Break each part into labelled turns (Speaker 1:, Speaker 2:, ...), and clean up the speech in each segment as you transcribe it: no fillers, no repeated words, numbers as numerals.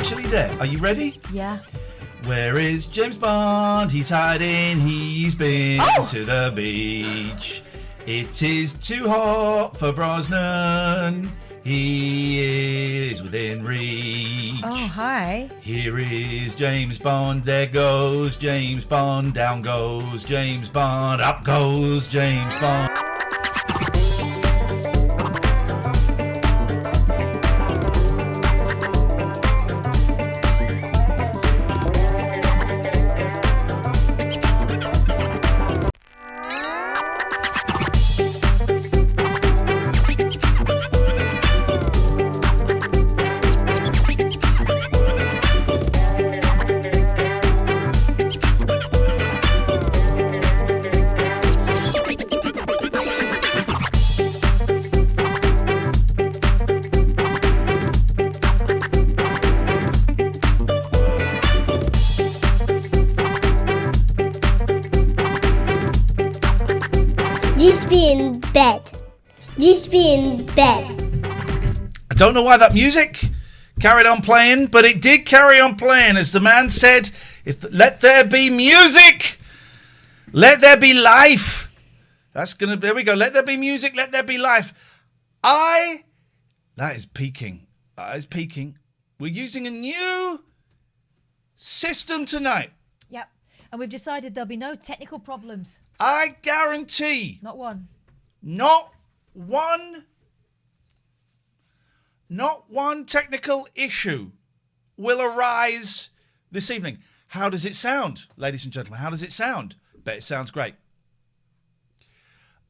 Speaker 1: actually there. Are you ready?
Speaker 2: Yeah.
Speaker 1: Where is James Bond? He's hiding. He's been to the beach. It is too hot for Brosnan. He is within reach.
Speaker 2: Oh, hi.
Speaker 1: Here is James Bond. There goes James Bond. Down goes James Bond. Up goes James Bond. I don't know why that music carried on playing, but it did carry on playing. As the man said, let there be music, let there be life. There we go. Let there be music, let there be life. That is peaking. That is peaking. We're using a new system tonight.
Speaker 2: Yep. And we've decided there'll be no technical problems.
Speaker 1: I guarantee.
Speaker 2: Not one.
Speaker 1: Not one technical issue will arise this evening. How does it sound, ladies and gentlemen? How does it sound? Bet it sounds great.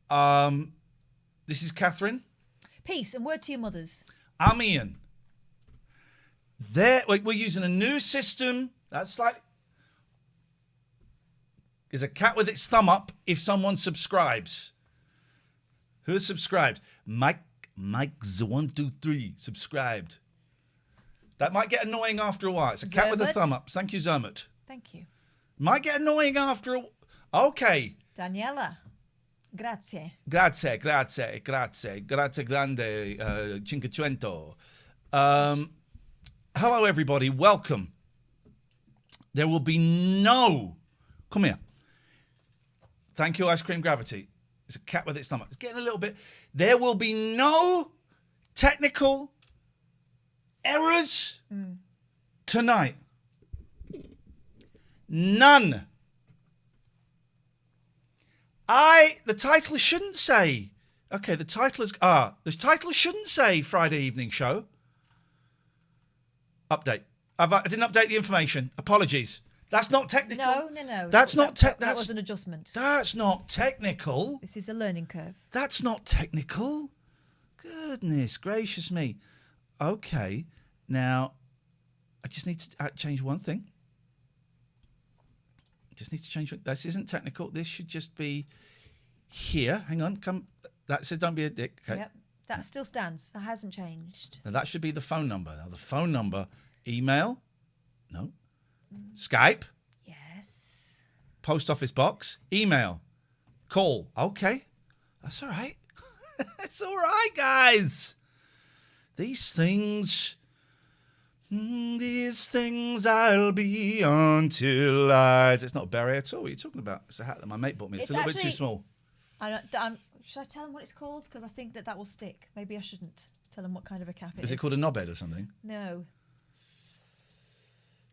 Speaker 1: This is Catherine.
Speaker 2: Peace and word to your mothers.
Speaker 1: I'm Ian. We're using a new system. There's a cat with its thumb up if someone subscribes. Who has subscribed? Mike's123 subscribed. That might get annoying after a while. It's a cat with a thumb up. Thank you, Zermut.
Speaker 2: Thank you.
Speaker 1: Might get annoying after a while. Okay.
Speaker 2: Daniela. Grazie.
Speaker 1: Grazie grande, 500. Hello, everybody. Welcome. There will be no... Come here. Thank you, Ice Cream Gravity. It's a cat with its thumb up. It's getting a little bit... There will be no technical errors tonight. None. The title shouldn't say... Okay, the title shouldn't say Friday evening show. Update. I didn't update the information. Apologies. That's not technical.
Speaker 2: No.
Speaker 1: That
Speaker 2: was an adjustment.
Speaker 1: That's not technical.
Speaker 2: This is a learning curve.
Speaker 1: That's not technical. Goodness gracious me. Okay. Now, I just need to change one thing. Just need to change. This isn't technical. This should just be here. Hang on. Come. That says don't be a dick. Okay.
Speaker 2: Yep. That still stands. That hasn't changed.
Speaker 1: Now, that should be the phone number. Now, the phone number, email. No. Skype.
Speaker 2: Yes.
Speaker 1: Post office box. Email. Call. Okay. That's all right. It's all right, guys. These things I'll be until I... It's not a berry at all. What are you talking about? It's a hat that my mate bought me. It's a little bit too small.
Speaker 2: Should I tell them what it's called? Because I think that will stick. Maybe I shouldn't tell them what kind of a cap it is.
Speaker 1: Is it called a knobhead or something?
Speaker 2: No.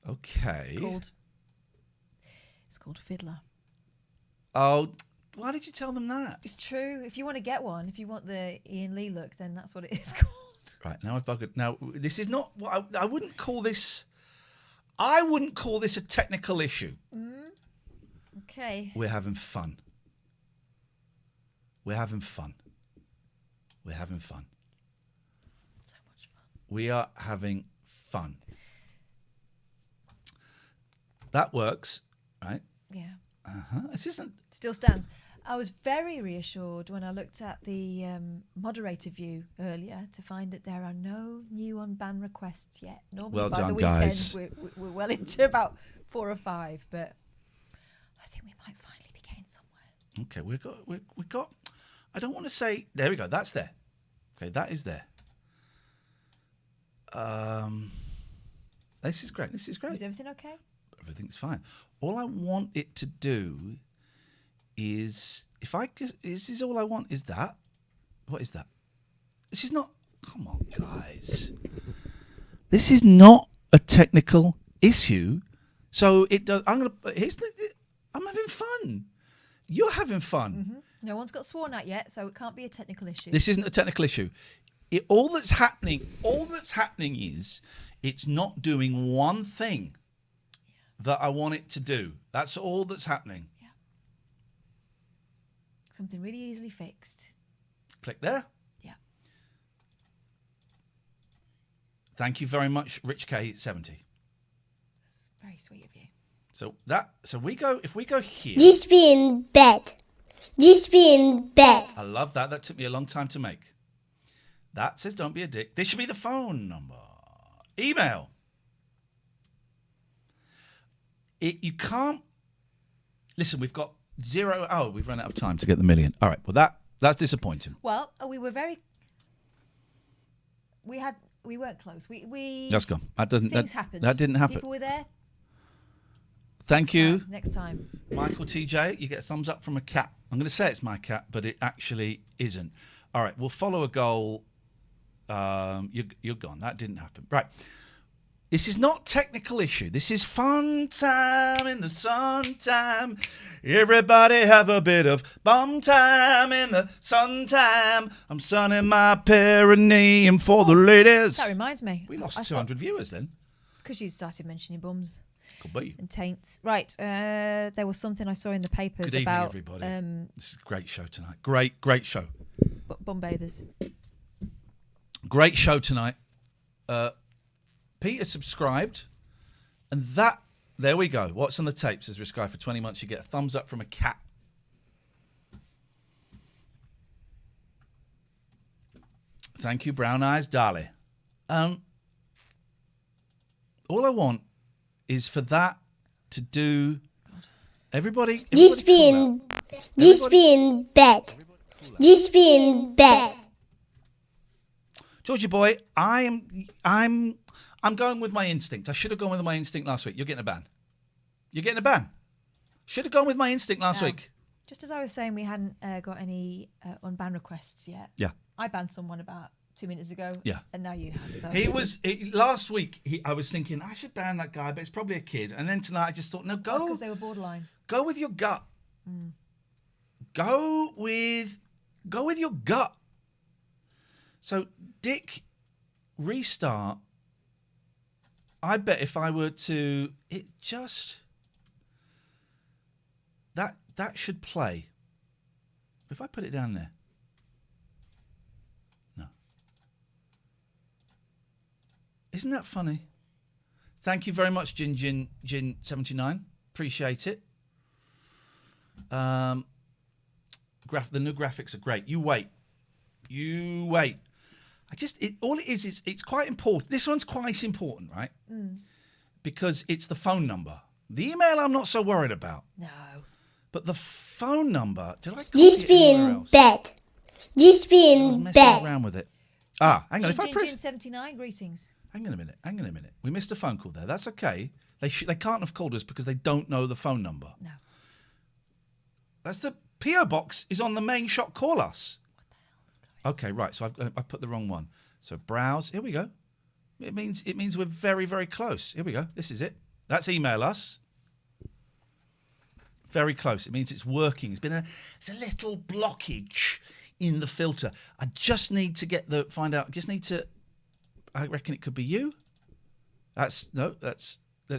Speaker 1: Okay.
Speaker 2: It's called Fiddler.
Speaker 1: Oh, why did you tell them that?
Speaker 2: It's true. If you want to get one, if you want the Ian Lee look, then that's what it is called.
Speaker 1: Right, now I've buggered. Now, this is not what I wouldn't call this. I wouldn't call this a technical issue.
Speaker 2: Okay.
Speaker 1: We're having fun. We're having fun. So much fun. We are having fun. That works, right?
Speaker 2: Yeah.
Speaker 1: This isn't...
Speaker 2: Still stands. I was very reassured when I looked at the moderator view earlier to find that there are no new on-ban requests yet. Normally
Speaker 1: well
Speaker 2: by
Speaker 1: done,
Speaker 2: the weekend,
Speaker 1: guys.
Speaker 2: We're well into about 4 or 5, but I think we might finally be getting somewhere.
Speaker 1: Okay, we got. I don't want to say. There we go. That's there. Okay, that is there. This is great. This is great.
Speaker 2: Is everything okay?
Speaker 1: Everything's fine. All I want it to do is, this is all I want is that. What is that? This is not, come on, guys. This is not a technical issue. So it does, I'm having fun. You're having fun.
Speaker 2: Mm-hmm. No one's got sworn at yet, so it can't be a technical issue.
Speaker 1: This isn't a technical issue. All that's happening is it's not doing one thing that I want it to do. That's all that's happening.
Speaker 2: Yeah. Something really easily fixed.
Speaker 1: Click there.
Speaker 2: Yeah.
Speaker 1: Thank you very much, Rich K70.
Speaker 2: That's very sweet of you.
Speaker 1: So if we go here.
Speaker 3: Used to be in bed. Used to be in bed.
Speaker 1: I love that. That took me a long time to make. That says don't be a dick. This should be the phone number. Email. You can't. Listen, we've got zero. Oh, we've run out of time to get the million. All right. Well, that's disappointing.
Speaker 2: Well, we were very. We weren't close. We.
Speaker 1: That's gone. That doesn't.
Speaker 2: Things happened.
Speaker 1: That didn't happen.
Speaker 2: People were there.
Speaker 1: Thank you,
Speaker 2: Next time.
Speaker 1: Michael TJ. You get a thumbs up from a cat. I'm going to say it's my cat, but it actually isn't. All right. We'll follow a goal. You're gone. That didn't happen. Right. This is not technical issue. This is fun time in the sun time. Everybody have a bit of bum time in the sun time. I'm sunning my perineum for the ladies.
Speaker 2: That reminds me.
Speaker 1: We lost
Speaker 2: I
Speaker 1: 200 viewers then.
Speaker 2: It's because you started mentioning bums
Speaker 1: Could be.
Speaker 2: and taints. Right. There was something I saw in the papers
Speaker 1: Good evening,
Speaker 2: about
Speaker 1: everybody. This is a great show tonight. Great show.
Speaker 2: bum bathers.
Speaker 1: Great show tonight. Peter subscribed, and there we go. What's on the tape, says Rich Guy. For 20 months, you get a thumbs up from a cat. Thank you, Brown Eyes Dolly. All I want is for that to do. Everybody
Speaker 3: Used to be
Speaker 1: cool
Speaker 3: in. Used to be in bed. Used to be in bed.
Speaker 1: Georgie boy, I'm going with my instinct. I should have gone with my instinct last week. You're getting a ban. You're getting a ban. Should have gone with my instinct last week.
Speaker 2: Just as I was saying, we hadn't got any unban requests yet.
Speaker 1: Yeah.
Speaker 2: I banned someone about 2 minutes ago.
Speaker 1: Yeah.
Speaker 2: And now you have. So
Speaker 1: Last week. I was thinking I should ban that guy, but it's probably a kid. And then tonight I just thought, no, go
Speaker 2: because they were borderline.
Speaker 1: Go with your gut. Go with your gut. So Dick, restart. I bet if I were to, that should play. If I put it down there. No. Isn't that funny? Thank you very much, Jin 79. Appreciate it. The new graphics are great. You wait. All it is it's quite important. This one's quite important, right? Because it's the phone number. The email I'm not so worried about.
Speaker 2: No.
Speaker 1: But the phone number, did I copy
Speaker 3: Used to
Speaker 1: it
Speaker 3: be
Speaker 1: anywhere
Speaker 3: in
Speaker 1: else?
Speaker 3: bed. Used to be
Speaker 1: I was
Speaker 3: in
Speaker 1: messing
Speaker 3: bed.
Speaker 1: around with it. Hang on. If I press,
Speaker 2: Jin 79, greetings.
Speaker 1: hang on a minute. We missed a phone call there. That's okay. They can't have called us because they don't know the phone number.
Speaker 2: No.
Speaker 1: That's the PO box is on the main shot. Call us.
Speaker 2: What the hell is going
Speaker 1: Okay, right. So I put the wrong one. So browse. Here we go. It means we're very, very close. Here we go. This is it. That's email us. Very close. It means it's working. It's a little blockage in the filter. I just need to find out. I reckon it could be you. Let's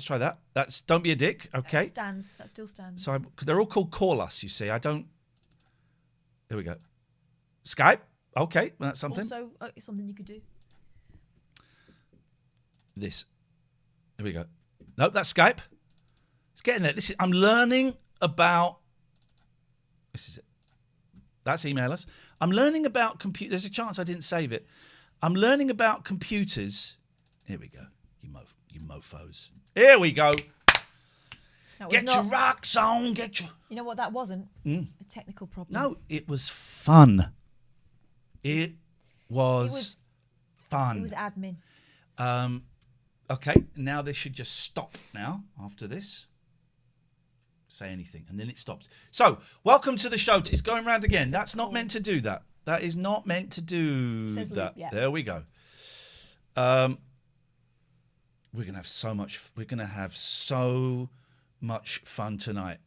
Speaker 1: try that. Don't be a dick. Okay.
Speaker 2: That still stands.
Speaker 1: So because they're all called call us, you see. There we go. Skype. Okay, well, that's something.
Speaker 2: Also, it's something you could do.
Speaker 1: This. Here we go. Nope, that's Skype. It's getting there. I'm learning about. This is it. That's email us. I'm learning about computers. There's a chance I didn't save it. I'm learning about computers. Here we go. You mofos. Here we go. Get your rocks on.
Speaker 2: You know what? That wasn't a technical problem.
Speaker 1: No, it was fun. It was fun.
Speaker 2: It was admin.
Speaker 1: Okay, now this should just stop now after this. Say anything, and then it stops. So, welcome to the show. It's going round again. That's not meant to do that. That is not meant to do that.
Speaker 2: Yeah.
Speaker 1: There we go. We're gonna have so much. We're gonna have so much fun tonight.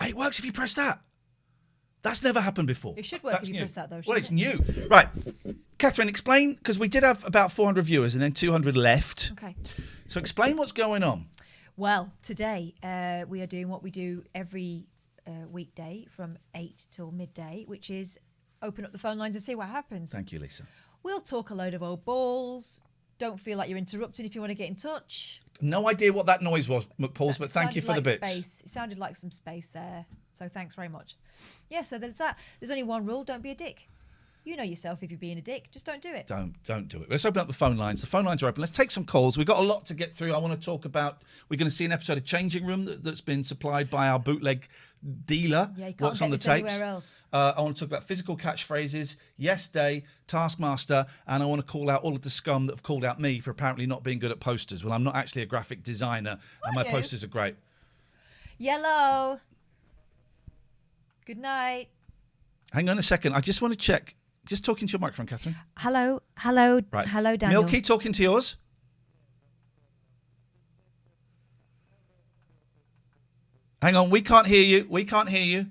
Speaker 1: It works if you press that. That's never happened before.
Speaker 2: It should work if you press that, though.
Speaker 1: Well, it's new. Right. Catherine, explain, because we did have about 400 viewers and then 200 left.
Speaker 2: Okay.
Speaker 1: So explain what's going on.
Speaker 2: Well, today we are doing what we do every weekday from 8 till midday, which is open up the phone lines and see what happens.
Speaker 1: Thank you, Lisa.
Speaker 2: We'll talk a load of old balls. Don't feel like you're interrupting if you want to get in touch.
Speaker 1: No idea what that noise was, McPauls, but thank you for the bits.
Speaker 2: Space. It sounded like some space there. So thanks very much. Yeah, so there's that. There's only one rule. Don't be a dick. You know yourself if you're being a dick. Just don't do it.
Speaker 1: Don't do it. Let's open up the phone lines. The phone lines are open. Let's take some calls. We've got a lot to get through. I want to talk about, we're going to see an episode of Changing Room that's been supplied by our bootleg dealer.
Speaker 2: Yeah, you can't
Speaker 1: What's
Speaker 2: get
Speaker 1: on the
Speaker 2: this
Speaker 1: tapes.
Speaker 2: anywhere else.
Speaker 1: I want to talk about physical catchphrases, Yes Day, Taskmaster, and I want to call out all of the scum that have called out me for apparently not being good at posters. Well, I'm not actually a graphic designer, and my posters are great.
Speaker 2: Yellow. Good night.
Speaker 1: Hang on a second. I just want to check. Just talking to your microphone, Catherine.
Speaker 2: Hello,
Speaker 1: Right.
Speaker 2: hello, Daniel.
Speaker 1: Milky, talking to yours. Hang on, we can't hear you. We can't hear you.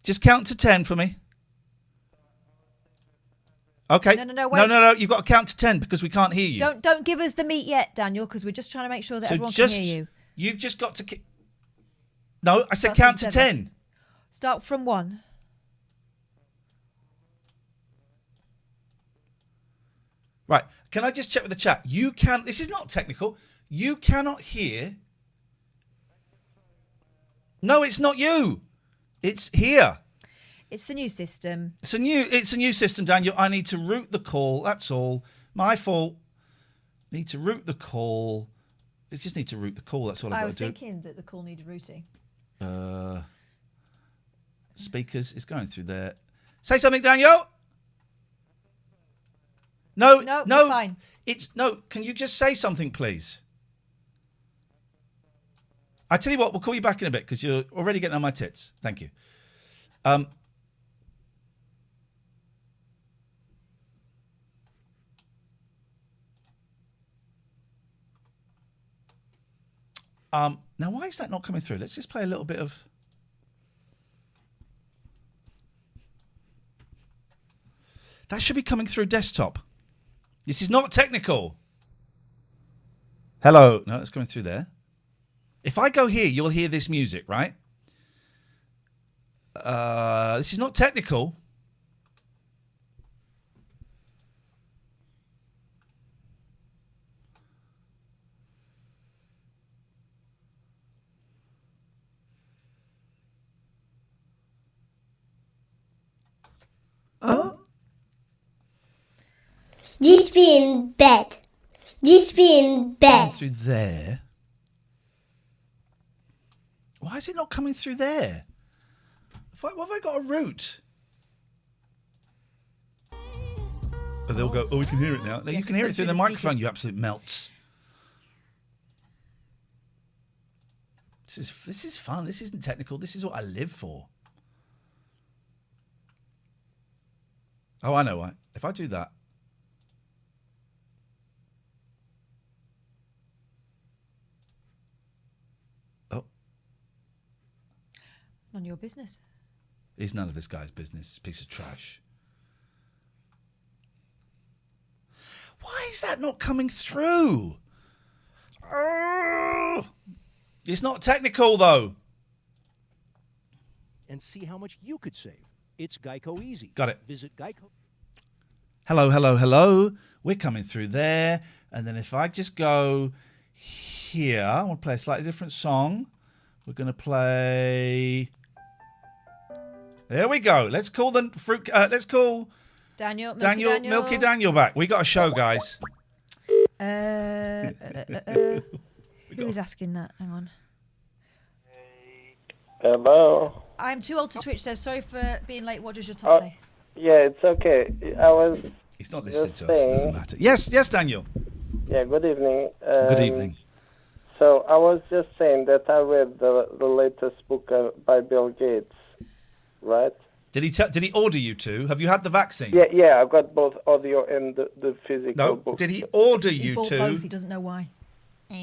Speaker 1: Just count to 10 for me. Okay.
Speaker 2: No, wait.
Speaker 1: No. You've got to count to 10 because we can't hear you.
Speaker 2: Don't give us the meat yet, Daniel, because we're just trying to make sure that everyone
Speaker 1: can
Speaker 2: hear you.
Speaker 1: You've just got to... No, I said
Speaker 2: Start
Speaker 1: count
Speaker 2: from
Speaker 1: to
Speaker 2: 7.
Speaker 1: 10.
Speaker 2: Start from 1.
Speaker 1: Right. Can I just check with the chat? This is not technical. You cannot hear. No, it's not you. It's here.
Speaker 2: It's the new system.
Speaker 1: It's a new system, Daniel. I need to route the call. That's all. My fault. Need to route the call. I just need to route the call. That's all I've
Speaker 2: I
Speaker 1: got
Speaker 2: was
Speaker 1: to do.
Speaker 2: thinking that the call needed routing.
Speaker 1: Speakers is going through there. Say something, Daniel. No,
Speaker 2: fine.
Speaker 1: Can you just say something, please? I tell you what, we'll call you back in a bit because you're already getting on my tits. Thank you. Now, why is that not coming through? Let's just play a little bit of... That should be coming through desktop. This is not technical. Hello. No, it's coming through there. If I go here, you'll hear this music, right? This is not technical.
Speaker 3: You should be in bed. You should be in bed.
Speaker 1: Through there. Why is it not coming through there? What have I got a route? Oh, they'll go, we can hear it now. No,
Speaker 2: Yeah,
Speaker 1: you can hear it through the
Speaker 2: the
Speaker 1: microphone,
Speaker 2: speakers.
Speaker 1: you absolute melts. This is fun. This isn't technical. This is what I live for. Oh, I know why. If I do that. Oh.
Speaker 2: None of your business.
Speaker 1: It's none of this guy's business. It's a piece of trash. Why is that not coming through? Oh. It's not technical, though.
Speaker 4: And see how much you could save. It's Geico Easy.
Speaker 1: Got it.
Speaker 4: Visit Geico.
Speaker 1: Hello. We're coming through there. And then if I just go here, I want to play a slightly different song. We're going to play... There we go. Let's call the fruit... let's call
Speaker 2: Daniel.
Speaker 1: Milky Daniel back. We got a show, guys.
Speaker 2: Who is asking that? Hang on.
Speaker 5: Hello.
Speaker 2: I'm too old to switch, so sorry for being late. What does your top say?
Speaker 5: Yeah, it's okay. I was.
Speaker 1: He's not listening
Speaker 5: Just
Speaker 1: to us. It doesn't
Speaker 5: saying.
Speaker 1: matter. Yes, Daniel.
Speaker 5: Yeah, good evening.
Speaker 1: Good evening.
Speaker 5: So I was just saying that I read the latest book by Bill Gates, right?
Speaker 1: Did he order you to? Have you had the vaccine?
Speaker 5: Yeah, I've got both audio and the physical
Speaker 1: No.
Speaker 5: book.
Speaker 1: Did he order
Speaker 2: He
Speaker 1: you
Speaker 2: bought
Speaker 1: to?
Speaker 2: both. He doesn't know why.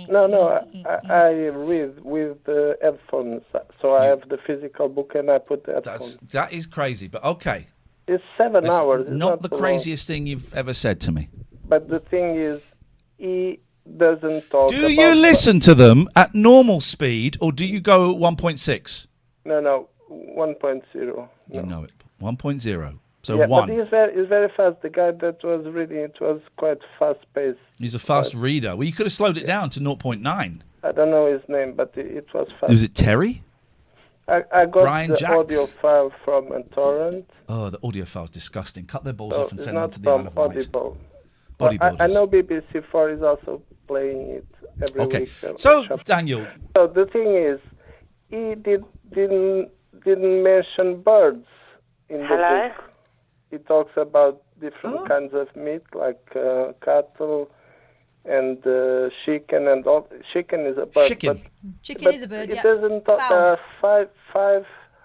Speaker 5: No, I read with headphones, so I have the physical book and I put the headphones.
Speaker 1: That is crazy, but okay.
Speaker 5: It's 7
Speaker 1: It's
Speaker 5: hours. It's
Speaker 1: not the
Speaker 5: too long.
Speaker 1: craziest thing you've ever said to me.
Speaker 5: But the thing is, he doesn't talk
Speaker 1: Do you listen to them at normal speed or do you go at 1.6?
Speaker 5: No, 1.0.
Speaker 1: You know it. 1.0. So
Speaker 5: Yeah,
Speaker 1: 1.
Speaker 5: but he's very fast. The guy that was reading it was quite fast-paced.
Speaker 1: He's a fast reader. Well, you could have slowed it down to 0.9.
Speaker 5: I don't know his name, but it was fast.
Speaker 1: Was it Terry?
Speaker 5: I got
Speaker 1: Brian
Speaker 5: the
Speaker 1: Jacks?
Speaker 5: audio file from a torrent.
Speaker 1: Oh, the audio file's disgusting. Cut their balls
Speaker 5: So
Speaker 1: off and
Speaker 5: it's
Speaker 1: send them
Speaker 5: not
Speaker 1: to the Isle
Speaker 5: from
Speaker 1: of Wight.
Speaker 5: Audible. But
Speaker 1: Bodybuilders.
Speaker 5: I know BBC4 is also playing it every
Speaker 1: Okay.
Speaker 5: week.
Speaker 1: So, Daniel,
Speaker 5: So the thing is, he didn't mention birds in the book. He talks about different kinds of meat, like cattle and chicken and all. Chicken is a bird.
Speaker 1: Chicken.
Speaker 2: Chicken
Speaker 5: But
Speaker 2: is a bird,
Speaker 5: it
Speaker 2: yeah.
Speaker 5: doesn't talk.
Speaker 2: Fowl.
Speaker 5: There are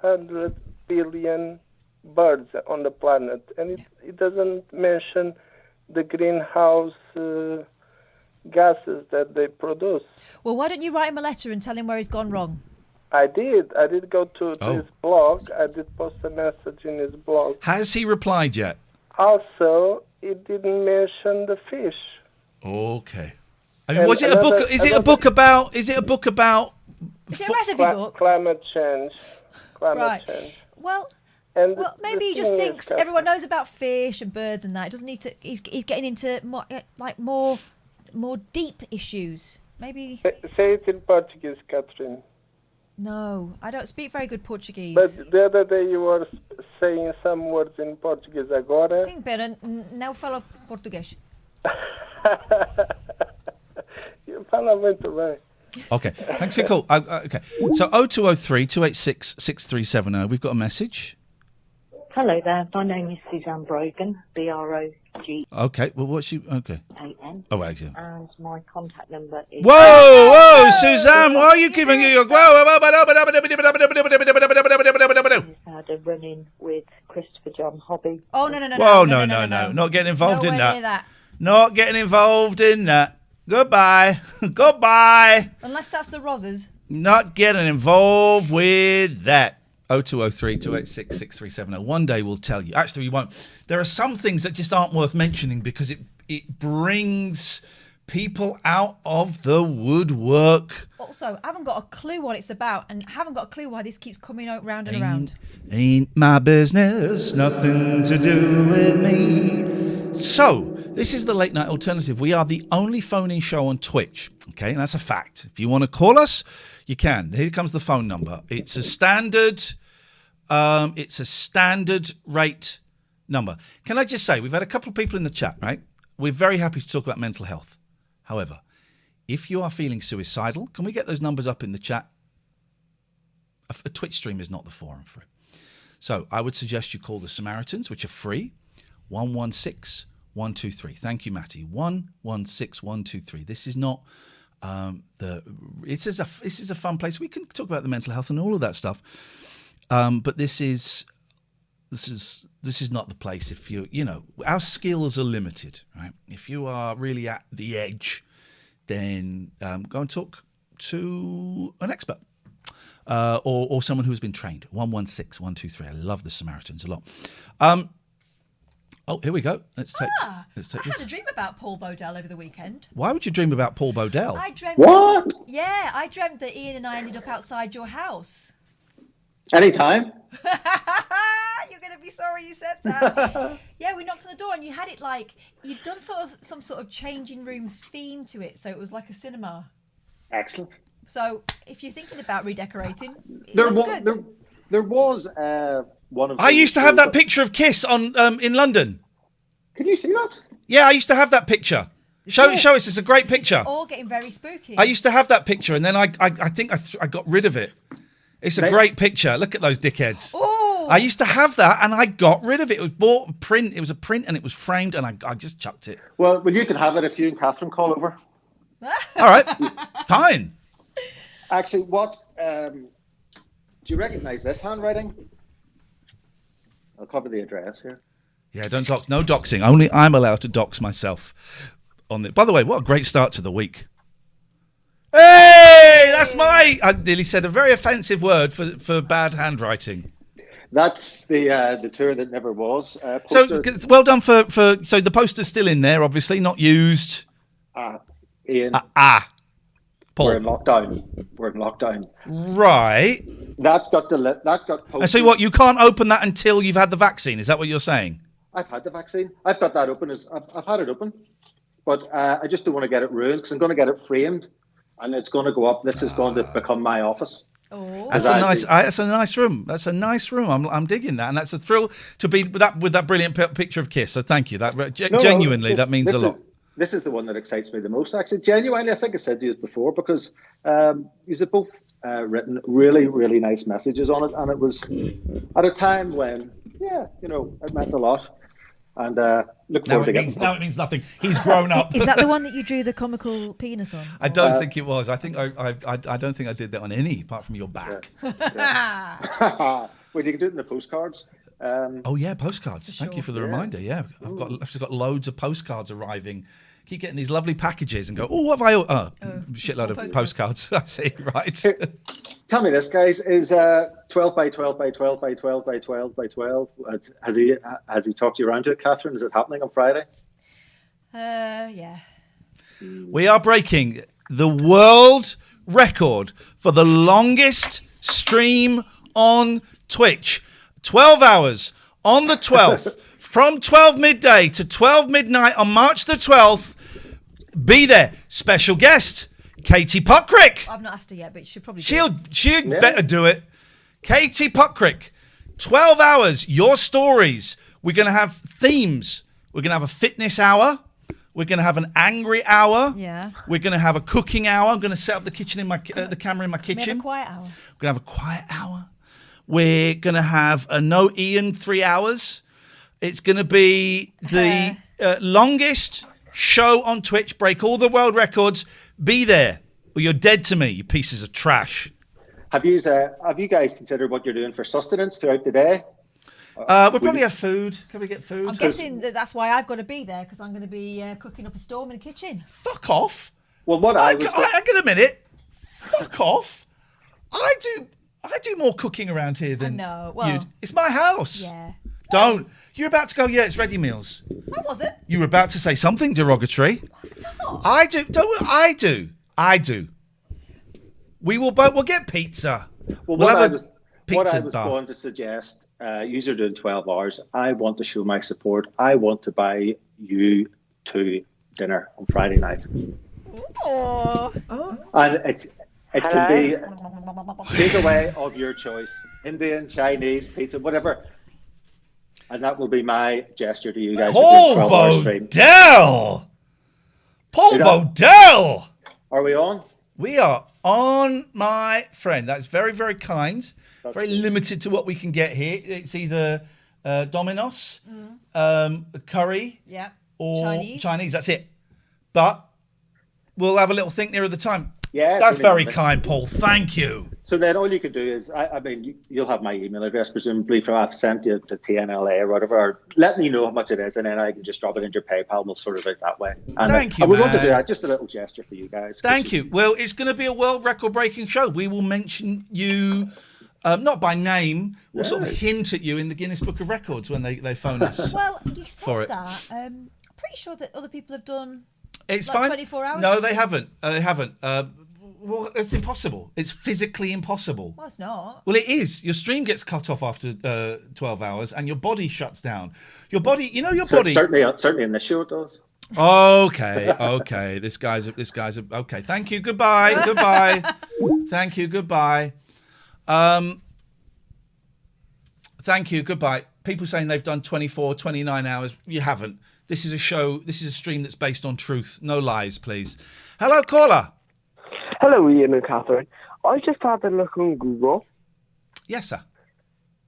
Speaker 5: 500 billion birds on the planet, and it doesn't mention the greenhouse gases that they produce.
Speaker 2: Well, why don't you write him a letter and tell him where he's gone wrong?
Speaker 5: I did go to
Speaker 1: Oh.
Speaker 5: his blog. I did post a message in his blog.
Speaker 1: has he replied yet?
Speaker 5: Also, it didn't mention the fish.
Speaker 1: Okay. I mean,
Speaker 5: And
Speaker 1: was it a book?
Speaker 5: another-
Speaker 1: Is it a
Speaker 5: another-
Speaker 1: book about? Is it a book about?
Speaker 2: Is it a recipe book?
Speaker 5: Climate change.
Speaker 2: Right.
Speaker 5: Change.
Speaker 2: Well,
Speaker 5: And
Speaker 2: maybe he just thinks everyone knows about fish and birds and that. He doesn't need to. He's getting into more deep issues. Maybe.
Speaker 5: Say it in Portuguese, Catherine.
Speaker 2: No, I don't speak very good Portuguese.
Speaker 5: But the other day you were saying some words in Portuguese. Agora.
Speaker 2: Sim, pera, não falo português.
Speaker 5: You fala muito bem.
Speaker 1: Okay. Thanks for your call. Okay. So 0203 286 6370. We've got a message.
Speaker 6: Hello there, my name is Suzanne Brogan, B-R-O-G-A-N,
Speaker 1: Okay. Well, what's you? Okay. Oh, actually.
Speaker 6: and my contact number is...
Speaker 1: Whoa, Suzanne! Why are you giving you your?
Speaker 6: I had a run-in with Christopher John Hobby.
Speaker 2: Oh no!
Speaker 1: Whoa, no! Not getting involved in
Speaker 2: Nowhere near
Speaker 1: that.
Speaker 2: that.
Speaker 1: Not getting involved in that. Goodbye. Goodbye.
Speaker 2: Unless that's the Rozzers.
Speaker 1: Not getting involved with that. 0203 286 6370. One day we'll tell you. Actually, we won't. There are some things that just aren't worth mentioning because it brings people out of the woodwork.
Speaker 2: Also, I haven't got a clue what it's about, and haven't got a clue why this keeps coming out round and around.
Speaker 1: Ain't my business, nothing to do with me. So, this is the Late Night Alternative. We are the only phone-in show on Twitch. Okay, and that's a fact. If you want to call us, you can. Here comes the phone number. It's a standard rate number. Can I just say, we've had a couple of people in the chat, right? We're very happy to talk about mental health. However, if you are feeling suicidal, can we get those numbers up in the chat? A Twitch stream is not the forum for it. So I would suggest you call the Samaritans, which are free, 116 123. Thank you, Matty. 116 123. This is not this is a fun place. We can talk about the mental health and all of that stuff. But this is not the place if our skills are limited, right? If you are really at the edge, then go and talk to an expert. Or someone who's been trained. 116 123. I love the Samaritans a lot. Here we go. Let's take
Speaker 2: I
Speaker 1: this.
Speaker 2: had a dream about Paul Bodell over the weekend.
Speaker 1: Why would you dream about Paul Bodell?
Speaker 2: I dreamt.
Speaker 7: What?
Speaker 2: Yeah, I dreamt that Ian and I ended up outside your house.
Speaker 7: Anytime.
Speaker 2: You're going to be sorry you said that. Yeah, we knocked on the door and you had it like you'd done some sort of changing room theme to it, so it was like a cinema.
Speaker 7: Excellent.
Speaker 2: So if you're thinking about redecorating,
Speaker 7: There
Speaker 2: looks
Speaker 7: was
Speaker 2: good.
Speaker 7: there was one of.
Speaker 1: I used to have that picture of Kiss on in London.
Speaker 7: Can you see that?
Speaker 1: Yeah, I used to have that picture. Show us. It's a great picture.
Speaker 2: All getting very spooky.
Speaker 1: I used to have that picture, and then I think I got rid of it. It's a great picture. Look at those dickheads.
Speaker 2: Oh,
Speaker 1: I used to have that, and I got rid of it. It was bought print. It was a print, and it was framed, and I just chucked it.
Speaker 7: Well, you can have it if you and Catherine call over.
Speaker 1: All right, fine.
Speaker 7: Actually, do you recognise this handwriting? I'll cover the address here.
Speaker 1: Yeah, no doxing. Only I'm allowed to dox myself. By the way, what a great start to the week. Hey, that's I nearly said a very offensive word for bad handwriting.
Speaker 7: That's the tour that never was.
Speaker 1: So well done for so the poster's still in there, obviously not used.
Speaker 7: Ian.
Speaker 1: Paul.
Speaker 7: We're in lockdown.
Speaker 1: Right.
Speaker 7: That got posted.
Speaker 1: And so what? You can't open that until you've had the vaccine. Is that what you're saying?
Speaker 7: I've had the vaccine. I've got that open. I've had it open, but I just don't want to get it ruined because I'm going to get it framed, and it's going to go up. This is going to become my office.
Speaker 2: Oh,
Speaker 1: that's a nice room. That's a nice room. I'm digging that, and that's a thrill to be with that brilliant picture of Kiss. So thank you. That genuinely that means a lot.
Speaker 7: This is the one that excites me the most. Actually, genuinely, I think I said to you before because you've both written really, really nice messages on it, and it was at a time when, it meant a lot. And look forward to getting.
Speaker 1: Now it means nothing. He's grown up.
Speaker 2: Is that the one that you drew the comical penis on?
Speaker 1: I don't think it was. I think I don't think I did that on any apart from your back.
Speaker 7: Yeah. Well, you can do it in the postcards.
Speaker 1: Postcards. Thank you for the reminder. Yeah, I've just got loads of postcards arriving. Keep getting these lovely packages and go, what have I? Shitload of postcards. I see. Right.
Speaker 7: Tell me this, guys. Is 12 by 12 by 12 by 12 by 12 by 12? Has he talked you around to it, Catherine? Is it happening on Friday?
Speaker 2: Yeah.
Speaker 1: We are breaking the world record for the longest stream on Twitch. 12 hours on the 12th, from 12 midday to 12 midnight on March the 12th. Be there. Special guest, Katie Puckrick.
Speaker 2: I've not asked her yet, but she'll probably
Speaker 1: She'd better do it. Katie Puckrick, 12 hours, your stories. We're going to have themes. We're going to have a fitness hour. We're going to have an angry hour.
Speaker 2: Yeah.
Speaker 1: We're going to have a cooking hour. I'm going to set up the kitchen in the camera in my kitchen.
Speaker 2: We have a quiet hour.
Speaker 1: We're going to have a quiet hour. We're going to have a no Ian 3 hours. It's going to be the longest show on Twitch. Break all the world records. Be there, or you're dead to me, you pieces of trash.
Speaker 7: Have you guys considered what you're doing for sustenance throughout the day?
Speaker 1: We'll probably have food. Can we get food?
Speaker 2: I'm guessing that's why I've got to be there, because I'm going to be cooking up a storm in the kitchen.
Speaker 1: Fuck off.
Speaker 7: Well,
Speaker 1: Hang on a minute. Fuck off. I do more cooking around here than you. It's my house.
Speaker 2: Yeah.
Speaker 1: Don't. You're about to go, it's ready meals.
Speaker 2: I wasn't.
Speaker 1: You were about to say something derogatory.
Speaker 2: I was not.
Speaker 1: I do. I do. We'll get pizza.
Speaker 7: Well,
Speaker 1: we'll have
Speaker 7: what I was going to suggest, you're doing 12 hours. I want to show my support. I want to buy you 2 dinner on Friday night.
Speaker 2: Oh.
Speaker 7: And it can be takeaway of your choice. Indian, Chinese, pizza, whatever. And that will be my gesture to you guys.
Speaker 1: Paul Bodell! Paul Bodell!
Speaker 7: Are we on?
Speaker 1: We are on, my friend. That's very, very kind. Very limited to what we can get here. It's either Domino's, curry, or Chinese. That's it. But we'll have a little think nearer the time.
Speaker 7: Yeah,
Speaker 1: that's very kind, Paul. Thank you.
Speaker 7: So then all you can do is, you'll have my email address, presumably, from I've sent you to TNLA or whatever. Or let me know how much it is, and then I can just drop it into your PayPal, and we'll sort it out that way. And
Speaker 1: Thank you,
Speaker 7: we want to
Speaker 1: man.
Speaker 7: do that, just a little gesture for you guys.
Speaker 1: Thank you. Well, it's going to be a world record-breaking show. We will mention you, not by name, we'll sort of hint at you in the Guinness Book of Records when they phone us.
Speaker 2: Well, you said
Speaker 1: for it.
Speaker 2: that. I'm pretty sure that other people have done.
Speaker 1: It's
Speaker 2: like
Speaker 1: fine.
Speaker 2: 24 hours.
Speaker 1: No, they haven't. They haven't. Well, it's impossible. It's physically impossible.
Speaker 2: Well, it's not.
Speaker 1: Well, it is. Your stream gets cut off after 12 hours, and your body shuts down. Your body, body.
Speaker 7: Certainly in this show it does.
Speaker 1: Okay. This guy's okay. Thank you. Goodbye. Thank you. Goodbye. Thank you. Goodbye. People saying they've done 24, 29 hours. You haven't. This is a show. This is a stream that's based on truth. No lies, please. Hello, caller.
Speaker 8: Hello, Ian and Catherine. I just had a look on Google.
Speaker 1: Yes, sir.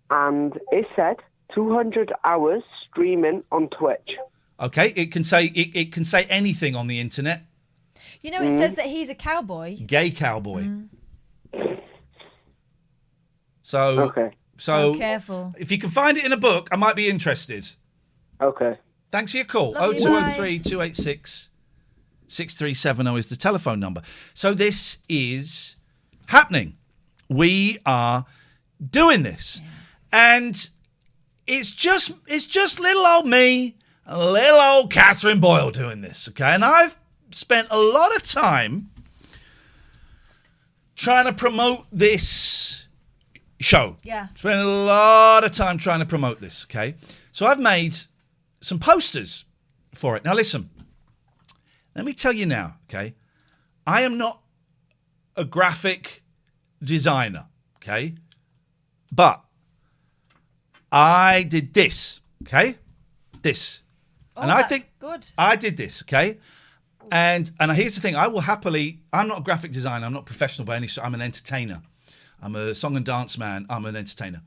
Speaker 8: and it said 200 hours streaming on Twitch.
Speaker 1: Okay, it can say anything on the internet.
Speaker 2: You know, it says that he's a cowboy.
Speaker 1: Gay cowboy. So,
Speaker 8: Okay.
Speaker 1: so
Speaker 2: careful.
Speaker 1: if you can find it in a book, I might be interested.
Speaker 8: Okay.
Speaker 1: Thanks for your call.
Speaker 2: Love you,
Speaker 1: 0203 286 6370 is the telephone number. So this is happening. We are doing this. And it's just little old me and little old Catherine Boyle doing this, okay? And I've spent a lot of time trying to promote this show.
Speaker 2: Yeah.
Speaker 1: Spent a lot of time trying to promote this, okay? So I've made some posters for it. Now listen, let me tell you now, okay? I am not a graphic designer, okay? But I did this, okay? This.
Speaker 2: Oh,
Speaker 1: and I
Speaker 2: that's
Speaker 1: think
Speaker 2: good.
Speaker 1: I did this, okay? And here's the thing, I'm not a graphic designer, I'm not professional by any stretch, I'm an entertainer. I'm a song and dance man, I'm an entertainer.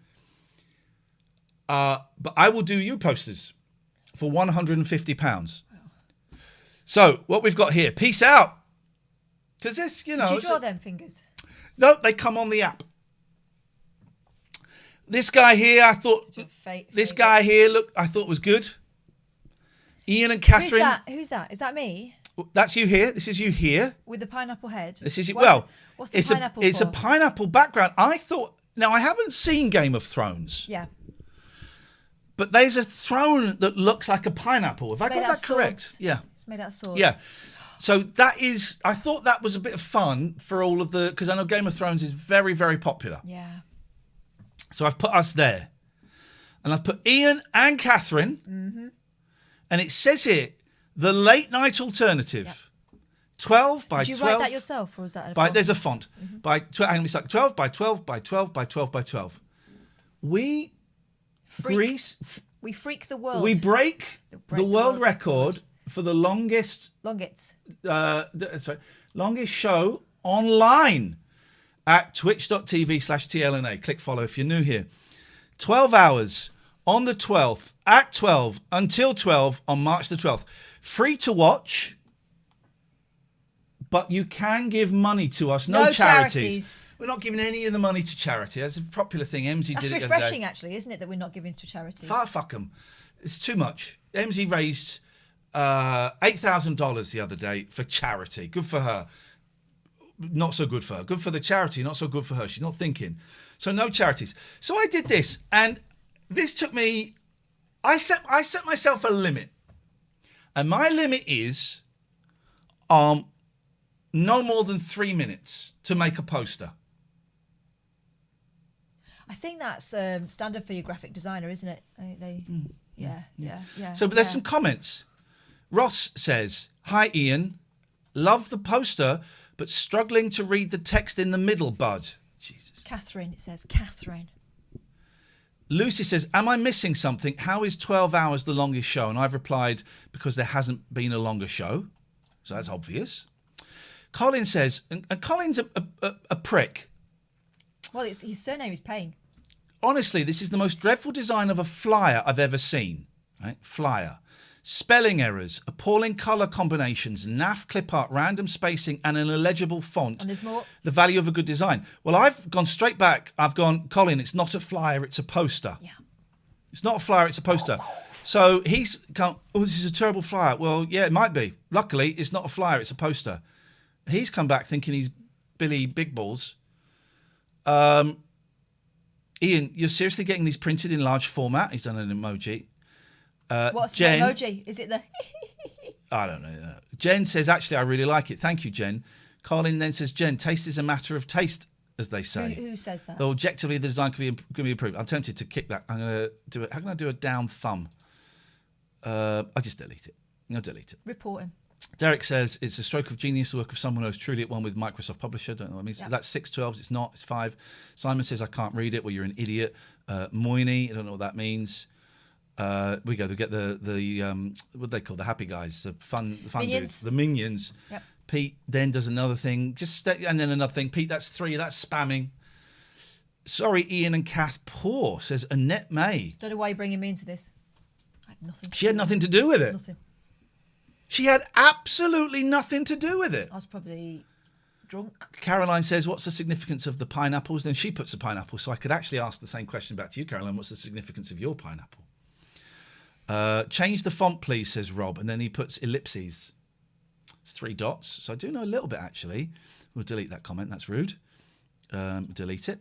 Speaker 1: But I will do you posters for £150. So, what we've got here, peace out. Because this, you know...
Speaker 2: Did you draw them fingers?
Speaker 1: No, they come on the app. This guy here, I thought... This guy here, look, I thought was good. Ian and Catherine...
Speaker 2: Who's that? Is that me?
Speaker 1: That's you here. This is you here.
Speaker 2: With the pineapple head?
Speaker 1: This is you.
Speaker 2: What's the pineapple
Speaker 1: it's
Speaker 2: for?
Speaker 1: a pineapple background. I thought... Now, I haven't seen Game of Thrones.
Speaker 2: Yeah.
Speaker 1: But there's a throne that looks like a pineapple. Have I
Speaker 2: made
Speaker 1: got
Speaker 2: out
Speaker 1: that
Speaker 2: of
Speaker 1: correct?
Speaker 2: swords.
Speaker 1: Yeah.
Speaker 2: It's made out of swords.
Speaker 1: Yeah. So that is... I thought that was a bit of fun for all of the... Because I know Game of Thrones is very, very popular.
Speaker 2: Yeah.
Speaker 1: So I've put us there. And I've put Ian and Catherine.
Speaker 2: Mm-hmm.
Speaker 1: And it says here, the late night alternative. Yep. 12 by 12.
Speaker 2: Did you write that yourself, or was that a
Speaker 1: by,
Speaker 2: font?
Speaker 1: There's a font. Mm-hmm. By 12 by 12 by 12 by 12 by 12. We
Speaker 2: freak the world.
Speaker 1: We break the world record for the longest show online at twitch.tv/TLNA. Click follow if you're new here. 12 hours on the 12th at 12 until 12 on March the 12th. Free to watch, but you can give money to us. No charities. We're not giving any of the money to charity. That's a popular thing. MZ
Speaker 2: That's
Speaker 1: did it the other day.
Speaker 2: refreshing, actually, isn't it, that we're not giving to charities?
Speaker 1: Fuck them. It's too much. MZ raised $8,000 the other day for charity. Good for her. Not so good for her. Good for the charity, not so good for her. She's not thinking. So no charities. So I did this, and this took me... I set myself a limit. And my limit is no more than 3 minutes to make a poster.
Speaker 2: I think that's standard for your graphic designer, isn't it? Yeah.
Speaker 1: So but there's some comments. Ross says, "Hi Ian, love the poster, but struggling to read the text in the middle, bud." Jesus.
Speaker 2: Catherine, it says Catherine.
Speaker 1: Lucy says, "Am I missing something? How is 12 hours the longest show?" And I've replied, because there hasn't been a longer show. So that's obvious. Colin says, and Colin's a prick.
Speaker 2: Well, his surname is Payne.
Speaker 1: Honestly, this is the most dreadful design of a flyer I've ever seen. Right? Flyer. Spelling errors, appalling colour combinations, naff clip art, random spacing, and an illegible font.
Speaker 2: And there's more.
Speaker 1: The value of a good design. Well, I've gone straight back. I've gone, Colin, it's not a flyer, it's a poster.
Speaker 2: Yeah.
Speaker 1: It's not a flyer, it's a poster. So he's gone, oh, this is a terrible flyer. Well, yeah, it might be. Luckily, it's not a flyer, it's a poster. He's come back thinking he's Billy Big Balls. Ian, you're seriously getting these printed in large format? He's done an emoji.
Speaker 2: What's
Speaker 1: Jen,
Speaker 2: the emoji? Is it the...
Speaker 1: I don't know. Jen says, actually, I really like it. Thank you, Jen. Colin then says, Jen, taste is a matter of taste, as they say.
Speaker 2: Who says that?
Speaker 1: Though objectively, the design can be improved. I'm tempted to kick that. I'm going to do it. How can I do a down thumb? I just delete it. I'll delete it.
Speaker 2: Report him.
Speaker 1: Derek says, it's a stroke of genius, the work of someone who's truly at one with Microsoft Publisher. Don't know what it means.
Speaker 2: Yep.
Speaker 1: That's 6/12s. It's not. It's 5. Simon says, I can't read it. Well, you're an idiot. Moyni, I don't know what that means. We get the what they call the happy guys, the fun
Speaker 2: Minions.
Speaker 1: dudes, the minions.
Speaker 2: Yep.
Speaker 1: Pete then does another thing, and then another thing. Pete, that's 3. That's spamming. Sorry, Ian and Kath. Poor, says Annette May.
Speaker 2: Don't know why you're bringing me into this. I had nothing.
Speaker 1: She had nothing to do with it.
Speaker 2: Nothing.
Speaker 1: She had absolutely nothing to do with it.
Speaker 2: I was probably drunk.
Speaker 1: Caroline says, what's the significance of the pineapples? Then she puts a pineapple, so I could actually ask the same question back to you, Caroline. What's the significance of your pineapple? Change the font, please, says Rob. And then he puts ellipses. It's 3 dots. So I do know a little bit, actually. We'll delete that comment. That's rude. Delete it.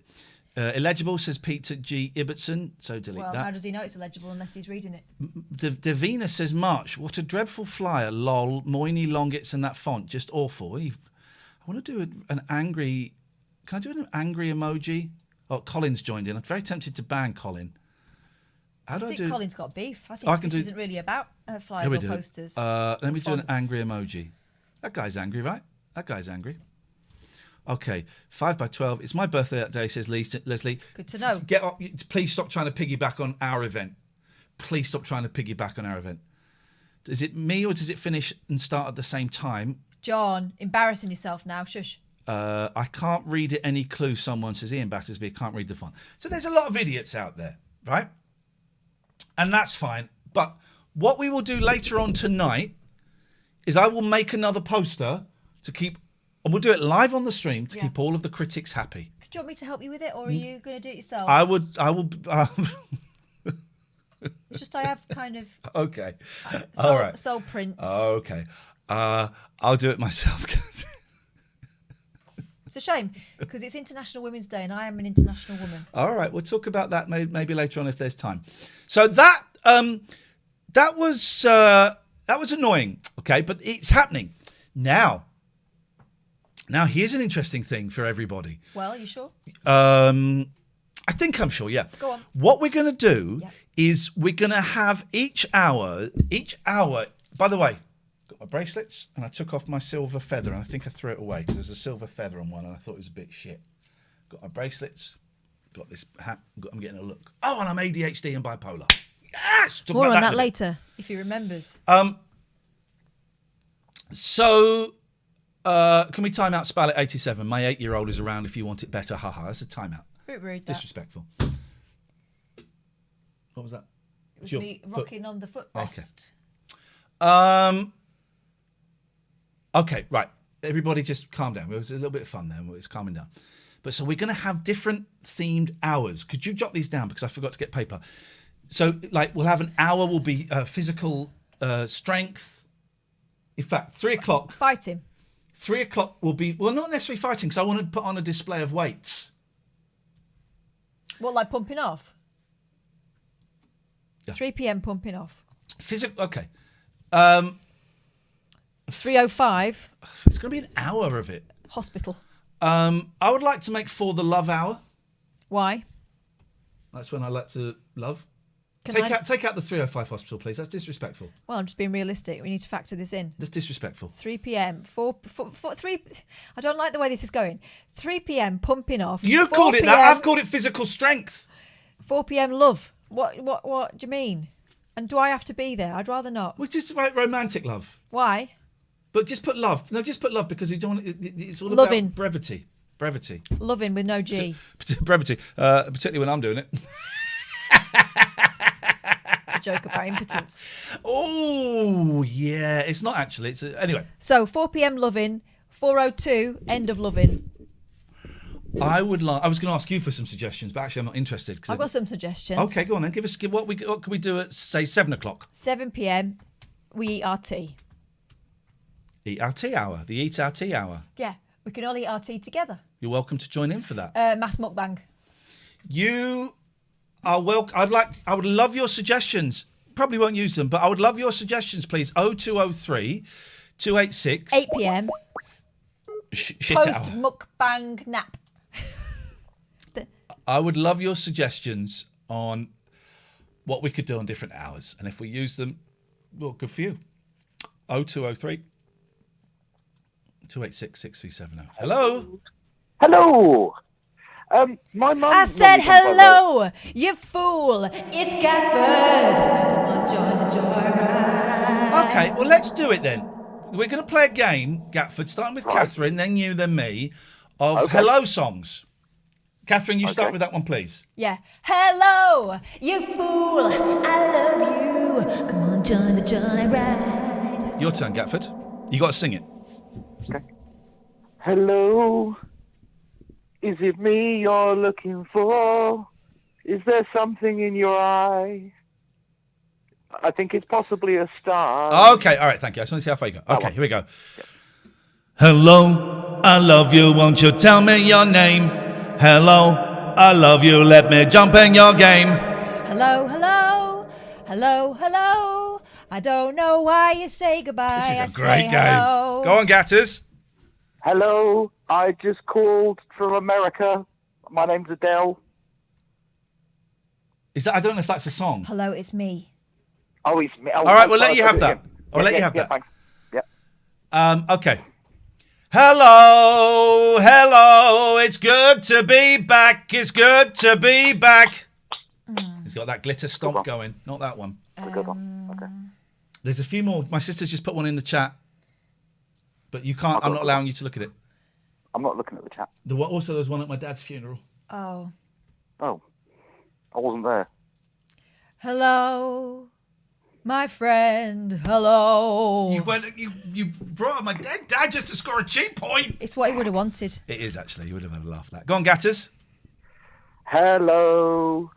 Speaker 1: Illegible, says Peter G. Ibbotson. So delete that.
Speaker 2: Well, how does he know it's illegible unless he's reading it?
Speaker 1: Davina says, March, what a dreadful flyer. Lol, Moynie Longits and that font. Just awful. I want to do an angry... Can I do an angry emoji? Oh, Colin's joined in. I'm very tempted to ban Colin. How do I do...
Speaker 2: Colin's got beef. I think this isn't really about flyers or posters.
Speaker 1: Let me do an angry emoji. That guy's angry, right? That guy's angry. Okay, 5x12. It's my birthday that day, says Leslie.
Speaker 2: Good to know.
Speaker 1: Get up. Please stop trying to piggyback on our event. Please stop trying to piggyback on our event. Is it me or does it finish and start at the same time?
Speaker 2: John, embarrassing yourself now. Shush.
Speaker 1: I can't read it. Any clue? Someone says Ian Battersby. I can't read the font. So there's a lot of idiots out there, right? And that's fine. But what we will do later on tonight is I will make another poster to keep... And we'll do it live on the stream to keep all of the critics happy.
Speaker 2: Do you want me to help you with it, or are you going to do it yourself?
Speaker 1: I will.
Speaker 2: It's just I have kind of...
Speaker 1: Okay. All right.
Speaker 2: Soul prints.
Speaker 1: Okay. I'll do it myself.
Speaker 2: It's a shame, because it's International Women's Day, and I am an international woman.
Speaker 1: All right. We'll talk about that maybe later on if there's time. So that was annoying, okay? But it's happening. Now, here's an interesting thing for everybody.
Speaker 2: Well, you sure?
Speaker 1: I think I'm sure, yeah.
Speaker 2: Go on.
Speaker 1: What we're going to do is we're going to have each hour, by the way, got my bracelets and I took off my silver feather and I think I threw it away because there's a silver feather on one and I thought it was a bit shit. Got my bracelets, got this hat, I'm getting a look. Oh, and I'm ADHD and bipolar. Yes!
Speaker 2: More on that later, if he remembers.
Speaker 1: So... can we time out Spal at 87? My 8-year-old is around if you want it better. Haha, that's a timeout.
Speaker 2: Bit rude,
Speaker 1: disrespectful. What was that?
Speaker 2: It was me rocking on the footrest.
Speaker 1: Okay, right. Everybody just calm down. It was a little bit of fun then. It's calming down. But so we're going to have different themed hours. Could you jot these down because I forgot to get paper. So like we'll have an hour will be physical strength. In fact, 3 o'clock.
Speaker 2: Fighting.
Speaker 1: 3 o'clock will be, well, not necessarily fighting, because I want to put on a display of weights.
Speaker 2: What, like pumping off?
Speaker 1: Yeah.
Speaker 2: 3 p.m. pumping off.
Speaker 1: Okay.
Speaker 2: 3:05.
Speaker 1: It's going to be an hour of it.
Speaker 2: Hospital.
Speaker 1: I would like to make 4 the love hour.
Speaker 2: Why?
Speaker 1: That's when I like to love. Take out the 3:05 hospital, please. That's disrespectful.
Speaker 2: Well, I'm just being realistic. We need to factor this in.
Speaker 1: That's disrespectful.
Speaker 2: 3 p.m. 3. I don't like the way this is going. 3 p.m. pumping off.
Speaker 1: You've called it that. I've called it physical strength.
Speaker 2: 4 p.m. love. What do you mean? And do I have to be there? I'd rather not.
Speaker 1: Which is about romantic love.
Speaker 2: Why?
Speaker 1: But just put love. No, just put love because you don't want it's all
Speaker 2: Loving.
Speaker 1: about brevity. Brevity.
Speaker 2: Loving with no G.
Speaker 1: Brevity. Particularly when I'm doing it.
Speaker 2: It's a joke about impotence.
Speaker 1: Oh, yeah. It's not actually. It's anyway.
Speaker 2: So 4 p.m. loving, 4:02 end of loving.
Speaker 1: I was going to ask you for some suggestions, but actually I'm not interested.
Speaker 2: I've got some suggestions.
Speaker 1: Okay, go on then. What can we do at say 7 o'clock?
Speaker 2: 7 p.m. we eat our tea.
Speaker 1: Eat our tea hour. The eat our tea hour.
Speaker 2: Yeah, we can all eat our tea together.
Speaker 1: You're welcome to join in for that.
Speaker 2: Mass mukbang.
Speaker 1: You are welcome. I would love your suggestions. Probably won't use them, but I would love your suggestions, please. 0203 286
Speaker 2: 8 p.m.
Speaker 1: Shit
Speaker 2: Post
Speaker 1: hour.
Speaker 2: mukbang nap.
Speaker 1: I would love your suggestions on what we could do on different hours, and if we use them, well, good for you. 0203 286 6370. Hello.
Speaker 8: Hello. My mum.
Speaker 2: I said hello, you fool. It's Gatford. Come on, join the joyride.
Speaker 1: Okay, well, let's do it then. We're going to play a game, Gatford, starting with Catherine, then you, then me, of hello songs. Catherine, you start with that one, please.
Speaker 2: Yeah. Hello, you fool. I love you. Come on, join the joyride.
Speaker 1: Your turn, Gatford. You got to sing it.
Speaker 8: Okay. Hello, is it me you're looking for? Is there something in your eye? I think it's possibly a star.
Speaker 1: Okay, all right, thank you. I just want to see how far you go. Okay, here we go. Hello, I love you. Won't you tell me your name? Hello, I love you. Let me jump in your game.
Speaker 2: Hello, hello. Hello, hello. I don't know why you say goodbye.
Speaker 1: This is a
Speaker 2: I
Speaker 1: great
Speaker 2: say
Speaker 1: game.
Speaker 2: hello.
Speaker 1: Go on, Gatters.
Speaker 8: Hello, I just called from America. My name's Adele.
Speaker 1: Is that? I don't know if that's a song.
Speaker 2: Hello, it's me.
Speaker 8: Oh, it's me. Oh,
Speaker 1: All right, we'll let you have that. I'll let you have that.
Speaker 8: Thanks. Yeah.
Speaker 1: Okay. Hello, hello. It's good to be back. It's good to be back. He's got that glitter stomp going. Not that one.
Speaker 8: A good one. Okay.
Speaker 1: There's a few more. My sister's just put one in the chat, but you can't. I'm not allowing you to look at it.
Speaker 8: I'm not looking at the chat.
Speaker 1: Also, there's one at my dad's funeral.
Speaker 2: Oh.
Speaker 8: Oh, I wasn't there.
Speaker 2: Hello, my friend. Hello.
Speaker 1: You brought up my dad just to score a cheap point.
Speaker 2: It's what he would have wanted.
Speaker 1: It is actually. You would have had a laugh at that. Go on, Gatters.
Speaker 8: Hello.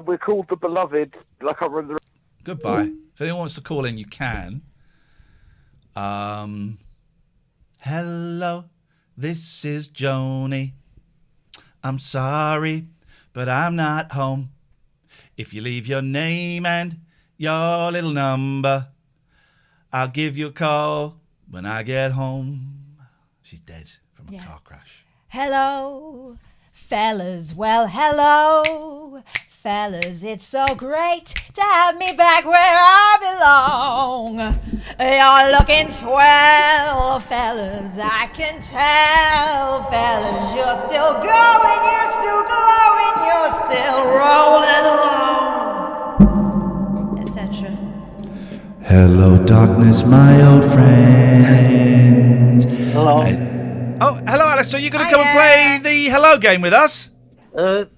Speaker 8: We're called the Beloved. I can't remember the...
Speaker 1: Goodbye. If anyone wants to call in, you can. Hello, this is Joni. I'm sorry, but I'm not home. If you leave your name and your little number, I'll give you a call when I get home. She's dead from a car crash.
Speaker 2: Hello, fellas. Well, hello, fellas. It's so great to have me back where I belong. You're looking swell, fellas. I can tell, fellas. You're still going, you're still glowing, you're still rolling along, etc.
Speaker 1: Hello, darkness, my old friend.
Speaker 9: Hello.
Speaker 1: Oh, hello, Alice. So you're going to come and play the hello game with us?
Speaker 9: Right,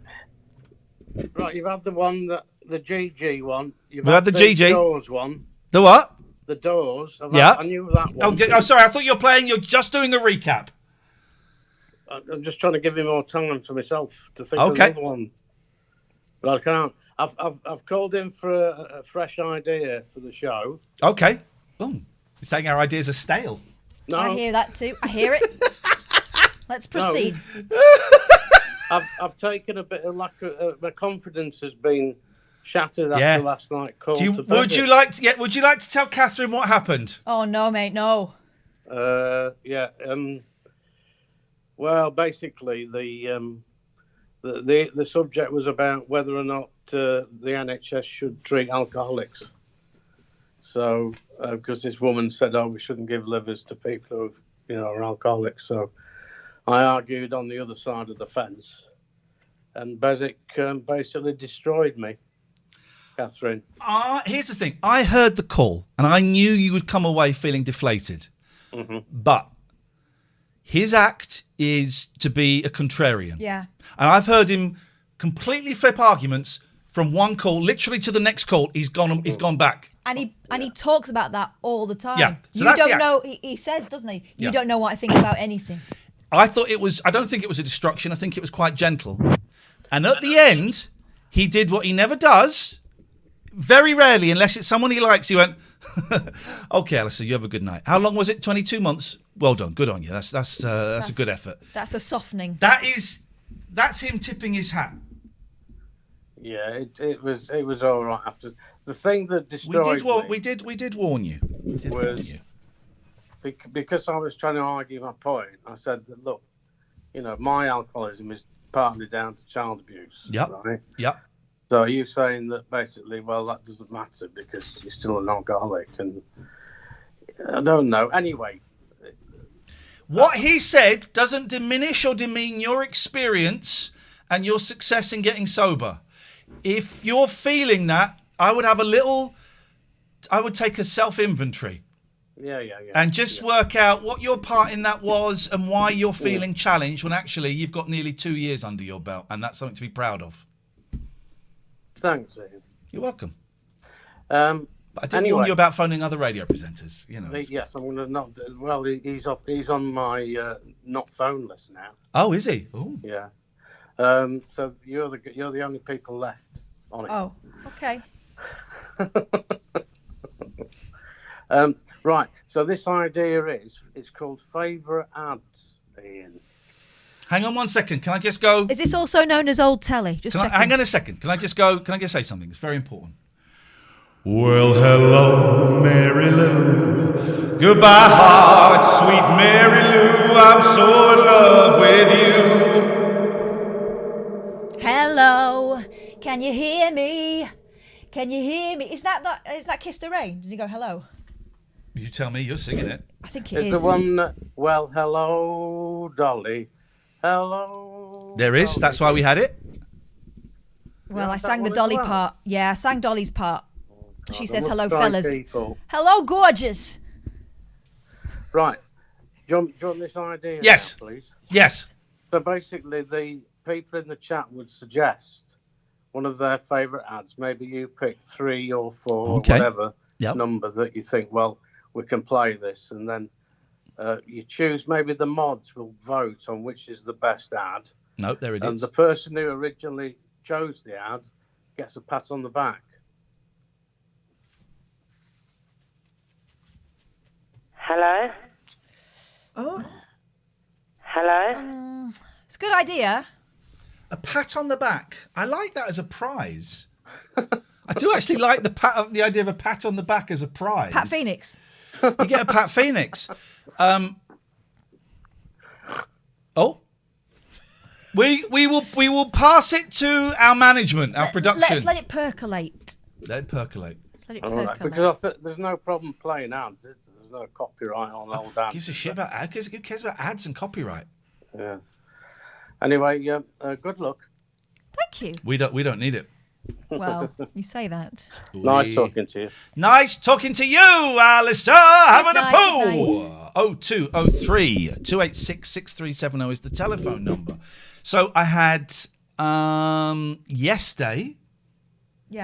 Speaker 9: you've had the one, the GG one.
Speaker 1: We've had the GG.
Speaker 9: The Doors one.
Speaker 1: The what?
Speaker 9: The Doors.
Speaker 1: Yeah.
Speaker 9: I knew that one.
Speaker 1: Oh, sorry. I thought you were playing. You're just doing a recap.
Speaker 9: I'm just trying to give you more time for myself to think
Speaker 1: Okay.
Speaker 9: of another one. But I can't. I've called in for a fresh idea for the show.
Speaker 1: Okay. Boom. You're saying our ideas are stale.
Speaker 9: No,
Speaker 2: I hear that too. I hear it. Let's proceed.
Speaker 9: I've taken a bit of lack of my confidence has been shattered after last night.
Speaker 1: Would you like to tell Catherine what happened?
Speaker 2: Oh no, mate, no.
Speaker 9: Yeah. Well, basically, the subject was about whether or not the NHS should treat alcoholics. So, because this woman said, "Oh, we shouldn't give livers to people who, are alcoholics." So, I argued on the other side of the fence, and Bezic basically destroyed me, Catherine.
Speaker 1: Here's the thing. I heard the call, and I knew you would come away feeling deflated.
Speaker 9: Mm-hmm.
Speaker 1: But his act is to be a contrarian.
Speaker 2: Yeah.
Speaker 1: And I've heard him completely flip arguments from one call, literally to the next call. He's gone back.
Speaker 2: And he talks about that all the time.
Speaker 1: Yeah. So
Speaker 2: you
Speaker 1: that's the
Speaker 2: don't
Speaker 1: act.
Speaker 2: know. He says, doesn't he? You
Speaker 1: Yeah.
Speaker 2: don't know what I think about anything.
Speaker 1: I don't think it was a destruction. I think it was quite gentle. And at the end, he did what he never does. Very rarely, unless it's someone he likes, he went, "Okay, Alistair, you have a good night." How long was it? 22 months. Well done. Good on you. That's a good effort.
Speaker 2: That's a softening.
Speaker 1: That's him tipping his hat.
Speaker 9: Yeah, it was all right after the thing that destroyed me.
Speaker 1: We did warn you.
Speaker 9: Because I was trying to argue my point. I said that, look, my alcoholism is partly down to child abuse.
Speaker 1: Yep.
Speaker 9: Right?
Speaker 1: Yep.
Speaker 9: So are you saying that basically, well, that doesn't matter because you're still an alcoholic? And I don't know. Anyway.
Speaker 1: What he said doesn't diminish or demean your experience and your success in getting sober. If you're feeling that, I would take a self-inventory.
Speaker 9: Yeah.
Speaker 1: And just work out what your part in that was and why you're feeling challenged when actually you've got nearly 2 years under your belt, and that's something to be proud of.
Speaker 9: Thanks, Ian.
Speaker 1: You're welcome.
Speaker 9: But
Speaker 1: I did warn you about phoning other radio presenters. You know.
Speaker 9: Yes, I'm going to not. Well, he's off. He's on my not phone list now.
Speaker 1: Oh, is he? Oh.
Speaker 9: Yeah. So you're the only people left on it.
Speaker 2: Oh, okay.
Speaker 9: Right. So this idea it's called favourite ads, Ian.
Speaker 1: Hang on 1 second. Can I just go?
Speaker 2: Is this also known as old telly? Just
Speaker 1: hang on a second. Can I just go? Can I just say something? It's very important. Well, hello, Mary Lou. Goodbye, heart, sweet Mary Lou. I'm so in love with you.
Speaker 2: Hello, can you hear me? Can you hear me? Is that Kiss the Rain? Does he go hello?
Speaker 1: You tell me. You're singing it.
Speaker 2: I think it
Speaker 9: is. The one. Well, hello, Dolly. Hello.
Speaker 1: There is.
Speaker 9: Dolly.
Speaker 1: That's why we had it.
Speaker 2: Well, I sang the Dolly part. Yeah, I sang Dolly's part. She says hello, fellas.
Speaker 9: People.
Speaker 2: Hello, gorgeous.
Speaker 9: Right. Do you want this idea?
Speaker 1: Yes.
Speaker 9: Now, please.
Speaker 1: Yes.
Speaker 9: So basically, the people in the chat would suggest one of their favourite ads. Maybe you pick 3 or 4 or whatever number that you think, well, we can play this. And then you choose, maybe the mods will vote on which is the best ad.
Speaker 1: No, there it is.
Speaker 9: And the person who originally chose the ad gets a pat on the back.
Speaker 10: Hello?
Speaker 2: Oh.
Speaker 10: Hello?
Speaker 2: It's a good idea.
Speaker 1: A pat on the back. I like that as a prize. I do actually like the idea of a pat on the back as a prize.
Speaker 2: Pat Phoenix.
Speaker 1: You get a Pat Phoenix. We will pass it to our management, our production.
Speaker 2: Let's let it percolate.
Speaker 1: Let it percolate.
Speaker 2: Let's let it percolate.
Speaker 9: Right, because there's no problem playing ads. There's no copyright on old ads.
Speaker 1: Gives a shit about ads. Who cares about ads and copyright?
Speaker 9: Yeah. Anyway, good luck.
Speaker 2: Thank you.
Speaker 1: We don't need it.
Speaker 2: Well, you say that.
Speaker 9: Nice talking to you.
Speaker 1: Nice talking to you, Alistair. Having a poo. 0203 286 6370 is the telephone number. So I had Yes Day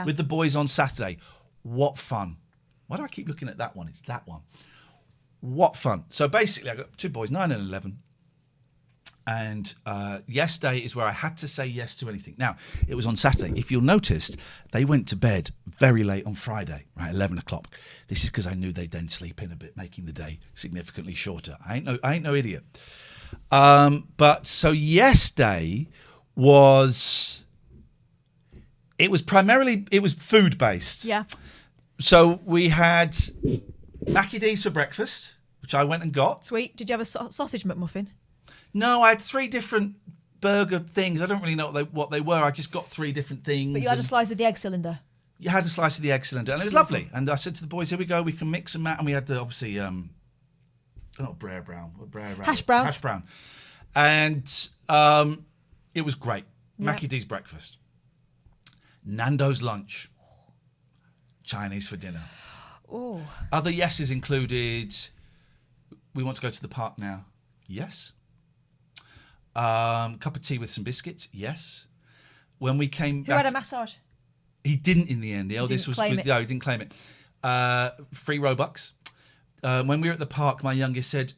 Speaker 1: with the boys on Saturday. What fun. Why do I keep looking at that one? It's that one. What fun. So basically, I got 2 boys, 9 and 11. And Yes Day is where I had to say yes to anything. Now, it was on Saturday. If you'll notice, they went to bed very late on Friday, right, 11 o'clock. This is because I knew they'd then sleep in a bit, making the day significantly shorter. I ain't no idiot. But so Yes Day was food based.
Speaker 2: Yeah.
Speaker 1: So we had Mackie D's for breakfast, which I went and got.
Speaker 2: Sweet. Did you have a sausage McMuffin?
Speaker 1: No, I had 3 different burger things. I don't really know what they were. I just got 3 different things.
Speaker 2: But you had a slice of the egg cylinder.
Speaker 1: You had a slice of the egg cylinder, and it was lovely. And I said to the boys, "Here we go. We can mix and match." And we had the obviously, not Brer Brown,
Speaker 2: Hash browns.
Speaker 1: Hash brown, and it was great.
Speaker 2: Yeah.
Speaker 1: Mackie D's breakfast, Nando's lunch, Chinese for dinner.
Speaker 2: Oh.
Speaker 1: Other yeses included, we want to go to the park now. Yes. Cup of tea with some biscuits. Yes. When we came back,
Speaker 2: Who had a massage?
Speaker 1: He didn't in the end. The eldest was no, he didn't claim it. Free Robux. When we were at the park, my youngest said,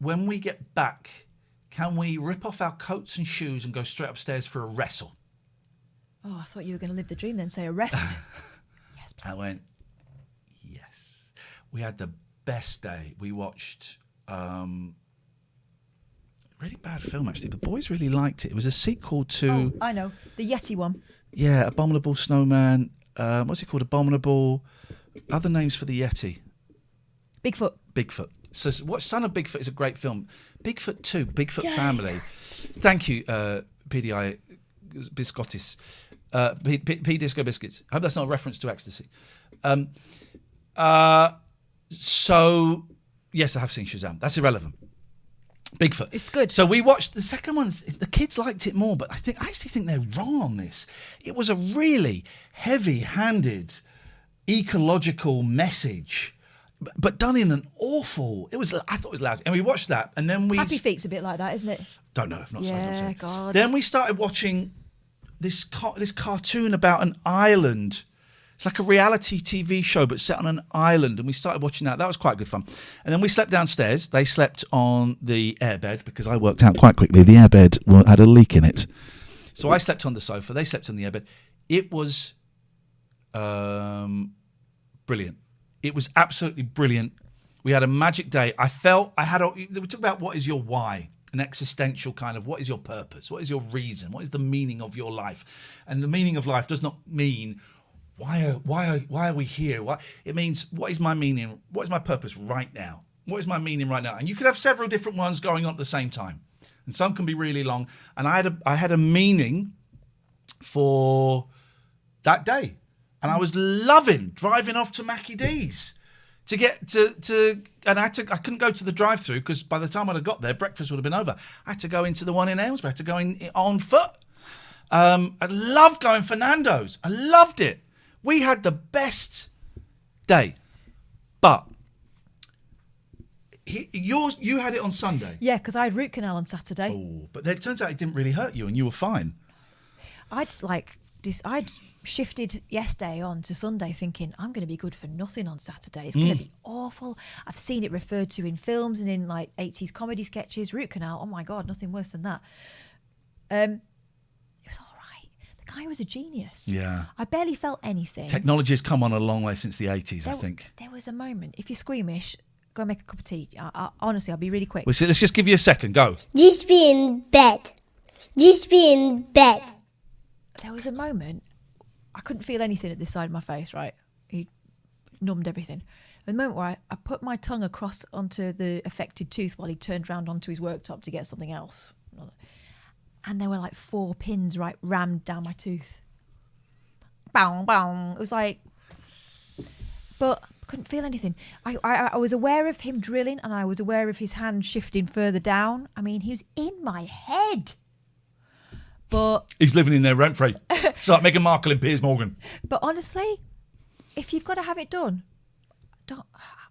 Speaker 1: "When we get back, can we rip off our coats and shoes and go straight upstairs for a wrestle?"
Speaker 2: Oh, I thought you were going to live the dream then, say a rest.
Speaker 1: Yes, please. I went, yes. We had the best day. We watched really bad film, actually. The boys really liked it. It was a sequel to...
Speaker 2: Oh, I know. The Yeti one.
Speaker 1: Yeah, Abominable Snowman. What's it called? Abominable... Other names for the Yeti.
Speaker 2: Bigfoot.
Speaker 1: So what Son of Bigfoot is a great film. Bigfoot 2, Bigfoot Family. Thank you, PDI Biscottis. P Disco Biscuits. I hope that's not a reference to ecstasy. So, yes, I have seen Shazam. That's irrelevant. Bigfoot.
Speaker 2: It's good.
Speaker 1: So we watched the second one. The kids liked it more, but I actually think they're wrong on this. It was a really heavy-handed ecological message but done in an awful. I thought it was lousy, and we watched that, and then we
Speaker 2: Happy Feet's a bit like that, isn't it?
Speaker 1: don't know. I've not
Speaker 2: Yeah,
Speaker 1: seen it.
Speaker 2: God.
Speaker 1: Then we started watching this cartoon about an island. It's like a reality TV show, but set on an island, and we started watching that. That was quite good fun. And then we slept downstairs. They slept on the airbed because I worked out quite quickly the airbed had a leak in it. So I slept on the sofa. They slept on the airbed. It was brilliant. It was absolutely brilliant. We had a magic day. We talk about what is your why, an existential kind of what is your purpose, what is your reason, what is the meaning of your life, and the meaning of life does not mean why are we here. It means what is my meaning, what is my purpose right now, what is my meaning right now, and you could have several different ones going on at the same time, and some can be really long. And I had a meaning for that day. And I was loving driving off to Mackie D's to get to and I couldn't go to the drive-through because by the time I'd have got there, breakfast would have been over. I had to go into the one in Aylesbury. I had to go in on foot. I loved going for Nando's. I loved it. We had the best day. But you had it on Sunday.
Speaker 2: Yeah, because I had root canal on Saturday.
Speaker 1: Oh, but it turns out it didn't really hurt you and you were fine.
Speaker 2: I'd shifted yesterday on to Sunday thinking I'm going to be good for nothing on Saturday. It's going to be awful. I've seen it referred to in films and in like 80s comedy sketches. Root canal, oh my God, nothing worse than that. It was all right. The guy was a genius.
Speaker 1: Yeah.
Speaker 2: I barely felt anything.
Speaker 1: Technology has come on a long way since the 80s, I think.
Speaker 2: There was a moment. If you're squeamish, go make a cup of tea. Honestly, I'll be really quick.
Speaker 1: Let's just give you a second. Go.
Speaker 3: Just be in bed. Just be in bed.
Speaker 2: There was a moment, I couldn't feel anything at this side of my face, right? He numbed everything. The moment where I put my tongue across onto the affected tooth while he turned round onto his worktop to get something else. And there were like 4 pins rammed down my tooth. Bang, bang. It was like... But I couldn't feel anything. I was aware of him drilling and I was aware of his hand shifting further down. I mean, he was in my head. But
Speaker 1: he's living in there rent free. It's like Meghan Markle and Piers Morgan.
Speaker 2: But honestly, if you've got to have it done, I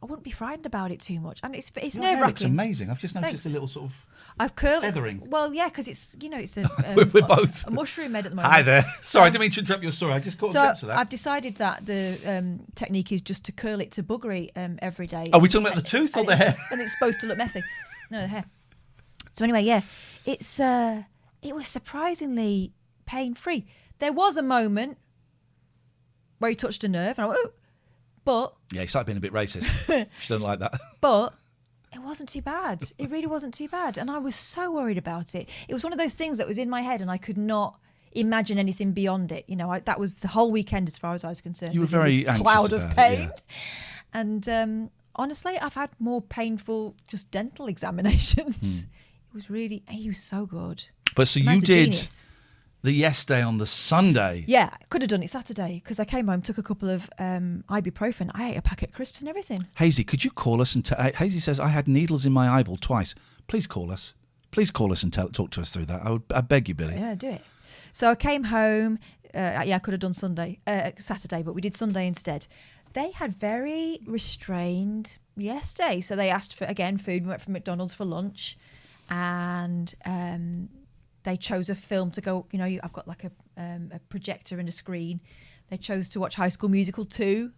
Speaker 2: wouldn't be frightened about it too much. And it's nerve wracking.
Speaker 1: It's amazing. I've just noticed a little sort of feathering.
Speaker 2: Well, yeah, because it's
Speaker 1: we're both
Speaker 2: a mushroom head at the moment.
Speaker 1: Hi there. Sorry, I didn't mean to interrupt your story. I just caught a glimpse of that.
Speaker 2: I've decided that the technique is just to curl it to buggery every day.
Speaker 1: Are we talking about the tooth or the hair?
Speaker 2: And it's supposed to look messy. No, the hair. So anyway, yeah, it was surprisingly pain-free. There was a moment where he touched a nerve, and I went, oh, but...
Speaker 1: Yeah, he started being a bit racist. She don't like that.
Speaker 2: But it wasn't too bad. It really wasn't too bad. And I was so worried about it. It was one of those things that was in my head, and I could not imagine anything beyond it. You know, that was the whole weekend as far as I was concerned.
Speaker 1: You were very anxious
Speaker 2: cloud of
Speaker 1: about
Speaker 2: pain.
Speaker 1: it, yeah.
Speaker 2: And honestly, I've had more painful just dental examinations. It was really... He was so good.
Speaker 1: But so you did the yes day on the Sunday.
Speaker 2: Yeah, I could have done it Saturday because I came home, took a couple of ibuprofen. I ate a packet of crisps and everything.
Speaker 1: Hazy, could you call us and Hazy says I had needles in my eyeball twice. Please call us. Please call us and talk to us through that. I beg you, Billy.
Speaker 2: Yeah, do it. So I came home. I could have done Saturday, but we did Sunday instead. They had very restrained yes day, so they asked for food. We went from McDonald's for lunch, and they chose a film to go. You know, I've got like a projector and a screen. They chose to watch High School Musical 2.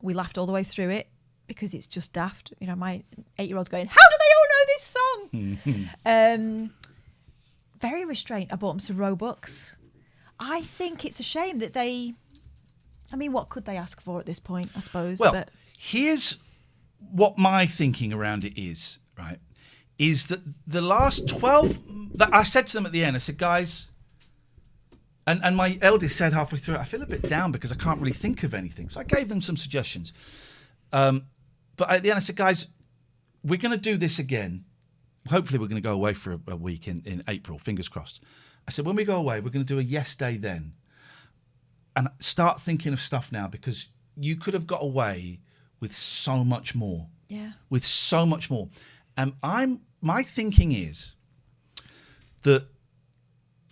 Speaker 2: We laughed all the way through it because it's just daft. You know, my 8-year-old's going, "How do they all know this song?" Very restrained. I bought them some Robux. I think it's a shame that they... I mean, what could they ask for at this point, I suppose?
Speaker 1: Well, here's what my thinking around it is, right? Is that the last 12... That I said to them at the end, I said, guys... And my eldest said halfway through it, I feel a bit down because I can't really think of anything. So I gave them some suggestions. But at the end, I said, guys, we're going to do this again. Hopefully we're going to go away for a week in April, fingers crossed. I said, when we go away, we're going to do a yes day then. And start thinking of stuff now because you could have got away with so much more.
Speaker 2: Yeah.
Speaker 1: With so much more. And my thinking is that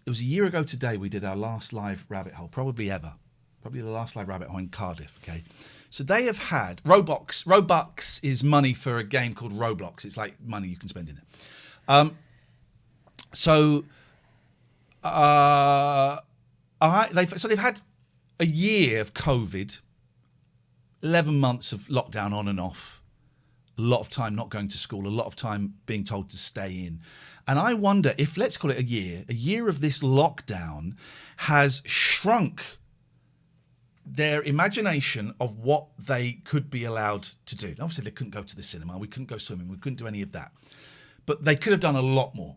Speaker 1: it was a year ago today we did our last live rabbit hole, probably ever. Probably the last live rabbit hole in Cardiff, okay? So they have had Roblox. Robux is money for a game called Roblox. It's like money you can spend in it. They've had a year of COVID, 11 months of lockdown on and off, a lot of time not going to school, a lot of time being told to stay in. And I wonder if, let's call it a year of this lockdown has shrunk their imagination of what they could be allowed to do. Obviously, they couldn't go to the cinema, we couldn't go swimming, we couldn't do any of that. But they could have done a lot more.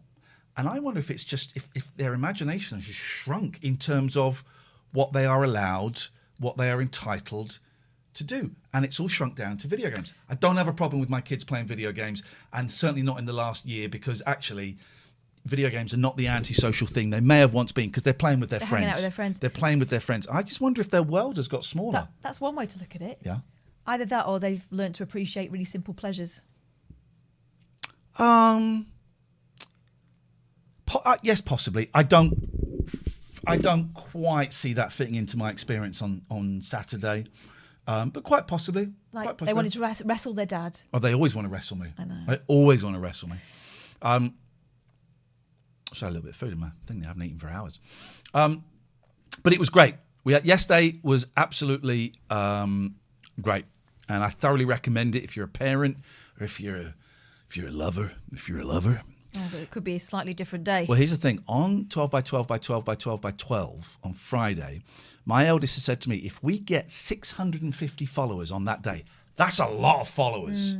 Speaker 1: And I wonder if it's just, if their imagination has just shrunk in terms of what they are allowed, what they are entitled to do. And it's all shrunk down to video games. I don't have a problem with my kids playing video games, and certainly not in the last year, because actually video games are not the antisocial thing they may have once been, because they're playing with their friends.
Speaker 2: Hanging out with their friends.
Speaker 1: They're playing with their friends. I just wonder if their world has got smaller.
Speaker 2: That's one way to look at it.
Speaker 1: Yeah.
Speaker 2: Either that, or they've learned to appreciate really simple pleasures.
Speaker 1: Yes, possibly. I don't quite see that fitting into my experience on Saturday, but quite possibly.
Speaker 2: Like they wanted to wrestle their dad.
Speaker 1: Oh, they always want to wrestle me.
Speaker 2: I know.
Speaker 1: They always want to wrestle me. So a little bit of food in my thing. I haven't eaten for hours. But it was great. Yesterday was absolutely great, and I thoroughly recommend it if you're a parent or if you're a lover.
Speaker 2: Oh, but it could be a slightly different day.
Speaker 1: Well, here's the thing. On 12 by 12 by 12 by 12 by 12 on Friday, my eldest has said to me, if we get 650 followers on that day, that's a lot of followers.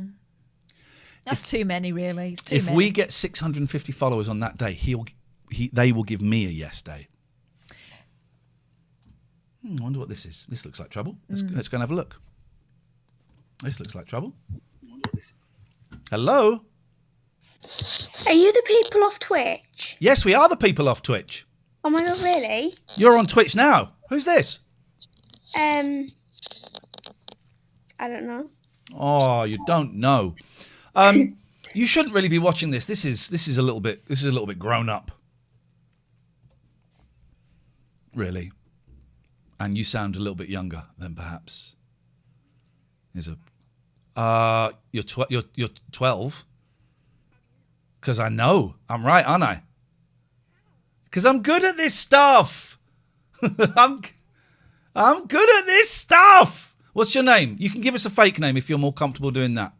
Speaker 2: That's too many, really. It's too
Speaker 1: if
Speaker 2: many.
Speaker 1: we get 650 followers on that day, they will give me a yes day. I wonder what this is. This looks like trouble. Let's go and have a look. This looks like trouble. Hello?
Speaker 3: Are you the people off Twitch?
Speaker 1: Yes, we are the people off Twitch.
Speaker 3: Oh my god, really?
Speaker 1: You're on Twitch now. Who's this?
Speaker 3: I don't know.
Speaker 1: Oh, you don't know. You shouldn't really be watching this. This is a little bit grown up. Really. And you sound a little bit younger than perhaps. You're 12. Because I know. I'm right, aren't I? Because I'm good at this stuff. I'm good at this stuff. What's your name? You can give us a fake name if you're more comfortable doing that.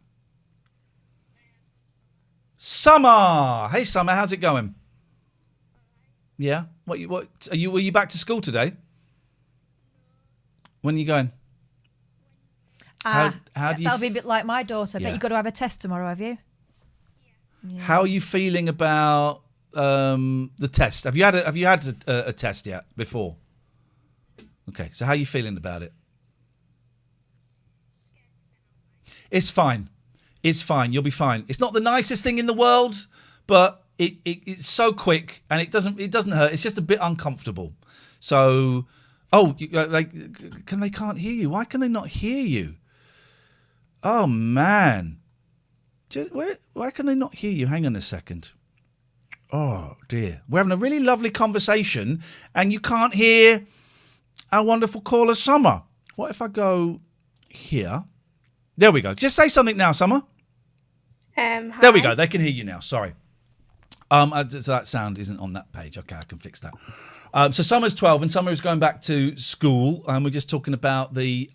Speaker 1: Summer. Hey, Summer. How's it going? Yeah. Were you back to school today? When are you going? How do you?
Speaker 2: That'll be a bit like my daughter.
Speaker 1: Yeah.
Speaker 2: But you've got to have a test tomorrow, have you? Yeah.
Speaker 1: How are you feeling about the test? Have you had a test yet before? Okay, so how are you feeling about it? It's fine. It's fine. You'll be fine. It's not the nicest thing in the world, but it's so quick and it doesn't hurt. It's just a bit uncomfortable. So, they can't hear you. Why can they not hear you? Oh man. Why can they not hear you? Hang on a second. Oh, dear. We're having a really lovely conversation and you can't hear our wonderful caller, Summer. What if I go here? There we go. Just say something now, Summer.
Speaker 3: Hi.
Speaker 1: There we go. They can hear you now. Sorry. So that sound isn't on that page. Okay, I can fix that. So Summer's 12 and Summer is going back to school. We're just talking about the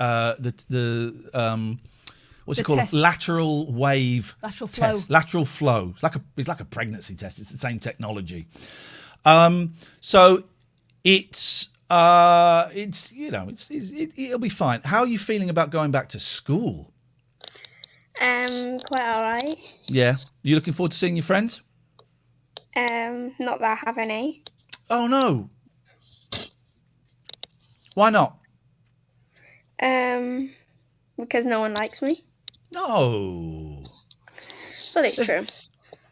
Speaker 1: what's it called?
Speaker 2: Test.
Speaker 1: Lateral wave
Speaker 2: Lateral
Speaker 1: test.
Speaker 2: flow.
Speaker 1: Lateral flow. It's like a pregnancy test. It's the same technology. So it'll be fine. How are you feeling about going back to school?
Speaker 3: Quite alright.
Speaker 1: Yeah. You looking forward to seeing your friends?
Speaker 3: Not that I have any.
Speaker 1: Oh no. Why not?
Speaker 3: Because no one likes me.
Speaker 1: No.
Speaker 3: But it's true.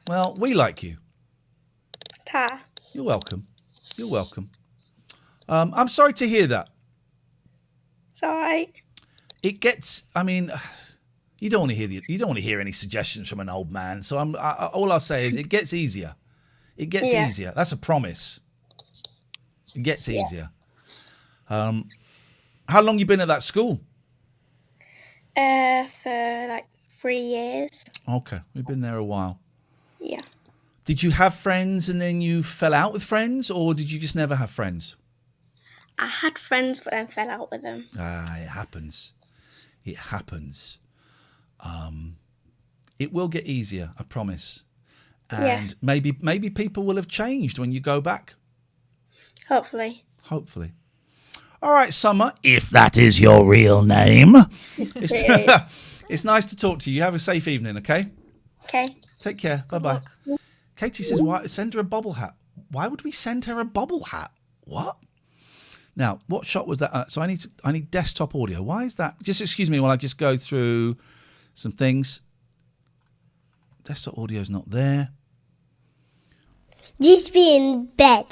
Speaker 1: Well, we like you.
Speaker 3: Ta.
Speaker 1: You're welcome. You're welcome. I'm sorry to hear that.
Speaker 3: It's alright.
Speaker 1: It gets. I mean, you don't want to hear any suggestions from an old man. So all I'll say is it gets easier. It gets easier. That's a promise. It gets easier. How long you been at that school?
Speaker 11: For like 3 years.
Speaker 1: Okay, we've been there a while.
Speaker 11: Yeah.
Speaker 1: Did you have friends and then you fell out with friends, or did you just never have friends?
Speaker 11: I had friends but then fell out with them.
Speaker 1: It happens. It happens. It will get easier, I promise. And maybe people will have changed when you go back.
Speaker 11: Hopefully.
Speaker 1: All right, Summer, if that is your real name. It's nice to talk to you. You have a safe evening, okay?
Speaker 11: Okay.
Speaker 1: Take care. Bye-bye. Katie says, "Why send her a bobble hat?" Why would we send her a bobble hat? What? Now, what shot was that? So I need desktop audio. Why is that? Just excuse me while I just go through some things. Desktop audio's not there.
Speaker 3: Just be in bed.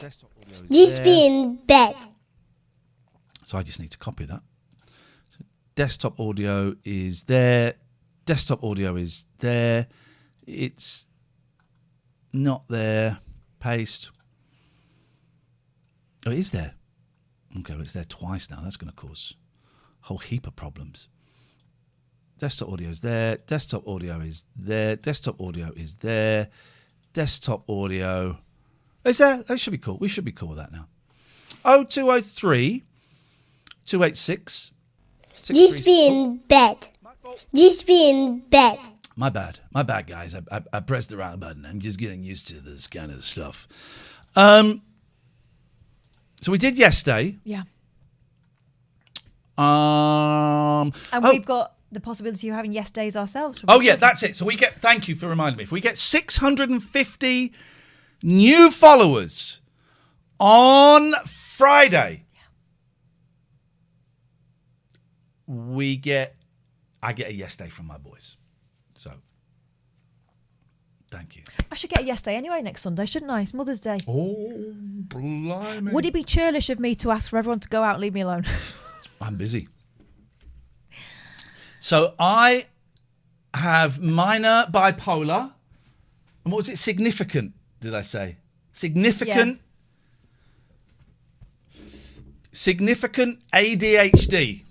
Speaker 3: Just be in bed.
Speaker 1: So I just need to copy that. So desktop audio is there. Desktop audio is there. It's not there. Paste. Oh, it is there. Okay, well, it's there twice now. That's going to cause a whole heap of problems. Desktop audio is there. Desktop audio is there. Desktop audio is there. Desktop audio is there. That should be cool. We should be cool with that now. 0203 286
Speaker 3: Just be in bed. Just be in bed.
Speaker 1: My bad, guys. I pressed the wrong button. I'm just getting used to this kind of stuff. So we did yesterday.
Speaker 2: Yeah.
Speaker 1: And
Speaker 2: we've got the possibility of having yes days ourselves.
Speaker 1: That's it. So we get, thank you for reminding me. If we get 650 new followers on Friday, I get a yes day from my boys. So, thank you.
Speaker 2: I should get a yes day anyway next Sunday, shouldn't I? It's Mother's Day.
Speaker 1: Oh, blimey.
Speaker 2: Would it be churlish of me to ask for everyone to go out and leave me alone?
Speaker 1: I'm busy. So I have minor bipolar. And what was it? Significant, did I say? Significant. Yeah. Significant ADHD.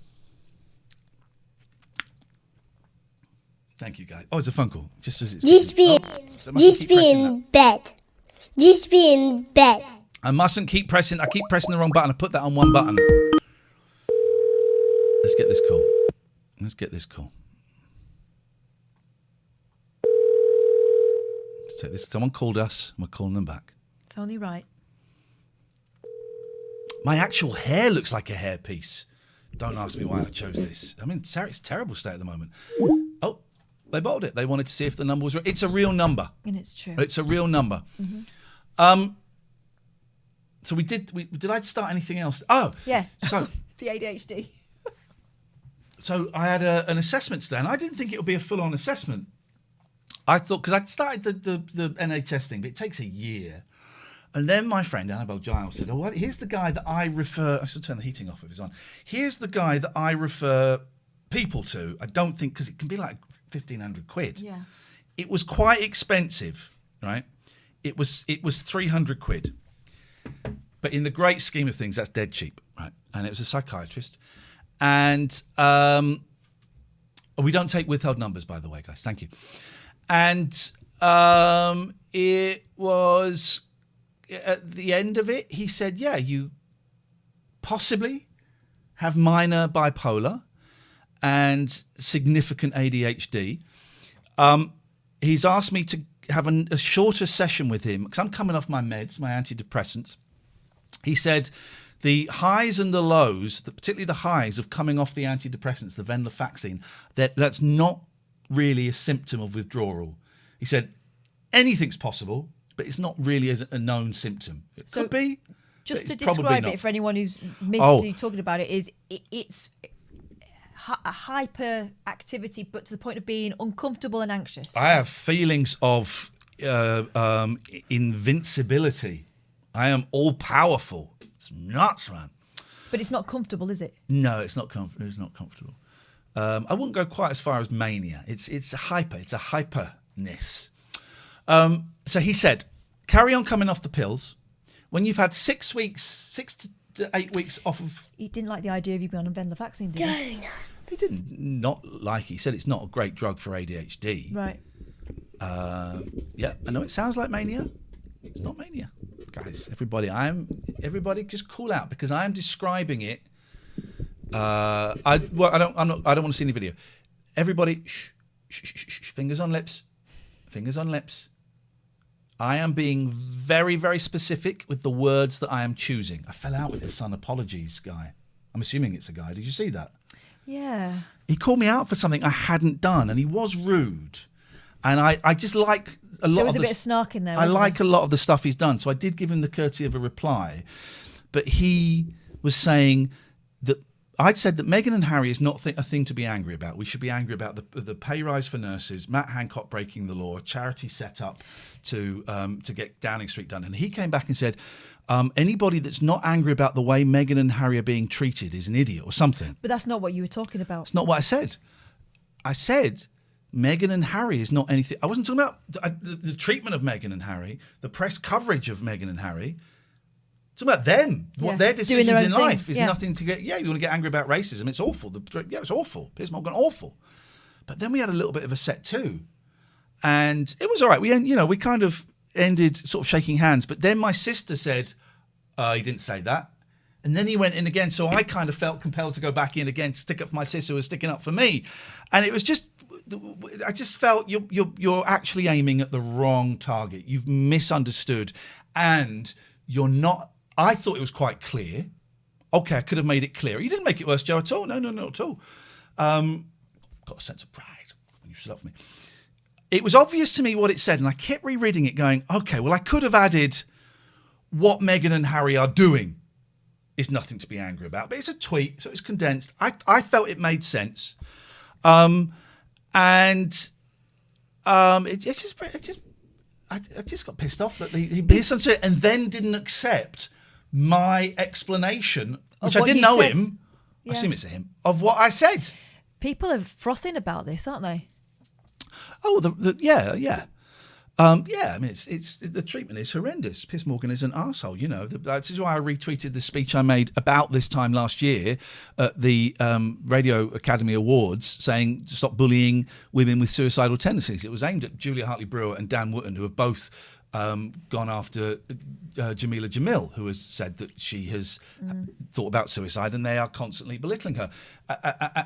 Speaker 1: Thank you, guys. Oh, it's a phone call. Just as it's.
Speaker 3: Just be in bed. Just be in bed.
Speaker 1: I mustn't keep pressing. I keep pressing the wrong button. I put that on one button. Let's get this call. Let's take this. Someone called us. And we're calling them back.
Speaker 2: It's only right.
Speaker 1: My actual hair looks like a hairpiece. Don't ask me why I chose this. I mean, it's a terrible state at the moment. Oh, they bottled it. They wanted to see if the number was right. It's a real number.
Speaker 2: And it's true.
Speaker 1: It's a real number.
Speaker 2: Mm-hmm.
Speaker 1: So did I start anything else? Oh,
Speaker 2: yeah.
Speaker 1: So
Speaker 2: the ADHD.
Speaker 1: So I had an assessment today, and I didn't think it would be a full-on assessment. I thought, because I'd started the NHS thing, but it takes a year. And then my friend Annabelle Giles said, here's the guy that I refer... I should turn the heating off if it's on. Here's the guy that I refer people to. I don't think... Because it can be like 1,500 quid.
Speaker 2: Yeah.
Speaker 1: It was quite expensive, right? It was 300 quid. But in the great scheme of things, that's dead cheap, right? And it was a psychiatrist. And we don't take withheld numbers, by the way, guys. Thank you. And it was... At the end of it, he said, yeah, you possibly have minor bipolar and significant ADHD. He's asked me to have a shorter session with him because I'm coming off my meds, my antidepressants. He said the highs and the lows, particularly the highs of coming off the antidepressants, the venlafaxine, that's not really a symptom of withdrawal. He said anything's possible, but it's not really a known symptom. It could be.
Speaker 2: Just to describe it for anyone who's missed you talking about it, it's a hyperactivity, but to the point of being uncomfortable and anxious.
Speaker 1: I have feelings of invincibility. I am all powerful. It's nuts, man.
Speaker 2: But it's not comfortable, is it?
Speaker 1: No, it's not comfortable. It's not comfortable. I wouldn't go quite as far as mania. It's a hyperness. So he said, carry on coming off the pills. When you've had 6 to 8 weeks off of...
Speaker 2: He didn't like the idea of you being on venlafaxine, did he?
Speaker 1: He didn't not like it. He said it's not a great drug for ADHD.
Speaker 2: Right.
Speaker 1: Yeah, I know it sounds like mania. It's not mania, guys. Everybody just call out because I am describing it. I don't want to see any video. Everybody, shh, fingers on lips, fingers on lips. I am being very, very specific with the words that I am choosing. I fell out with his son. Apologies, guy. I'm assuming it's a guy. Did you see that?
Speaker 2: Yeah.
Speaker 1: He called me out for something I hadn't done, and he was rude. And I just like a lot.
Speaker 2: There was a bit of snark in there.
Speaker 1: I like a lot of the stuff he's done, so I did give him the courtesy of a reply. But he was saying that I'd said that Meghan and Harry is not a thing to be angry about. We should be angry about the pay rise for nurses, Matt Hancock breaking the law, a charity set up to get Downing Street done. And he came back and said, anybody that's not angry about the way Meghan and Harry are being treated is an idiot or something.
Speaker 2: But that's not what you were talking about.
Speaker 1: It's not what I said. I said Meghan and Harry is not anything. I wasn't talking about the treatment of Meghan and Harry, the press coverage of Meghan and Harry. It's about them. What their decisions in life is nothing to get. Yeah, you want to get angry about racism. It's awful. It's awful. Piers Morgan, awful. But then we had a little bit of a set too, and it was all right. We kind of ended sort of shaking hands. But then my sister said, "He didn't say that," and then he went in again. So I kind of felt compelled to go back in again, to stick up for my sister who was sticking up for me, and it was just. I just felt you're actually aiming at the wrong target. You've misunderstood, and you're not. I thought it was quite clear. Okay, I could have made it clearer. You didn't make it worse, Joe, at all. No, not at all. Got a sense of pride when you stood up for me. It was obvious to me what it said, and I kept rereading it going, okay, well, I could have added what Meghan and Harry are doing is nothing to be angry about. But it's a tweet, so it's condensed. I felt it made sense. I just got pissed off that he misunderstood it and then didn't accept my explanation, which I didn't know him. I assume it's a him, of what I said.
Speaker 2: People are frothing about this, aren't they?
Speaker 1: Oh, yeah. I mean, it's the treatment is horrendous. Piers Morgan is an arsehole, you know. This is why I retweeted the speech I made about this time last year at the Radio Academy Awards, saying to stop bullying women with suicidal tendencies. It was aimed at Julia Hartley-Brewer and Dan Wootton, who have both gone after Jamila Jamil, who has said that she has thought about suicide, and they are constantly belittling her.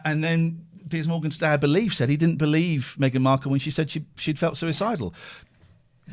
Speaker 1: And then Piers Morgan today, I believe, said he didn't believe Meghan Markle when she said she'd felt suicidal.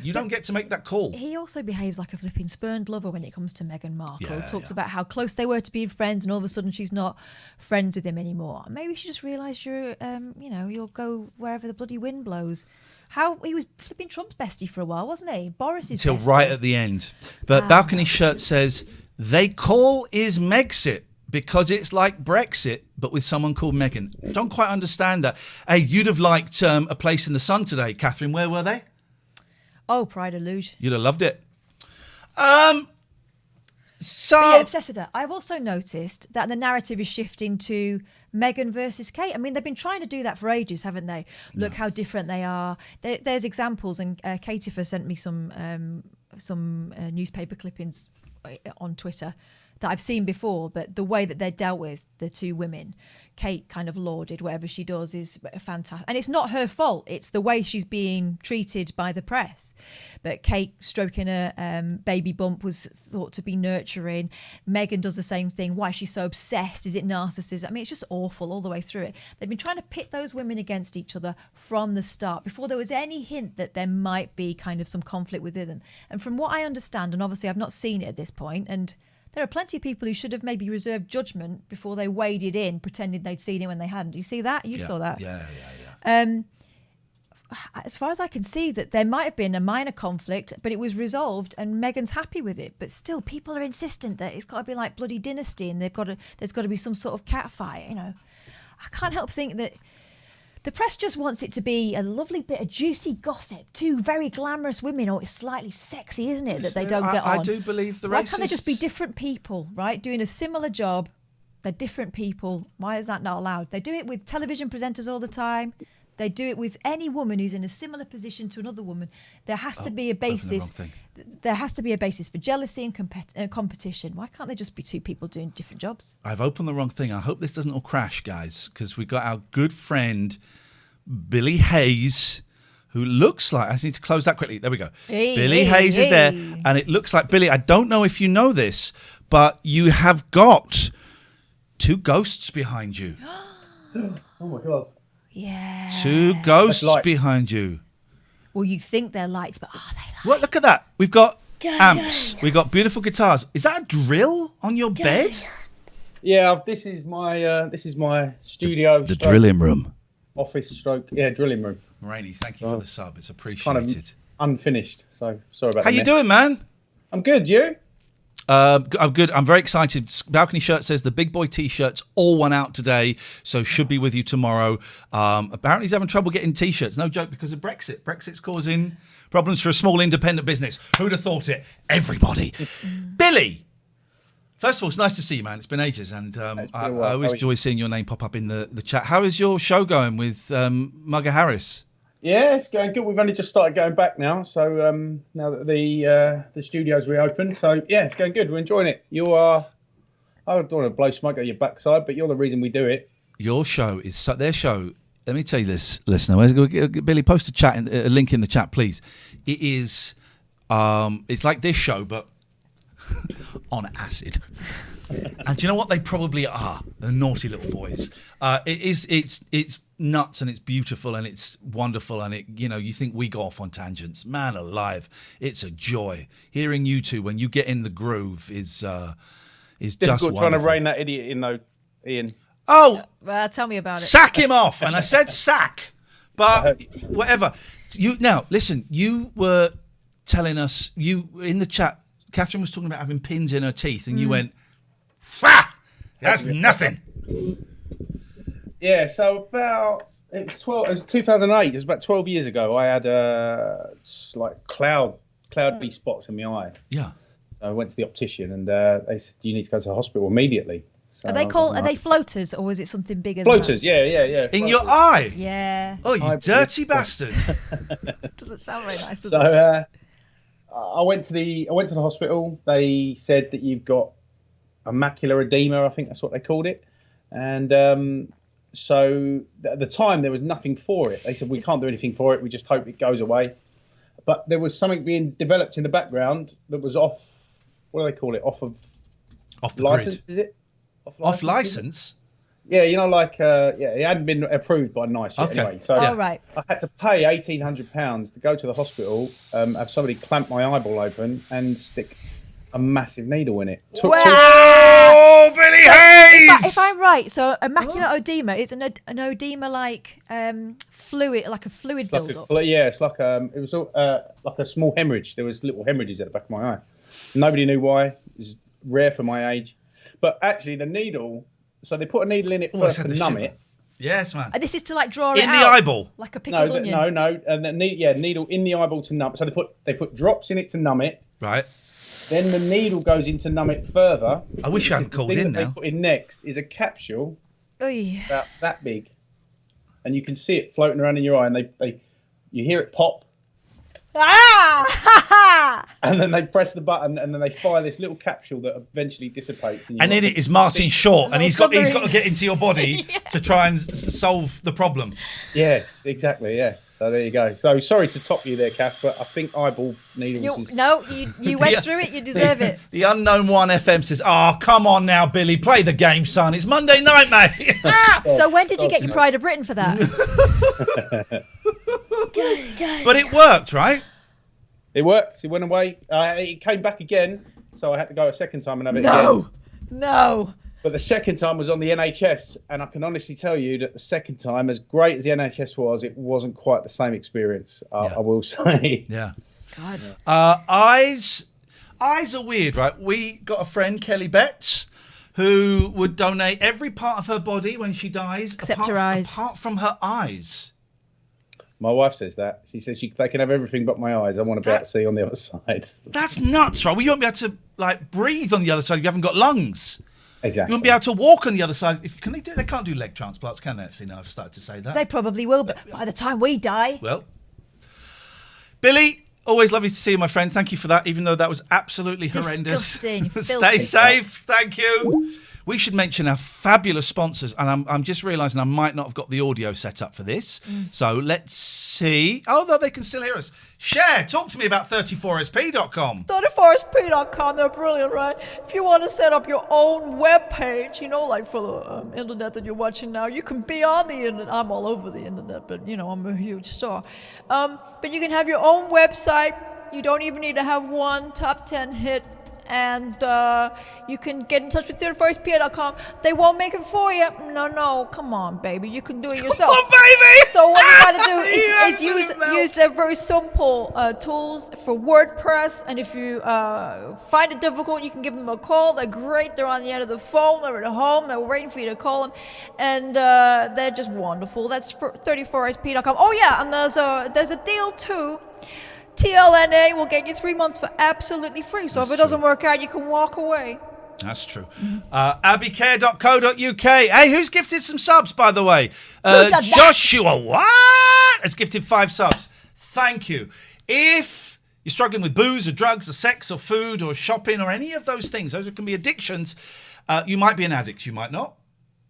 Speaker 1: You don't get to make that call.
Speaker 2: He also behaves like a flipping spurned lover when it comes to Meghan Markle. Talks about how close they were to being friends, and all of a sudden she's not friends with him anymore. Maybe she just realised you'll go wherever the bloody wind blows. How he was flipping Trump's bestie for a while, wasn't he? Boris's
Speaker 1: until
Speaker 2: bestie.
Speaker 1: Right at the end. But Balcony Shirt says they call is Megxit because it's like Brexit, but with someone called Meghan. Don't quite understand that. Hey, you'd have liked A Place in the Sun today, Catherine. Where were they?
Speaker 2: Oh, Pride of Luge.
Speaker 1: You'd have loved it.
Speaker 2: Obsessed with her. I've also noticed that the narrative is shifting to Meghan versus Kate. I mean, they've been trying to do that for ages, haven't they? Look how different they are. There's examples, and Katifa sent me some newspaper clippings on Twitter that I've seen before, but the way that they're dealt with, the two women, Kate kind of lauded whatever she does is fantastic. And it's not her fault. It's the way she's being treated by the press. But Kate stroking her baby bump was thought to be nurturing. Meghan does the same thing. Why is she so obsessed? Is it narcissism? I mean, it's just awful all the way through it. They've been trying to pit those women against each other from the start, before there was any hint that there might be kind of some conflict within them. And from what I understand, and obviously I've not seen it at this point, and there are plenty of people who should have maybe reserved judgment before they waded in, pretending they'd seen it when they hadn't. You see that? You saw that?
Speaker 1: Yeah.
Speaker 2: As far as I can see, that there might have been a minor conflict, but it was resolved and Meghan's happy with it. But still, people are insistent that it's got to be like bloody Dynasty and there's got to be some sort of catfight, you know. I can't help think that the press just wants it to be a lovely bit of juicy gossip. Two very glamorous women. Oh, it's slightly sexy, isn't it, that they don't get on?
Speaker 1: I do believe the racists...
Speaker 2: Why can't they just be different people, right? Doing a similar job. They're different people. Why is that not allowed? They do it with television presenters all the time. They do it with any woman who's in a similar position to another woman. There has to be a basis. There has to be a basis for jealousy and competition. Why can't there just be two people doing different jobs?
Speaker 1: I've opened the wrong thing. I hope this doesn't all crash, guys, because we've got our good friend Billy Hayes, who looks like... I just need to close that quickly. There we go. Billy Hayes is there, and it looks like, Billy, I don't know if you know this, but you have got 2 ghosts behind you.
Speaker 12: Oh, my God.
Speaker 2: Yeah.
Speaker 1: 2 ghosts behind you.
Speaker 2: Well, you think they're lights, but are they lights?
Speaker 1: What? Look at that. We've got amps. We've got beautiful guitars. Is that a drill on your bed?
Speaker 12: Yeah, this is my studio.
Speaker 1: The drilling room.
Speaker 12: Office stroke. Yeah, drilling room.
Speaker 1: Rainey, thank you for the sub. It's appreciated.
Speaker 12: It's kind of unfinished, so sorry about that.
Speaker 1: How you doing, man?
Speaker 12: I'm good. You?
Speaker 1: I'm good. I'm very excited. Balcony Shirt says the big boy T-shirts all went out today, so should be with you tomorrow. Apparently he's having trouble getting T-shirts. No joke, because of Brexit. Brexit's causing problems for a small independent business. Who'd have thought it? Everybody. Billy, first of all, it's nice to see you, man. It's been ages, and I always enjoy seeing your name pop up in the chat. How is your show going with Mugger Harris?
Speaker 12: Yeah, it's going good. We've only just started going back now, so now that the studio's reopened, so yeah, it's going good. We're enjoying it. You are. I don't want to blow smoke at your backside, but you're the reason we do it.
Speaker 1: Your show is their show. Let me tell you this, listener. Billy, post a link in the chat, please. It is. It's like this show, but on acid. And do you know what they probably are? The naughty little boys. It's nuts and it's beautiful and it's wonderful and you think we go off on tangents. Man alive, it's a joy. Hearing you two when you get in the groove is just wonderful.
Speaker 12: Trying to rein that idiot in though, Ian.
Speaker 1: Oh,
Speaker 2: tell me about it.
Speaker 1: Sack him off, and I said sack, but whatever. Listen. You were telling us in the chat. Catherine was talking about having pins in her teeth, and you went, that's nothing.
Speaker 12: Yeah, so it was 2008. It was about 12 years ago. I had cloudy spots in my eye.
Speaker 1: Yeah.
Speaker 12: So I went to the optician, and they said you need to go to the hospital immediately. So
Speaker 2: are they floaters, or is it something bigger?
Speaker 12: Floaters?
Speaker 2: Than that?
Speaker 12: Yeah.
Speaker 1: In your eye?
Speaker 2: Yeah.
Speaker 1: Oh, you dirty bastard!
Speaker 2: Doesn't sound very nice, does
Speaker 12: it?
Speaker 1: So
Speaker 12: I went to the hospital. They said that you've got a macular edema. I think that's what they called it, and so at the time there was nothing for it. They said we can't do anything for it. We just hope it goes away. But there was something being developed in the background that was off. What do they call it? Off
Speaker 1: the
Speaker 12: license?
Speaker 1: Grid.
Speaker 12: Is it?
Speaker 1: Off license?
Speaker 12: Yeah, it hadn't been approved by NICE yet anyway. So
Speaker 2: right.
Speaker 12: I had to pay £1,800 to go to the hospital, have somebody clamp my eyeball open and stick a massive needle in it.
Speaker 1: Oh, Billy Hayes!
Speaker 2: If I'm right, so a macular edema is an edema like fluid, like a fluid build-up.
Speaker 12: It's like it was like a small hemorrhage. There was little hemorrhages at the back of my eye. Nobody knew why. It was rare for my age. But actually, the needle. So they put a needle in it first to numb it.
Speaker 1: Yes, man.
Speaker 2: This is to like draw it out.
Speaker 1: In the eyeball.
Speaker 2: Like a pickled onion.
Speaker 12: No. And the needle in the eyeball to numb. So they put drops in it to numb it.
Speaker 1: Right.
Speaker 12: Then the needle goes in to numb it further.
Speaker 1: I wish I hadn't called in now.
Speaker 12: What they put in next is a capsule about that big. And you can see it floating around in your eye. And you hear it pop. And then they press the button, and then they fire this little capsule that eventually dissipates.
Speaker 1: And in it is Martin Short, and he's got to get into your body to try and solve the problem.
Speaker 12: Yes, exactly. Yeah. So there you go. So sorry to top you there, Kath, but I think eyeball needles.
Speaker 2: You went through it. You deserve it.
Speaker 1: The Unknown One FM says, "Oh, come on now, Billy, play the game, son. It's Monday night, mate."
Speaker 2: So when did you get your Pride of Britain for that?
Speaker 1: But it worked, right?
Speaker 12: It worked. It went away. It came back again, so I had to go a second time and have it again.
Speaker 2: No.
Speaker 12: But the second time was on the NHS, and I can honestly tell you that the second time, as great as the NHS was, it wasn't quite the same experience. I will say.
Speaker 1: Yeah.
Speaker 2: God.
Speaker 1: Eyes are weird, right? We got a friend, Kelly Betts, who would donate every part of her body when she dies,
Speaker 2: except her eyes,
Speaker 1: apart from her eyes.
Speaker 12: My wife says that. She says they can have everything but my eyes. I want to be able to see on the other side.
Speaker 1: That's nuts, right? Well, you won't be able to breathe on the other side if you haven't got lungs.
Speaker 12: Exactly.
Speaker 1: You wouldn't be able to walk on the other side. Can they do? They can't do leg transplants, can they? Actually, now I've started to say that.
Speaker 2: They probably will, but by the time we die.
Speaker 1: Well, Billy, always lovely to see you, my friend. Thank you for that, even though that was absolutely horrendous.
Speaker 2: Disgusting.
Speaker 1: Stay safe. Thank you. We should mention our fabulous sponsors, and I'm just realising I might not have got the audio set up for this. So let's see. Oh, no, they can still hear us. Cher, talk to me about 34sp.com.
Speaker 2: 34sp.com, they're brilliant, right? If you want to set up your own web page, like for the internet that you're watching now, you can be on the internet. I'm all over the internet, but, I'm a huge star. But you can have your own website. You don't even need to have one top 10 hit. And you can get in touch with 34sp.com. They won't make it for you. No, come on, baby. You can do it yourself.
Speaker 1: Come on, baby!
Speaker 2: So what you gotta do is use their very simple tools for WordPress. And if you find it difficult, you can give them a call. They're great. They're on the end of the phone. They're at home. They're waiting for you to call them. And they're just wonderful. That's for 34sp.com. Oh, yeah, and there's a deal, too. TLNA will get you 3 months for absolutely free. So if it doesn't work out, you can walk away.
Speaker 1: That's true. Abbeycare.co.uk. Hey, who's gifted some subs, by the way? Joshua, what? Has gifted 5 subs. Thank you. If you're struggling with booze or drugs or sex or food or shopping or any of those things, those can be addictions. You might be an addict, you might not.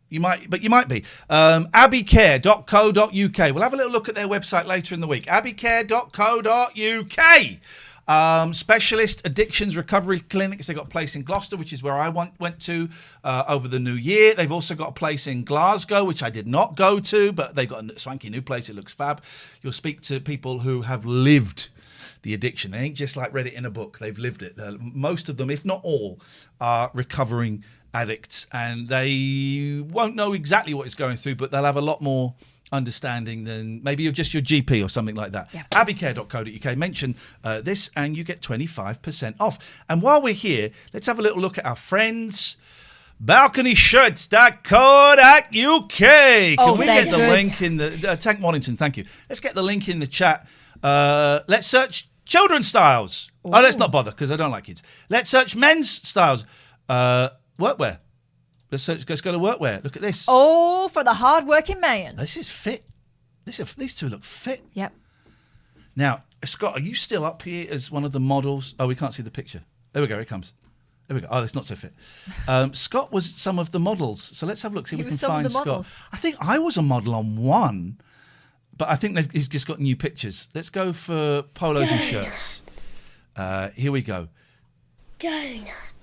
Speaker 1: You might be. Abbeycare.co.uk. We'll have a little look at their website later in the week. Abbeycare.co.uk. Specialist addictions recovery clinics. They've got a place in Gloucester, which is where I went to over the new year. They've also got a place in Glasgow, which I did not go to, but they've got a swanky new place. It looks fab. You'll speak to people who have lived the addiction. They ain't just like read it in a book. They've lived it. Most of them, if not all, are recovering addicts, and they won't know exactly what it's going through, but they'll have a lot more understanding than maybe you're just your GP or something like that. Yeah. Abbeycare.co.uk. Mention this and you get 25% off. And while we're here, let's have a little look at our friends. balconyshirts.co.uk. Can we get the link in the Tank Wallington, thank you. Let's get the link in the chat. Let's search children's styles. Ooh. Oh, let's not bother because I don't like kids. Let's search men's styles. Workwear. Let's go to workwear. Look at this.
Speaker 2: Oh, for the hard-working man.
Speaker 1: This is fit. These two look fit.
Speaker 2: Yep.
Speaker 1: Now, Scott, are you still up here as one of the models? Oh, we can't see the picture. There we go. Here it comes. There we go. Oh, that's not so fit. Scott was some of the models. So let's have a look. See if we can find Scott. I think I was a model on one, but I think he's just got new pictures. Let's go for polos and shirts. Here we go.
Speaker 3: Donuts.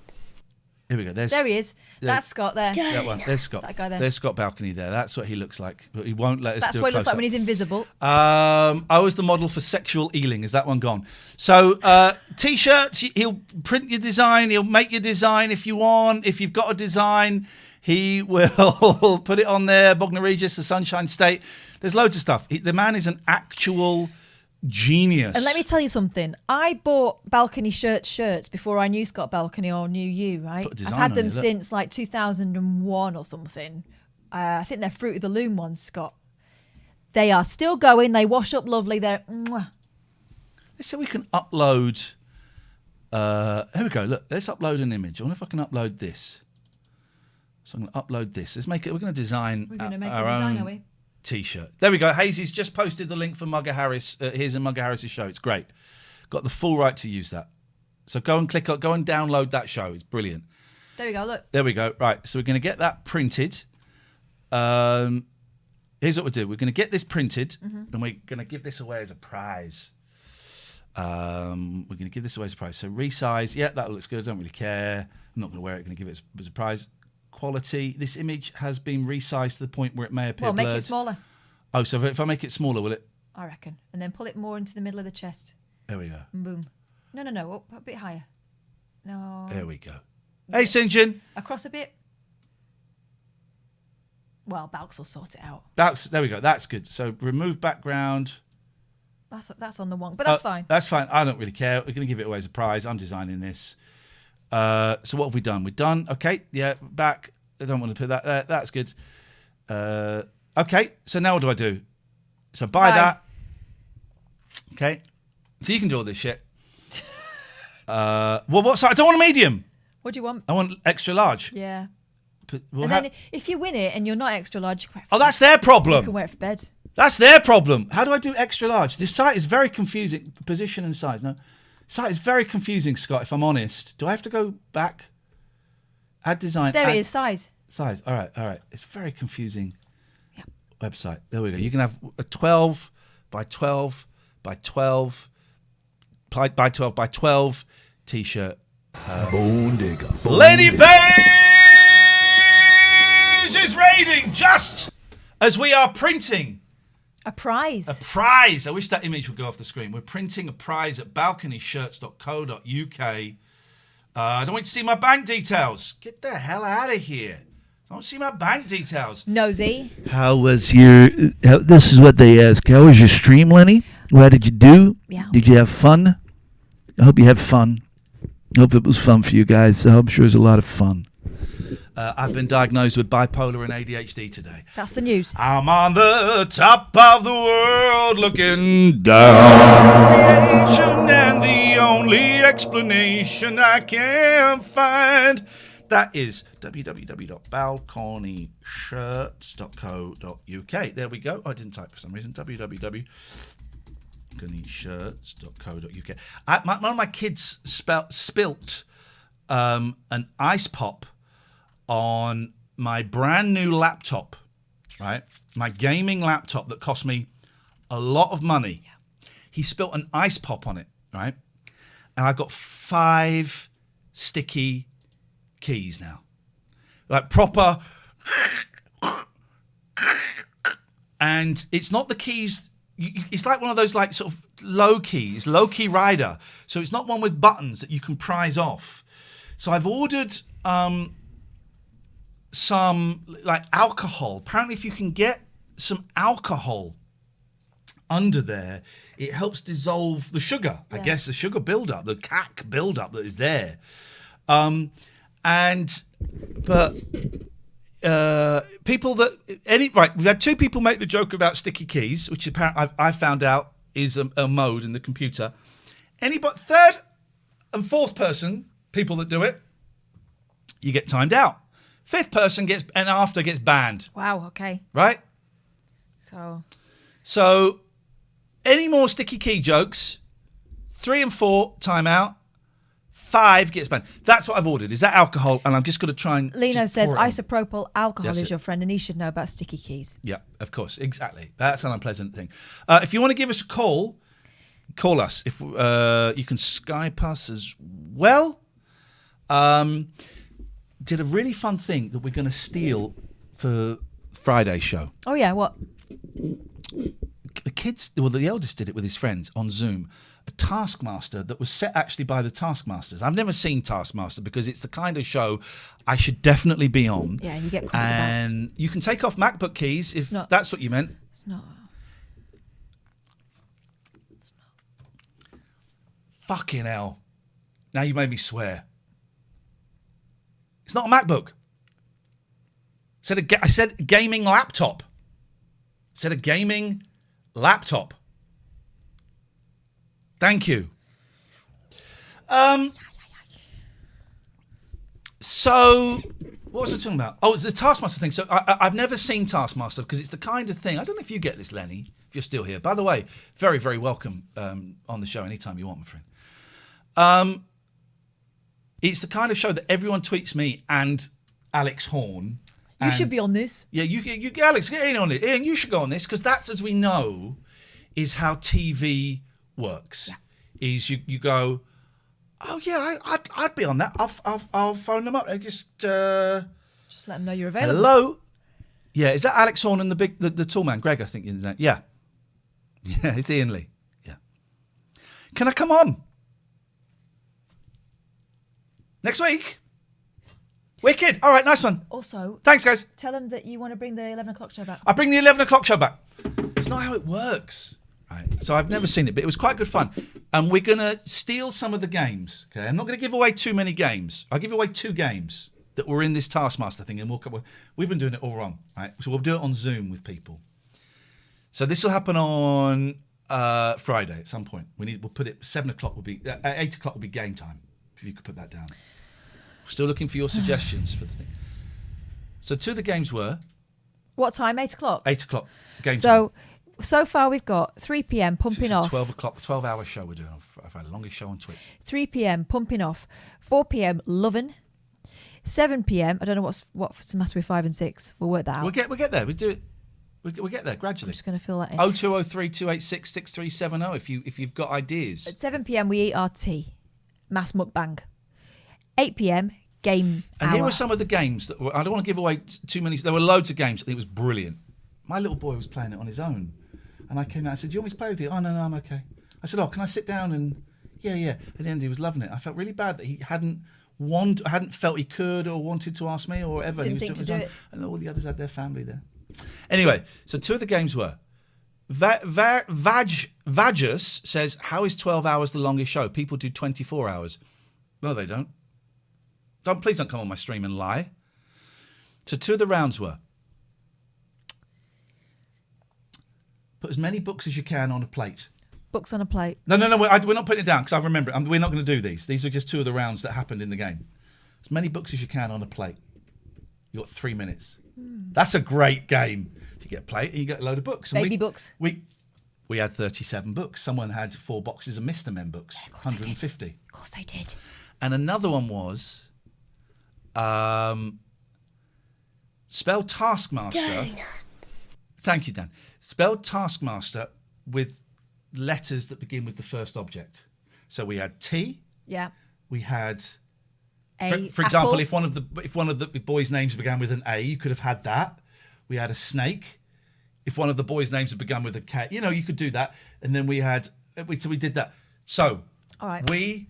Speaker 1: Here we go.
Speaker 2: There he is. That's Scott there.
Speaker 1: That one. There's Scott.
Speaker 2: That guy there.
Speaker 1: There's Scott Balcony there. That's what he looks like. But he won't let us
Speaker 2: That's
Speaker 1: do
Speaker 2: what
Speaker 1: a
Speaker 2: he looks like
Speaker 1: close-up.
Speaker 2: when he's invisible.
Speaker 1: I was the model for Sexual Ealing. Is that one gone? So T-shirts, he'll print your design. He'll make your design if you want. If you've got a design, he will put it on there. Bognor Regis, the Sunshine State. There's loads of stuff. The man is an actual genius.
Speaker 2: And let me tell you something. I bought Balcony shirts before I knew Scott Balcony or knew you, right? I've had them since like 2001 or something. I think they're Fruit of the Loom ones, Scott. They are still going. They wash up lovely. They're mwah.
Speaker 1: Let's see if we can upload. Here we go. Look, let's upload an image. I wonder if I can upload this. So I'm going to upload this. Let's make it. We're going to design our own T-shirt. There we go. Hazy's just posted the link for Mugger Harris. Here's a Mugger Harris' show. It's great. Got the full right to use that. So go and download that show. It's brilliant.
Speaker 2: There we go. Look.
Speaker 1: There we go. Right. So we're going to get that printed. Here's what we'll do. We're going to get this printed, and we're going to give this away as a prize. We're going to give this away as a prize. So resize. Yeah, that looks good. I don't really care. I'm not going to wear it. I'm going to give it as a prize. Quality. This image has been resized to the point where it may appear blurred.
Speaker 2: Make it smaller.
Speaker 1: Oh, so if I make it smaller, will it?
Speaker 2: I reckon. And then pull it more into the middle of the chest.
Speaker 1: There we go.
Speaker 2: And boom. No. Up a bit higher. No.
Speaker 1: There we go. Hey, St.
Speaker 2: Across a bit. Well, Balks will sort it out.
Speaker 1: There we go. That's good. So remove background.
Speaker 2: That's on the one, but that's fine.
Speaker 1: That's fine. I don't really care. We're going to give it away as a prize. I'm designing this. So what have we done? We're done. Okay. Yeah. Back. I don't want to put that there. That's good. Okay. So now what do I do? So buy that. Okay. So you can do all this shit. Well, what size? I don't want a medium.
Speaker 2: What do you want?
Speaker 1: I want extra large.
Speaker 2: Yeah.
Speaker 1: We'll
Speaker 2: and
Speaker 1: have-
Speaker 2: then if you win it and you're not extra large, you can wear it for
Speaker 1: Oh, that's their problem.
Speaker 2: You can wear it for bed.
Speaker 1: That's their problem. How do I do extra large? This site is very confusing. Position and size. No, site is very confusing, Scott. If I'm honest, do I have to go back? Add design.
Speaker 2: There
Speaker 1: add
Speaker 2: it is, size.
Speaker 1: Size. All right. It's very confusing. Website. There we go. You can have a 12 by 12 by 12 by 12 by 12 t-shirt.
Speaker 13: Bone digger.
Speaker 1: Lady Beige is raiding just as we are printing
Speaker 2: a prize.
Speaker 1: A prize. I wish that image would go off the screen. We're printing a prize at balconyshirts.co.uk. I don't want you to see my bank details. Get the hell out of here. I don't see my bank details.
Speaker 2: Nosy.
Speaker 14: How was your... this is what they ask. How was your stream, Lenny? What did you do?
Speaker 2: Yeah.
Speaker 14: Did you have fun? I hope you had fun. I hope it was fun for you guys. I'm sure it was a lot of fun.
Speaker 1: I've been diagnosed with bipolar and ADHD today.
Speaker 2: That's the news.
Speaker 1: I'm on the top of the world looking down on creation, and the only explanation I can find, that is www.balconyshirts.co.uk. There we go. I didn't type for some reason. www.balconyshirts.co.uk. One of my kids spilt an ice pop on my brand new laptop, right? My gaming laptop that cost me a lot of money. He spilt an ice pop on it, right? And I've got 5 sticky keys now. Like proper. And it's not the keys. It's like one of those like sort of low key rider. So it's not one with buttons that you can prise off. So I've ordered some like alcohol. Apparently if you can get some alcohol under there, it helps dissolve the sugar. I guess the sugar buildup, the CAC buildup that is there. People that we've had 2 people make the joke about sticky keys, which apparently I found out is a mode in the computer. Third and fourth person, people that do it, you get timed out. 5th person gets banned.
Speaker 2: Wow, okay.
Speaker 1: Right?
Speaker 2: So
Speaker 1: any more sticky key jokes, 3 and 4, timeout. 5 gets banned. That's what I've ordered. Is that alcohol? And I'm just going to try and...
Speaker 2: Lino says
Speaker 1: pour it on.
Speaker 2: isopropyl alcohol
Speaker 1: That's
Speaker 2: is
Speaker 1: it.
Speaker 2: your friend and he should know about sticky keys.
Speaker 1: Yeah, of course. Exactly. That's an unpleasant thing. If you want to give us a call us. If you can Skype us as well. Did a really fun thing that we're going to steal for Friday's show.
Speaker 2: Oh, yeah, what?
Speaker 1: The eldest did it with his friends on Zoom. A Taskmaster that was set actually by the Taskmasters. I've never seen Taskmaster because it's the kind of show I should definitely be on.
Speaker 2: Yeah, you get crossed
Speaker 1: And you can take off MacBook keys if that's what you meant.
Speaker 2: It's not.
Speaker 1: Fucking hell. Now you made me swear. It's not a MacBook. I said gaming laptop. I said a gaming laptop. Thank you. So, what was I talking about? Oh, it's the Taskmaster thing. So I've never seen Taskmaster because it's the kind of thing. I don't know if you get this, Lenny, if you're still here. By the way, very, very welcome on the show anytime you want, my friend. It's the kind of show that everyone tweets me and Alex Horn.
Speaker 2: You should be on this.
Speaker 1: Yeah, you Alex, get in on it. Ian, you should go on this because that's, as we know, is how TV works. Yeah. Is you go, oh yeah, I'd be on that. I'll phone them up. Just
Speaker 2: let them know you're available.
Speaker 1: Hello. Yeah, is that Alex Horn and the tall man, Greg? I think is his name. Yeah, it's Ian Lee. Yeah. Can I come on next week? Wicked. All right, nice one.
Speaker 2: Also,
Speaker 1: thanks, guys.
Speaker 2: Tell them that you want to bring the 11 o'clock show back.
Speaker 1: I bring the 11 o'clock show back. It's not how it works. Right. So I've never seen it, but it was quite good fun. And we're going to steal some of the games. Okay, I'm not going to give away too many games. I'll give away 2 games that were in this Taskmaster thing, and we've been doing it all wrong. Right. So we'll do it on Zoom with people. So this will happen on Friday at some point. We'll put it 7 o'clock will be 8 o'clock will be game time. If you could put that down. Still looking for your suggestions for the thing. So 2 of the games were
Speaker 2: What time? 8 o'clock?
Speaker 1: 8 o'clock. Game
Speaker 2: So far we've got 3 p.m. pumping off.
Speaker 1: 12 o'clock, 12-hour show we're doing. I've had the longest show on Twitch.
Speaker 2: 3 p.m. pumping off. 4 p.m. loving. 7 p.m. I don't know what's the matter with 5 and 6. We'll work that out.
Speaker 1: We'll get there. We do it. We'll get there gradually.
Speaker 2: I'm just going to fill that in.
Speaker 1: 0203 286 6370 if you've got ideas.
Speaker 2: At 7 p.m. we eat our tea. Mass mukbang. 8 p.m. game
Speaker 1: And
Speaker 2: hour.
Speaker 1: here were some of the games that were, I don't want to give away too many. There were loads of games. It was brilliant. My little boy was playing it on his own. And I came out and said, do you want me to play with you? Oh, no, I'm okay. I said, oh, can I sit down? And yeah. At the end, he was loving it. I felt really bad that he hadn't felt he could or wanted to ask me or whatever.
Speaker 2: Didn't
Speaker 1: he was
Speaker 2: think
Speaker 1: doing
Speaker 2: to
Speaker 1: his
Speaker 2: do
Speaker 1: own. And all the others had their family there. Anyway, so 2 of the games were Vagus says, how is 12 hours the longest show? People do 24 hours. No, they don't. Please don't come on my stream and lie. So 2 of the rounds were put as many books as you can on a plate.
Speaker 2: Books on a plate.
Speaker 1: No, we're not putting it down because I remember it. We're not going to do these. These are just 2 of the rounds that happened in the game. As many books as you can on a plate. You got 3 minutes. That's a great game. You get a plate and you get a load of books. And
Speaker 2: Baby books.
Speaker 1: We had 37 books. Someone had 4 boxes of Mr. Men books.
Speaker 2: Yeah, of
Speaker 1: 150.
Speaker 2: Of course they did.
Speaker 1: And another one was spell Taskmaster.
Speaker 3: Donuts.
Speaker 1: Thank you, Dan. Spell Taskmaster with letters that begin with the first object. So we had T.
Speaker 2: Yeah.
Speaker 1: We had
Speaker 2: A.
Speaker 1: For example,
Speaker 2: apple.
Speaker 1: if one of the boys' names began with an A, you could have had that. We had a snake. If one of the boys' names had begun with a K, you could do that. And then we did that. So
Speaker 2: all right.
Speaker 1: We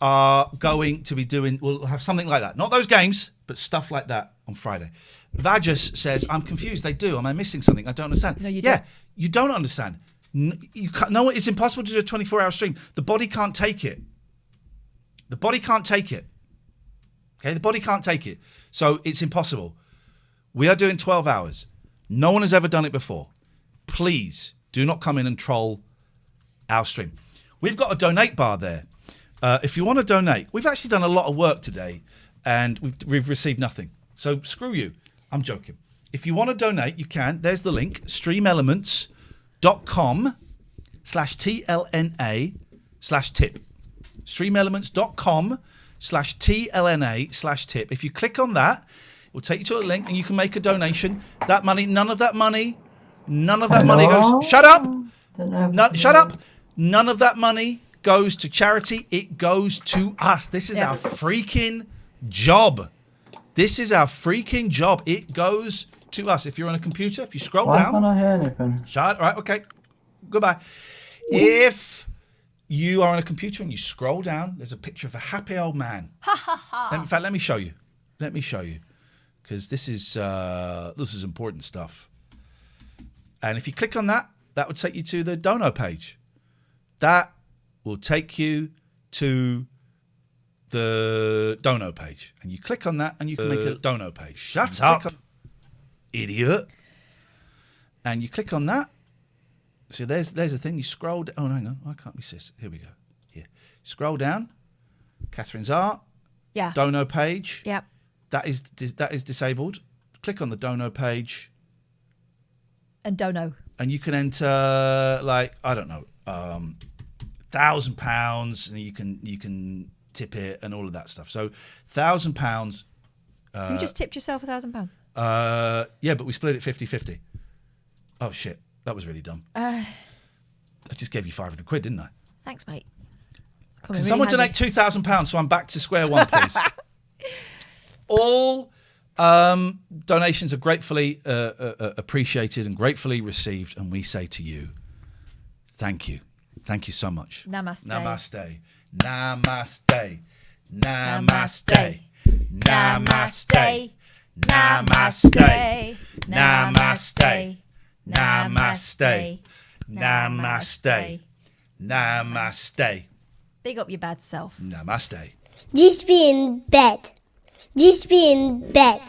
Speaker 1: are going to be we'll have something like that. Not those games, but stuff like that on Friday. Vagus says, I'm confused. They do. Am I missing something? I don't understand.
Speaker 2: No, you don't.
Speaker 1: Yeah, you don't understand. You can't, no, it's impossible to do a 24-hour stream. The body can't take it. The body can't take it. Okay, the body can't take it. So it's impossible. We are doing 12 hours. No one has ever done it before. Please do not come in and troll our stream. We've got a donate bar there. If you want to donate, we've actually done a lot of work today and we've received nothing. So screw you. I'm joking. If you want to donate, you can. There's the link, streamelements.com/TLNA/tip. streamelements.com/TLNA/tip. If you click on that, it will take you to a link and you can make a donation. That money, none of that money goes... Shut up! No, shut up! None of that money goes to charity. It goes to us. This is our freaking job. This is our freaking job. It goes to us. If you're on a computer, if you scroll down...
Speaker 15: Why can't I hear anything?
Speaker 1: Shut. Right, okay. Goodbye. If you are on a computer and you scroll down, there's a picture of a happy old man. In fact, let me show you. Because this is important stuff. And if you click on that, that would take you to the dono page. That will take you to the dono page. And you click on that and you can make a dono page. Shut up, idiot. And you click on that. So there's the thing. You scroll down. Oh, no, hang on. Why can't we see this? Here we go. Here. Scroll down. Catherine's art.
Speaker 2: Yeah.
Speaker 1: Dono page.
Speaker 2: Yep.
Speaker 1: That is disabled. Click on the dono page.
Speaker 2: And dono.
Speaker 1: And you can enter, like, I don't know, £1,000, and you can tip it and all of that stuff. So £1,000.
Speaker 2: You just tipped yourself £1,000.
Speaker 1: Yeah, but we split it 50-50. Oh shit, that was really dumb. I just gave you £500, didn't I?
Speaker 2: Thanks, mate.
Speaker 1: Can someone donate £2,000 so I'm back to square one, please? All donations are gratefully appreciated and gratefully received, and we say to you, thank you. Thank you so much.
Speaker 2: Namaste.
Speaker 1: Namaste. Namaste. Namaste. Namaste. Namaste. Namaste. Namaste. Namaste. Namaste.
Speaker 2: Big up your bad self.
Speaker 1: Namaste.
Speaker 3: Just be in bed. Just be in bed.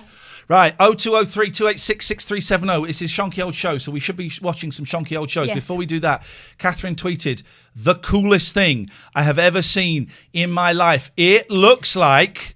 Speaker 1: Right, 0203 286 6370. This is Shonky Old Show, so we should be watching some Shonky Old Shows.
Speaker 2: Yes.
Speaker 1: Before we do that, Catherine tweeted, the coolest thing I have ever seen in my life. It looks like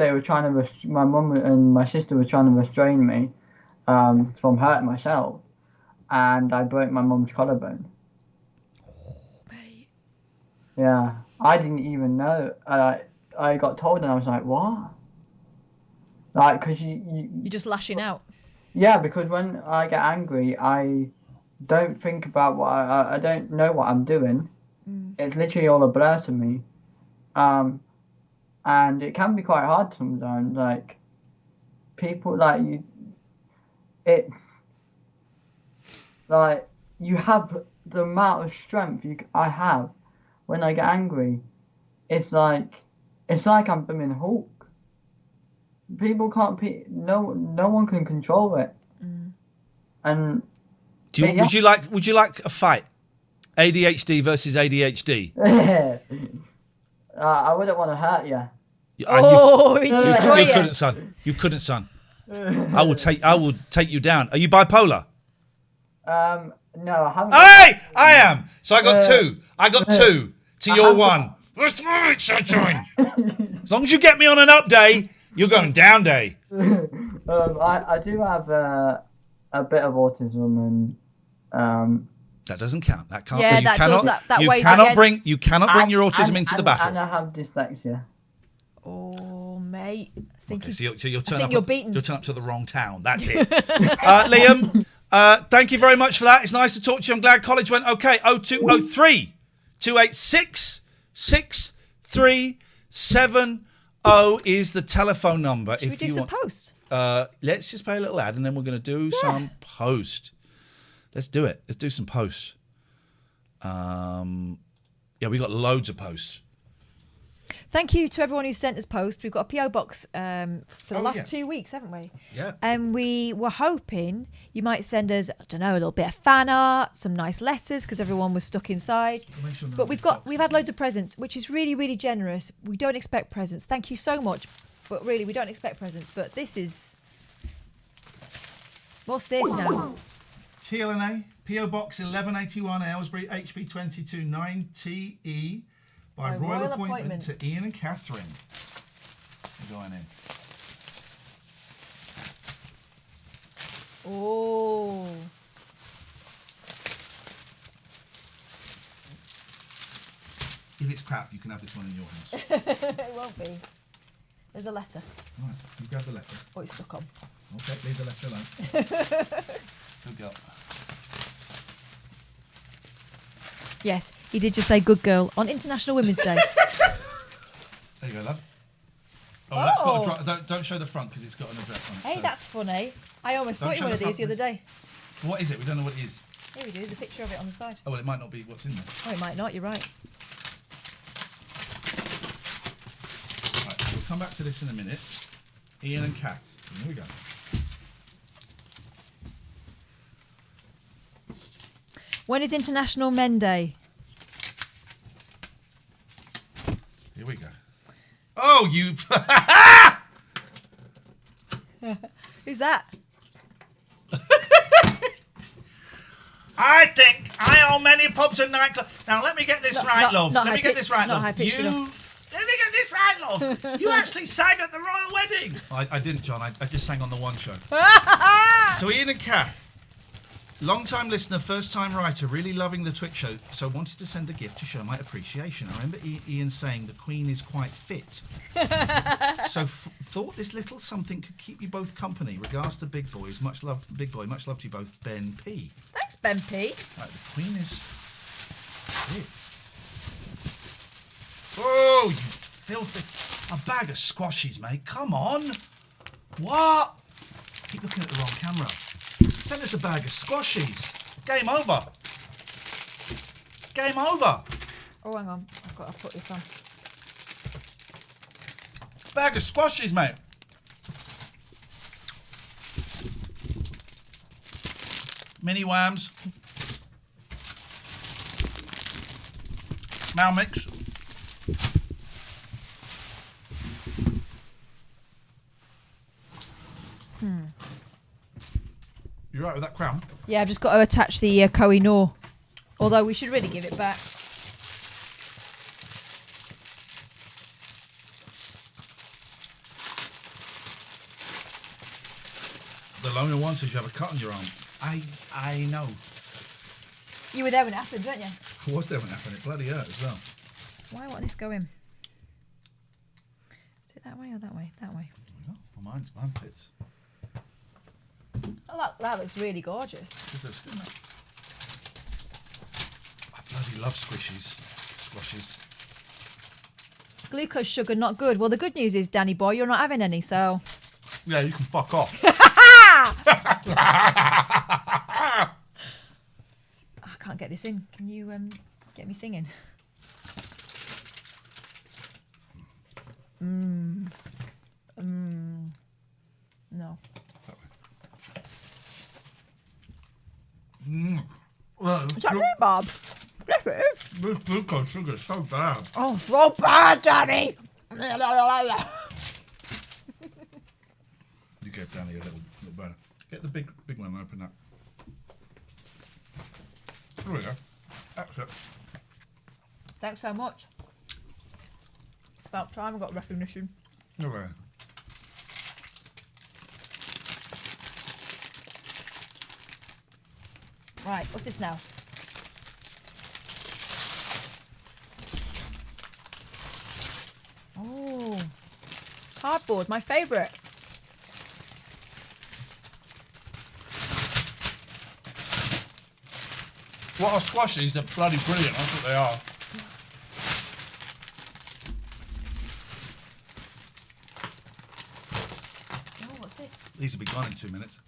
Speaker 15: they were trying to my mum and my sister were trying to restrain me from hurting myself, and I broke my mum's collarbone.
Speaker 2: Oh, mate.
Speaker 15: Yeah, I didn't even know. I got told, and I was like, "What?" Like, because you're
Speaker 2: just lashing out.
Speaker 15: Yeah, because when I get angry, I don't think about what I don't know what I'm doing. It's literally all a blur to me. And it can be quite hard sometimes. Like, people like you, you have the amount of strength I have when I get angry. It's like I'm being Hulk. People can't no one can control it. And
Speaker 1: would you like a fight? ADHD versus ADHD.
Speaker 15: I wouldn't want to hurt you.
Speaker 2: He destroy
Speaker 1: you couldn't, son. You couldn't, son. I will take you down. Are you bipolar?
Speaker 15: No, I haven't.
Speaker 1: Hey, I am. So I got two. I got two to your one. Let's fight, sunshine. As long as you get me on an up day, you're going down day.
Speaker 15: I do have a bit of autism, and
Speaker 1: that doesn't count. That can't.
Speaker 2: Yeah,
Speaker 1: you
Speaker 2: that
Speaker 1: cannot,
Speaker 2: does. That
Speaker 1: you
Speaker 2: weighs
Speaker 1: cannot
Speaker 2: against.
Speaker 1: bring. You cannot bring your autism into the battle.
Speaker 15: And I have dyslexia.
Speaker 2: Oh, mate. I think
Speaker 1: Okay, so you'll turn
Speaker 2: think
Speaker 1: up.
Speaker 2: you're beaten.
Speaker 1: You'll turn up to the wrong town. That's it. Liam, thank you very much for that. It's nice to talk to you. I'm glad college went okay. 0203 286 6370 is the telephone number.
Speaker 2: Should we do some post?
Speaker 1: Let's just play a little ad and then we're going to do some post. Let's do it. Let's do some post. We got loads of posts.
Speaker 2: Thank you to everyone who sent us post. We've got a PO box for the last 2 weeks, haven't we?
Speaker 1: Yeah.
Speaker 2: And we were hoping you might send us, I don't know, a little bit of fan art, some nice letters because everyone was stuck inside. But we've had loads of presents, which is really, really generous. We don't expect presents. Thank you so much. But really, we don't expect presents. But this is... What's this now?
Speaker 1: TLNA, PO Box 1181 Aylesbury, HP 22 9TE. By royal appointment to Ian and Catherine. We're going in.
Speaker 2: Oh.
Speaker 1: If it's crap, you can have this one in your house.
Speaker 2: It won't be. There's a letter.
Speaker 1: Right, you grab the letter.
Speaker 2: Oh, it's stuck on.
Speaker 1: Okay, leave the letter alone. Good girl.
Speaker 2: Yes, he did just say good girl on International Women's Day.
Speaker 1: There you go, love. Oh, that's got a don't show the front because it's got an address on it.
Speaker 2: Hey,
Speaker 1: so.
Speaker 2: that's funny. I almost
Speaker 1: Don't
Speaker 2: bought you
Speaker 1: show
Speaker 2: one
Speaker 1: the
Speaker 2: of these the
Speaker 1: front,
Speaker 2: other day.
Speaker 1: What is it? We don't know what it is.
Speaker 2: Here we do. There's a picture of it on the side.
Speaker 1: Oh, well, it might not be what's in there.
Speaker 2: Oh, it might not. You're right.
Speaker 1: Right, we'll come back to this in a minute. Ian and Kath. Here we go.
Speaker 2: When is International Men Day?
Speaker 1: Here we go. Oh, you...
Speaker 2: Who's that?
Speaker 1: I think I own many pubs and nightclubs. Now, let me get this right, love. Let me get this right, love. Let me get this right, love. You actually sang at the royal wedding. I didn't, John. I just sang on the one show. So, Ian and Kath, long-time listener, first-time writer, really loving the Twitch show, so wanted to send a gift to show my appreciation. I remember Ian saying the Queen is quite fit. So thought this little something could keep you both company. Regards to Big Boys. Much love, Big Boy. Much love to you both, Ben P.
Speaker 2: Thanks, Ben P.
Speaker 1: Right, the Queen is fit. Oh, you filthy... A bag of squashies, mate. Come on. What? Keep looking at the wrong camera. Send us a bag of squashies. Game over. Game over.
Speaker 2: Oh, hang on. I've got to put this on.
Speaker 1: Bag of squashies, mate. Mini Whams. Mal mix. You right with that crown?
Speaker 2: Yeah, I've just got to attach the Koh-i-Noor. Although we should really give it back.
Speaker 1: The loner one says you have a cut on your arm. I know.
Speaker 2: You were there when it happened, weren't you?
Speaker 1: I was there when it happened. It bloody hurt as well.
Speaker 2: Why won't this go in? Is it that way or that way? That way.
Speaker 1: Oh, well, mine fits.
Speaker 2: Oh, that looks really gorgeous.
Speaker 1: It does, doesn't it? I bloody love squishes. Squashes.
Speaker 2: Glucose sugar, not good. Well, the good news is, Danny boy, you're not having any, so...
Speaker 1: Yeah, you can fuck off.
Speaker 2: I can't get this in. Can you get me thing in? No.
Speaker 1: Well,
Speaker 2: Is that rhubarb? Yes, it is.
Speaker 1: this glucose sugar is so bad.
Speaker 2: Oh, so bad, Danny.
Speaker 1: You gave Danny a little burner. Get the big one and open that. There we go. That's it.
Speaker 2: Thanks so much. About time I got recognition.
Speaker 1: There we go.
Speaker 2: Right, what's this now? Oh, cardboard, my favourite.
Speaker 1: What are squashies? They're bloody brilliant. That's what they are.
Speaker 2: Oh, what's this?
Speaker 1: These will be gone in 2 minutes.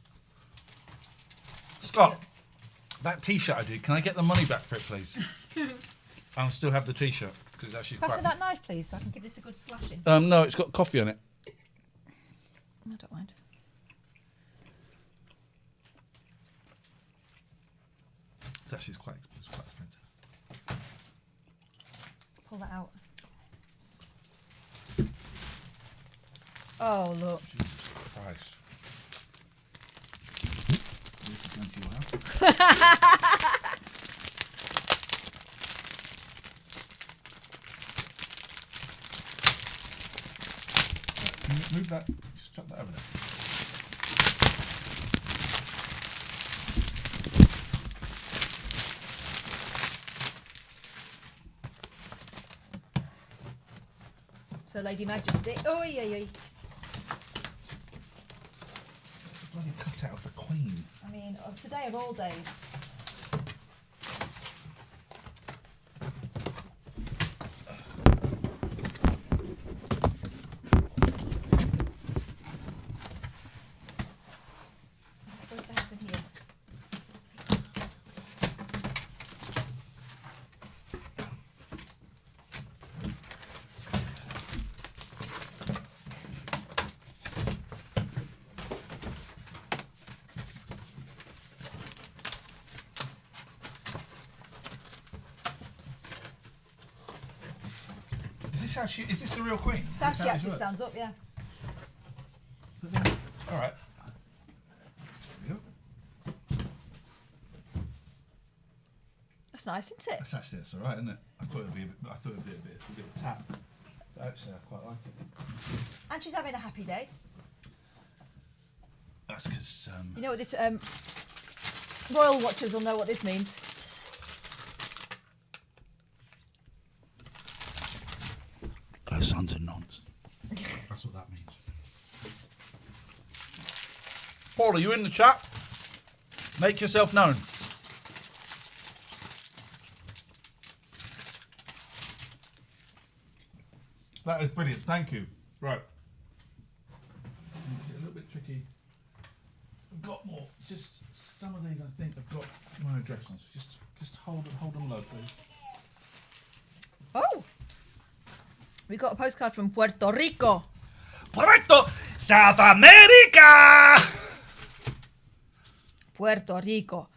Speaker 1: Scott, that T-shirt I did, can I get the money back for it, please? I'll still have the T-shirt because it's actually
Speaker 2: Pass me
Speaker 1: quite...
Speaker 2: that knife, please, so I can give this a good slashing.
Speaker 1: No, it's got coffee on it.
Speaker 2: I don't mind.
Speaker 1: It's actually quite expensive.
Speaker 2: Pull that out. Oh, look.
Speaker 1: Jesus Christ. This is going to your house. Move that. Just chuck that over there.
Speaker 2: So, Lady Majesty. Oh, yeah.
Speaker 1: It's a bloody cutout of the Queen.
Speaker 2: I mean, today of all days. What's supposed to happen here?
Speaker 1: Is this the real Queen?
Speaker 2: So she actually stands up, yeah.
Speaker 1: All right. There we go.
Speaker 2: That's nice, isn't it?
Speaker 1: That's all right, isn't it? I thought it'd be a bit of a tap. But actually, I quite like it.
Speaker 2: And she's having a happy day.
Speaker 1: That's because
Speaker 2: You know what this royal watchers will know what this means.
Speaker 1: her son's a nonce. That's what that means. Paul, are you in the chat? Make yourself known. That is brilliant. Thank you. Right. It's a little bit tricky. I've got more. Just some of these I think have got my address on. So just hold them low, please.
Speaker 2: Oh! We got a postcard from Puerto Rico.
Speaker 1: South America!
Speaker 2: Puerto Rico.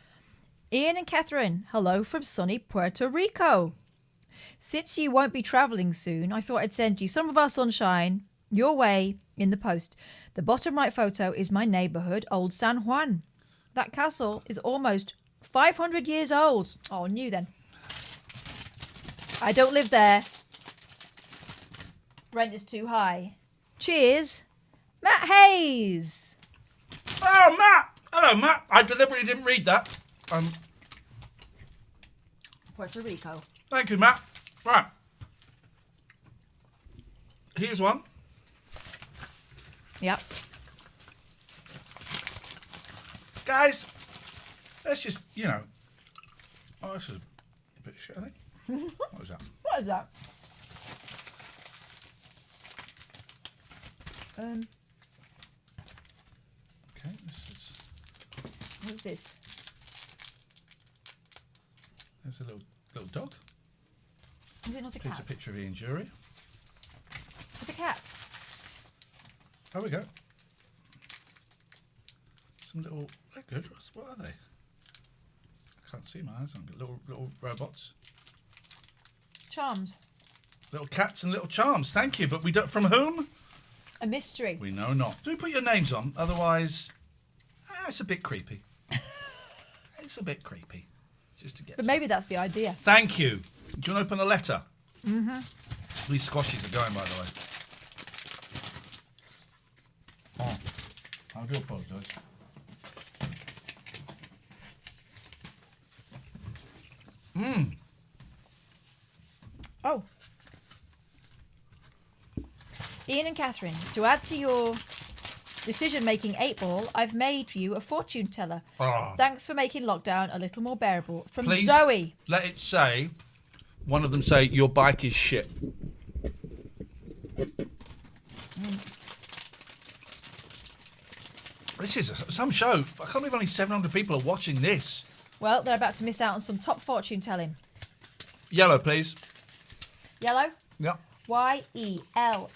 Speaker 2: Ian and Catherine, hello from sunny Puerto Rico. Since you won't be travelling soon, I thought I'd send you some of our sunshine your way in the post. The bottom right photo is my neighbourhood, Old San Juan. That castle is almost 500 years old. Oh, new then. I don't live there. Rent is too high. Cheers, Matt Hayes.
Speaker 1: Oh, Matt! Hello, Matt. I deliberately didn't read that.
Speaker 2: Puerto Rico.
Speaker 1: Thank you, Matt. Right. Here's one.
Speaker 2: Yep.
Speaker 1: Guys, let's just, Oh, this is a bit of shit, I think. What was that?
Speaker 2: What is that?
Speaker 1: Okay, this is...
Speaker 2: What's this?
Speaker 1: There's a little dog.
Speaker 2: Is it not a cat?
Speaker 1: It's a picture of Ian Jury.
Speaker 2: It's a cat.
Speaker 1: There we go. Some little... They're good. What are they? I can't see my eyes. Little robots.
Speaker 2: Charms.
Speaker 1: Little cats and little charms. Thank you. But we don't... From whom?
Speaker 2: A mystery.
Speaker 1: We know not. Do put your names on. Otherwise... it's a bit creepy. It's a bit creepy. Just to get...
Speaker 2: But maybe that's the idea.
Speaker 1: Thank you. Do you want to open the letter?
Speaker 2: Mm-hmm.
Speaker 1: These squashies are going, by the way. Oh, I do apologise.
Speaker 2: Oh. Ian and Catherine, to add to your decision-making 8-ball, I've made for you a fortune teller.
Speaker 1: Oh.
Speaker 2: Thanks for making lockdown a little more bearable. From
Speaker 1: Please
Speaker 2: Zoe.
Speaker 1: Let it say, one of them say, your bike is shit. This is some show. I can't believe only 700 people are watching this.
Speaker 2: Well, they're about to miss out on some top fortune telling.
Speaker 1: Yellow, please.
Speaker 2: Yellow?
Speaker 1: Yep.
Speaker 2: YELLOW.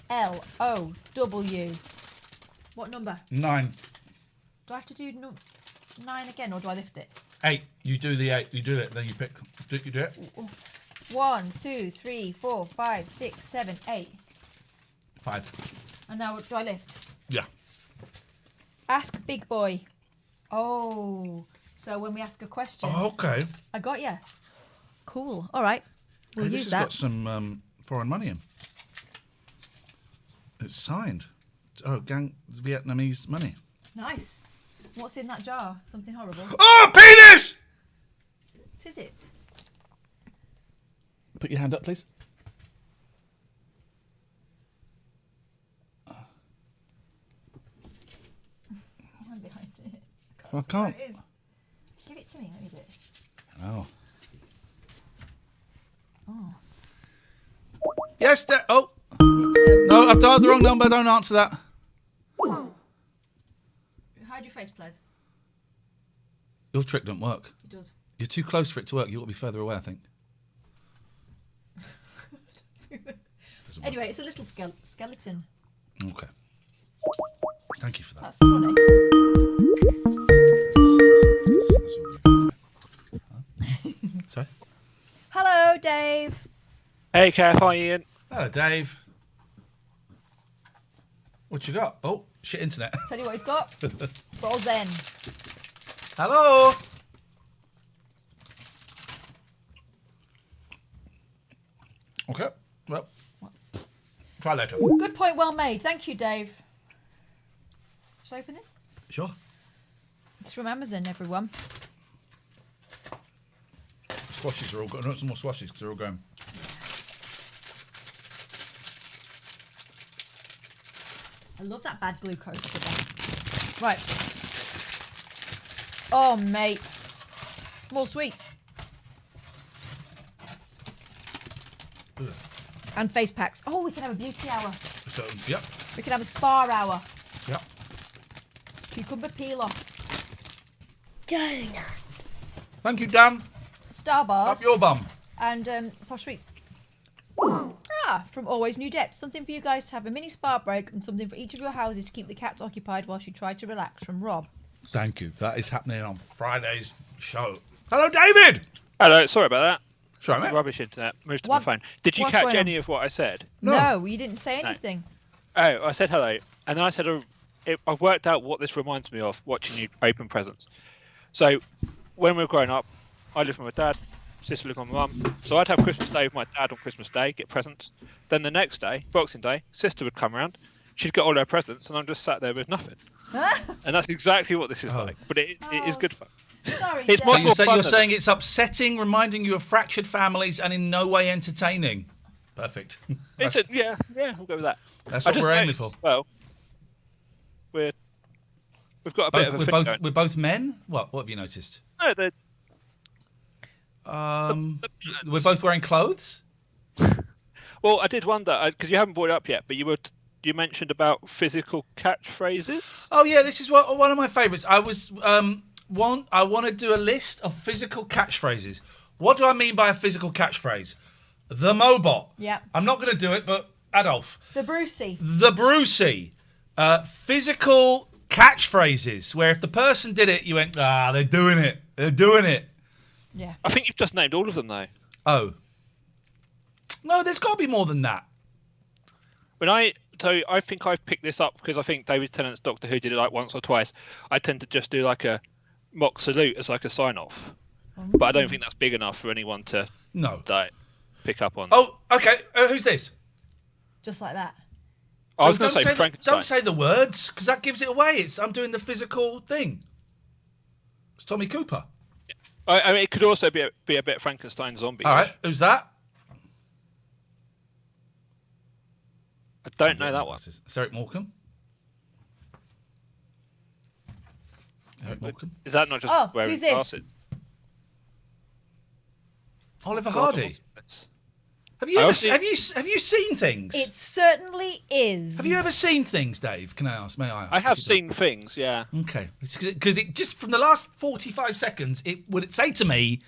Speaker 2: What number?
Speaker 1: 9.
Speaker 2: Do I have to do 9 again, or do I lift it?
Speaker 1: 8. You do the 8. You do it. Then you pick. You do it.
Speaker 2: 1, 2, 3, 4, 5, 6, 7, 8.
Speaker 1: 5.
Speaker 2: And now do I lift?
Speaker 1: Yeah.
Speaker 2: Ask big boy. Oh, so when we ask a question.
Speaker 1: Oh, okay.
Speaker 2: I got you. Cool. All right. We'll
Speaker 1: Hey,
Speaker 2: use
Speaker 1: this
Speaker 2: that.
Speaker 1: has got some foreign money in. It's signed. Oh, Vietnamese money.
Speaker 2: Nice. What's in that jar? Something horrible.
Speaker 1: Oh, penis!
Speaker 2: Is it?
Speaker 1: Put your hand up, please.
Speaker 2: I'm behind it.
Speaker 1: I can't.
Speaker 2: It is. Give it to me. Let me do it.
Speaker 1: Oh.
Speaker 2: Oh.
Speaker 1: Yes, oh. No, I've dialed the wrong number. Don't answer that.
Speaker 2: Hide your face, please.
Speaker 1: Your trick don't work.
Speaker 2: It does.
Speaker 1: You're too close for it to work. You ought to be further away, I think.
Speaker 2: Anyway, it's a little skeleton.
Speaker 1: Okay. Thank you for that.
Speaker 2: That's funny.
Speaker 1: Sorry?
Speaker 2: Hello, Dave.
Speaker 16: Hey, Kath. Hi, Ian.
Speaker 1: Hello, Dave. What you got? Oh, shit internet.
Speaker 2: Tell you what he's got. Roll Zen.
Speaker 1: Hello. Okay. Well, try later.
Speaker 2: Good point, well made. Thank you, Dave. Should I open this?
Speaker 1: Sure.
Speaker 2: It's from Amazon, everyone.
Speaker 1: Squashies are all going. I want some more squashies because they're all going.
Speaker 2: I love that bad glucose sugar. Right. Oh, mate. More sweets.
Speaker 1: Ugh.
Speaker 2: And face packs. Oh, we can have a beauty hour.
Speaker 1: So, yep.
Speaker 2: We can have a spa hour.
Speaker 1: Yep.
Speaker 2: Cucumber peel off.
Speaker 3: Donuts.
Speaker 1: Thank you, Dan.
Speaker 2: Star bars.
Speaker 1: Up your bum.
Speaker 2: And posh sweets. From Always New Depths. Something for you guys to have a mini spa break and something for each of your houses to keep the cats occupied whilst you try to relax. From Rob.
Speaker 1: Thank you. That is happening on Friday's show. Hello, David.
Speaker 16: Hello. Sorry about that.
Speaker 1: Sorry, mate.
Speaker 16: Rubbish internet. Moved to
Speaker 2: What-
Speaker 16: my phone. Did you
Speaker 2: what's
Speaker 16: catch
Speaker 2: going
Speaker 16: any
Speaker 2: on?
Speaker 16: of what I said?
Speaker 2: No, you didn't say anything.
Speaker 16: Oh, I said hello, and then I said I've worked out what this reminds me of watching you open presents. So, when we were growing up, I lived with my dad, sister lived with my mum. So I'd have Christmas Day with my dad on Christmas Day, get presents. Then the next day, Boxing Day, sister would come around. she'd got all her presents, and I'm just sat there with nothing. And that's exactly what this is like. But it is good fun.
Speaker 2: Sorry,
Speaker 16: It's
Speaker 2: Dave.
Speaker 16: more
Speaker 1: So you're,
Speaker 16: fun
Speaker 1: you're
Speaker 16: than-
Speaker 1: saying it's upsetting, reminding you of fractured families, and in no way entertaining. Perfect.
Speaker 16: Yeah, we'll go with that.
Speaker 1: That's
Speaker 16: I
Speaker 1: what
Speaker 16: just
Speaker 1: we're aiming
Speaker 16: noticed
Speaker 1: for.
Speaker 16: as Well, we've got a bit of a
Speaker 1: we're
Speaker 16: thing
Speaker 1: both
Speaker 16: going.
Speaker 1: we're both men. What have you noticed?
Speaker 16: No, they're
Speaker 1: We're both wearing clothes.
Speaker 16: Well, I did wonder because you haven't brought it up yet, but you mentioned about physical catchphrases.
Speaker 1: Oh yeah, this is one of my favourites. I was I want to do a list of physical catchphrases. What do I mean by a physical catchphrase? The Mobot.
Speaker 2: Yeah.
Speaker 1: I'm not going to do it, but Adolf.
Speaker 2: The Brucey.
Speaker 1: The Brucey. Physical catchphrases where if the person did it, you went, they're doing it. They're doing it.
Speaker 2: Yeah.
Speaker 16: I think you've just named all of them though.
Speaker 1: Oh. No, there's got to be more than that.
Speaker 16: I think I've picked this up because I think David Tennant's Doctor Who did it like once or twice. I tend to just do like a mock salute as like a sign off, but I don't think that's big enough for anyone to pick up on.
Speaker 1: Oh, okay. Who's this?
Speaker 2: Just like that.
Speaker 16: I was going
Speaker 1: don't
Speaker 16: to say Frankenstein.
Speaker 1: Don't say the words because that gives it away. I'm doing the physical thing. It's Tommy Cooper.
Speaker 16: I mean, it could also be a bit Frankenstein zombie.
Speaker 1: All right, who's that?
Speaker 16: I don't know that one.
Speaker 1: It's Eric Morecambe. Eric Morecambe.
Speaker 16: Is that not just wearing
Speaker 2: who's this?
Speaker 16: glasses?
Speaker 1: Oliver Hardy. Have you seen things?
Speaker 2: It certainly is.
Speaker 1: Have you ever seen things, Dave? May I ask?
Speaker 16: I have seen things, yeah.
Speaker 1: Okay, because it just from the last 45 seconds, it would say to me,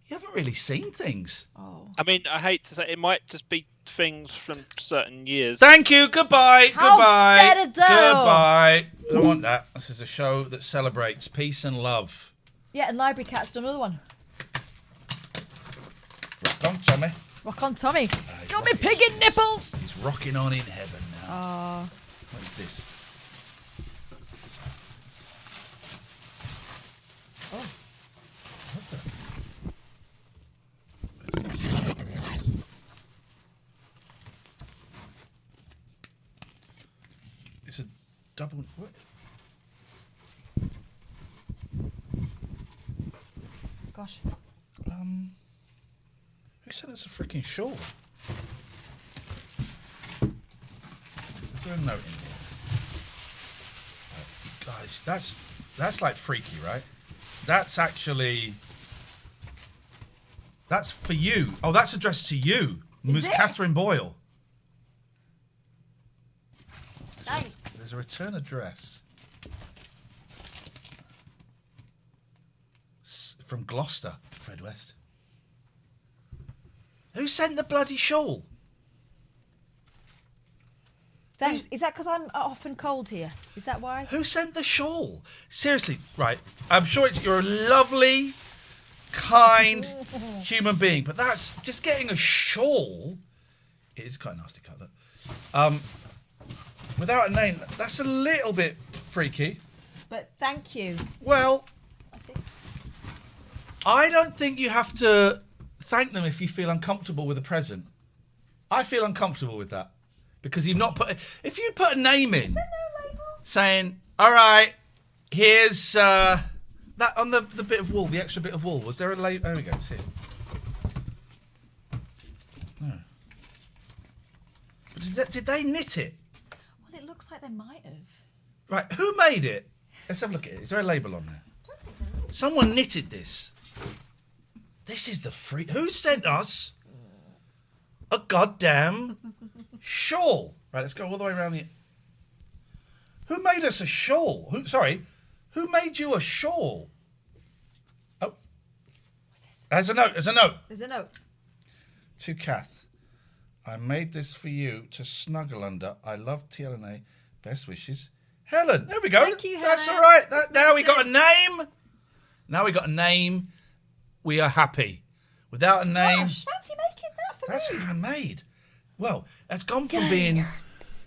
Speaker 1: you haven't really seen things.
Speaker 2: Oh.
Speaker 16: I mean, I hate to say it might just be things from certain years.
Speaker 1: Thank you. Goodbye.
Speaker 2: How
Speaker 1: Goodbye.
Speaker 2: better do?
Speaker 1: Goodbye. I don't want that. This is a show that celebrates peace and love.
Speaker 2: Yeah, and Library Cat's done another one.
Speaker 1: Come on, Tommy.
Speaker 2: Rock on, Tommy. Got me pig in nipples.
Speaker 1: He's rocking on in heaven now.
Speaker 2: Oh.
Speaker 1: What is this?
Speaker 2: Oh.
Speaker 1: It's a double. What?
Speaker 2: Gosh.
Speaker 1: Who said it's a freaking shawl? Is there a note in here? Guys, that's like freaky, right? That's actually. That's for you. Oh, that's addressed to you, Ms. Catherine Boyle.
Speaker 2: Thanks.
Speaker 1: There's a return address. From Gloucester, Fred West. Who sent the bloody shawl?
Speaker 2: Is that because I'm often cold here? Is that why?
Speaker 1: Who sent the shawl? Seriously, right. I'm sure you're a lovely, kind human being, but that's just getting a shawl. It is quite a nasty colour. Without a name, that's a little bit freaky.
Speaker 2: But thank you.
Speaker 1: Well, I don't think you have to thank them if you feel uncomfortable with a present. I feel uncomfortable with that because you've not put. If you put a name in, saying, "All right, here's that on the bit of wool, the extra bit of wool." Was there a label? There we go. It's here. No. But did they knit it?
Speaker 2: Well, it looks like they might have.
Speaker 1: Right. Who made it? Let's have a look at it. Is there a label on there? Someone knitted this. This is the free. Who sent us a goddamn shawl? Right, let's go all the way around the. Who made us a shawl? Who made you a shawl? Oh, there's a note. There's a note.
Speaker 2: There's a note.
Speaker 1: To Kath, I made this for you to snuggle under. I love TLNA. Best wishes, Helen. There we go.
Speaker 2: Thank you,
Speaker 1: That's
Speaker 2: Helen.
Speaker 1: all right.
Speaker 2: That's
Speaker 1: Now we
Speaker 2: nice.
Speaker 1: got a name. Now we got a name. We are happy. Without a name,
Speaker 2: Gosh, fancy making that for
Speaker 1: that's
Speaker 2: me.
Speaker 1: handmade. Well, it's gone from being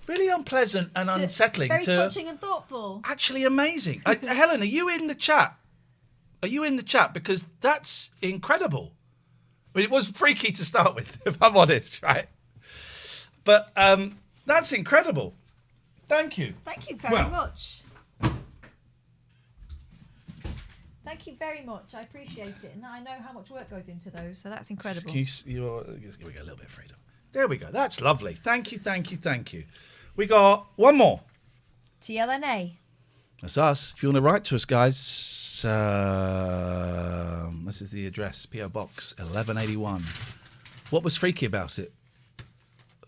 Speaker 1: really unpleasant and unsettling
Speaker 2: Very
Speaker 1: to
Speaker 2: touching and thoughtful.
Speaker 1: actually amazing. Helen, are you in the chat? Are you in the chat? Because that's incredible. I mean, it was freaky to start with, if I'm honest, right? But that's incredible. Thank you.
Speaker 2: Thank you very
Speaker 1: Well-
Speaker 2: much. Thank you very much. I appreciate it, and I know how much work goes into those, so that's incredible.
Speaker 1: Just give me a little bit of freedom. There we go. That's lovely. Thank you, thank you, thank you. We got one more.
Speaker 2: TLNA.
Speaker 1: That's us. If you want to write to us, guys, this is the address, PO Box 1181. What was freaky about it?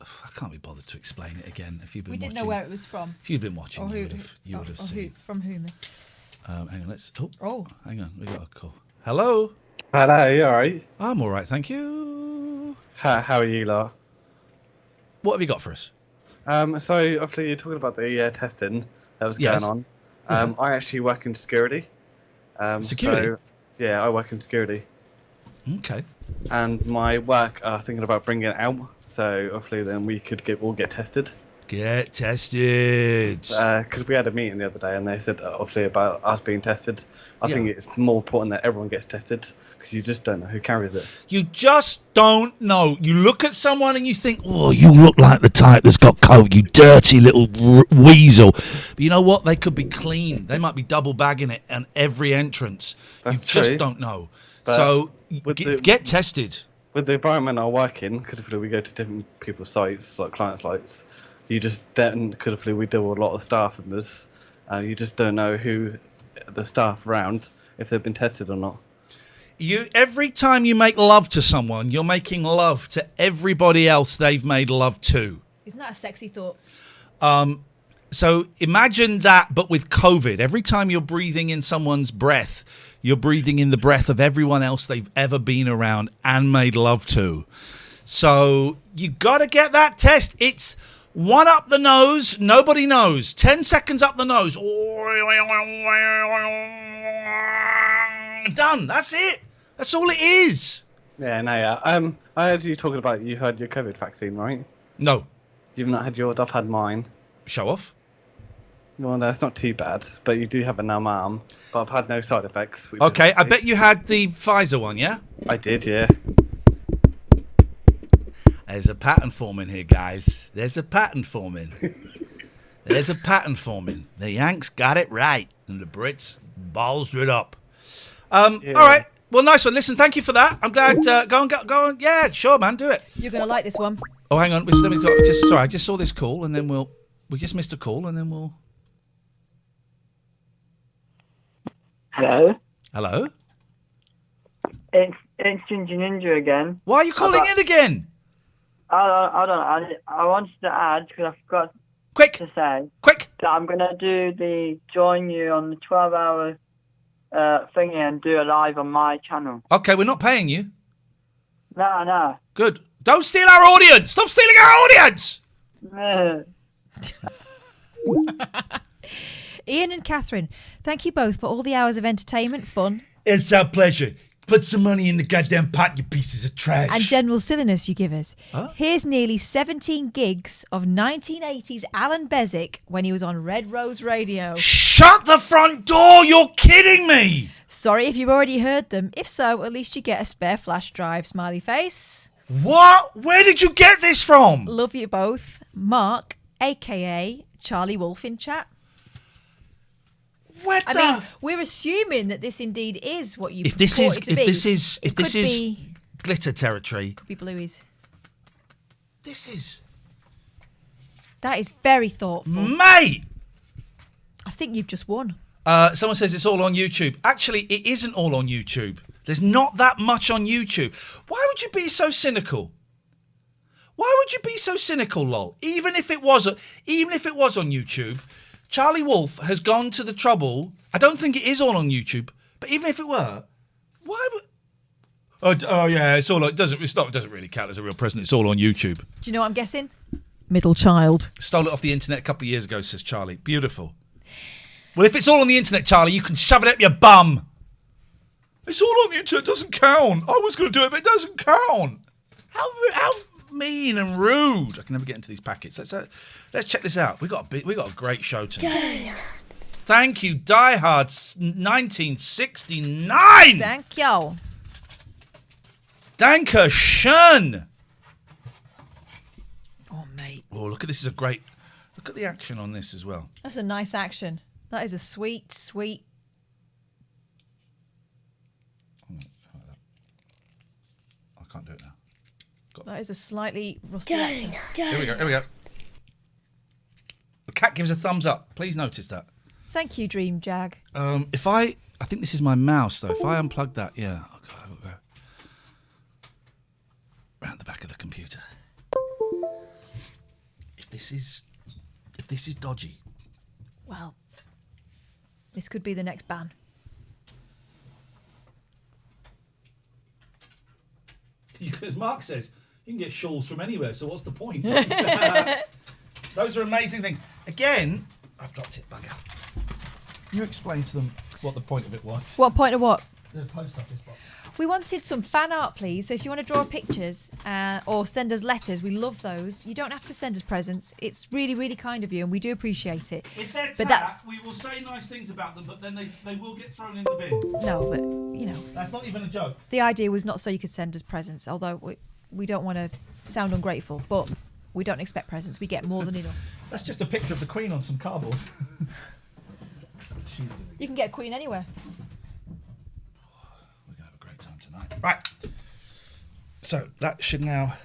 Speaker 1: I can't be bothered to explain it again. If you've been
Speaker 2: We didn't
Speaker 1: watching,
Speaker 2: know where it was from.
Speaker 1: If you'd been watching,
Speaker 2: Or who-
Speaker 1: you would have
Speaker 2: or who-
Speaker 1: seen.
Speaker 2: from whom?
Speaker 1: Hang on, let's.
Speaker 2: Oh.
Speaker 1: Hang on, we got a call. Hello.
Speaker 17: Hello, you alright?
Speaker 1: I'm all right, thank you.
Speaker 17: How are you lot?
Speaker 1: What have you got for us?
Speaker 17: So obviously you're talking about the testing that was
Speaker 1: Yes.
Speaker 17: going on. I actually work in security.
Speaker 1: Security?
Speaker 17: So, yeah, I work in security.
Speaker 1: Okay.
Speaker 17: And my work are thinking about bringing it out. So hopefully then we could all get tested.
Speaker 1: Get tested.
Speaker 17: Because we had a meeting the other day and they said obviously about us being tested. I think it's more important that everyone gets tested because you just don't know who carries it.
Speaker 1: You just don't know. You look at someone and you think, oh, you look like the type that's got COVID, you dirty little weasel. But you know what? They could be clean. They might be double bagging it on every entrance.
Speaker 17: That's
Speaker 1: you just
Speaker 17: true.
Speaker 1: don't know.
Speaker 17: But
Speaker 1: So
Speaker 17: with
Speaker 1: get tested.
Speaker 17: With the environment I work in, because if we go to different people's sites, like client sites, you just don't, because if we deal with a lot of staff members, you just don't know who the staff around, if they've been tested or not.
Speaker 1: Every time you make love to someone, you're making love to everybody else they've made love to.
Speaker 2: Isn't that a sexy thought?
Speaker 1: So imagine that, but with COVID. Every time you're breathing in someone's breath, you're breathing in the breath of everyone else they've ever been around and made love to. So you got to get that test. It's one up the nose, nobody knows. 10 seconds up the nose. Done. That's it. That's all it is.
Speaker 17: Yeah, no, yeah. I heard you talking about you had your COVID vaccine, right?
Speaker 1: No.
Speaker 17: You've not had yours. I've had mine.
Speaker 1: Show off.
Speaker 17: Well, that's not too bad, but you do have a numb arm. But I've had no side effects. which
Speaker 1: Okay,
Speaker 17: is
Speaker 1: I bet you had the Pfizer one, yeah?
Speaker 17: I did, yeah.
Speaker 1: There's a pattern forming here, guys. There's a pattern forming. There's a pattern forming. The Yanks got it right, and the Brits balls it up. All right. Well, nice one. Listen, thank you for that. I'm glad. Go on. Yeah, sure, man. Do it.
Speaker 2: You're going to like this one.
Speaker 1: Oh, hang on. Sorry, I just saw this call, and then we just missed a call, and then we'll.
Speaker 15: Hello?
Speaker 1: Hello?
Speaker 15: It's Ginger Ninja again.
Speaker 1: Why are you calling in again?
Speaker 15: I don't know. I wanted to add, because I forgot to say.
Speaker 1: Quick!
Speaker 15: That I'm going to join you on the 12-hour thingy and do a live on my channel.
Speaker 1: Okay, we're not paying you.
Speaker 15: No.
Speaker 1: Good. Don't steal our audience! Stop stealing our audience!
Speaker 15: No.
Speaker 2: Ian and Catherine, thank you both for all the hours of entertainment, fun,
Speaker 1: It's our pleasure. Put some money in the goddamn pot, you pieces of trash.
Speaker 2: and general silliness you give us.
Speaker 1: Huh?
Speaker 2: Here's nearly 17 gigs of 1980s Alan Bezic when he was on Red Rose Radio.
Speaker 1: Shut the front door! You're kidding me!
Speaker 2: Sorry if you've already heard them. If so, at least you get a spare flash drive, smiley face.
Speaker 1: What? Where did you get this from?
Speaker 2: Love you both. Mark, a.k.a. Charlie Wolf in chat.
Speaker 1: What
Speaker 2: I mean, we're assuming that this indeed is what you
Speaker 1: If this
Speaker 2: purport
Speaker 1: is
Speaker 2: it to be. It could be,
Speaker 1: glitter territory,
Speaker 2: could be Bluey's.
Speaker 1: this is
Speaker 2: That is very thoughtful.
Speaker 1: mate.
Speaker 2: I think you've just won.
Speaker 1: Someone says it's all on YouTube. Actually, it isn't all on YouTube. There's not that much on YouTube. Why would you be so cynical? Why would you be so cynical, lol? Even if it was on YouTube, Charlie Wolf has gone to the trouble. I don't think it is all on YouTube, but even if it were, why would? Oh yeah, it's all. It doesn't really count as a real person. It's all on YouTube.
Speaker 2: Do you know what I'm guessing? Middle child.
Speaker 1: Stole it off the internet a couple of years ago, says Charlie. Beautiful. Well, if it's all on the internet, Charlie, you can shove it up your bum. It's all on the internet. It doesn't count. I was going to do it, but it doesn't count. How mean and rude. I can never get into these packets. Let's check this out. We got a great show tonight. Thank you, Die Hard 1969.
Speaker 2: Thank you.
Speaker 1: Danke schön.
Speaker 2: Oh, mate.
Speaker 1: Oh, look at this. Is a great. Look at the action on this as well.
Speaker 2: That's a nice action. That is a sweet, sweet.
Speaker 1: I can't do it now.
Speaker 2: That is a slightly rusty action.
Speaker 1: Here we go. The cat gives a thumbs up. Please notice that.
Speaker 2: Thank you, Dream Jag.
Speaker 1: If I think this is my mouse though. If I unplug that, yeah. Oh God, I'll go round the back of the computer. If this is dodgy.
Speaker 2: Well, this could be the next ban.
Speaker 1: As Mark says, you can get shawls from anywhere, so what's the point? Those are amazing things. Again, I've dropped it, bugger. You explain to them what the point of it was.
Speaker 2: What point of what?
Speaker 1: The post office box.
Speaker 2: We wanted some fan art, please. So if you want to draw pictures or send us letters, we love those. You don't have to send us presents. It's really, really kind of you, and we do appreciate it.
Speaker 1: If they're
Speaker 2: but
Speaker 1: tap, we will say nice things about them, but then they will get thrown in the bin.
Speaker 2: No, but,
Speaker 1: That's not even a joke.
Speaker 2: The idea was not so you could send us presents, although we don't want to sound ungrateful, but we don't expect presents. We get more than enough.
Speaker 1: That's just a picture of the Queen on some cardboard.
Speaker 2: You can get a Queen anywhere.
Speaker 1: We're going to have a great time tonight. Right. So that should now...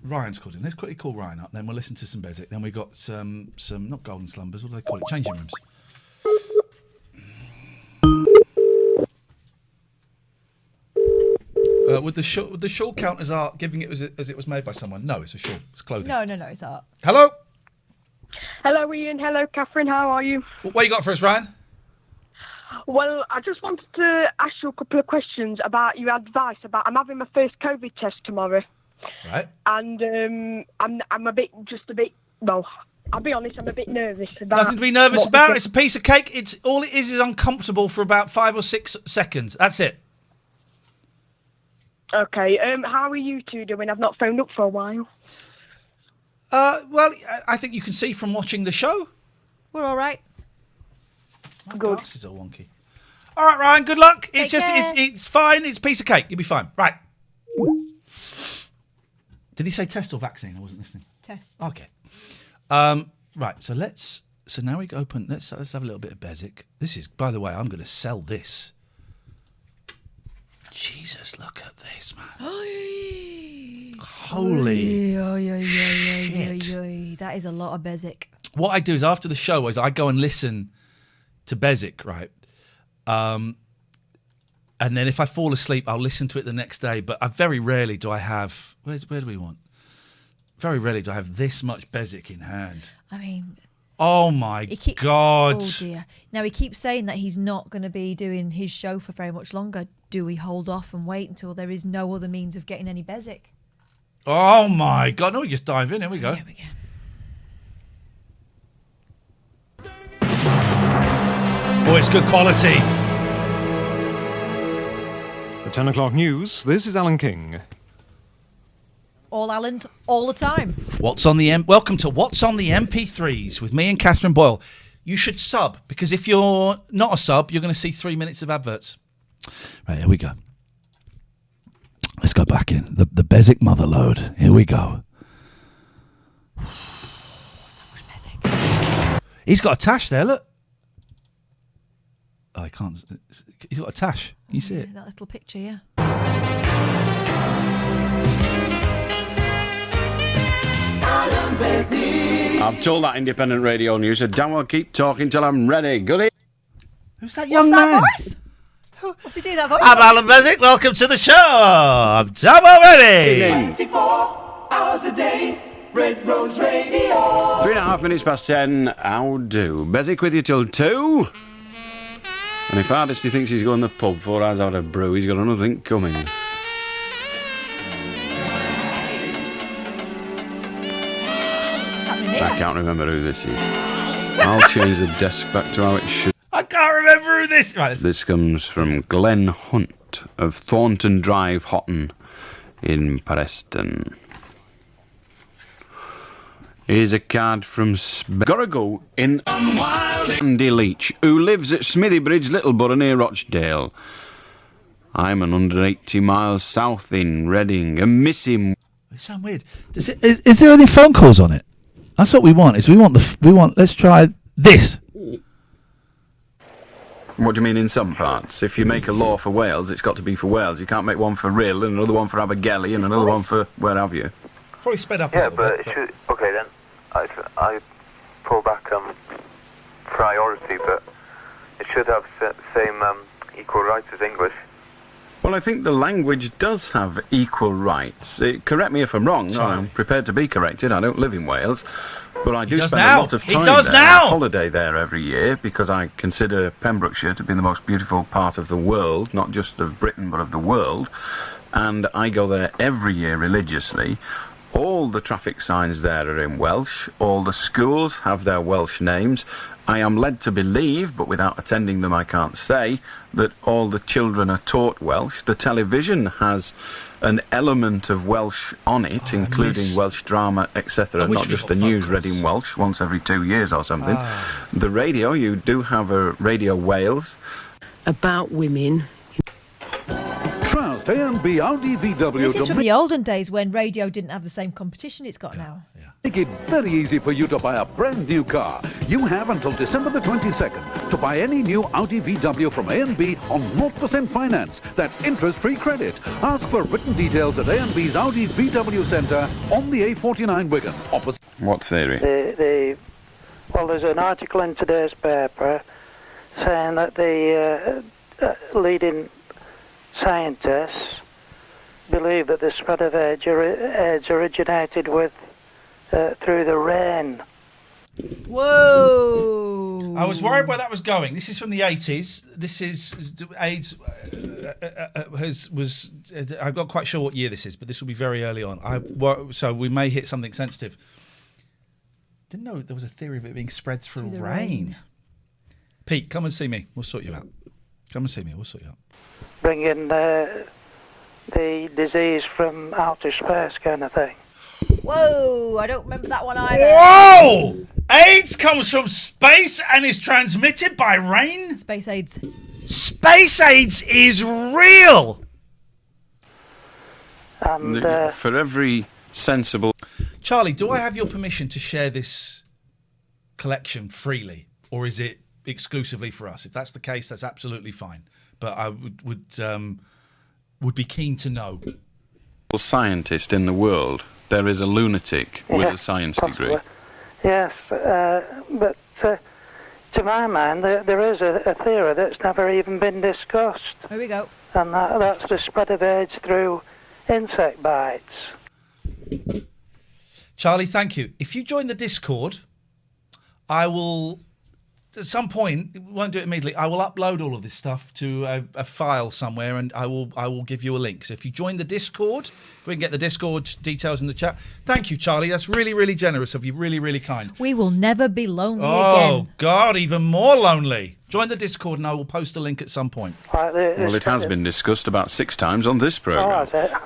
Speaker 1: Ryan's called in. Let's quickly call Ryan up, then we'll listen to some Bezic. Then we've got some not golden slumbers, what do they call it? Changing rooms. Would the shawl count as art, giving it as it was made by someone? No, it's a shawl. It's clothing.
Speaker 2: No, it's art.
Speaker 1: Hello?
Speaker 18: Hello, Ian. Hello, Catherine. How are you?
Speaker 1: What you got for us, Ryan?
Speaker 18: Well, I just wanted to ask you a couple of questions about your advice about... I'm having my first COVID test tomorrow.
Speaker 1: Right.
Speaker 18: And I'm a bit... Well, I'll be honest, I'm a bit nervous about...
Speaker 1: Nothing to be nervous about. It's a piece of cake. It's all it is uncomfortable for about 5 or 6 seconds. That's it.
Speaker 18: Okay. How are you two doing? I've not phoned up for a while.
Speaker 1: Well, I think you can see from watching the show.
Speaker 2: We're all right.
Speaker 1: My glasses are wonky. All right, Ryan, good luck. It's it's fine. It's a piece of cake. You'll be fine. Right. Did he say test or vaccine? I wasn't listening.
Speaker 2: Test.
Speaker 1: Okay. Right, so now we open, let's have a little bit of Bezic. This is, by the way, I'm going to sell this. Jesus, look at this, man. Holy shit.
Speaker 2: That is a lot of Bezic.
Speaker 1: What I do is after the show is I go and listen to Bezic, right? And then if I fall asleep, I'll listen to it the next day. But very rarely do I have... Where do we want? Very rarely do I have this much Bezic in hand.
Speaker 2: I mean...
Speaker 1: Oh, my God.
Speaker 2: Oh, dear. Now, he keeps saying that he's not going to be doing his show for very much longer. Do we hold off and wait until there is no other means of getting any Bezic?
Speaker 1: Oh, my God. No, we just dive in. Here we go.
Speaker 2: Here we go.
Speaker 1: Oh, it's good quality.
Speaker 19: The 10 o'clock news, this is Alan King.
Speaker 2: All Allens, all the time.
Speaker 1: Welcome to What's on the MP3s with me and Catherine Boyle. You should sub, because if you're not a sub, you're going to see 3 minutes of adverts. Right, here we go. Let's go back in. The Bezic Motherload. Here we go.
Speaker 2: So much Bezic.
Speaker 1: He's got a tash there, look. Oh, I can't. He's got a tash. Can you see it?
Speaker 2: That little picture, yeah.
Speaker 20: I've told that independent radio news that Dan will keep talking till I'm ready. Goodie.
Speaker 1: Who's that young man?
Speaker 2: Voice? What's he doing that voice?
Speaker 1: I'm Alan Bezic. Welcome to the show. I'm Tom already.
Speaker 21: 24 hours a day. Red Rose Radio.
Speaker 20: 3.5 minutes past 10. How do? Bezic with you till 2. And if Hardesty thinks he's going to the pub 4 hours out of brew, he's got another thing coming. I can't remember who this is. I'll change the desk back to how it should.
Speaker 1: I can't remember who this... Right,
Speaker 20: this comes from Glenn Hunt of Thornton Drive, Houghton in Preston. Here's a card from Gotta go in Andy Leach, who lives at Smithy Bridge, Littleborough near Rochdale. I'm 180 miles south in Reading and miss him.
Speaker 1: It's so weird.
Speaker 14: Is there any phone calls on it? That's what we want. Let's try this.
Speaker 20: What do you mean in some parts? If you make a law for Wales, it's got to be for Wales. You can't make one for Rhyl and another one for Abergele and another one for where have you.
Speaker 1: Probably sped up.
Speaker 4: Yeah, but it should. Okay, then I pull back priority, but it should have same equal rights as English.
Speaker 20: Well, I think the language does have equal rights. Correct me if I'm wrong.
Speaker 1: Sorry.
Speaker 20: I'm prepared to be corrected. I don't live in Wales. But I do spend
Speaker 1: now.
Speaker 20: a lot of
Speaker 1: He
Speaker 20: time
Speaker 1: does
Speaker 20: there.
Speaker 1: now.
Speaker 20: I holiday there every year because I consider Pembrokeshire to be the most beautiful part of the world, not just of Britain, but of the world. And I go there every year religiously. All the traffic signs there are in Welsh. All the schools have their Welsh names. I am led to believe, but without attending them I can't say, that all the children are taught Welsh. The television has an element of Welsh on it, including Welsh drama, etc. Not just the news read in Welsh once every 2 years or something. The radio, you do have a Radio Wales.
Speaker 22: About women.
Speaker 2: Trust A&B Audi VW. This is from the olden days when radio didn't have the same competition it's got now.
Speaker 23: Make it very easy for you to buy a brand new car. You have until December the 22nd to buy any new Audi VW from A&B on 0% finance. That's interest-free credit. Ask for written details at A&B's Audi VW Centre on the A49 Wigan. Opposite.
Speaker 20: What theory?
Speaker 24: Well, there's an article in today's paper saying that the leading scientists believe that the spread of AIDS originated through the rain.
Speaker 2: Whoa!
Speaker 1: I was worried where that was going. This is from the 80s. This is AIDS. I'm not quite sure what year this is, but this will be very early on. So we may hit something sensitive. Didn't know there was a theory of it being spread through rain. Pete, come and see me. We'll sort you out. Come and see me. We'll sort you out.
Speaker 24: Bringing the disease from outer space kind of thing.
Speaker 2: Whoa! I don't remember that one either.
Speaker 1: Whoa! AIDS comes from space and is transmitted by rain?
Speaker 2: Space AIDS.
Speaker 1: Space AIDS is real!
Speaker 24: And,
Speaker 20: for every sensible...
Speaker 1: Charlie, do I have your permission to share this collection freely? Or is it exclusively for us? If that's the case, that's absolutely fine. But I would be keen to know.
Speaker 20: Scientist in the world. There is a lunatic with a science degree.
Speaker 24: Yes, but to my mind, there is a theory that's never even been discussed.
Speaker 2: Here we go.
Speaker 24: And that's the spread of AIDS through insect bites.
Speaker 1: Charlie, thank you. If you join the Discord, I will... At some point, we won't do it immediately. I will upload all of this stuff to a file somewhere, and I will give you a link. So if you join the Discord, we can get the Discord details in the chat. Thank you, Charlie. That's really, really generous of you. Really, really kind.
Speaker 2: We will never be lonely again.
Speaker 1: Oh God, even more lonely. Join the Discord, and I will post a link at some point.
Speaker 20: Well, it has been discussed about 6 times on this programme.
Speaker 24: Oh,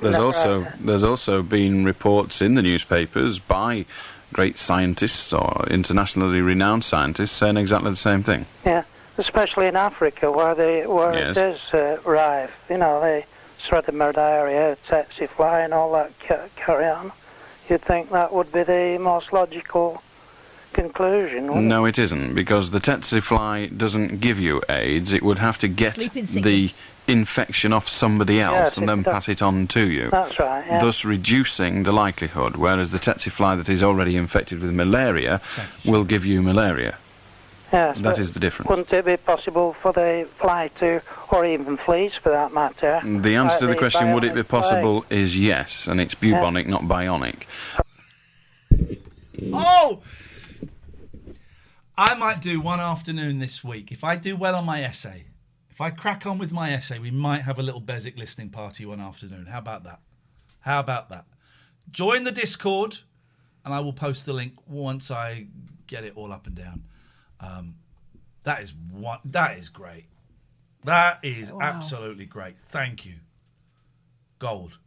Speaker 20: There's also been reports in the newspapers by great scientists or internationally renowned scientists saying exactly the same thing.
Speaker 24: Yeah, especially in Africa where
Speaker 20: Yes.
Speaker 24: it is rife. You know, they spread the malaria, tsetse fly, and all that carry on. You'd think that would be the most logical conclusion, wouldn't
Speaker 20: No, it isn't, because the tsetse fly doesn't give you AIDS. It would have to get the infection off somebody else
Speaker 24: Yes,
Speaker 20: and then pass it on to you.
Speaker 24: That's right, yeah.
Speaker 20: Thus reducing the likelihood, whereas the tsetse fly that is already infected with malaria will give you malaria.
Speaker 24: Yes,
Speaker 20: That
Speaker 24: but
Speaker 20: is the difference.
Speaker 24: Wouldn't it be possible for the fly to, or even fleas for that matter?
Speaker 20: The answer to the question, would it be
Speaker 24: bionic fly?
Speaker 20: possible, is yes, and it's bubonic, not bionic.
Speaker 1: Oh! I might do one afternoon this week. If I do well on my essay, if I crack on with my essay, we might have a little Bezic listening party one afternoon. How about that? How about that? Join the Discord, and I will post the link once I get it all up and down. That is great. That is absolutely great. Thank you. Gold.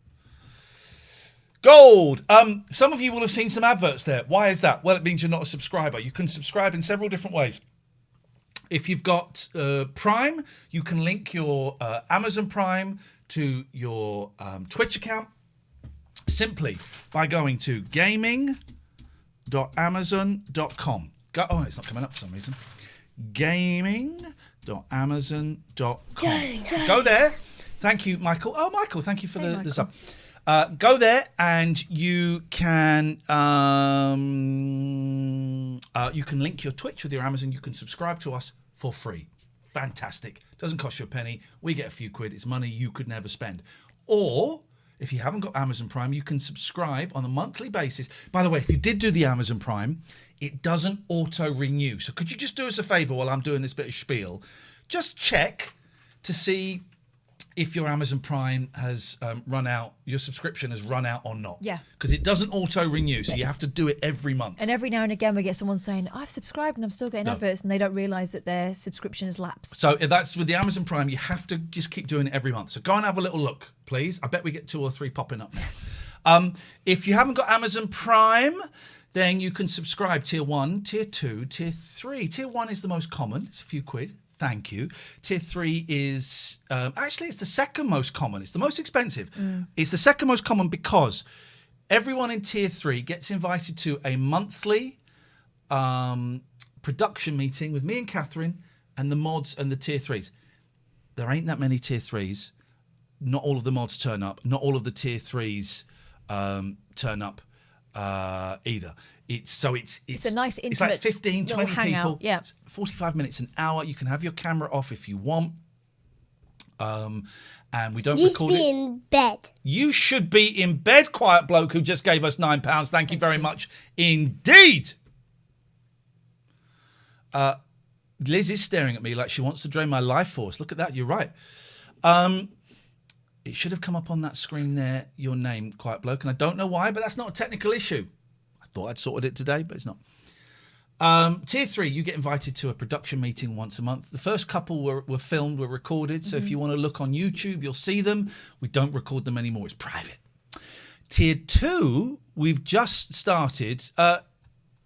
Speaker 1: Some of you will have seen some adverts there. Why is that? Well, it means you're not a subscriber. You can subscribe in several different ways. If you've got Prime, you can link your Amazon Prime to your Twitch account. simply by going to gaming.amazon.com. Oh, it's not coming up for some reason. Gaming.amazon.com. Go there. Thank you, Michael. Oh, Michael, thank you for the sub. Go there and you can link your Twitch with your Amazon. You can subscribe to us for free. Fantastic. Doesn't cost you a penny. We get a few quid. It's money you could never spend. Or if you haven't got Amazon Prime, you can subscribe on a monthly basis. By the way, if you did do the Amazon Prime, it doesn't auto-renew. So could you just do us a favour while I'm doing this bit of spiel? Just check to see if your Amazon Prime has run out, your subscription has run out or not.
Speaker 2: Yeah.
Speaker 1: Because it doesn't auto-renew, so you have to do it every month.
Speaker 2: And every now and again we get someone saying, I've subscribed and I'm still getting adverts, and they don't realise that their subscription has lapsed.
Speaker 1: So that's with the Amazon Prime, you have to just keep doing it every month. So go and have a little look, please. I bet we get 2 or 3 popping up now. If you haven't got Amazon Prime, then you can subscribe Tier 1, Tier 2, Tier 3. Tier 1 is the most common. It's a few quid. Thank you. Tier 3 is, actually it's the second most common. It's the most expensive. It's the second most common because everyone in Tier 3 gets invited to a monthly production meeting with me and Catherine and the mods and the Tier 3s. There ain't that many Tier 3s. Not all of the mods turn up. Not all of the Tier 3s turn up either. It's a
Speaker 2: nice intimate
Speaker 1: it's like 15, 20
Speaker 2: hangout.
Speaker 1: people.
Speaker 2: Yeah.
Speaker 1: It's 45 minutes, an hour. You can have your camera off if you want. And we don't record it.
Speaker 3: You should be in bed.
Speaker 1: You should be in bed, quiet bloke who just gave us £9. Thank you very much indeed. Liz is staring at me like she wants to drain my life force. Look at that. You're right. It should have come up on that screen there, your name, quiet bloke, and I don't know why, but that's not a technical issue. I thought I'd sorted it today, but it's not. Tier 3, you get invited to a production meeting once a month. The first couple were filmed, were recorded, so if you want to look on YouTube, you'll see them. We don't record them anymore. It's private. Tier 2, we've just started.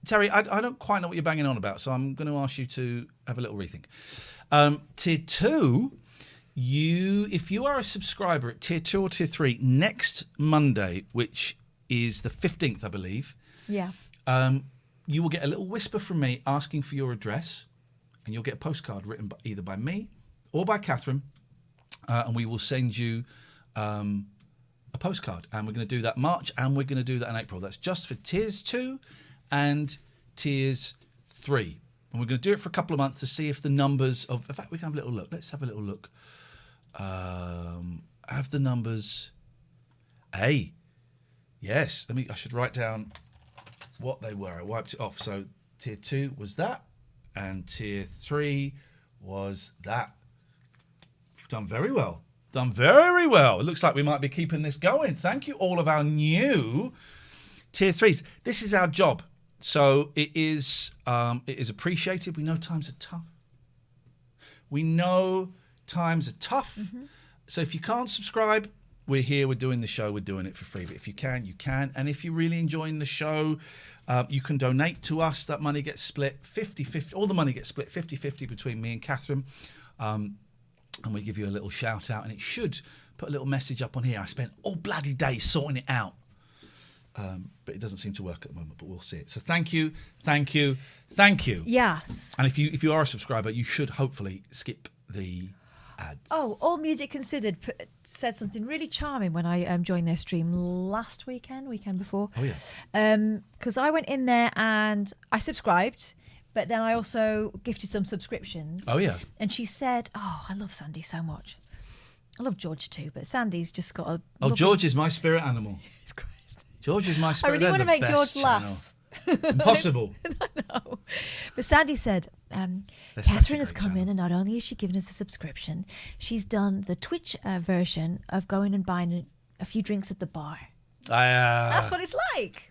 Speaker 1: Terry, I don't quite know what you're banging on about, so I'm going to ask you to have a little rethink. Tier 2... if you are a subscriber at Tier 2 or Tier 3, next Monday, which is the 15th, I believe, you will get a little whisper from me asking for your address, and you'll get a postcard written either by me or by Catherine, and we will send you a postcard. And we're going to do that March, and we're going to do that in April. That's just for Tiers 2 and Tiers 3. And we're going to do it for a couple of months to see if the numbers of... In fact, we can have a little look. Let's have a little look. Have the numbers... Hey. Yes. I should write down what they were. I wiped it off. So Tier 2 was that. And Tier 3 was that. Done very well. Done very well. It looks like we might be keeping this going. Thank you, all of our new Tier 3s. This is our job. So it is appreciated. We know times are tough. So if you can't subscribe, we're here, we're doing the show, we're doing it for free. But if you can, you can. And if you're really enjoying the show, you can donate to us. That money gets split 50-50. All the money gets split 50-50 between me and Catherine. And we give you a little shout out. And it should put a little message up on here. I spent all bloody day sorting it out. But it doesn't seem to work at the moment, but we'll see it. So thank you.
Speaker 2: Yes.
Speaker 1: And if you are a subscriber, you should hopefully skip the ads.
Speaker 2: Oh, All Music Considered said something really charming when I joined their stream last weekend before.
Speaker 1: Oh, yeah.
Speaker 2: Because I went in there and I subscribed, but then I also gifted some subscriptions.
Speaker 1: Oh, yeah.
Speaker 2: And she said, I love Sandy so much. I love George too, but Sandy's just got a...
Speaker 1: George is my spirit animal. George is my spirit.
Speaker 2: I really want to make George laugh.
Speaker 1: Impossible.
Speaker 2: No. But Sandy said, Catherine has come in, and not only has she given us a subscription, she's done the Twitch version of going and buying a few drinks at the bar. That's what it's like.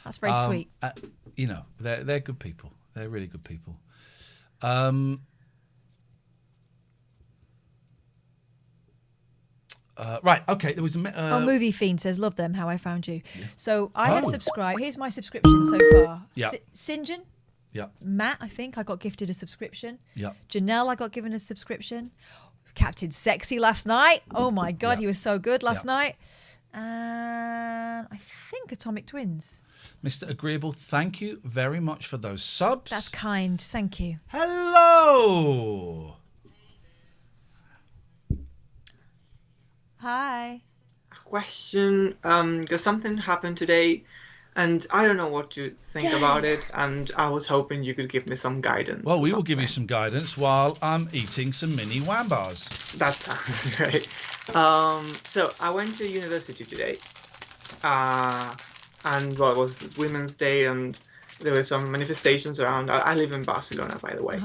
Speaker 2: That's very sweet.
Speaker 1: They're good people. They're really good people. Right, okay. There was a
Speaker 2: Movie Fiend says, love them, how I found you. Yeah. So I have subscribed. Here's my subscription so far.
Speaker 1: Yeah.
Speaker 2: St. John.
Speaker 1: Yeah.
Speaker 2: Matt, I think I got gifted a subscription.
Speaker 1: Yeah.
Speaker 2: Janelle, I got given a subscription. Captain Sexy last night. Oh my God, he was so good last night. And I think Atomic Twins.
Speaker 1: Mr. Agreeable, thank you very much for those subs.
Speaker 2: That's kind. Thank you.
Speaker 1: Hello.
Speaker 2: Hi.
Speaker 5: Question, because something happened today, and I don't know what to think about it, and I was hoping you could give me some guidance.
Speaker 1: Well, we will give you some guidance while I'm eating some mini wham bars.
Speaker 5: That sounds great. So I went to university today, and well, it was Women's Day, and there were some manifestations around. I live in Barcelona, by the way,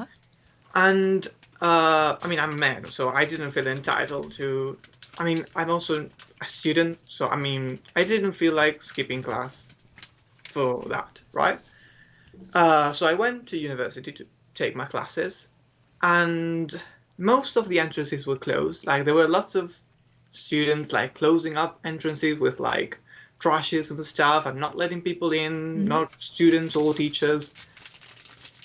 Speaker 5: and I mean, I'm a man, so I didn't feel entitled to. I mean, I'm also a student, so I mean, I didn't feel like skipping class for that, right? So I went to university to take my classes, and most of the entrances were closed. Like, there were lots of students like closing up entrances with like trashes and stuff and not letting people in, not students or teachers.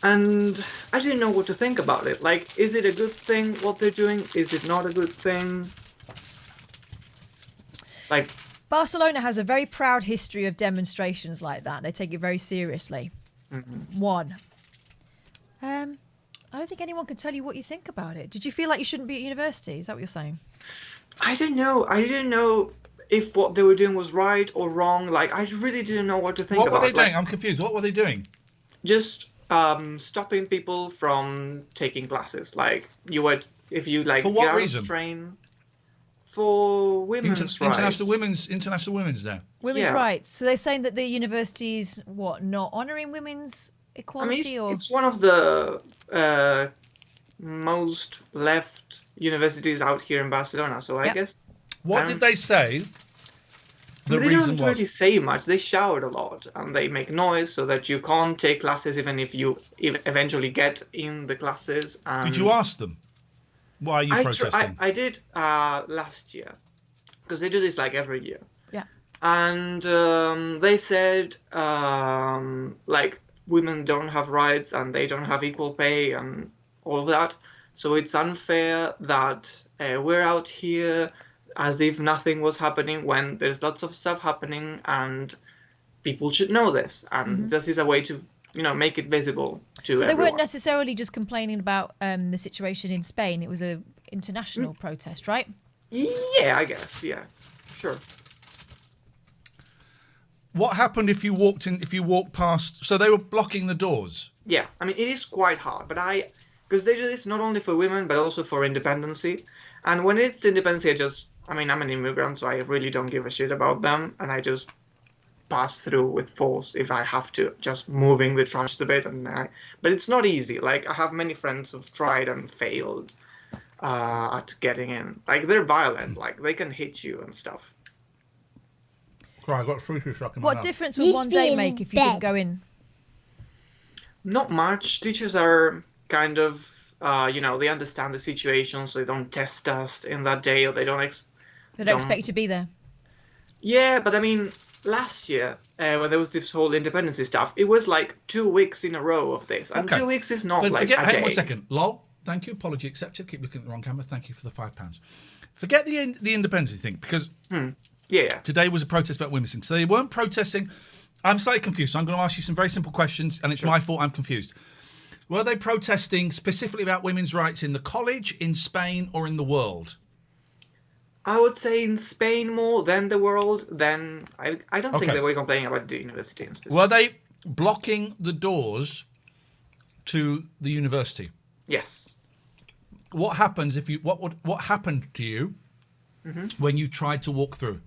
Speaker 5: And I didn't know what to think about it. Like, is it a good thing what they're doing? Is it not a good thing? Like,
Speaker 2: Barcelona has a very proud history of demonstrations like that. They take it very seriously. One. I don't think anyone can tell you what you think about it. Did you feel like you shouldn't be at university? Is that what you're saying?
Speaker 5: I don't know. I didn't know if what they were doing was right or wrong. Like, I really didn't know what to think about.
Speaker 1: What were they doing? I'm confused. What were they doing?
Speaker 5: Just stopping people from taking classes. Like, you would, if you like,
Speaker 1: For what
Speaker 5: get out of
Speaker 1: reason?
Speaker 5: train for women's rights.
Speaker 1: International Women's Day.
Speaker 2: Women's rights. So they're saying that the university's, not honouring women's equality?
Speaker 5: It's one of the most left universities out here in Barcelona, so I guess...
Speaker 1: What did they say the
Speaker 5: they
Speaker 1: reason
Speaker 5: don't
Speaker 1: was?
Speaker 5: really say much. They shout a lot, and they make noise so that you can't take classes even if you eventually get in the classes. And
Speaker 1: Did you ask them? Why are you protesting?
Speaker 5: I did last year, because they do this like every year.
Speaker 2: Yeah.
Speaker 5: And they said like women don't have rights and they don't have equal pay and all of that. So it's unfair that we're out here as if nothing was happening when there's lots of stuff happening, and people should know this. And this is a way to, make it visible to
Speaker 2: So they
Speaker 5: everyone.
Speaker 2: weren't necessarily just complaining about the situation in Spain. It was a international protest, right?
Speaker 5: Yeah, I guess. Yeah, sure.
Speaker 1: What happened if you walked past? So they were blocking the doors.
Speaker 5: Yeah, I mean, it is quite hard, but because they do this not only for women, but also for independency. And when it's independency, I'm an immigrant, so I really don't give a shit about them. And I just pass through with force if I have to, just moving the trash a bit. But it's not easy. Like, I have many friends who've tried and failed at getting in. Like, they're violent. Like, they can hit you and stuff.
Speaker 1: Right, I got sushi stuck in my
Speaker 2: What
Speaker 1: mouth.
Speaker 2: difference would one day make if you didn't go in?
Speaker 5: Not much. Teachers are kind of, they understand the situation, so they don't test us in that day, or they don't
Speaker 2: They don't expect you to be there.
Speaker 5: Yeah, but I mean, last year, when there was this whole independency stuff, it was like 2 weeks in a row of this. And 2 weeks is not
Speaker 1: But
Speaker 5: like
Speaker 1: forget,
Speaker 5: a
Speaker 1: hang
Speaker 5: day.
Speaker 1: on 1 second. Lol, thank you. Apology accepted. Keep looking at the wrong camera. Thank you for the £5. Forget the independence thing, because today was a protest about women's things. So they weren't protesting. I'm slightly confused. So I'm going to ask you some very simple questions, and it's my fault I'm confused. Were they protesting specifically about women's rights in the college, in Spain, or in the world?
Speaker 5: I would say in Spain more than the world. Then I don't think
Speaker 1: Okay.
Speaker 5: they were complaining about the university in specific.
Speaker 1: Were they blocking the doors to the university?
Speaker 5: Yes.
Speaker 1: What happens if you? What happened to you when you tried to walk through?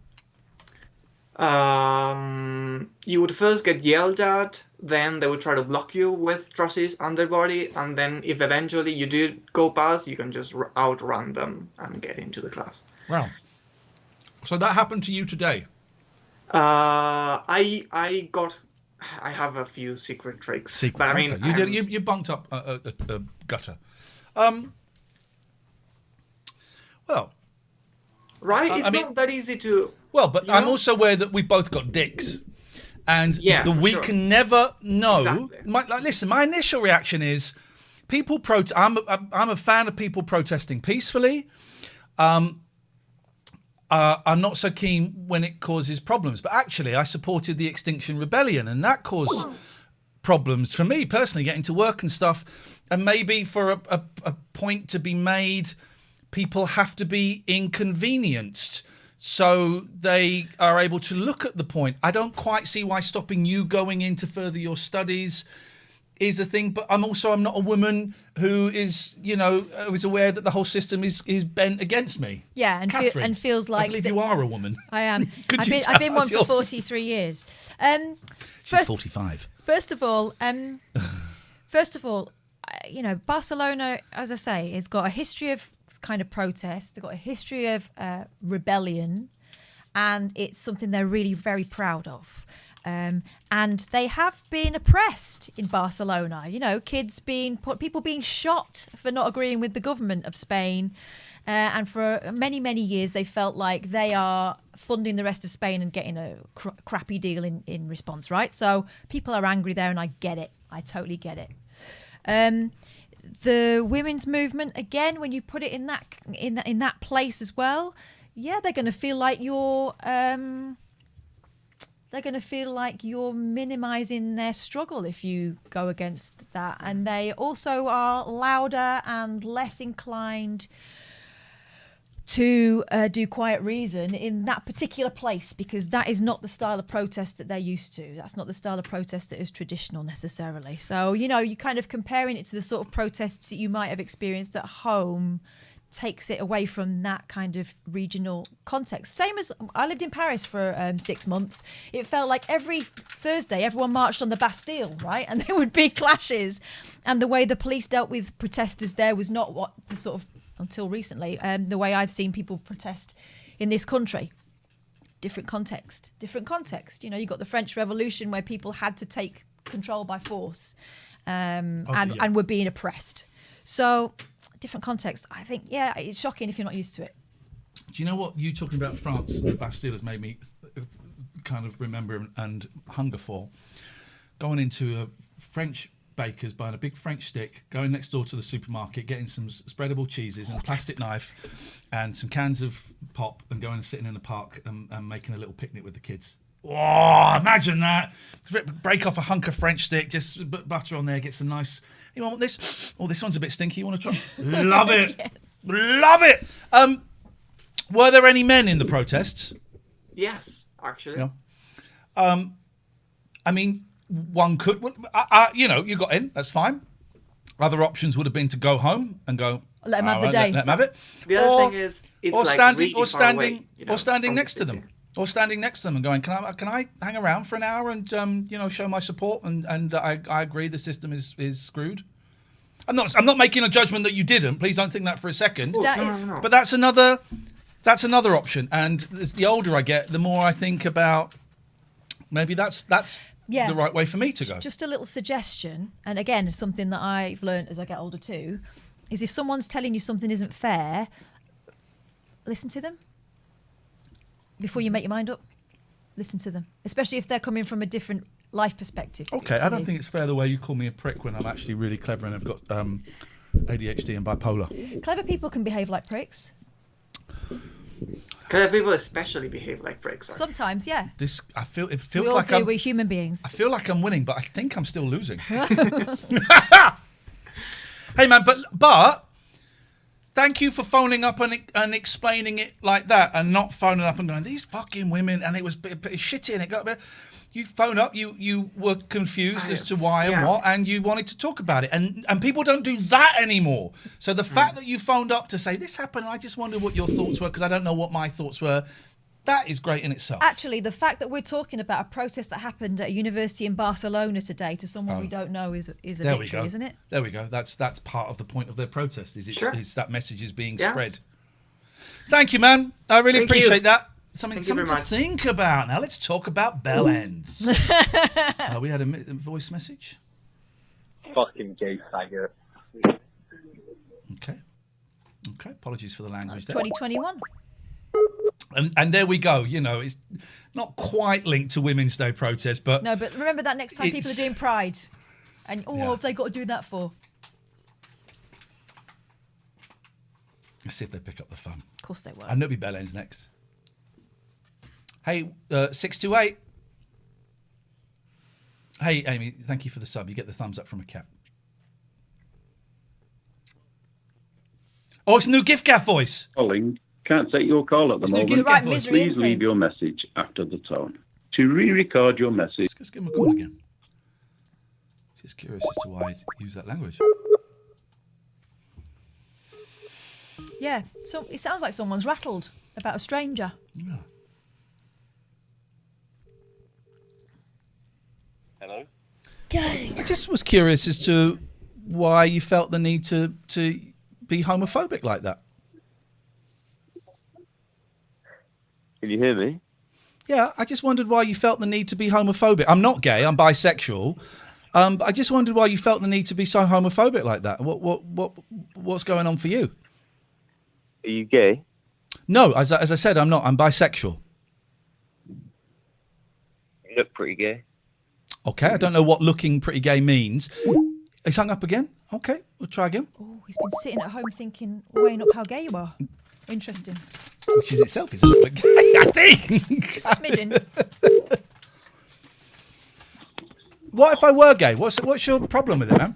Speaker 5: You would first get yelled at, then they would try to block you with trusses underbody, and then if eventually you do go past, you can just outrun them and get into the class.
Speaker 1: Wow. So that happened to you today?
Speaker 5: I have a few secret tricks. But I mean,
Speaker 1: you bunked up a gutter. Well,
Speaker 5: right? It's not that easy to.
Speaker 1: Well, but I'm also aware that we both got dicks, and we
Speaker 5: sure.
Speaker 1: can never know.
Speaker 5: Exactly.
Speaker 1: Listen, my initial reaction is people I'm a fan of people protesting peacefully. I'm not so keen when it causes problems. But actually, I supported the Extinction Rebellion, and that caused problems for me personally, getting to work and stuff. And maybe for a point to be made, people have to be inconvenienced so they are able to look at the point. I don't quite see why stopping you going in to further your studies is the thing, but I'm not a woman who is, who is aware that the whole system is bent against me.
Speaker 2: Yeah, and feels like...
Speaker 1: I believe you are a woman.
Speaker 2: I am. I've been one for 43 years.
Speaker 1: She's 45.
Speaker 2: First of all, Barcelona, as I say, has got a history of kind of protest. They've got a history of rebellion, and it's something they're really very proud of. And they have been oppressed in Barcelona. People being shot for not agreeing with the government of Spain. And for many, many years, they felt like they are funding the rest of Spain and getting a crappy deal in response, right? So people are angry there, and I get it. I totally get it. The women's movement, again, when you put it in that place as well, yeah, they're going to feel like you're minimizing their struggle if you go against that. And they also are louder and less inclined to do quiet reason in that particular place, because that is not the style of protest that they're used to. That's not the style of protest that is traditional necessarily. So, you're kind of comparing it to the sort of protests that you might have experienced at home, takes it away from that kind of regional context. Same as I lived in Paris for 6 months. It felt like every Thursday everyone marched on the Bastille, right? And there would be clashes. And the way the police dealt with protesters there was not what the sort of, until recently, the way I've seen people protest in this country. Different context. You got the French Revolution where people had to take control by force and were being oppressed. So, different context. I think, yeah, it's shocking if you're not used to it.
Speaker 1: Do you know what you talking about France and the Bastille has made me kind of remember and hunger for? Going into a French baker's, buying a big French stick, going next door to the supermarket, getting some spreadable cheeses and a plastic knife and some cans of pop, and going and sitting in the park and making a little picnic with the kids. Oh, imagine that. Break off a hunk of French stick, just put butter on there, get some nice... You want this? Oh, this one's a bit stinky. You want to try? Love it. Yes. Love it. Were there any men in the protests?
Speaker 5: Yes, actually.
Speaker 1: I mean, one could... you got in. That's fine. Other options would have been to go home and go...
Speaker 2: Let them have the day.
Speaker 1: Let them have it.
Speaker 5: The other thing is... It's
Speaker 1: standing next to them. Or standing next to them and going, can I hang around for an hour and show my support and I agree the system is screwed. I'm not making a judgment that you didn't. Please don't think that for a second.
Speaker 5: No.
Speaker 1: But that's another option. And as the older I get, the more I think about maybe that's the right way for me to go.
Speaker 2: Just a little suggestion, and again something that I've learned as I get older too, is if someone's telling you something isn't fair, listen to them. Before you make your mind up, listen to them, especially if they're coming from a different life perspective.
Speaker 1: Okay, I don't think it's fair the way you call me a prick when I'm actually really clever and I've got ADHD and bipolar.
Speaker 2: Clever people can behave like pricks.
Speaker 5: Clever people especially behave like pricks.
Speaker 2: Sometimes, yeah.
Speaker 1: It feels
Speaker 2: we all
Speaker 1: like
Speaker 2: do, we're human beings.
Speaker 1: I feel like I'm winning, but I think I'm still losing. Hey man, but thank you for phoning up and explaining it like that, and not phoning up and going, these fucking women, and it was shitty and it got a bit... You phone up, you were confused as to why and what, and you wanted to talk about it. And people don't do that anymore. So the fact that you phoned up to say, this happened, and I just wondered what your thoughts were, because I don't know what my thoughts were, that is great in itself.
Speaker 2: Actually, the fact that we're talking about a protest that happened at a university in Barcelona today to someone we don't know is a victory, isn't it?
Speaker 1: There we go. That's part of the point of their protest, is that message is being spread. Thank you, man. I really appreciate that. Something to think about. Now let's talk about bell ends. We had a voice message.
Speaker 6: Fucking gay faggot.
Speaker 1: Okay. Apologies for the language.
Speaker 2: 2021.
Speaker 1: And there we go. It's not quite linked to Women's Day protest, but
Speaker 2: no. But remember that next time people are doing Pride, and what have they got to do that for?
Speaker 1: Let's see if they pick up the phone.
Speaker 2: Of course they will.
Speaker 1: And there'll be bell ends next. Hey, 628. Hey, Amy, thank you for the sub. You get the thumbs up from a cat. Oh, it's a new gift gaff voice.
Speaker 7: Calling. Can't take your call at the moment.
Speaker 1: gift gaff voice.
Speaker 7: Please leave your message after the tone. To re-record your message.
Speaker 1: Let's give him a call again. Just curious as to why he used that language.
Speaker 2: Yeah, so it sounds like someone's rattled about a stranger.
Speaker 1: Yeah.
Speaker 6: Hello?
Speaker 1: I just was curious as to why you felt the need to be homophobic like that.
Speaker 6: Can you hear me?
Speaker 1: Yeah, I just wondered why you felt the need to be homophobic. I'm not gay, I'm bisexual. But I just wondered why you felt the need to be so homophobic like that. What's going on for you?
Speaker 6: Are you gay?
Speaker 1: No, as I said, I'm not. I'm bisexual.
Speaker 6: You look pretty gay.
Speaker 1: Okay, I don't know what looking pretty gay means. He's hung up again? Okay, we'll try again.
Speaker 2: Oh, he's been sitting at home thinking, weighing up how gay you are. Interesting.
Speaker 1: Which is itself is a little bit gay, I think.
Speaker 2: Just a smidgen.
Speaker 1: What if I were gay? What's your problem with it, man?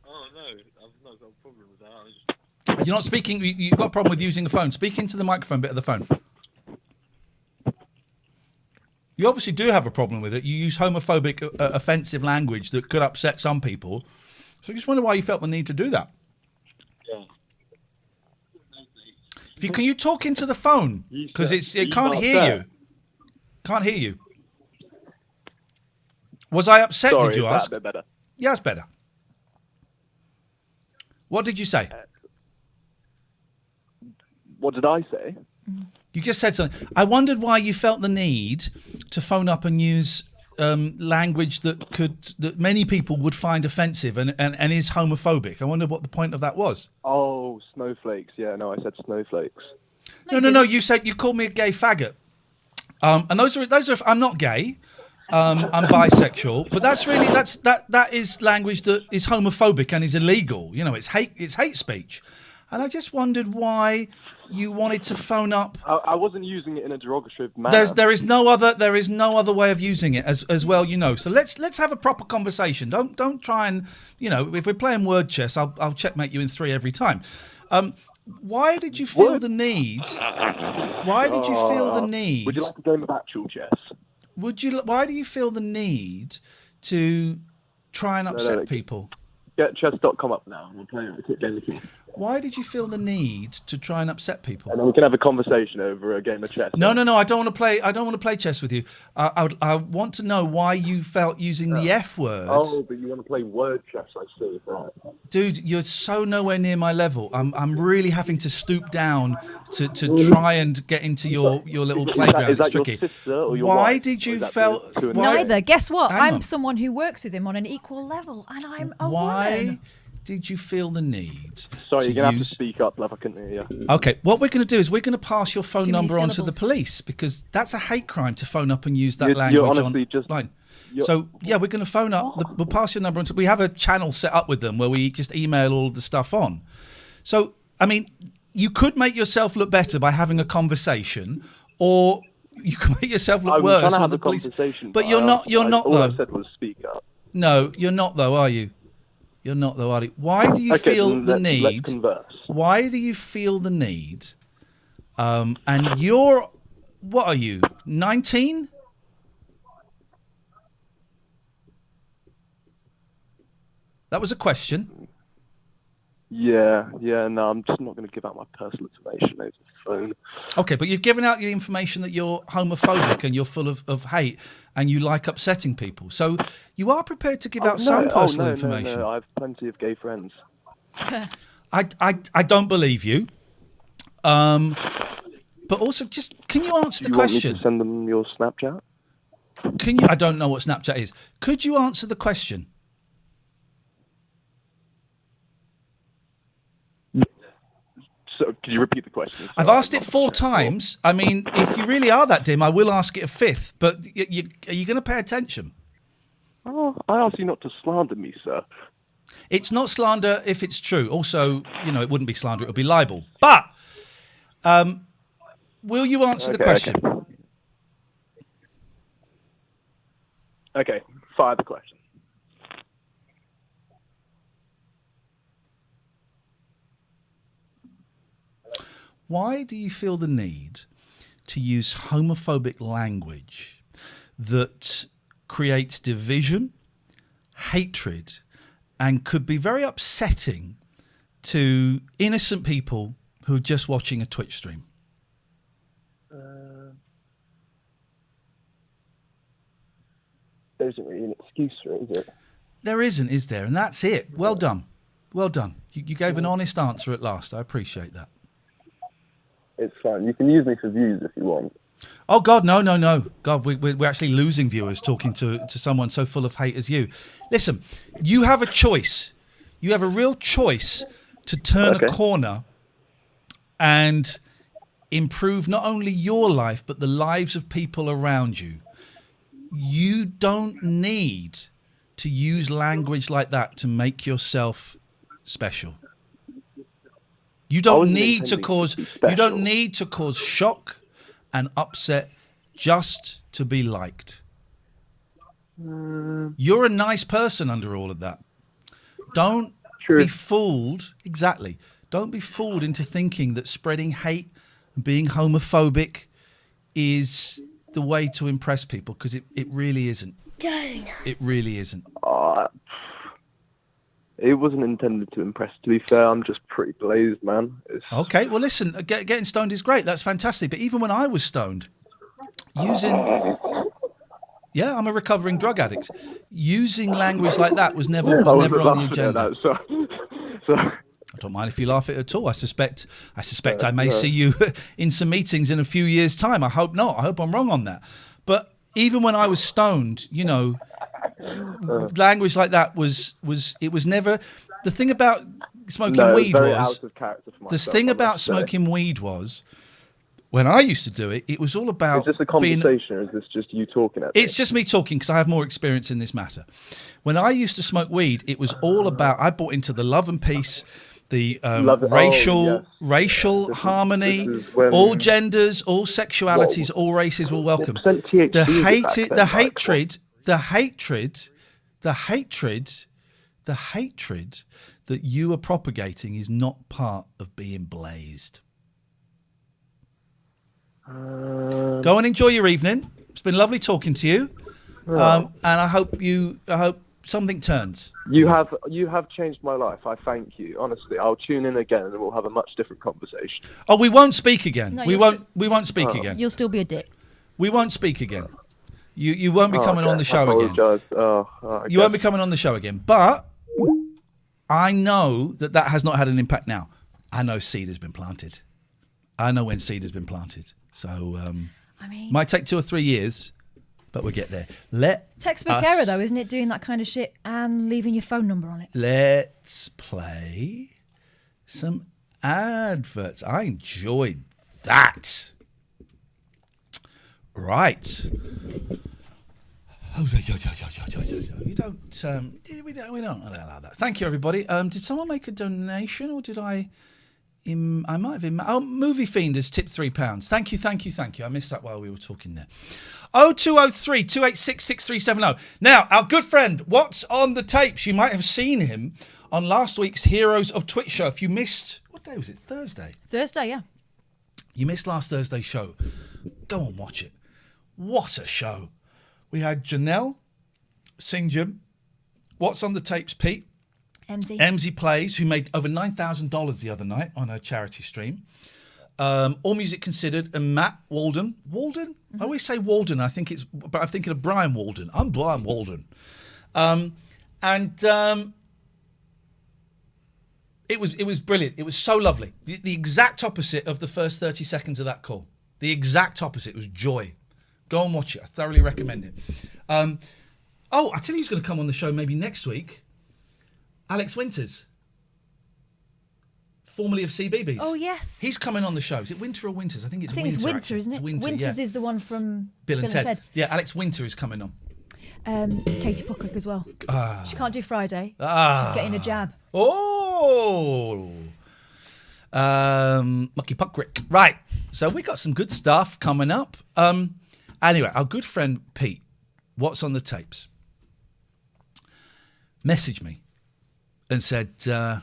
Speaker 6: Oh, no, I've not got a problem with that.
Speaker 1: You're not speaking. You've got a problem with using a phone. Speak into the microphone bit of the phone. You obviously do have a problem with it. You use homophobic, offensive language that could upset some people. So I just wonder why you felt the need to do that.
Speaker 6: Yeah.
Speaker 1: Can you talk into the phone? Because it can't hear you. Can't hear you. Was I upset?
Speaker 6: Sorry,
Speaker 1: did you
Speaker 6: is that
Speaker 1: ask?
Speaker 6: a bit better?
Speaker 1: Yeah, it's better. What did you say?
Speaker 6: What did I say?
Speaker 1: You just said something. I wondered why you felt the need to phone up and use language that many people would find offensive and is homophobic. I wonder what the point of that was.
Speaker 6: Oh, snowflakes. Yeah, no, I said snowflakes.
Speaker 1: No. You called me a gay faggot. And those are. I'm not gay. I'm bisexual. But that is language that is homophobic and is illegal. You know, it's hate speech. And I just wondered why you wanted to phone up.
Speaker 6: I wasn't using it in a derogatory manner.
Speaker 1: There is no other way of using it as well, you know. So let's have a proper conversation. Don't try and, you know, if we're playing word chess, I'll checkmate you in 3 every time. Why did you feel the need? Why did you feel the need?
Speaker 6: Would you like a game of actual chess?
Speaker 1: Why do you feel the need to try and upset people?
Speaker 6: Get chess.com up now. We'll play a quick game of chess.
Speaker 1: Why did you feel the need to try and upset people?
Speaker 6: And then we can have a conversation over a game of chess.
Speaker 1: No. I don't want to play. I don't want to play chess with you. I want to know why you felt using the F word.
Speaker 6: Oh, but you want to play word chess? I see. Right.
Speaker 1: Dude, you're so nowhere near my level. I'm really having to stoop down to try and get into your little playground.
Speaker 6: Is that
Speaker 1: it's tricky.
Speaker 6: your sister or your
Speaker 1: Why
Speaker 6: wife?
Speaker 1: did you
Speaker 6: felt?
Speaker 2: Neither. Guess what?
Speaker 1: Hang
Speaker 2: I'm
Speaker 1: on.
Speaker 2: someone who works with him on an equal level, and I'm a
Speaker 1: Why
Speaker 2: woman.
Speaker 1: did you feel the need?
Speaker 6: Sorry, you're gonna
Speaker 1: use...
Speaker 6: have to speak up, love. I couldn't hear you.
Speaker 1: Okay, what we're going to do is we're going to pass your phone
Speaker 2: Too many
Speaker 1: number on to the
Speaker 2: syllables.
Speaker 1: police because that's a hate crime to phone up and use that
Speaker 6: You're
Speaker 1: language
Speaker 6: honestly
Speaker 1: online. So yeah, we're going to phone up. We'll pass your number on. We have a channel set up with them where we just email all of the stuff on. So I mean, you could make yourself look better by having a conversation, or you can make yourself look worse
Speaker 6: trying to
Speaker 1: when
Speaker 6: have
Speaker 1: the
Speaker 6: a
Speaker 1: police.
Speaker 6: conversation,
Speaker 1: But you're not. You're not
Speaker 6: all
Speaker 1: though.
Speaker 6: I said was speak up.
Speaker 1: No, you're not though, are you? You're not though, are you? Why do you
Speaker 6: Okay,
Speaker 1: feel
Speaker 6: then
Speaker 1: the
Speaker 6: let's
Speaker 1: need?
Speaker 6: converse.
Speaker 1: Why do you feel the need? And you're, what are you? 19? That was a question.
Speaker 6: Yeah. No, I'm just not going to give out my personal information over the phone.
Speaker 1: Okay, but you've given out the information that you're homophobic and you're full of hate and you like upsetting people. So you are prepared to give out some personal information.
Speaker 6: No, I have plenty of gay friends.
Speaker 1: I don't believe you. But also, just can you answer the
Speaker 6: Do you want me
Speaker 1: question?
Speaker 6: to send them your Snapchat?
Speaker 1: Can you? I don't know what Snapchat is. Could you answer the question?
Speaker 6: So, could you repeat the question?
Speaker 1: I've asked it 4 times. I mean, if you really are that dim, I will ask it a 5th. But are you going to pay attention?
Speaker 6: Oh, I asked you not to slander me, sir.
Speaker 1: It's not slander if it's true. Also, you know, it wouldn't be slander; it would be libel. But Will you answer the
Speaker 6: Okay,
Speaker 1: question?
Speaker 6: Okay, fire the question.
Speaker 1: Why do you feel the need to use homophobic language that creates division, hatred, and could be very upsetting to innocent people who are just watching a Twitch stream?
Speaker 6: There isn't really an excuse for it, is it?
Speaker 1: There isn't, is there? And that's it. Well done. Well done. You gave an honest answer at last. I appreciate that.
Speaker 6: It's fine. You can use me for views if you want.
Speaker 1: Oh, God, no. God, we're actually losing viewers talking to someone so full of hate as you. Listen, you have a choice. You have a real choice to turn a corner and improve not only your life, but the lives of people around you. You don't need to use language like that to make yourself special. You don't need to cause shock and upset just to be liked. You're a nice person under all of that. Don't be fooled. Exactly. Don't be fooled into thinking that spreading hate and being homophobic is the way to impress people, because it really isn't. It really isn't.
Speaker 6: It wasn't intended to impress, to be fair. I'm just pretty blazed, man.
Speaker 1: Okay, well, listen, getting stoned is great. That's fantastic. But even when I was stoned, yeah, I'm a recovering drug addict. Using language like that was never on the agenda. I don't mind if you laugh at it at all. I suspect I may see you in some meetings in a few years' time. I hope not. I hope I'm wrong on that. But even when I was stoned, language like that was never. The thing about smoking weed was smoking weed was, when I used to do it, it was all about.
Speaker 6: Is this a conversation or is this just you talking at me?
Speaker 1: It's just me talking because I have more experience in this matter. When I used to smoke weed, it was all about. I bought into the love and peace, the racial harmony, all genders, all sexualities, all races were welcome. The hatred that you are propagating is not part of being blazed. Go and enjoy your evening. It's been lovely talking to you, and I hope something turns.
Speaker 6: You have changed my life. I thank you. Honestly, I'll tune in again and we'll have a much different conversation.
Speaker 1: Oh, we won't speak again.
Speaker 2: No,
Speaker 1: we won't speak again.
Speaker 2: You'll still be a dick.
Speaker 1: We won't speak again. You won't be coming on the show again. You won't be coming on the show again. But I know that has not had an impact now. I know seed has been planted. I know when seed has been planted. So might take 2 or 3 years, but we'll get there.
Speaker 2: Textbook error, though, isn't it? Doing that kind of shit and leaving your phone number on it.
Speaker 1: Let's play some adverts. I enjoyed that. Right. We don't allow that. Thank you, everybody. Did someone make a donation, or did I? I might have. Movie Fiend has tipped £3. Thank you. I missed that while we were talking there. 0203 286 6370. Now, our good friend, What's on the Tapes? You might have seen him on last week's Heroes of Twitch show. If you missed, what day was it? Thursday.
Speaker 2: Thursday, yeah.
Speaker 1: You missed last Thursday's show. Go and watch it. What a show. We had Janelle, Sing Jim, What's on the Tapes, Pete. MZ Plays, who made over $9,000 the other night on a charity stream. All Music Considered, and Matt Walden. Walden? Mm-hmm. I always say Walden. But I'm thinking of Brian Walden. I'm Brian Walden. It was brilliant. It was so lovely. The exact opposite of the first 30 seconds of that call. The exact opposite was joy. Go and watch it. I thoroughly recommend it. I tell you who's going to come on the show maybe next week. Alex Winters, formerly of CBeebies.
Speaker 2: Oh, yes.
Speaker 1: He's coming on the show. Is it Winter or Winters? I think it's Winter.
Speaker 2: It's Winter, isn't it?
Speaker 1: It's Winter,
Speaker 2: Winters is the one from
Speaker 1: Bill and Ted. Yeah, Alex Winter is coming on.
Speaker 2: Katie Pucklick as well. She can't do Friday. She's getting a jab.
Speaker 1: Oh! Mucky Puckrick. Right. So we got some good stuff coming up. Anyway, our good friend Pete, what's on the tapes, messaged me and said, yeah,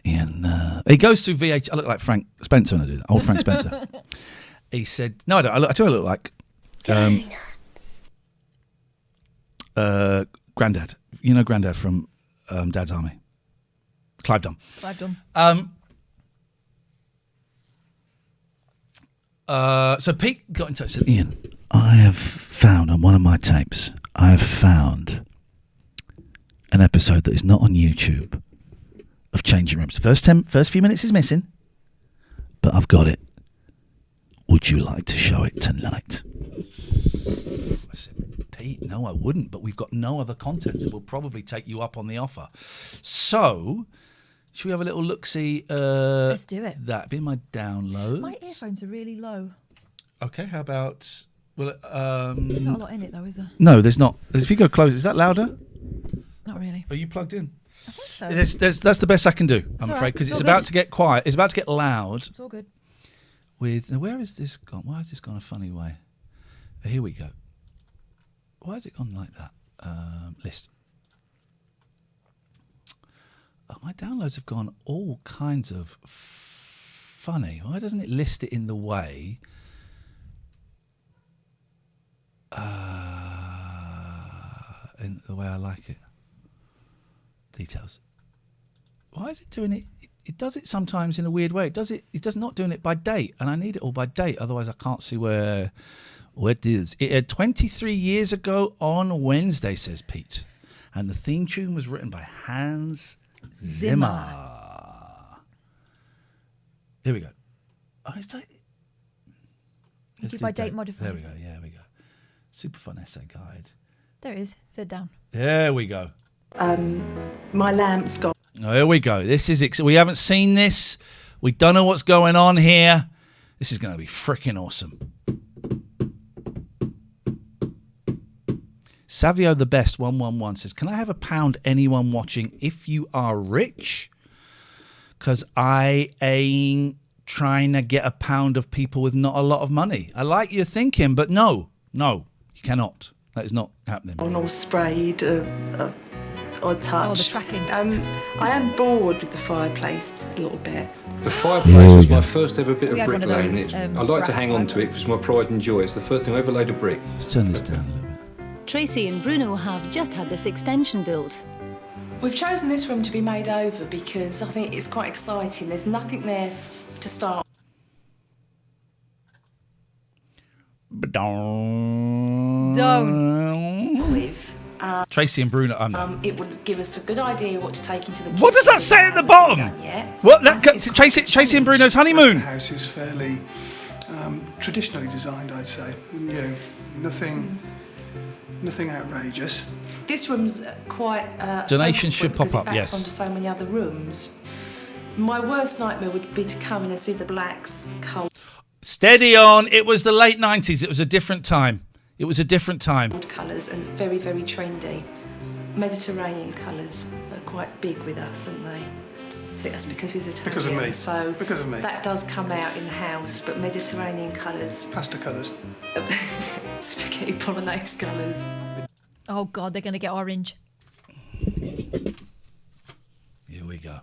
Speaker 1: Ian, he goes through VH. I look like Frank Spencer when I do that. Old Frank Spencer. He said, no, I don't. I do look like Grandad. You know Grandad from Dad's Army. Clive Dunn. So Pete got in touch and said, Ian, I have found on one of my tapes, I have found an episode that is not on YouTube of Changing Rooms. The first few minutes is missing, but I've got it. Would you like to show it tonight? I said, Pete, no, I wouldn't, but we've got no other content, so we'll probably take you up on the offer. So, should we have a little look-see?
Speaker 2: Let's do it.
Speaker 1: That'd be my downloads.
Speaker 2: My earphones are really low.
Speaker 1: Okay, how about... Well,
Speaker 2: There's not a lot in it, though, is there?
Speaker 1: No, there's not. If you go close, is that louder?
Speaker 2: Not really.
Speaker 1: Are you plugged in?
Speaker 2: I think so.
Speaker 1: That's the best I can do, I'm
Speaker 2: all
Speaker 1: afraid,
Speaker 2: right.
Speaker 1: because
Speaker 2: It's
Speaker 1: it's
Speaker 2: all
Speaker 1: about
Speaker 2: good.
Speaker 1: to get quiet. It's about to get loud.
Speaker 2: It's all good.
Speaker 1: Where is this gone? Why has this gone a funny way? Here we go. Why has it gone like that? List. Oh, my downloads have gone all kinds of funny. Why doesn't it list it in the way? In the way I like it. Details. Why is it doing it? It does it sometimes in a weird way. It does not doing it by date, and I need it all by date. Otherwise, I can't see where it is. It aired 23 years ago on Wednesday, says Pete, and the theme tune was written by Hans Zimmer. Here we go. Oh, it's like,
Speaker 2: You do by date modified.
Speaker 1: There we go. Yeah, we go. Super fun essay guide.
Speaker 2: There it is. Third down.
Speaker 1: There we go.
Speaker 8: My lamp's gone.
Speaker 1: Oh, here we go. This is we haven't seen this. We don't know what's going on here. This is going to be freaking awesome. Savio the Best 111 says, "Can I have £1? Anyone watching? If you are rich, because I ain't trying to get £1 of people with not a lot of money. I like your thinking, but no, you cannot. That is not happening."
Speaker 8: All sprayed, odd touch.
Speaker 2: Oh, the tracking.
Speaker 8: I am bored with the fireplace a little bit.
Speaker 9: The fireplace was my first ever bit
Speaker 2: We
Speaker 9: of
Speaker 2: had one of
Speaker 9: bricklaying.
Speaker 2: those,
Speaker 9: I like to
Speaker 2: brass
Speaker 9: hang on to it because it's my pride and joy. It's the first thing I ever laid a brick.
Speaker 1: Let's turn this down a little bit.
Speaker 10: Tracy and Bruno have just had this extension built.
Speaker 11: We've chosen this room to be made over because I think it's quite exciting. There's nothing there to start with.
Speaker 1: Tracy and Bruno. I'm not.
Speaker 11: It would give us a good idea what to take into the
Speaker 1: What does that say at the bottom? What? Tracy and Bruno's honeymoon.
Speaker 25: The house is fairly traditionally designed, I'd say. Nothing outrageous.
Speaker 11: This room's quite
Speaker 1: Donations should pop up,
Speaker 11: because it backs
Speaker 1: yes.
Speaker 11: onto so many other rooms. My worst nightmare would be to come in and see the blacks, cold
Speaker 1: Steady on. It was the late 90s. It was a different time.
Speaker 11: colours and very, very trendy. Mediterranean colours are quite big with us, aren't they? I think that's because he's Italian.
Speaker 25: Because of me.
Speaker 11: So
Speaker 25: Because of me.
Speaker 11: that does come out in the house, but Mediterranean colours.
Speaker 25: Pasta colours.
Speaker 11: Spaghetti bolognese colours.
Speaker 2: Oh, God, they're going to get orange.
Speaker 1: Here we go.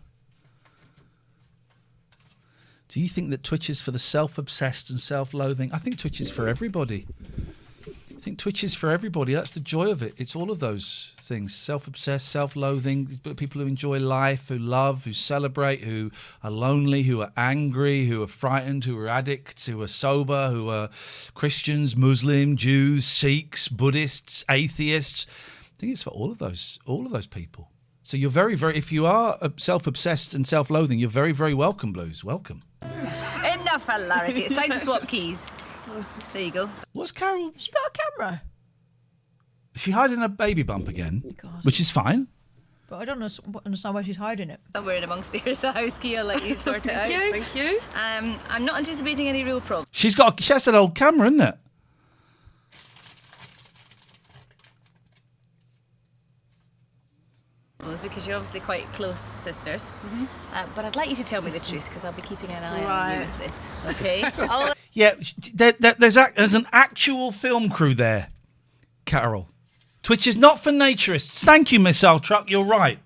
Speaker 1: Do you think that Twitch is for the self-obsessed and self-loathing? I think Twitch is for everybody. That's the joy of it. It's all of those things. Self-obsessed, self-loathing, people who enjoy life, who love, who celebrate, who are lonely, who are angry, who are frightened, who are addicts, who are sober, who are Christians, Muslim, Jews, Sikhs, Buddhists, atheists. I think it's for all of those people. So you're very, very, if you are self-obsessed and self-loathing, you're very, very welcome, Blues. Welcome.
Speaker 10: Enough hilarity. It's time to swap keys. There you go.
Speaker 1: What's Carol?
Speaker 2: She got a camera.
Speaker 1: She hiding a baby bump again, which is fine.
Speaker 2: But I don't understand why she's hiding it.
Speaker 10: Somewhere in amongst the house key, I'll let you sort it out.
Speaker 11: Thank you.
Speaker 10: I'm not anticipating any real problems.
Speaker 1: She has that old camera, isn't it?
Speaker 10: because you're obviously quite close sisters. But I'd like you to tell me the truth because I'll be keeping an eye on you with this. Okay?
Speaker 1: Yeah, there's an actual film crew there, Carol. Twitch is not for naturists. Thank you, Missile Truck. You're right.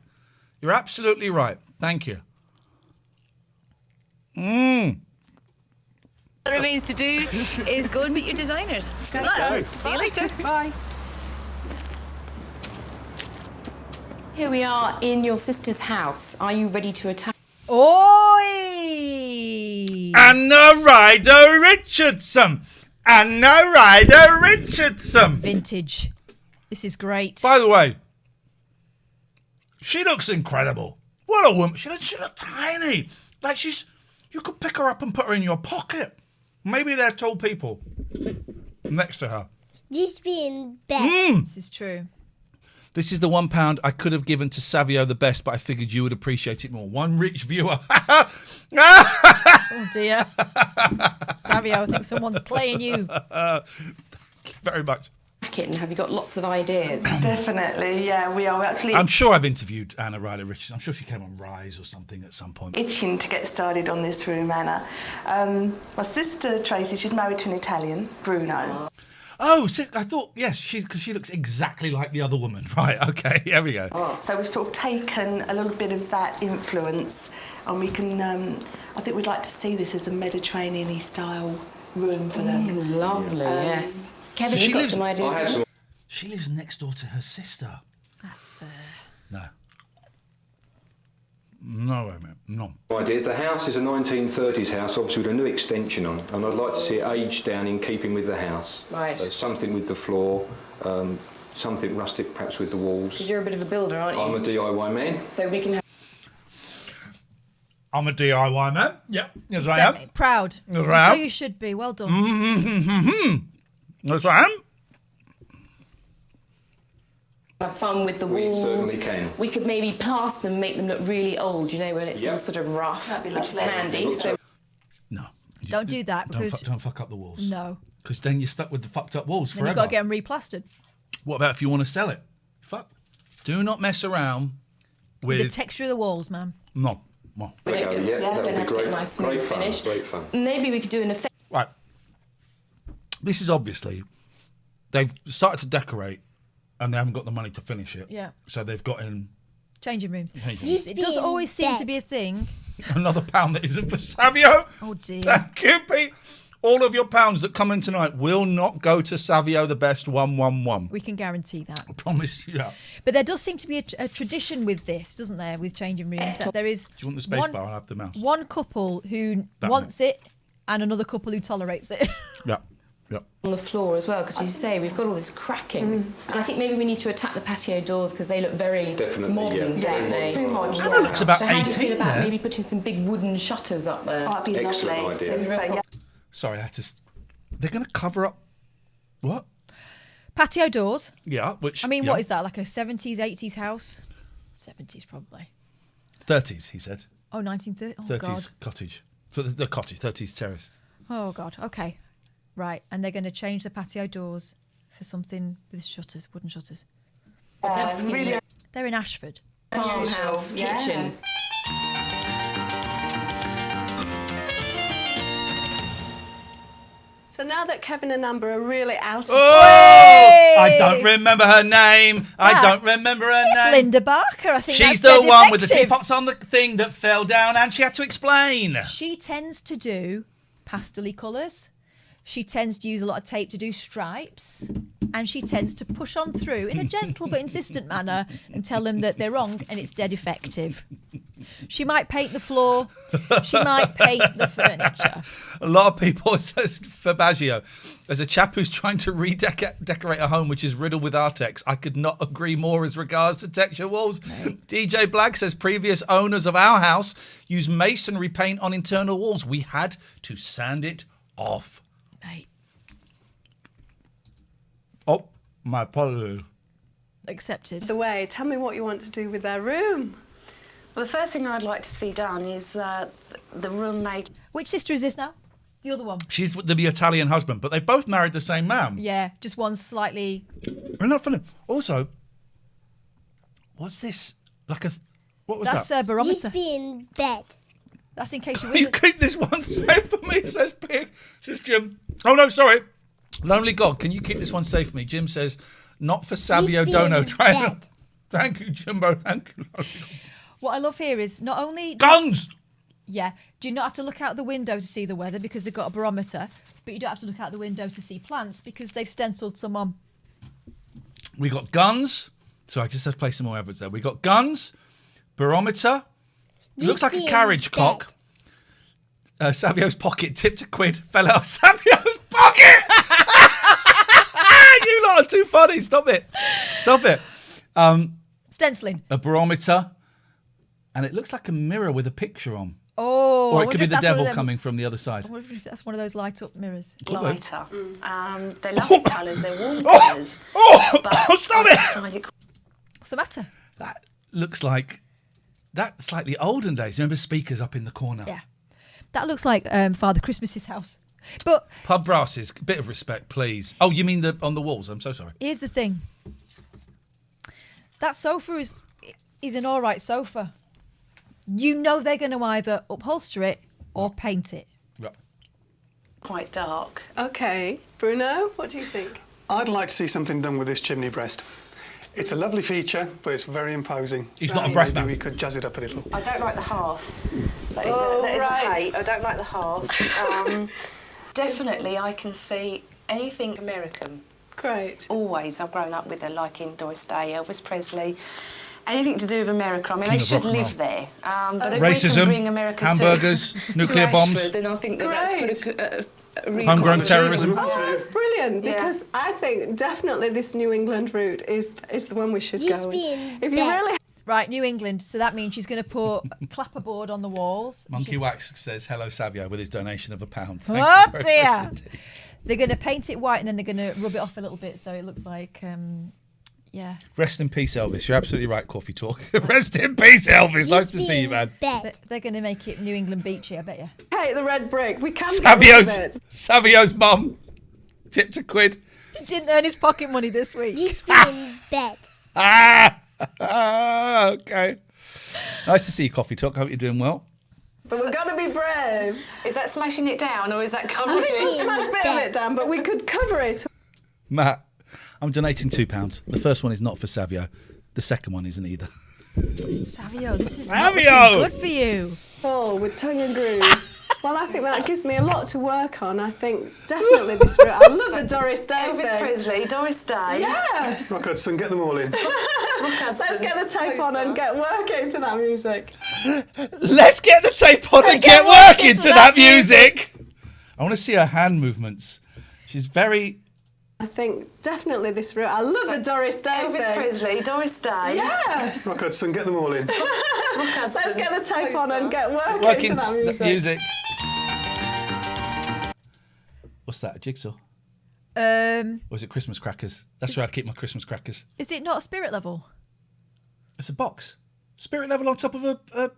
Speaker 1: You're absolutely right. Thank you.
Speaker 10: What remains to do is go and meet your designers. Good luck. See you later.
Speaker 11: Bye. Here we are in your sister's house. Are you ready to attack?
Speaker 2: Oi!
Speaker 1: Anna Ryder Richardson. Anna Ryder Richardson.
Speaker 2: Vintage. This is great.
Speaker 1: By the way, she looks incredible. What a woman. She looks tiny. Like you could pick her up and put her in your pocket. Maybe they're tall people next to her.
Speaker 3: Used to be in bed.
Speaker 2: This is true.
Speaker 1: This is the £1 I could have given to Savio the Best, but I figured you would appreciate it more. One rich viewer.
Speaker 2: Oh dear. Savio, I think someone's playing you.
Speaker 1: Thank you very much.
Speaker 11: And have you got lots of ideas?
Speaker 8: Definitely, yeah, we are actually
Speaker 1: I'm sure I've interviewed Anna Ryder Richardson. I'm sure she came on Rise or something at some point.
Speaker 8: itching to get started on this room, Anna. My sister Tracy, she's married to an Italian, Bruno.
Speaker 1: Oh, I thought, yes, because she looks exactly like the other woman. Right, okay, here we go.
Speaker 8: So we've sort of taken a little bit of that influence and we can, I think we'd like to see this as a Mediterranean-y style room for them.
Speaker 11: Lovely, yes. Kevin,
Speaker 1: So
Speaker 11: you've got some ideas?
Speaker 1: She lives next door to her sister.
Speaker 2: That's
Speaker 1: No. No way, mate. No.
Speaker 9: Ideas. The house is a 1930s house, obviously with a new extension on, and I'd like to see it aged down in keeping with the house.
Speaker 11: Right.
Speaker 9: Something with the floor, something rustic perhaps with the walls.
Speaker 11: Because you're a bit of a builder, aren't you?
Speaker 9: I'm a DIY man.
Speaker 11: So we can have...
Speaker 1: I'm a DIY man. Yeah, yes I am.
Speaker 2: Proud.
Speaker 1: Yes I am.
Speaker 2: So you should be. Well done.
Speaker 1: Yes I am.
Speaker 11: Have fun with the
Speaker 9: We
Speaker 11: walls.
Speaker 9: certainly can.
Speaker 11: We could maybe plaster them, make them look really old, you know, when it's
Speaker 9: Yep.
Speaker 11: all sort of rough,
Speaker 8: That'd be
Speaker 11: which is
Speaker 8: lovely.
Speaker 11: handy. So
Speaker 2: Don't do that because
Speaker 1: Don't fuck up the walls.
Speaker 2: no.
Speaker 1: Because then you're stuck with the fucked up walls
Speaker 2: Then
Speaker 1: forever.
Speaker 2: you've got to get them replastered.
Speaker 1: What about if you want to sell it? Fuck. Do not mess around
Speaker 2: With
Speaker 1: with...
Speaker 2: the texture of the walls, man.
Speaker 1: No.
Speaker 11: we don't,
Speaker 9: Yeah,
Speaker 11: don't
Speaker 9: that'd
Speaker 11: have
Speaker 9: be
Speaker 11: to get
Speaker 9: great.
Speaker 11: a nice smooth
Speaker 9: Great fun,
Speaker 11: finish.
Speaker 9: great fun.
Speaker 11: Maybe we could do an effect.
Speaker 1: Right. This is obviously... They've started to decorate and they haven't got the money to finish it.
Speaker 2: Yeah.
Speaker 1: So they've got in
Speaker 2: Changing rooms.
Speaker 1: Changing rooms.
Speaker 2: It does always seem to be a thing.
Speaker 1: another £1 that isn't for Savio.
Speaker 2: Oh dear.
Speaker 1: Thank you, Pete. All of your pounds that come in tonight will not go to Savio the Best 111.
Speaker 2: We can guarantee that.
Speaker 1: I promise you that.
Speaker 2: But there does seem to be a tradition with this, doesn't there, with changing rooms? That there is.
Speaker 1: Do you want the space bar? I'll have the mouse.
Speaker 2: One couple who
Speaker 1: That
Speaker 2: wants it, and another couple who tolerates it.
Speaker 1: Yeah.
Speaker 11: On the floor as well, because you say we've got all this cracking, and I think maybe we need to attack the patio doors because they look very modern, don't they?
Speaker 8: Too modern.
Speaker 1: Anna looks about
Speaker 11: so how do you
Speaker 1: 18
Speaker 11: feel about
Speaker 1: there.
Speaker 11: maybe putting some big wooden shutters up there?
Speaker 8: Oh, that'd be
Speaker 9: Excellent
Speaker 8: lovely.
Speaker 9: idea.
Speaker 8: Super, yeah.
Speaker 1: Sorry, I had to... They're going to cover up... What?
Speaker 2: Patio doors.
Speaker 1: Yeah, which...
Speaker 2: I mean,
Speaker 1: yeah.
Speaker 2: what is that, like a 70s, 80s house? 70s probably.
Speaker 1: 30s, he said.
Speaker 2: Oh, 1930. Oh,
Speaker 1: 30s
Speaker 2: God.
Speaker 1: cottage. For the cottage, 30s terrace.
Speaker 2: Oh, God. Okay. Right. And they're going to change the patio doors for something with shutters, wooden shutters.
Speaker 8: Really
Speaker 2: They're in Ashford.
Speaker 11: Farmhouse
Speaker 8: unusual, yeah.
Speaker 11: kitchen.
Speaker 12: So now that Kevin and Amber are really out of
Speaker 1: Oh! I don't remember her name. I don't remember her
Speaker 2: It's
Speaker 1: name.
Speaker 2: Linda Barker. I think
Speaker 1: She's
Speaker 2: that's
Speaker 1: the
Speaker 2: dead
Speaker 1: one with the
Speaker 2: effective.
Speaker 1: teapots on the thing that fell down and she had to explain.
Speaker 2: She tends to do pastel-y colours. She tends to use a lot of tape to do stripes. And she tends to push on through in a gentle but insistent manner and tell them that they're wrong and it's dead effective. She might paint the floor. She might paint the furniture.
Speaker 1: A lot of people, says Fabaggio, as a chap who's trying to redecorate a home which is riddled with Artex, I could not agree more as regards to texture walls. DJ Black says previous owners of our house used masonry paint on internal walls. We had to sand it off.
Speaker 2: Mate.
Speaker 1: Oh, my apologies.
Speaker 2: Accepted.
Speaker 12: the way. Tell me what you want to do with their room.
Speaker 8: Well, the first thing I'd like to see done is the room made.
Speaker 2: Which sister is this now? The other one.
Speaker 1: She's with the Italian husband, but they both married the same man.
Speaker 2: Yeah, just one slightly...
Speaker 1: Isn't that funny? Also, what's this Like a... What was
Speaker 2: That's
Speaker 1: that?
Speaker 2: a barometer.
Speaker 3: Just be in bed.
Speaker 2: That's in case you
Speaker 1: You keep this one safe for me, says Pig. Says Jim. Oh, no, sorry. Lonely God, can you keep this one safe for me? Jim says, not for Savio Dono. Thank you, Jimbo. Thank you.
Speaker 2: What I love here is not only...
Speaker 1: Guns!
Speaker 2: Yeah. Do you not have to look out the window to see the weather because they've got a barometer, but you don't have to look out the window to see plants because they've stenciled some on.
Speaker 1: We got guns. So I just have to play some more adverts there. We got guns, barometer. Looks like a carriage cock. Savio's pocket tipped £1. Fell out of Savio's pocket. You lot are too funny. Stop it.
Speaker 2: Stenciling.
Speaker 1: A barometer. And it looks like a mirror with a picture on.
Speaker 2: Oh,
Speaker 1: Or it could be the devil coming from the other side.
Speaker 2: I wonder if that's one of those light up mirrors.
Speaker 13: Lighter. They're lovely colours, they're warm colours.
Speaker 1: Stop it!
Speaker 2: What's the matter?
Speaker 1: That looks like... That's like the olden days. Remember speakers up in the corner?
Speaker 2: Yeah. That looks like Father Christmas's house. But
Speaker 1: pub brasses, a bit of respect, please. Oh, you mean on the walls? I'm so sorry.
Speaker 2: Here's the thing. That sofa is an all right sofa. You know they're going to either upholster it or paint it.
Speaker 1: Right.
Speaker 13: Quite dark.
Speaker 12: Okay. Bruno, what do you think?
Speaker 25: I'd like to see something done with this chimney breast. It's a lovely feature, but it's very imposing.
Speaker 1: He's not a breast man.
Speaker 25: Maybe we could jazz it up a little.
Speaker 13: I don't like the hearth. That is a hate. I don't like the hearth. Definitely, I can see anything American.
Speaker 12: Great.
Speaker 13: Always. I've grown up with her, like in Doris Day, Elvis Presley. Anything to do with America. I mean,
Speaker 1: King
Speaker 13: they
Speaker 1: of
Speaker 13: should
Speaker 1: rock and
Speaker 13: live there. But if
Speaker 1: Racism,
Speaker 13: we can bring America
Speaker 1: hamburgers,
Speaker 13: to
Speaker 1: nuclear
Speaker 13: to
Speaker 1: bombs.
Speaker 13: Ashford, then I think that's put a
Speaker 1: homegrown terrorism.
Speaker 12: Oh, that's brilliant, because I think definitely this New England route is the one we should go with. If you really...
Speaker 2: Right, New England. So that means she's going to put a clapperboard on the walls.
Speaker 1: Monkey Wax says, hello, Savio, with his donation of £1. Thank
Speaker 2: Oh,
Speaker 1: you very
Speaker 2: dear.
Speaker 1: much indeed.
Speaker 2: They're going to paint it white and then they're going to rub it off a little bit so it looks like, yeah.
Speaker 1: Rest in peace, Elvis. You're absolutely right, Coffee Talk. Rest in peace, Elvis. Nice to see you, man.
Speaker 2: They're going to make it New England beachy, I bet you.
Speaker 12: Hey, the red brick. We can get rid of it.
Speaker 1: Savio's mum tipped £1.
Speaker 2: He didn't earn his pocket money this week.
Speaker 3: Just be in bed.
Speaker 1: Okay. Nice to see you, Coffee Talk. Hope you're doing well.
Speaker 12: But we've got to be brave.
Speaker 13: Is that smashing it down or is that covering
Speaker 12: it? Smash a bit of it down, but we could cover it.
Speaker 1: Matt, I'm donating £2. The first one is not for Savio. The second one isn't either.
Speaker 2: Savio, this is
Speaker 1: Savio!
Speaker 2: good for you.
Speaker 12: Oh, with tongue and groove. Well, I think that gives me a lot to work on. I think definitely this route. I love the Doris Day
Speaker 13: Elvis
Speaker 12: thing.
Speaker 13: Presley, Doris Day.
Speaker 12: Yeah.
Speaker 25: Rock Hudson, get them all in.
Speaker 12: Let's get the tape on and get working to that music.
Speaker 1: Let's get the tape on and get working to that music. I want to see her hand movements. She's very...
Speaker 12: I think definitely this route. I love the Doris Day
Speaker 13: Elvis
Speaker 12: thing.
Speaker 13: Presley, Doris Day.
Speaker 12: Yeah.
Speaker 25: Rock Hudson, get them all in.
Speaker 12: Let's get the tape on and get working to that music.
Speaker 1: What's that, a jigsaw?
Speaker 2: Or
Speaker 1: is it Christmas crackers? That's where I'd keep my Christmas crackers.
Speaker 2: Is it not a spirit level?
Speaker 1: It's a box. Spirit level on top of a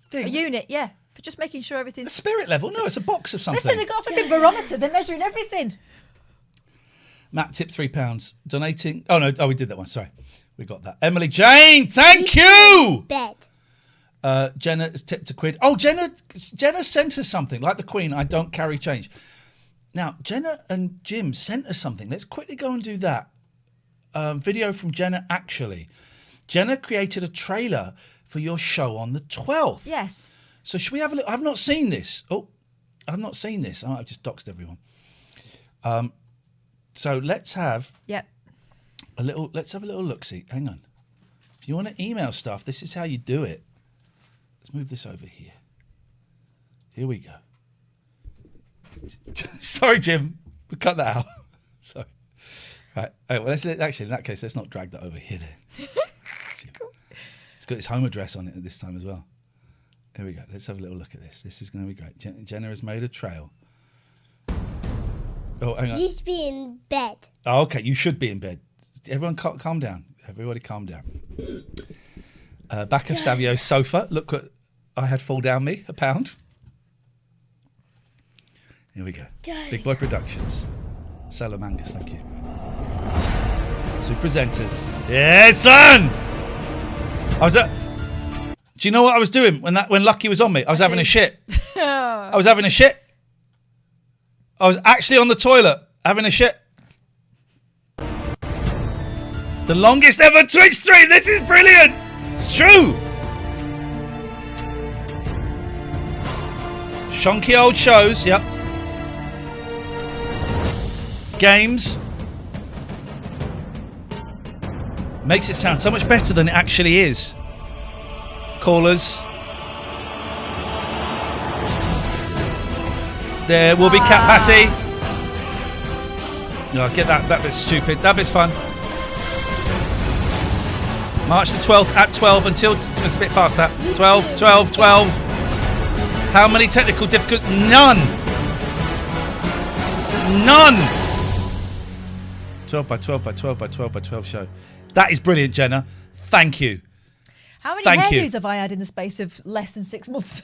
Speaker 1: thing.
Speaker 2: A unit, yeah. For just making sure everything's...
Speaker 1: A spirit level? No, it's a box of something.
Speaker 2: Listen, they've got a fucking barometer. They're measuring everything.
Speaker 1: Matt tipped £3. Donating... Oh, no. Oh, we did that one. Sorry. We got that. Emily Jane, thank you!
Speaker 3: Bed.
Speaker 1: Jenna has tipped £1. Oh, Jenna sent us something. Like the Queen, I don't carry change. Now, Jenna and Jim sent us something. Let's quickly go and do that. Video from Jenna, actually. Jenna created a trailer for your show on the 12th.
Speaker 2: Yes.
Speaker 1: So should we have a look? I've not seen this. Oh, I've not seen this. Oh, I've just doxed everyone. So let's have a little. Let's have a little look. See, hang on. If you want to email stuff, this is how you do it. Let's move this over here. Here we go. Sorry, Jim. We cut that out. Sorry. Right. Oh, well, actually, in that case, let's not drag that over here then. It's got its home address on it at this time as well. Here we go. Let's have a little look at this. This is going to be great. Jenna has made a trail. Oh, hang on.
Speaker 3: Just be in bed.
Speaker 1: Oh, okay. You should be in bed. Everyone calm down. Everybody calm down. Back of Savio's sofa. Look what I had fall down me. £1. Here we go. Big Boy Productions. Salamangas, thank you. Two presenters. Yes, son! Do you know what I was doing when Lucky was on me? I was having a shit. I was having a shit. I was actually on the toilet having a shit. The longest ever Twitch stream. This is brilliant. It's true. Shonky old shows. Yep. Games. Makes it sound so much better than it actually is. Callers. There will be Cat Patty. No, get that bit's stupid. That bit's fun. March the 12th at 12 until... It's a bit fast, that. 12. How many technical difficulties? None. 12 by 12 by 12 by 12 by 12 show. That is brilliant, Jenna. Thank you.
Speaker 2: How many hairdos have I had in the space of less than 6 months?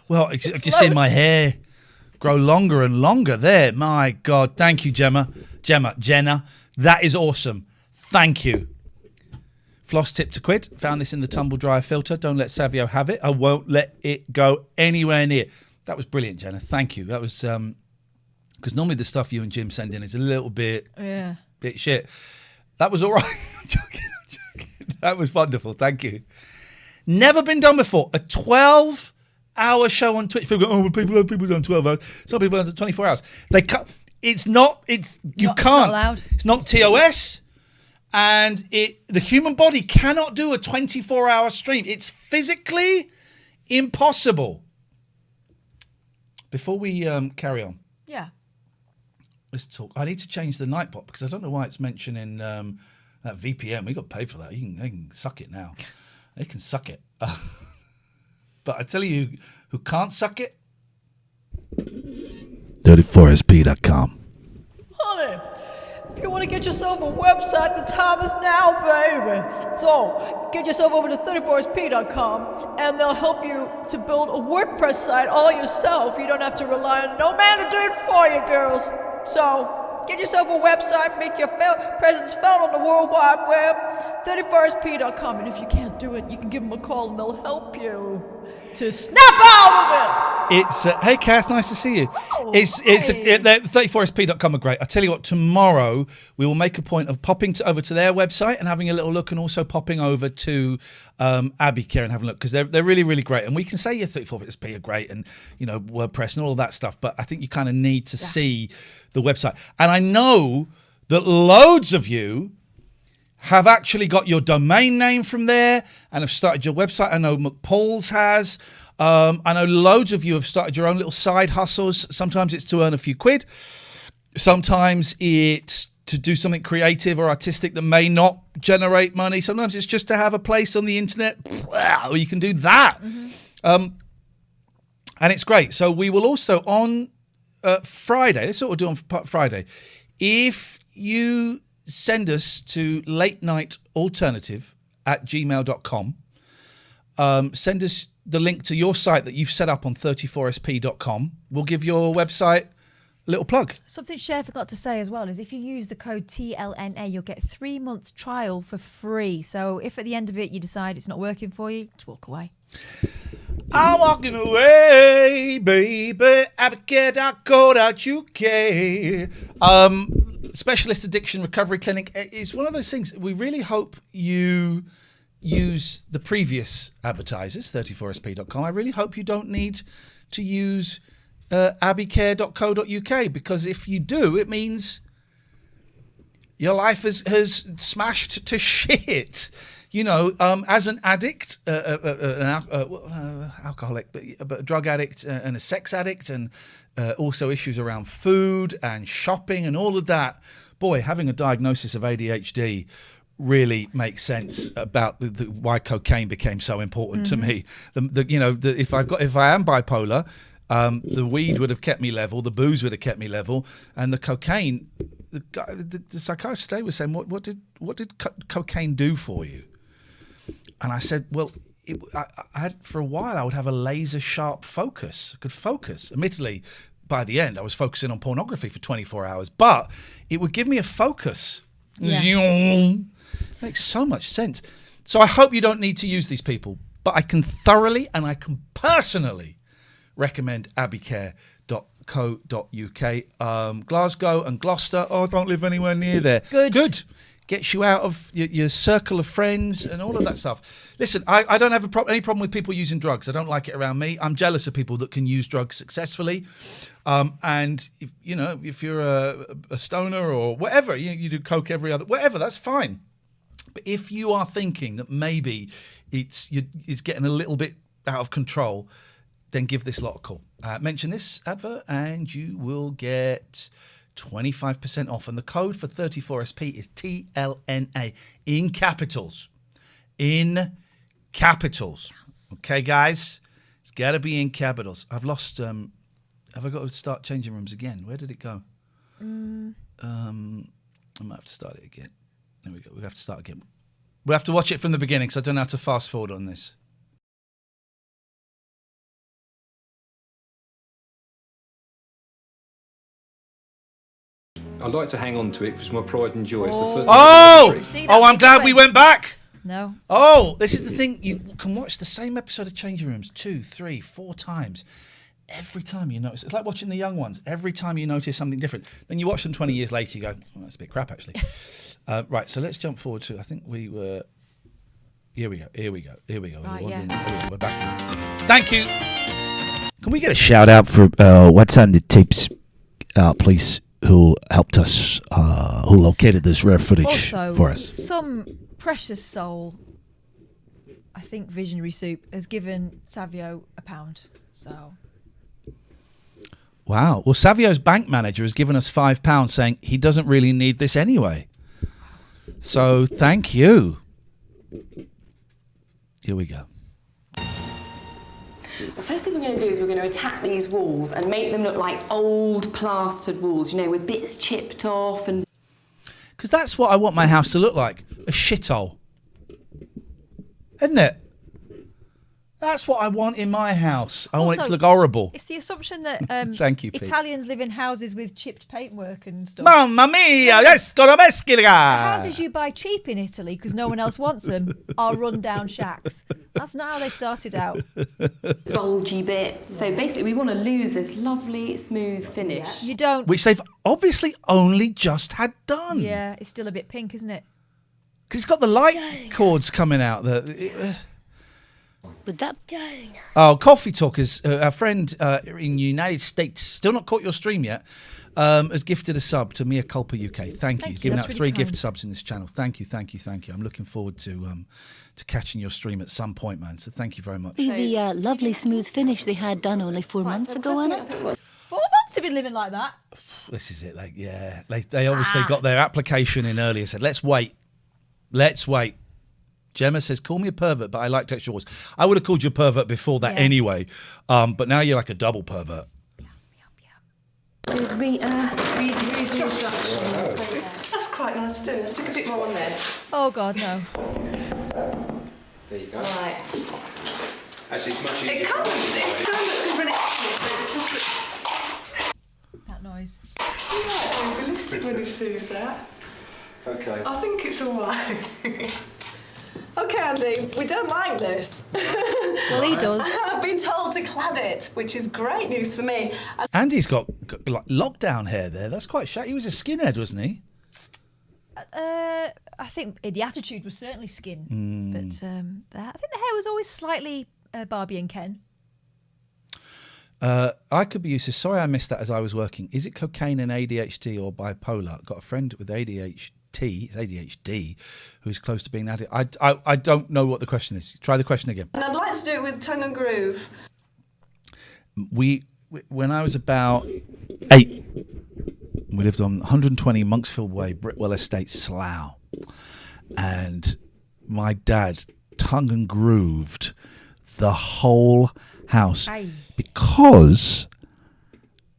Speaker 1: Well, I've just seen my hair grow longer and longer there. My God. Thank you, Jenna. That is awesome. Thank you. Floss tip to quid. Found this in the tumble dryer filter. Don't let Savio have it. I won't let it go anywhere near. That was brilliant, Jenna. Thank you. That was because normally the stuff you and Jim send in is a little bit shit. That was all right. I'm joking. That was wonderful. Thank you. Never been done before. A 12-hour show on Twitch. People go, oh, people done 12 hours. Some people have done 24 hours. They cut. It's not. You can't.
Speaker 2: Not allowed.
Speaker 1: It's not TOS. And the human body cannot do a 24-hour stream. It's physically impossible. Before we carry on.
Speaker 2: Yeah.
Speaker 1: Let's talk. I need to change the Nightbot because I don't know why it's mentioning that VPN. We got paid for that. They can suck it now. They can suck it. But I tell you who can't suck it.
Speaker 14: 34sp.com.
Speaker 2: Honey, if you want to get yourself a website, the time is now, baby. So, get yourself over to 34sp.com and they'll help you to build a WordPress site all yourself. You don't have to rely on no man to do it for you, girls. So, get yourself a website, make your presence felt on the World Wide Web, 34sp.com. And if you can't do it, you can give them a call and they'll help you to snap out of it.
Speaker 1: It's hey Kath, nice to see you. 34sp.com are great. I tell you what, tomorrow we will make a point of popping over to their website and having a little look, and also popping over to AbbeyCare and having a look, because they're really, really great. And we can say your 34sp are great, and you know, WordPress and all that stuff, but I think you kind of need to see the website. And I know that loads of you have actually got your domain name from there and have started your website. I know McPaul's has. I know loads of you have started your own little side hustles. Sometimes it's to earn a few quid. Sometimes it's to do something creative or artistic that may not generate money. Sometimes it's just to have a place on the internet. Or you can do that. Mm-hmm. And it's great. So we will also on Friday, this is what we'll do on Friday. If you send us to latenightalternative@gmail.com. Send us the link to your site that you've set up on 34sp.com. We'll give your website a little plug.
Speaker 2: Something Cher forgot to say as well is if you use the code TLNA, you'll get 3 months trial for free. So if at the end of it you decide it's not working for you, just walk away.
Speaker 1: I'm walking away, baby. Abacare.co.uk. Specialist Addiction Recovery Clinic is one of those things. We really hope you use the previous advertisers, 34sp.com. I really hope you don't need to use abbycare.co.uk, because if you do, it means your life has smashed to shit. You know, as an addict, an alcoholic, but a drug addict and a sex addict, and also issues around food and shopping and all of that. Boy, having a diagnosis of ADHD really makes sense about why cocaine became so important to me. If I am bipolar, the weed would have kept me level, the booze would have kept me level, and the cocaine. The psychiatrist today was saying, "What did cocaine do for you?" And I said, well, I had, for a while, I would have a laser sharp focus. I could focus. Admittedly, by the end, I was focusing on pornography for 24 hours, but it would give me a focus. Yeah. Makes so much sense. So I hope you don't need to use these people, but I can thoroughly and I can personally recommend abbeycare.co.uk. Glasgow and Gloucester. Oh, I don't live anywhere near there. Good. Gets you out of your circle of friends and all of that stuff. Listen, I don't have any problem with people using drugs. I don't like it around me. I'm jealous of people that can use drugs successfully. And if you're a stoner or whatever, you do coke every other, whatever, that's fine. But if you are thinking that maybe it's getting a little bit out of control, then give this lot a call. Mention this advert and you will get 25% off. And the code for 34SP is TLNA in capitals. In capitals. Yes. Okay, guys? It's got to be in capitals. I've lost... have I got to start changing rooms again? Where did it go? I might have to start it again. There we go. We have to start again. We'll have to watch it from the beginning because I don't know how to fast forward on this.
Speaker 9: I'd like to hang on to it because my pride and joy.
Speaker 1: I'm glad we went back.
Speaker 2: No.
Speaker 1: Oh, this is the thing. You can watch the same episode of Changing Rooms 2, 3, 4 times. Every time you notice, it's like watching the young ones. Every time you notice something different, then you watch them 20 years later, you go, oh, that's a bit crap, actually. Right, so let's jump forward to, I think we were, here we go.
Speaker 2: Right,
Speaker 1: We're back. Thank you.
Speaker 14: Can we get a shout out for What's on the Tapes police who helped us, who located this rare footage for us?
Speaker 2: Some precious soul, I think Visionary Soup, has given Savio £1. So...
Speaker 1: Wow. Well, Savio's bank manager has given us £5 saying he doesn't really need this anyway. So thank you. Here we go.
Speaker 15: The first thing we're going to do is we're going to attack these walls and make them look like old plastered walls, with bits chipped off and...
Speaker 1: Because that's what I want my house to look like. A shithole. Isn't it? That's what I want in my house. I want it to look horrible.
Speaker 2: It's the assumption that
Speaker 1: Thank you, Pete.
Speaker 2: Italians live in houses with chipped paintwork and stuff.
Speaker 1: Mamma mia! Yes,
Speaker 2: the houses you buy cheap in Italy because no one else wants them are run-down shacks. That's not how they started out.
Speaker 15: Bulgy bits. So basically, we want to lose this lovely, smooth finish.
Speaker 2: Yeah. You don't.
Speaker 1: Which they've obviously only just had done.
Speaker 2: Yeah, it's still a bit pink, isn't it?
Speaker 1: Because it's got the light cords coming out.
Speaker 10: Would that...
Speaker 1: Oh, Coffee Talkers, our friend in the United States, still not caught your stream yet, has gifted a sub to Mea Culpa UK. Thank you. Giving out 3 gift subs in this channel. Thank you. I'm looking forward to catching your stream at some point, man. So thank you very much.
Speaker 10: The lovely smooth finish they had done only 4 months ago, on it?
Speaker 2: 4 months to be living like that.
Speaker 1: This is it. They obviously got their application in earlier. Said, let's wait. Gemma says, call me a pervert, but I like texture wars. I would have called you a pervert before that anyway. But now you're like a double pervert.
Speaker 15: Just read the instructions.
Speaker 8: That's quite nice to do. Let's stick a bit more on there.
Speaker 2: Oh, God, no.
Speaker 9: There you go.
Speaker 8: Right.
Speaker 9: Actually, it's much easier.
Speaker 8: It's kind of realistic, but it just looks...
Speaker 2: That noise.
Speaker 8: Yeah, realistic when he sees that.
Speaker 9: Okay.
Speaker 8: I think it's all right.
Speaker 12: Okay, Andy, we don't like this.
Speaker 2: Well, he does.
Speaker 12: I've been told to clad it, which is great news for me.
Speaker 1: Andy's got like lockdown hair there. That's quite shy. He was a skinhead, wasn't he?
Speaker 2: I think the attitude was certainly skin, but I think the hair was always slightly Barbie and Ken.
Speaker 1: I could be useless. Sorry, I missed that as I was working. Is it cocaine and ADHD or bipolar? Got a friend with ADHD, who's close to being addicted. I don't know what the question is. Try the question again.
Speaker 12: And I'd like to do it with tongue and groove.
Speaker 1: When I was about 8, we lived on 120 Monksfield Way, Britwell Estate, Slough, and my dad tongue and grooved the whole house because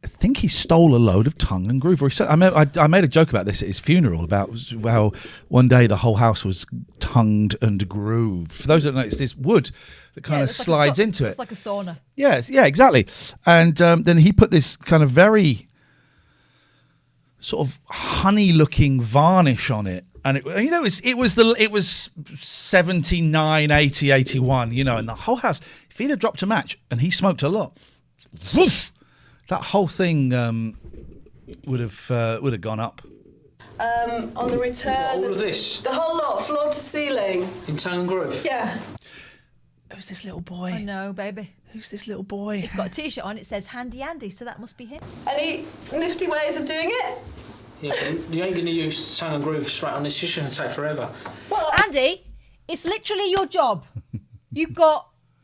Speaker 1: I think he stole a load of tongue and groove. Or he said, I made a joke about this at his funeral about how one day the whole house was tongued and grooved. For those that don't know, it's this wood that kind of slides into it.
Speaker 2: It's like a sauna.
Speaker 1: Yeah, exactly. And then he put this kind of very sort of honey-looking varnish on it. And it was 79, 80, 81, and the whole house. If he'd have dropped a match, and he smoked a lot, woof, that whole thing would have gone up.
Speaker 12: On the return,
Speaker 16: all of this,
Speaker 12: the whole lot, floor to ceiling.
Speaker 16: in Tongue and Groove.
Speaker 12: Yeah.
Speaker 1: Who's this little boy?
Speaker 2: I know, baby.
Speaker 1: Who's this little boy?
Speaker 2: He's got a T-shirt on. It says Handy Andy, so that must be him.
Speaker 12: Any nifty ways of doing it?
Speaker 16: Yeah, but you ain't going to use Tongue and Groove straight on this. It's going to take forever.
Speaker 2: Well, Andy, it's literally your job.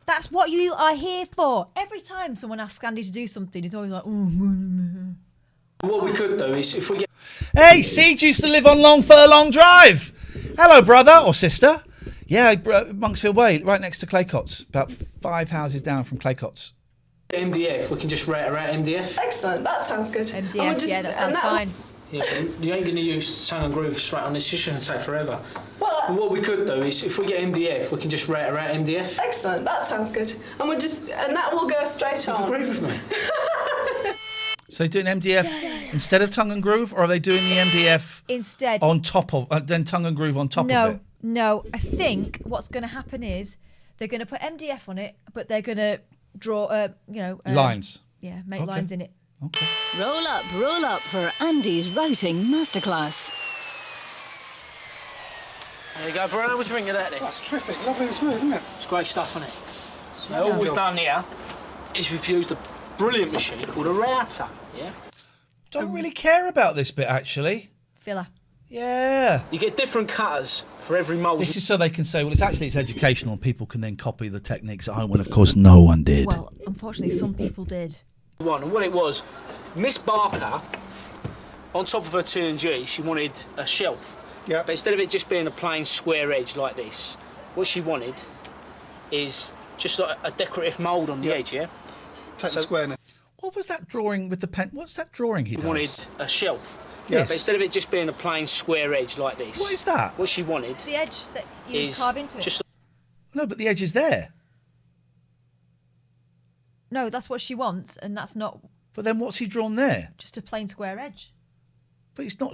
Speaker 2: That's what you are here for. Every time someone asks Andy to do something, he's always like,
Speaker 16: What we could do is if we get.
Speaker 1: Hey, Siege used to live on Long Furlong Drive. Hello, brother or sister. Yeah, Monksfield Way, right next to Claycott's. About 5 houses down from Claycott's.
Speaker 16: MDF, we can just rate her out MDF.
Speaker 12: Excellent, that sounds good.
Speaker 2: MDF, yeah, that sounds fine.
Speaker 16: Yeah, but you ain't going to use Tongue and Groove straight on this. It's going to take forever.
Speaker 12: Well,
Speaker 16: and what we could do is if we get MDF, we can just rate her out MDF.
Speaker 12: Excellent, that sounds good. And that will go straight on.
Speaker 16: Agree with me.
Speaker 1: So they're doing MDF instead of Tongue and Groove, or are they doing the MDF
Speaker 2: instead
Speaker 1: on top of, then Tongue and Groove on top of it?
Speaker 2: No, I think what's going to happen is they're going to put MDF on it, but they're going to draw,
Speaker 1: lines.
Speaker 2: Yeah, make lines in it.
Speaker 1: Okay.
Speaker 10: Roll up for Andy's writing masterclass.
Speaker 16: There you go, Bruno. What's the ring of that then?
Speaker 25: That's terrific. Lovely and smooth, isn't it?
Speaker 16: It's great stuff, isn't it? So all we've done here is we've used a brilliant machine called a router. Yeah.
Speaker 1: Don't really care about this bit actually.
Speaker 2: Filler.
Speaker 1: Yeah.
Speaker 16: You get different cutters for every mould.
Speaker 1: This is so they can say, well, it's educational, and people can then copy the techniques at home. When of course no one did.
Speaker 2: Well, unfortunately, some people did.
Speaker 16: And what it was, Miss Barker, on top of her T&G, she wanted a shelf.
Speaker 25: Yeah.
Speaker 16: But instead of it just being a plain square edge like this, what she wanted is just like a decorative mould on the edge, yeah?
Speaker 25: Take the squareness.
Speaker 1: What was that drawing with the pen? What's that drawing he does?
Speaker 16: wanted a shelf.
Speaker 1: Yes.
Speaker 16: But instead of it just being a plain square edge like this.
Speaker 1: What is that?
Speaker 16: What she wanted
Speaker 2: It's the edge that you
Speaker 16: is
Speaker 2: carve into it.
Speaker 16: just
Speaker 1: No, but the edge is there.
Speaker 2: No, that's what she wants, and that's not
Speaker 1: But then what's he drawn there?
Speaker 2: just a plain square edge.
Speaker 1: But it's not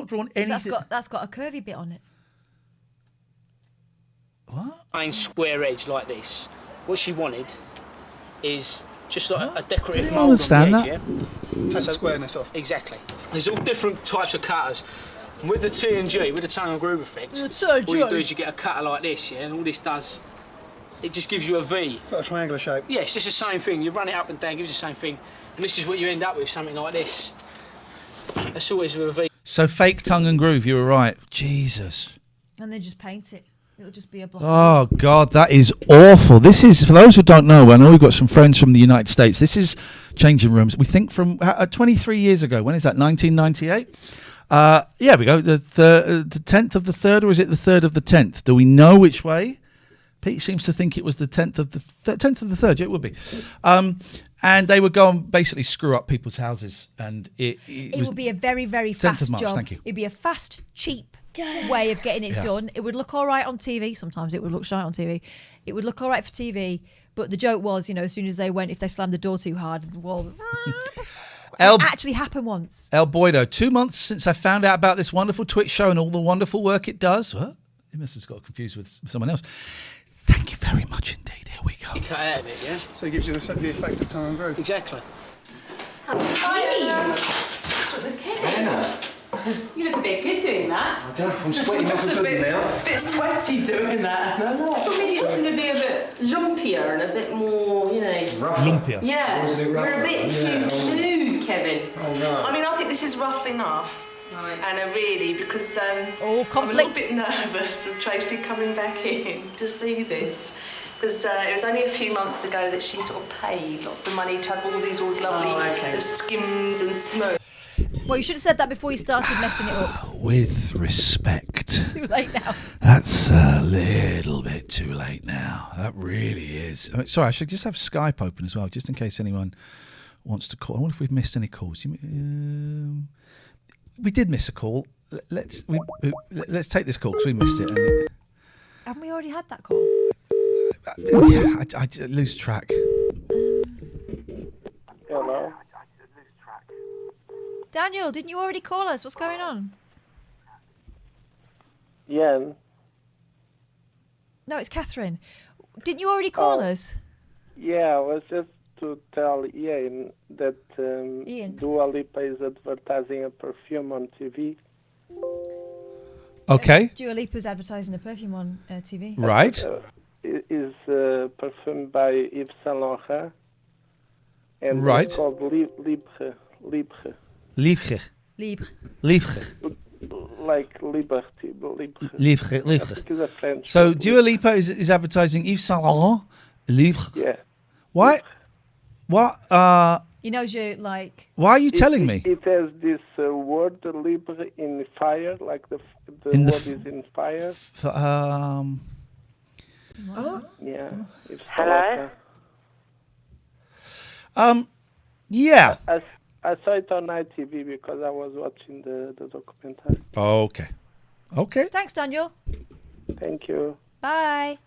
Speaker 1: drawn anything.
Speaker 2: That's got a curvy bit on it.
Speaker 1: What?
Speaker 16: plain square edge like this. What she wanted is just like a decorative
Speaker 1: Did
Speaker 16: mould
Speaker 1: you understand
Speaker 16: on the
Speaker 1: that?
Speaker 16: edge,
Speaker 25: Take the squareness off.
Speaker 16: Exactly. There's all different types of cutters. And with the T&G, with the Tongue and Groove effect,
Speaker 2: The
Speaker 16: all you
Speaker 2: T&G.
Speaker 16: do is you get a cutter like this, yeah, and all this does, it just gives you a V.
Speaker 25: Got a triangular shape.
Speaker 16: Yeah, it's just the same thing. You run it up and down, gives you the same thing. And this is what you end up with, something like this. That's always with a V.
Speaker 1: So fake Tongue and Groove, you were right. Jesus.
Speaker 2: And then just paint it. It'll just be a block.
Speaker 1: Oh, God, that is awful. This is, for those who don't know, I know we've got some friends from the United States. This is Changing Rooms. We think from 23 years ago. When is that, 1998? Yeah, we go. The 10th of the 3rd, or is it the 3rd of the 10th? Do we know which way? Pete seems to think it was the 10th of the 10th of the 3rd. Yeah, it would be. And they would go and basically screw up people's houses. And it
Speaker 2: would be a very, very
Speaker 1: 10th
Speaker 2: fast
Speaker 1: of March,
Speaker 2: job.
Speaker 1: thank you.
Speaker 2: It'd be a fast, cheap way of getting it
Speaker 1: Yeah.
Speaker 2: done. It would look all right on TV. Sometimes it would look shite on TV. It would look all right for TV. But the joke was, as soon as they went, if they slammed the door too hard, the wall... It actually happened once.
Speaker 1: El Boido, 2 months since I found out about this wonderful Twitch show and all the wonderful work it does. What? He must have got confused with someone else. Thank you very much indeed. Here we go.
Speaker 16: You cut out of it, yeah?
Speaker 25: So it gives you the effect of Tongue and Groove.
Speaker 16: Exactly.
Speaker 15: Anna, you look a bit good doing that.
Speaker 16: I'm sweating
Speaker 8: It's
Speaker 16: like
Speaker 8: a
Speaker 16: a good now.
Speaker 8: bit sweaty doing that.
Speaker 15: I thought maybe it was going to be a bit lumpier and a bit more,
Speaker 1: Lumpier?
Speaker 15: Yeah,
Speaker 16: Or is it
Speaker 15: you're a
Speaker 16: rougher?
Speaker 15: bit
Speaker 16: Yeah,
Speaker 15: too smooth, Kevin.
Speaker 16: Oh, no.
Speaker 8: I mean, I think this is rough enough.
Speaker 15: Right.
Speaker 8: Anna, really, because I'm a
Speaker 2: conflict.
Speaker 8: little bit nervous of Tracy coming back in to see this. Because it was only a few months ago that she sort of paid lots of money to have all these lovely the skims and smooth.
Speaker 2: Well, you should have said that before you started messing it up.
Speaker 1: With respect.
Speaker 2: Too late now.
Speaker 1: That's a little bit too late now. That really is. Sorry, I should just have Skype open as well, just in case anyone wants to call. I wonder if we've missed any calls. We did miss a call. Let's take this call because we missed it.
Speaker 2: Haven't we already had that call?
Speaker 1: Yeah, I lose track.
Speaker 6: Hello.
Speaker 2: Daniel, didn't you already call us? What's going on?
Speaker 24: Ian.
Speaker 2: No, it's Catherine. Didn't you already call us?
Speaker 24: Yeah, I was just to tell Ian that Dua Lipa is advertising a perfume on TV.
Speaker 1: Okay.
Speaker 2: Dua Lipa's advertising a perfume on TV.
Speaker 1: Right.
Speaker 24: Is perfumed by Yves Saint Laurent. And
Speaker 1: Right.
Speaker 24: it's called Libre.
Speaker 1: Libre.
Speaker 24: Like liberty. Libre.
Speaker 1: Libre.
Speaker 24: I think it's a French.
Speaker 1: So Dua Lipa is advertising Yves Saint Laurent. Libre.
Speaker 24: Yeah.
Speaker 1: Why? What?
Speaker 2: He knows you like.
Speaker 1: Why are you telling me?
Speaker 24: It has this word libre in fire, like the
Speaker 1: In the
Speaker 24: word is in fire. Yeah. It's
Speaker 4: Hello?
Speaker 1: Yeah.
Speaker 24: I saw it on ITV because I was watching the documentary.
Speaker 1: Okay. Okay.
Speaker 2: Thanks, Daniel.
Speaker 24: Thank you.
Speaker 2: Bye.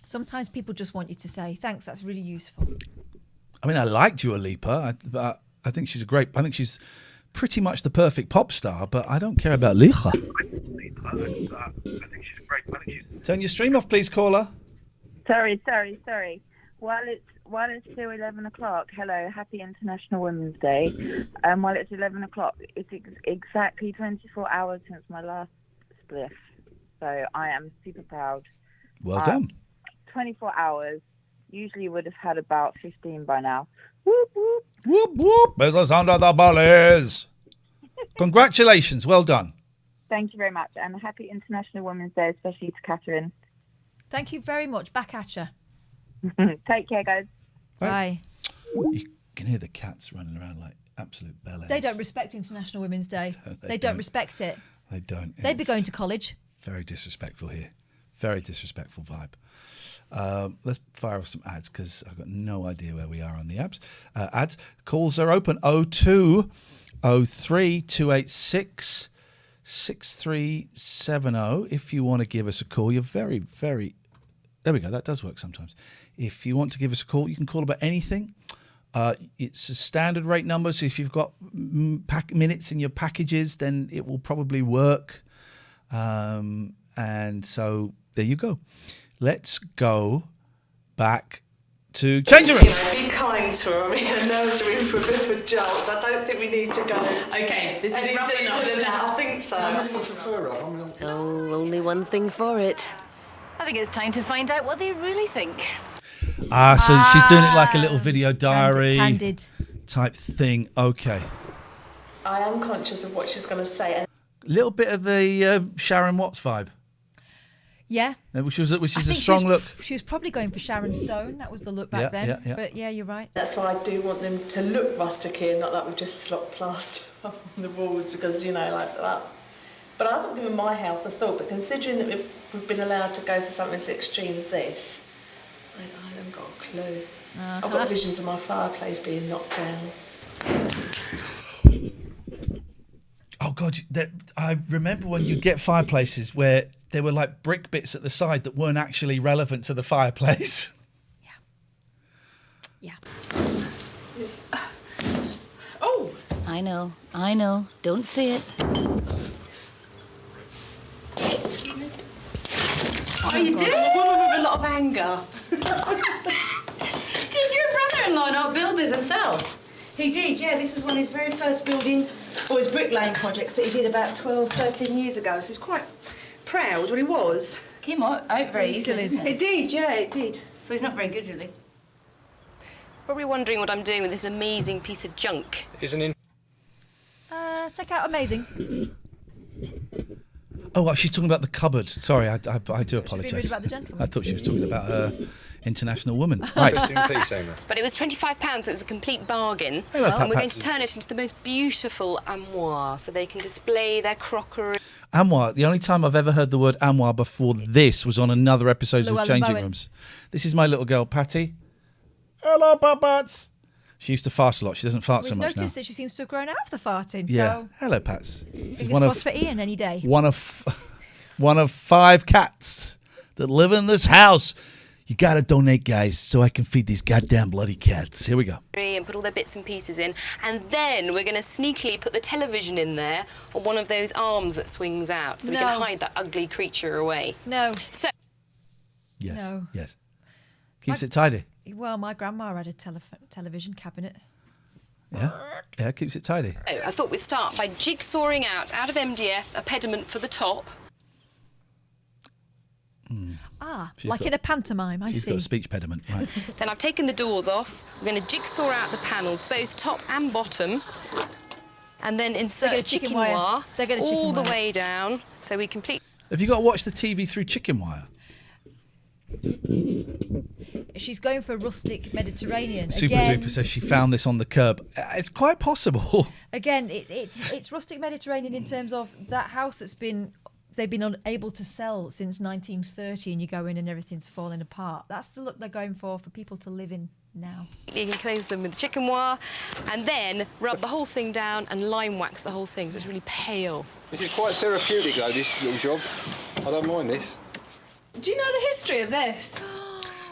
Speaker 2: Sometimes people just want you to say thanks. That's really useful.
Speaker 1: I mean, I like Dua Lipa, but I think she's I think she's pretty much the perfect pop star, but I don't care about Licha. Turn your stream off, please, caller.
Speaker 4: Sorry. While it's still 11 o'clock, hello, happy International Women's Day. While it's 11 o'clock, it's exactly 24 hours since my last spliff. So I am super proud.
Speaker 1: Well done.
Speaker 4: 24 hours. Usually would have had about 15 by now. Whoop, whoop.
Speaker 1: Whoop, whoop. There's the sound of the bullies. Congratulations. Well done.
Speaker 4: Thank you very much. And happy International Women's Day, especially to Catherine.
Speaker 2: Thank you very much. Back at you.
Speaker 4: Take care, guys.
Speaker 2: Bye.
Speaker 1: You can hear the cats running around like absolute bellends.
Speaker 2: They don't respect International Women's Day. They don't respect it.
Speaker 1: They don't.
Speaker 2: They'd be going to college.
Speaker 1: Very disrespectful here. Very disrespectful vibe. Let's fire off some ads because I've got no idea where we are on the ads. Calls are open 02 03 286 6370. If you want to give us a call, you're very, very... There we go. That does work sometimes. If you want to give us a call, you can call about anything. It's a standard rate number, so if you've got minutes in your packages, then it will probably work. And so there you go. Let's go back to changing room.
Speaker 8: Be kind to her. I mean, her nerves are in for a bit of a jolt. I don't think we need to go.
Speaker 15: Okay, this is
Speaker 8: any
Speaker 15: rough
Speaker 8: deeper
Speaker 15: enough.
Speaker 8: than that. I think so.
Speaker 10: Oh, only one thing for it. I think it's time to find out what they really think.
Speaker 1: So she's doing it like a little video diary
Speaker 2: Candid.
Speaker 1: type thing. Okay.
Speaker 8: I am conscious of what she's going to say.
Speaker 1: Little bit of the Sharon Watts vibe.
Speaker 2: Yeah.
Speaker 1: Which is
Speaker 2: I
Speaker 1: a
Speaker 2: think
Speaker 1: strong look.
Speaker 2: She was probably going for Sharon Stone. That was the look back then.
Speaker 1: Yeah.
Speaker 2: But yeah, you're right.
Speaker 8: That's why I do want them to look rustic here, not like we've just slopped plaster on the walls because, you know, like that. But I haven't given my house a thought, but considering that we've been allowed to go for something as extreme as this, I haven't got a clue. I've got visions of my fireplace being knocked down.
Speaker 1: Oh, God. I remember when you get fireplaces where there were like brick bits at the side that weren't actually relevant to the fireplace.
Speaker 2: Yeah.
Speaker 8: Oh!
Speaker 10: I know. Don't say it.
Speaker 15: Oh, you did?
Speaker 8: A woman with a lot of anger.
Speaker 15: Did your brother-in-law not build this himself?
Speaker 13: He did, yeah. This was one of his very first building, or his bricklaying projects that he did about 12, 13 years ago. So he's quite proud, well, he was.
Speaker 15: Came out very
Speaker 13: He still
Speaker 15: easily,
Speaker 13: is.
Speaker 15: didn't
Speaker 13: It did, yeah, it did.
Speaker 15: So he's not very good, really.
Speaker 17: Probably wondering what I'm doing with this amazing piece of junk.
Speaker 16: Isn't in.
Speaker 2: Check out Amazing.
Speaker 1: Oh, well, she's talking about the cupboard. Sorry, I do
Speaker 2: She's being
Speaker 1: apologise.
Speaker 2: rude about the gentleman.
Speaker 1: I thought she was talking about her International Woman. Right.
Speaker 17: But it was £25, so it was a complete bargain.
Speaker 1: Hello,
Speaker 17: and we're
Speaker 1: Pat
Speaker 17: going to turn it into the most beautiful armoire, so they can display their crockery.
Speaker 1: Armoire. The only time I've ever heard the word armoire before this was on another episode of
Speaker 2: Llewellyn
Speaker 1: Changing
Speaker 2: Bowen.
Speaker 1: Rooms. This is my little girl, Patty. Hello, Pats. She used to fart a lot. She doesn't fart so
Speaker 2: We've
Speaker 1: much now.
Speaker 2: noticed that she seems to have grown out of the farting.
Speaker 1: Yeah.
Speaker 2: So
Speaker 1: Hello, Pats. This is
Speaker 2: fingers crossed for Ian any day.
Speaker 1: one of 5 cats that live in this house.
Speaker 14: You gotta donate, guys, so I can feed these goddamn bloody cats. Here we go.
Speaker 17: And put all their bits and pieces in, and then we're going to sneakily put the television in there on one of those arms that swings out, so we can hide that ugly creature away.
Speaker 2: No.
Speaker 17: So.
Speaker 14: Yes.
Speaker 2: No.
Speaker 14: Yes. Keeps it tidy.
Speaker 2: Well, my grandma had a television cabinet.
Speaker 14: Yeah. Yeah, keeps it tidy.
Speaker 17: So I thought we'd start by jigsawing out of MDF a pediment for the top.
Speaker 2: Like in a pantomime, I see.
Speaker 14: She's got a speech pediment, right.
Speaker 17: Then I've taken the doors off. We're going to jigsaw out the panels, both top and bottom. And then insert chicken wire all the way down, so we complete.
Speaker 14: Have you got to watch the TV through chicken wire?
Speaker 2: She's going for rustic Mediterranean.
Speaker 14: Super
Speaker 2: Again,
Speaker 14: Duper says she found this on the curb. It's quite possible.
Speaker 2: Again, it's rustic Mediterranean in terms of that house they've been unable to sell since 1930, and you go in and everything's falling apart. That's the look they're going for people to live in now.
Speaker 17: You can close them with the chicken wire, and then rub the whole thing down and lime wax the whole thing, so it's really pale.
Speaker 9: This is quite therapeutic, though, this little job. I don't mind this.
Speaker 12: Do you know the history of this?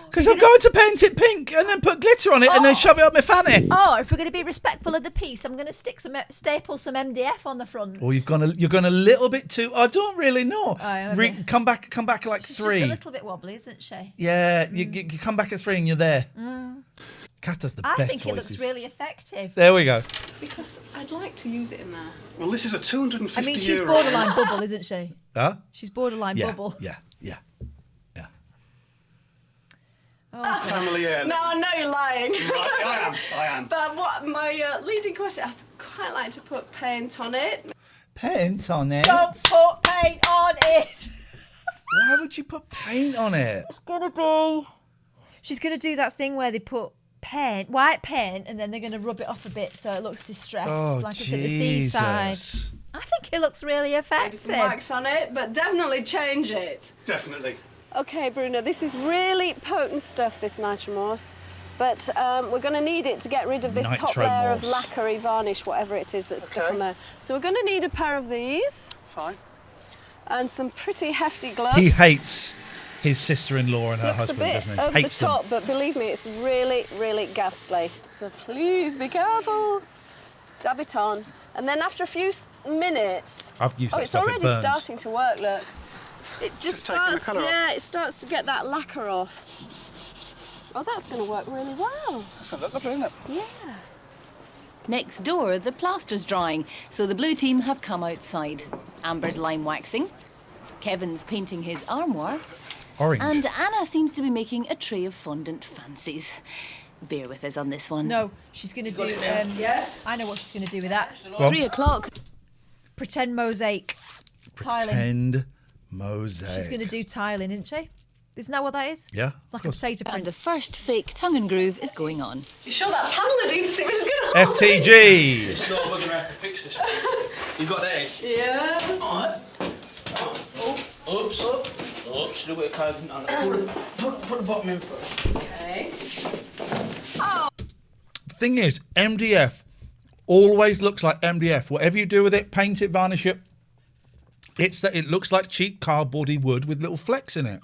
Speaker 14: Because I'm going to paint it pink and then put glitter on it and then shove it up my fanny.
Speaker 2: Oh, if we're going to be respectful of the piece, I'm going to staple some MDF on the front.
Speaker 14: Or you're going a little bit too. I don't really know.
Speaker 2: Oh,
Speaker 14: Come back like
Speaker 2: She's
Speaker 14: 3.
Speaker 2: just a little bit wobbly, isn't she?
Speaker 14: Yeah, you come back at 3 and you're there. Kat does the best
Speaker 2: I think it
Speaker 14: voices.
Speaker 2: looks really effective.
Speaker 14: There we go.
Speaker 12: Because I'd like to use it in there.
Speaker 25: Well, this is a 250
Speaker 2: I mean, she's borderline bubble, isn't she?
Speaker 14: Huh?
Speaker 2: She's borderline bubble.
Speaker 14: Yeah.
Speaker 2: Oh,
Speaker 25: family heirloom.
Speaker 12: No, I know you're lying.
Speaker 25: Right, I am.
Speaker 12: But what my leading question, I'd quite like to put paint on it.
Speaker 14: Paint on it?
Speaker 2: Don't put paint on it.
Speaker 14: Why would you put paint on it?
Speaker 2: It's going to be... She's going to do that thing where they put white paint, and then they're going to rub it off a bit so it looks distressed, like it's at the seaside. I think it looks really effective.
Speaker 12: Maybe some wax on it, but definitely change it.
Speaker 25: Definitely.
Speaker 12: Okay, Bruno, this is really potent stuff, this Nitromorse, but we're going to need it to get rid of this top layer of lacquery varnish, whatever it is that's stuck on there. So we're going to need a pair of these.
Speaker 25: Fine.
Speaker 12: And some pretty hefty gloves.
Speaker 14: He hates his sister-in-law and her
Speaker 12: Looks
Speaker 14: husband,
Speaker 12: a bit
Speaker 14: doesn't he?
Speaker 12: over
Speaker 14: Hates
Speaker 12: the top,
Speaker 14: them.
Speaker 12: but believe me, it's really, really ghastly. So please be careful. Dab it on. And then after a few minutes...
Speaker 14: I've used that
Speaker 12: it's
Speaker 14: stuff, it
Speaker 12: already
Speaker 14: burns.
Speaker 12: starting to work, look. It just
Speaker 25: taking the
Speaker 12: starts,
Speaker 25: colour off.
Speaker 12: it starts to get that lacquer off. Oh, that's going to work really well.
Speaker 25: That's lovely, isn't it?
Speaker 12: Yeah.
Speaker 10: Next door, the plaster's drying, so the blue team have come outside. Amber's lime waxing, Kevin's painting his armoire,
Speaker 14: Orange.
Speaker 10: and Anna seems to be making a tray of fondant fancies. Bear with us on this one.
Speaker 2: No, she's going to do...
Speaker 12: yes?
Speaker 2: I know what she's going to do with that.
Speaker 10: 3 o'clock.
Speaker 2: Pretend mosaic. Tiling.
Speaker 14: Pretend mosaic.
Speaker 2: She's going to do tiling, isn't she? Isn't that what that is?
Speaker 14: Yeah.
Speaker 2: Like a potato print.
Speaker 10: And the first fake tongue and groove is going on.
Speaker 12: You sure that panel adhesive is going to
Speaker 14: FTG.
Speaker 16: It's not we're going to have to fix this. You got that?
Speaker 12: Yeah.
Speaker 16: All right. Oops. A little bit of coconut on it. Put the bottom in first.
Speaker 12: Okay.
Speaker 14: The thing is, MDF always looks like MDF. Whatever you do with it, paint it, varnish it, it looks like cheap cardboardy wood with little flecks in it.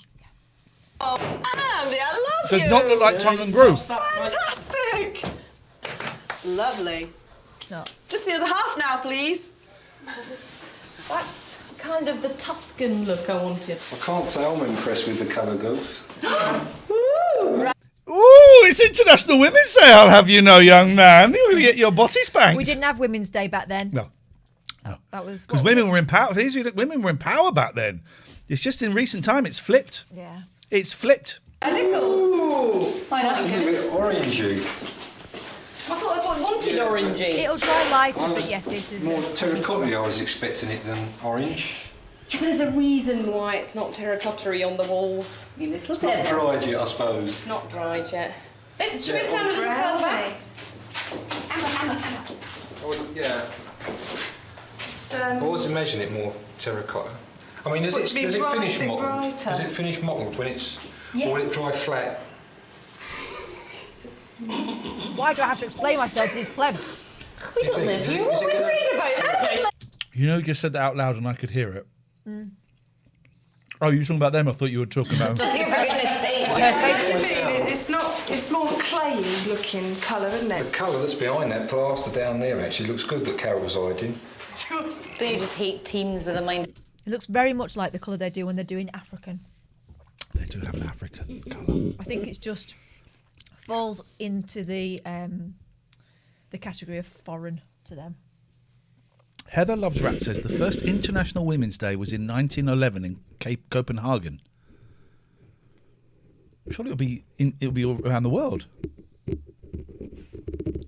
Speaker 12: Oh, Andy, I love
Speaker 14: Does
Speaker 12: you.
Speaker 14: not look like tongue and groove.
Speaker 12: Fantastic. Lovely.
Speaker 2: It's not.
Speaker 12: Just the other half now, please.
Speaker 8: That's kind of the Tuscan look I wanted.
Speaker 9: I can't say I'm impressed with the colour goals.
Speaker 14: Ooh, it's International Women's Day, I'll have you know, young man. You're going to get your body spanked.
Speaker 2: We didn't have Women's Day back then.
Speaker 14: No.
Speaker 2: That was...
Speaker 14: Because women were in power. Women were in power back then. It's just in recent time, it's flipped.
Speaker 2: Yeah.
Speaker 14: It's flipped.
Speaker 12: Ooh.
Speaker 9: It's a little bit orangey.
Speaker 8: I thought that's what I wanted, orangey.
Speaker 2: It'll dry lighter, but yes, it is.
Speaker 9: More terracotta, I was expecting it than orange.
Speaker 17: Yeah, but there's a reason why it's not terracotta-y on the walls. You little
Speaker 9: It's not
Speaker 17: devil.
Speaker 9: dried yet, I suppose.
Speaker 17: It's not dried yet. Should we stand a little further back? Emma.
Speaker 9: Yeah. I was imagining it more terracotta. I mean, does it finish mottled? Does it finish mottled when it's...
Speaker 17: Yes.
Speaker 9: Or will it dry flat?
Speaker 2: Why do I have to explain myself to these plebs?
Speaker 17: We don't live here. What are we worried about?
Speaker 14: You know, you just said that out loud and I could hear it.
Speaker 1: Oh, you were talking about them? I thought you were talking about...
Speaker 11: It's more clayey looking colour, isn't it?
Speaker 9: The colour that's behind that plaster down there actually looks good that Carol's hiding.
Speaker 10: Do you just hate teams with a mind?
Speaker 2: It looks very much like the colour they do when they're doing African.
Speaker 1: They do have an African colour.
Speaker 2: I think it's just falls into the category of foreign to them.
Speaker 1: Heather Loves Rat says the first International Women's Day was in 1911 in Copenhagen. Surely it'll be all around the world. If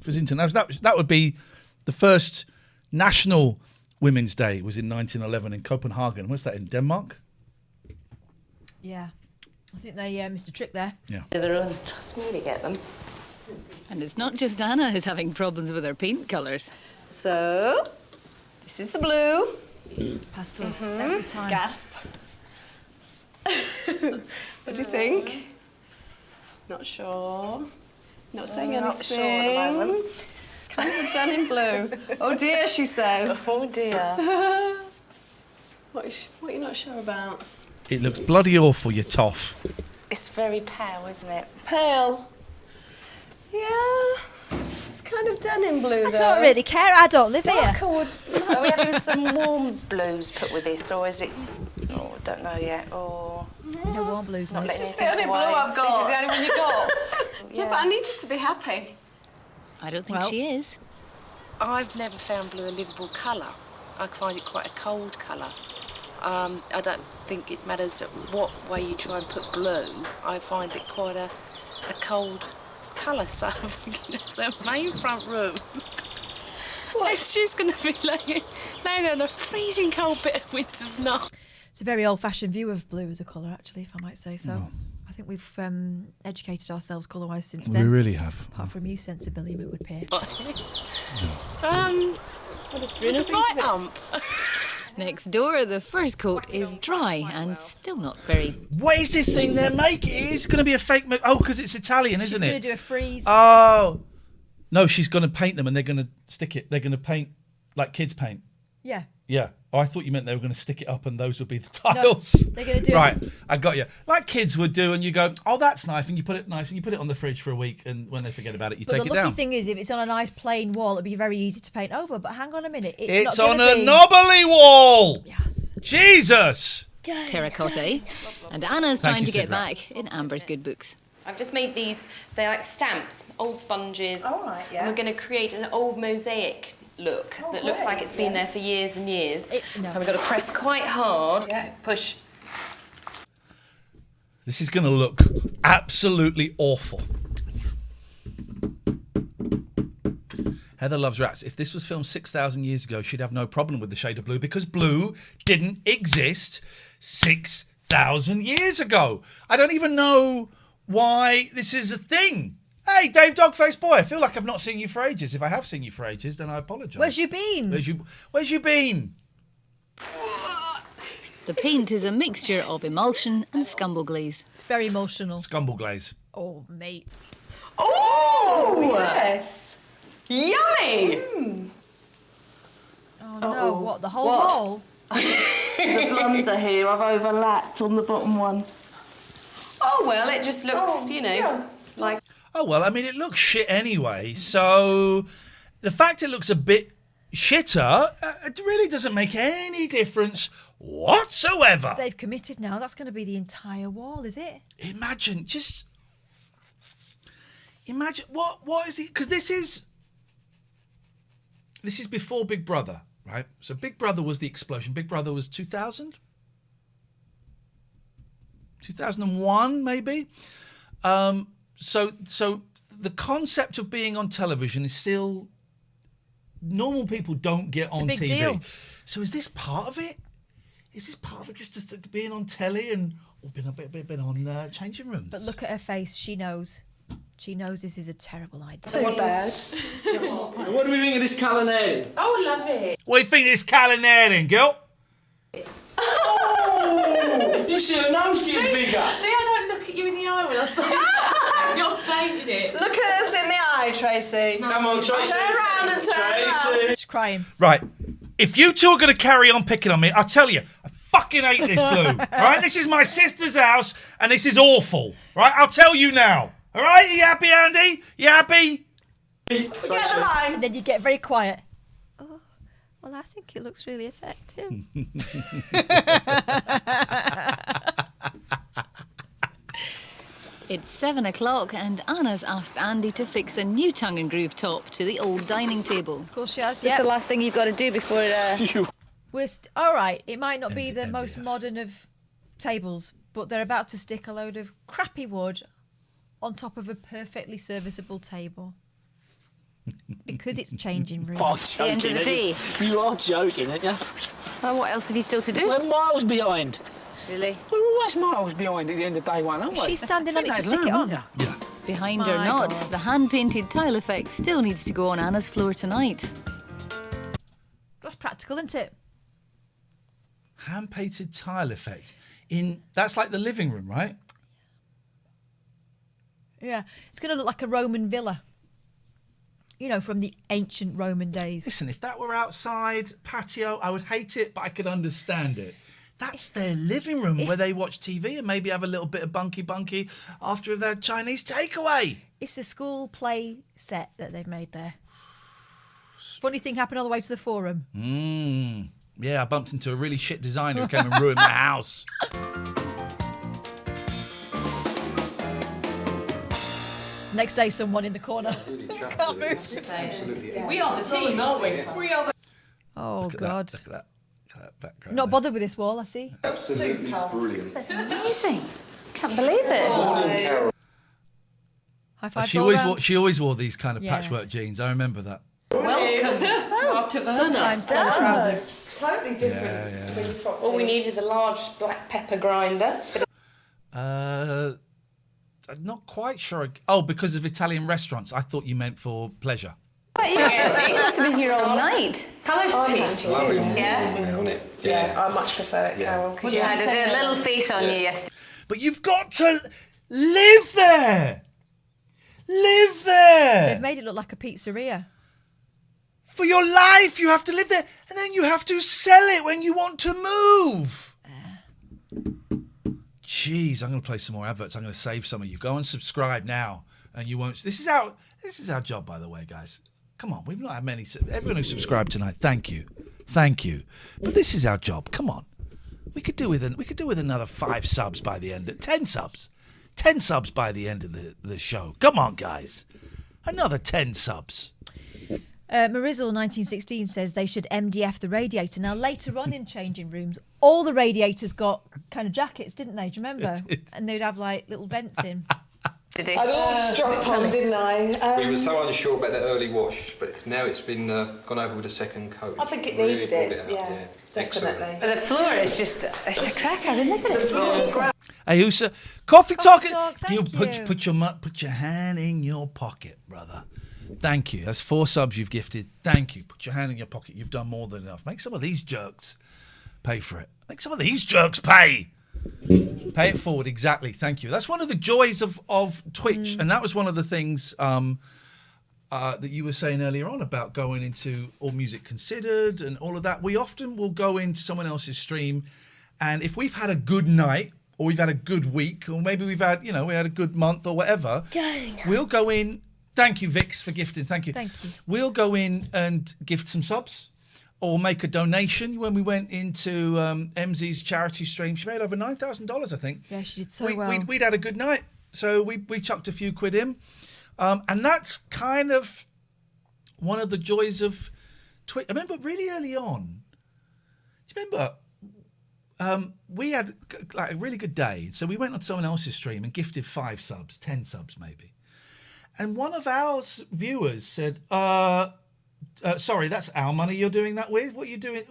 Speaker 1: it was international, that would be the first National Women's Day was in 1911 in Copenhagen. What's that, in Denmark?
Speaker 2: Yeah. I think they missed a trick there.
Speaker 1: Yeah.
Speaker 10: Trust me to get them. And it's not just Anna who's having problems with her paint colours.
Speaker 12: So, this is the blue.
Speaker 2: Pastels every time.
Speaker 12: Gasp. What do you think? Not sure. Not saying anything.
Speaker 13: Not sure at the moment.
Speaker 12: Kind of done in blue. Oh dear, she says.
Speaker 13: Oh dear.
Speaker 12: What are you not sure about?
Speaker 1: It looks bloody awful, you toff.
Speaker 13: It's very pale, isn't it?
Speaker 12: Pale. Yeah. It's kind of done in blue, though.
Speaker 2: I don't really care. I don't live here.
Speaker 13: Are we having some warm blues put with this, or is it... Oh, I don't know yet. Or...
Speaker 2: No warm blues, mate.
Speaker 12: This is the only blue I've got.
Speaker 13: This is the only one you've got?
Speaker 12: Yeah, but I need you to be happy.
Speaker 10: I don't think she is.
Speaker 13: I've never found blue a livable colour. I find it quite a cold colour. I don't think it matters what way you try and put blue. I find it quite a cold colour, so I'm thinking it's our main front room. She's going to be laying on a freezing cold bit of winter snow.
Speaker 2: It's a very old-fashioned view of blue as a colour, actually, if I might say so.
Speaker 1: Well.
Speaker 2: I think we've educated ourselves colour-wise since
Speaker 1: We
Speaker 2: then.
Speaker 1: really have.
Speaker 2: Apart from you, sensibly, it would appear.
Speaker 13: What is Bruno right ump?
Speaker 10: Next door, the first coat is dry and still not very...
Speaker 1: What is this thing they're making? It's going to be a fake... Oh, because it's Italian, isn't it?
Speaker 2: She's going to do a freeze.
Speaker 1: Oh. No, she's going to paint them and they're going to stick it. They're going to paint like kids paint.
Speaker 2: Yeah.
Speaker 1: Yeah. Oh, I thought you meant they were going to stick it up and those would be the tiles.
Speaker 2: No, they're going to do
Speaker 1: Right, I got you. Like kids would do, and you go, oh, that's nice, and you put it nice, and you put it on the fridge for a week, and when they forget about it, you take it down.
Speaker 2: But the lucky thing is, if it's on a nice plain wall, it'd be very easy to paint over. But hang on a minute.
Speaker 1: It's
Speaker 2: not
Speaker 1: on
Speaker 2: gonna
Speaker 1: a
Speaker 2: be...
Speaker 1: knobbly wall!
Speaker 2: Yes.
Speaker 1: Jesus!
Speaker 10: Terracotta, eh? And Anna's
Speaker 1: Thank
Speaker 10: trying
Speaker 1: you,
Speaker 10: to get
Speaker 1: Sidra.
Speaker 10: back in Amber's good books.
Speaker 17: I've just made these, they're like stamps, old sponges.
Speaker 13: All right, yeah.
Speaker 17: And we're going to create an old mosaic look that looks like it's been there for years and years.
Speaker 2: No.
Speaker 17: And we've got to press quite hard, push.
Speaker 1: This is going to look absolutely awful. Heather Loves Rats. If this was filmed 6,000 years ago, she'd have no problem with the shade of blue because blue didn't exist 6,000 years ago. I don't even know why this is a thing. Hey, Dave Dogface Boy, I feel like I've not seen you for ages. If I have seen you for ages, then I apologise.
Speaker 2: Where's you been?
Speaker 1: Where's you been?
Speaker 10: The paint is a mixture of emulsion and scumble glaze.
Speaker 2: It's very emotional.
Speaker 1: Scumble glaze.
Speaker 2: Oh, mate.
Speaker 12: Oh, yes. Yummy.
Speaker 2: Oh, no. What, the whole roll?
Speaker 13: There's a blunder here. I've overlapped on the bottom one.
Speaker 17: Oh, well, it just looks, like...
Speaker 1: Oh, well, I mean, it looks shit anyway, so the fact it looks a bit shitter, it really doesn't make any difference whatsoever.
Speaker 2: They've committed now. That's going to be the entire wall, is it?
Speaker 1: Imagine, what is the... Because this is before Big Brother, right? So Big Brother was the explosion. Big Brother was 2000? 2001, maybe? So the concept of being on television is still... Normal people don't get on
Speaker 2: big
Speaker 1: TV.
Speaker 2: Deal.
Speaker 1: So is this part of it? Is this part of it, just being on telly and been on changing rooms?
Speaker 2: But look at her face. She knows. She knows this is a terrible idea.
Speaker 12: So bad.
Speaker 16: What do we think of this Calinari?
Speaker 13: Oh, I love it.
Speaker 1: What do you think of this Calinari, girl?
Speaker 16: Oh! You see her nose getting bigger.
Speaker 13: See, I don't look at you in the eye when I say that. You're painting it.
Speaker 12: Look at us in the eye, Tracy.
Speaker 16: Come on, Tracy.
Speaker 12: Turn around and turn around.
Speaker 2: She's crying.
Speaker 1: Right. If you two are going to carry on picking on me, I'll tell you, I fucking hate this, Blue. All right, this is my sister's house, and this is awful. Right, I'll tell you now. All right, you happy, Andy? You happy?
Speaker 2: Get the line. And then you get very quiet. Oh, well, I think it looks really effective.
Speaker 10: It's 7 o'clock and Anna's asked Andy to fix a new tongue and groove top to the old dining table.
Speaker 2: Of course she has,
Speaker 10: It's the last thing you've got to do before...
Speaker 2: All right, it might not be the most modern of tables, but they're about to stick a load of crappy wood on top of a perfectly serviceable table. Because it's changing rooms.
Speaker 16: Oh,
Speaker 10: At the end of the day.
Speaker 16: You are joking, aren't you?
Speaker 10: Well, what else have you still to do?
Speaker 16: We're miles behind.
Speaker 10: Really?
Speaker 16: We're always miles behind at the end of day one, aren't we?
Speaker 2: She's standing on it to
Speaker 16: Think
Speaker 2: stick
Speaker 16: they'd
Speaker 2: it
Speaker 16: learn,
Speaker 2: on.
Speaker 16: wouldn't you?
Speaker 10: Behind or
Speaker 2: My
Speaker 10: not,
Speaker 2: God.
Speaker 10: the hand-painted tile effect still needs to go on Anna's floor tonight.
Speaker 2: That's practical, isn't it?
Speaker 1: Hand-painted tile effect. That's like the living room, right?
Speaker 2: Yeah. It's going to look like a Roman villa. You know, from the ancient Roman days.
Speaker 1: Listen, if that were outside, patio, I would hate it, but I could understand it. That's their living room where they watch TV and maybe have a little bit of bunky after their Chinese takeaway.
Speaker 2: It's a school play set that they've made there. Funny thing happened all the way to the forum.
Speaker 1: Yeah, I bumped into a really shit designer who came and ruined my house.
Speaker 2: Next day, someone in the corner. Can't move.
Speaker 15: Absolutely. We are the team, aren't we? We are the...
Speaker 2: Oh,
Speaker 1: Look at
Speaker 2: God.
Speaker 1: Look at that background.
Speaker 2: Not bothered with this wall, I see.
Speaker 6: Absolutely brilliant.
Speaker 10: That's amazing. Can't believe it.
Speaker 2: High five.
Speaker 1: She always wore these kind of
Speaker 2: Yeah.
Speaker 1: patchwork jeans. I remember that.
Speaker 15: Welcome to our taverna.
Speaker 2: Sometimes below the trousers.
Speaker 17: Totally different. All we need is a large black pepper grinder.
Speaker 1: I'm not quite sure. Oh, because of Italian restaurants. I thought you meant for pleasure.
Speaker 10: You must have been here all night. Colours team.
Speaker 9: Lovely.
Speaker 10: Yeah.
Speaker 9: On it.
Speaker 8: I much prefer it, Carol.
Speaker 10: You had a little face on you yesterday.
Speaker 1: But you've got to live there. Live there.
Speaker 2: They've made it look like a pizzeria.
Speaker 1: For your life, you have to live there. And then you have to sell it when you want to move. Jeez, I'm going to play some more adverts. I'm going to save some of you. Go and subscribe now. And you won't... This is our job, by the way, guys. Come on, we've not had many... Everyone who subscribed tonight, thank you. Thank you. But this is our job. Come on. We could do with another 5 subs by the end of... 10 subs. 10 subs by the end of the show. Come on, guys. Another 10 subs.
Speaker 2: Marizzle 1916 says they should MDF the radiator. Now, later on in changing rooms, all the radiators got kind of jackets, didn't they? Do you remember? And they'd have like little vents in.
Speaker 8: I'd all struck on, didn't I?
Speaker 9: We were so unsure about that early wash, but now it's been gone over with a second coat.
Speaker 8: I think it
Speaker 9: Really
Speaker 8: needed
Speaker 9: brought
Speaker 8: it,
Speaker 9: out,
Speaker 8: yeah,
Speaker 9: Excellent.
Speaker 8: definitely.
Speaker 10: But the floor is just... It's a cracker, isn't it?
Speaker 8: The floor is great.
Speaker 1: Hey, Usa, coffee talk.
Speaker 2: Thank you.
Speaker 1: Put your hand in your pocket, brother. Thank you. That's 4 subs you've gifted. Thank you. Put your hand in your pocket. You've done more than enough. Make some of these jerks pay for it. Make some of these jerks pay. Pay it forward. Exactly. Thank you. That's one of the joys of Twitch, and that was one of the things that you were saying earlier on about going into All Music Considered and all of that. We often will go into someone else's stream, and if we've had a good night or we've had a good week, or maybe we had a good month or whatever, we'll go in. Thank you, Vix, for gifting. Thank you.
Speaker 2: Thank you.
Speaker 1: We'll go in and gift some subs or make a donation. When we went into MZ's charity stream, she made over $9,000, I think.
Speaker 2: Yeah, she did so well.
Speaker 1: We'd had a good night, so we chucked a few quid in. And that's kind of one of the joys of Twitch. I remember really early on, do you remember we had like a really good day. So we went on someone else's stream and gifted 5 subs, 10 subs maybe. And one of our viewers said, sorry, that's our money you're doing that with? What are you doing?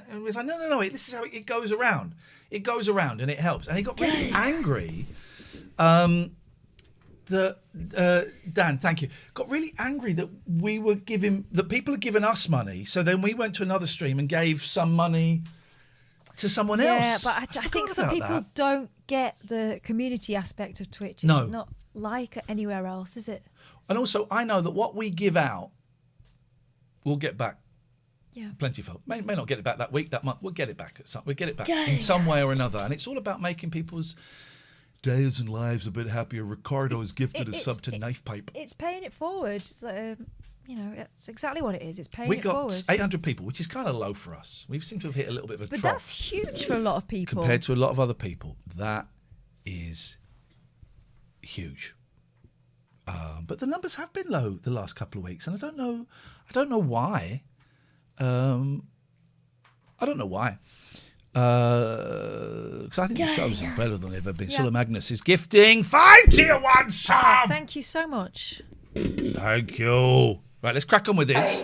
Speaker 1: And we was like, no, this is how it goes around. It goes around and it helps. And he got really angry. Dan, thank you. Got really angry that that people had given us money. So then we went to another stream and gave some money to someone else.
Speaker 2: Yeah, but I think some people don't get the community aspect of Twitch. It's not like anywhere else, is it?
Speaker 1: And also, I know that what we give out, we'll get back.
Speaker 2: Yeah.
Speaker 1: Plenty of folk may not get it back that week, that month. We'll get it back we'll get it back in some way or another. And it's all about making people's days and lives a bit happier. Ricardo has gifted a sub to Knife Pipe.
Speaker 2: It's paying it forward. It's that's exactly what it is. It's paying
Speaker 1: We
Speaker 2: it
Speaker 1: got
Speaker 2: forward.
Speaker 1: 800 people, which is kind of low for us. We seem to have hit a little bit of a
Speaker 2: But
Speaker 1: trough.
Speaker 2: that's huge for a lot of people.
Speaker 1: Compared to a lot of other people. That is huge. But the numbers have been low the last couple of weeks, and I don't know why. I don't know why. Because I think the shows are better than they've ever been.
Speaker 2: Yeah.
Speaker 1: Sulla Magnus is gifting 5 tier 1 sub.
Speaker 2: Thank you so much.
Speaker 1: Thank you. Right, let's crack on with this.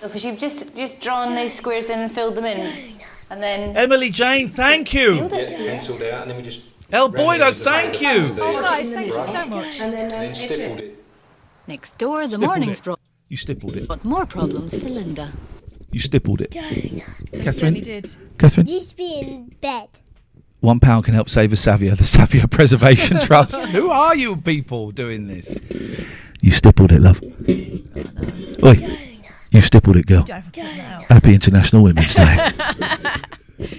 Speaker 10: Because you've just drawn these squares in and filled them in. And then...
Speaker 1: Emily Jane, thank you.
Speaker 9: Penciled out, and then we just...
Speaker 1: El Boydo, thank you.
Speaker 2: Oh, guys, thank you so much.
Speaker 13: And
Speaker 9: then stippled it.
Speaker 10: Next door, the
Speaker 1: Stippled
Speaker 10: morning's
Speaker 1: it.
Speaker 10: brought
Speaker 1: You stippled it.
Speaker 10: more problems for Linda.
Speaker 1: You stippled it. Catherine?
Speaker 2: Certainly did.
Speaker 1: Catherine?
Speaker 3: Just be in bed.
Speaker 1: £1 can help save a Savia, the Savia Preservation Trust. Who are you people doing this? You stippled it, love. Oi, you stippled it, girl. Happy International Women's Day.